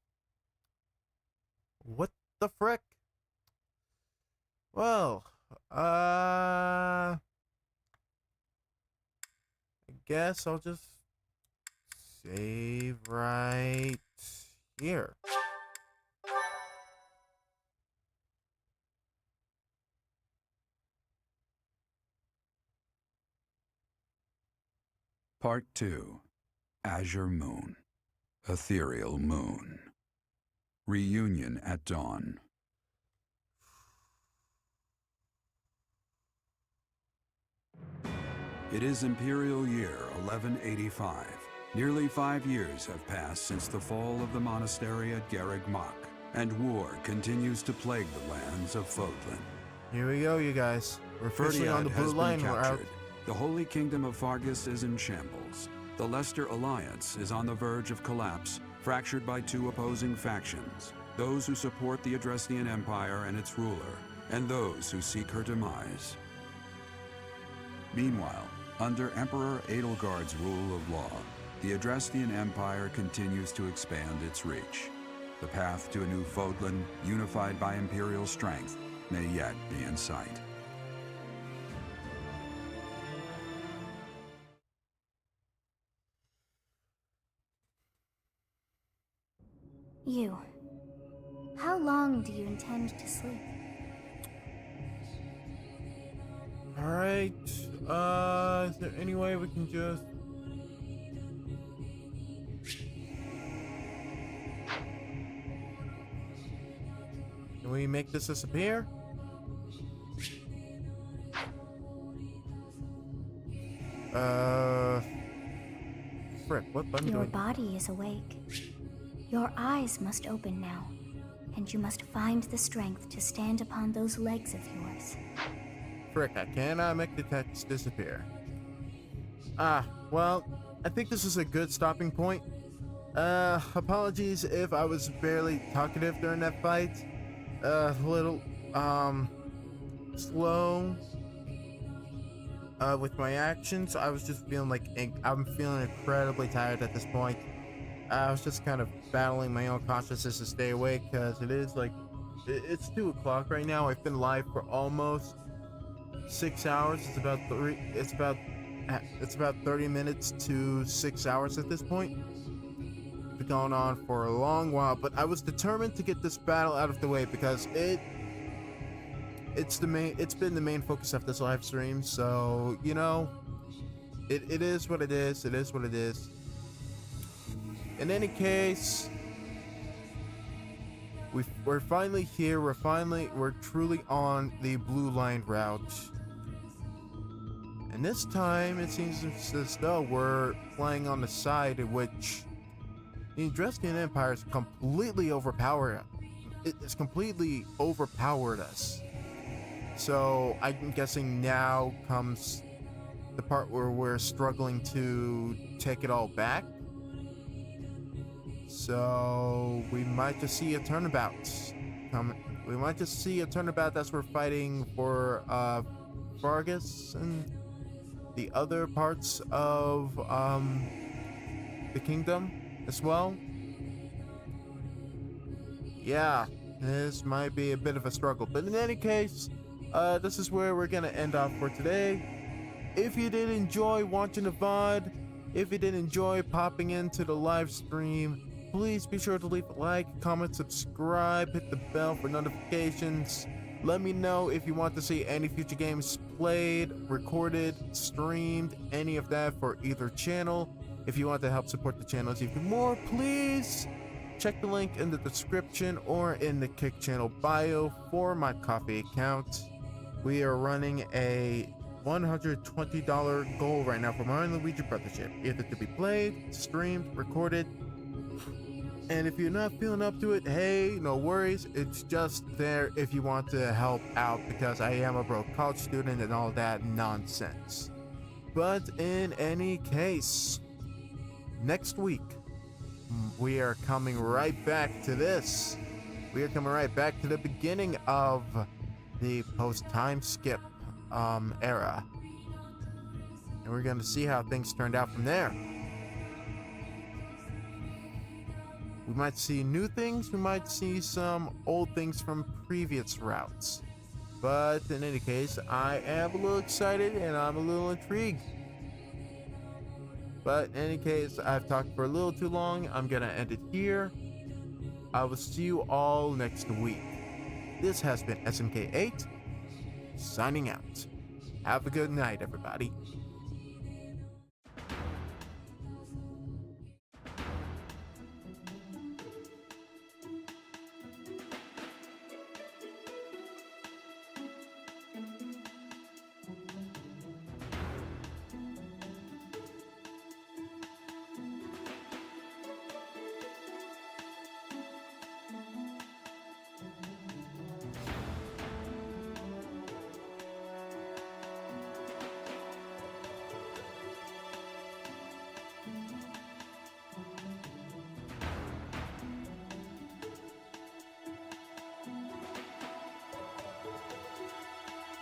What the frick? Well, I guess I'll just save right here. Part 2. Azure Moon. Ethereal Moon. Reunion at Dawn. It is Imperial Year 1185. Nearly 5 years have passed since the fall of the monastery at Garreg Mach, and war continues to plague the lands of Fodlan. Here we go, you guys. We're officially on the blue line. We're out. The Holy Kingdom of Fargus is in shambles. The Leicester Alliance is on the verge of collapse, fractured by two opposing factions. Those who support the Adrestian Empire and its ruler, and those who seek her demise. Meanwhile, under Emperor Edelgard's rule of law, the Adrestian Empire continues to expand its reach. The path to a new Fodlan, unified by Imperial strength, may yet be in sight. You. How long do you intend to sleep? Alright, is there any way we can just... Can we make this disappear? Frick, what button do I... Your body is awake. Your eyes must open now, and you must find the strength to stand upon those legs of yours. Frick, I cannot make the text disappear. Well, I think this is a good stopping point. Apologies if I was barely talkative during that fight. A little, slow, with my actions. I was just feeling like, I'm feeling incredibly tired at this point. I was just kind of battling my own consciousness to stay awake, because it is like, it's 2 o'clock right now. I've been live for almost 6 hours. It's about 30 minutes to 6 hours at this point. It's been going on for a long while, but I was determined to get this battle out of the way, because it's been the main focus of this live stream. So, you know, it is what it is. It is what it is. in any case, we're finally here. We're truly on the Blue Line route. And this time, it seems as though we're playing on the side in which the Adrestian Empire is completely overpowered. It's completely overpowered us. So I'm guessing now comes the part where we're struggling to take it all back. So we might just see a turnabout coming. We might just see a turnabout as we're fighting for Vargas and the other parts of the kingdom as well. Yeah, this might be a bit of a struggle, but in any case, this is where we're gonna end off for today. If you did enjoy watching the VOD, if you did enjoy popping into the live stream, please be sure to leave a like, comment, subscribe, hit the bell for notifications. Let me know if you want to see any future games played, recorded, streamed, any of that for either channel. If you want to help support the channels even more, please check the link in the description or in the Kick channel bio for my Ko-fi account. We are running a $120 goal right now for my Luigi Brothership, either to be played, streamed, recorded. And if you're not feeling up to it, hey, no worries. It's just there if you want to help out, because I am a broke college student and all that nonsense. But in any case, next week, we are coming right back to this. We are coming right back to the beginning of the post-time skip era. And we're going to see how things turned out from there. We might see new things, we might see some old things from previous routes. But in any case, I am a little excited and I'm a little intrigued. But in any case, I've talked for a little too long. I'm gonna end it here. I will see you all next week. This has been SMK8, signing out. Have a good night, everybody.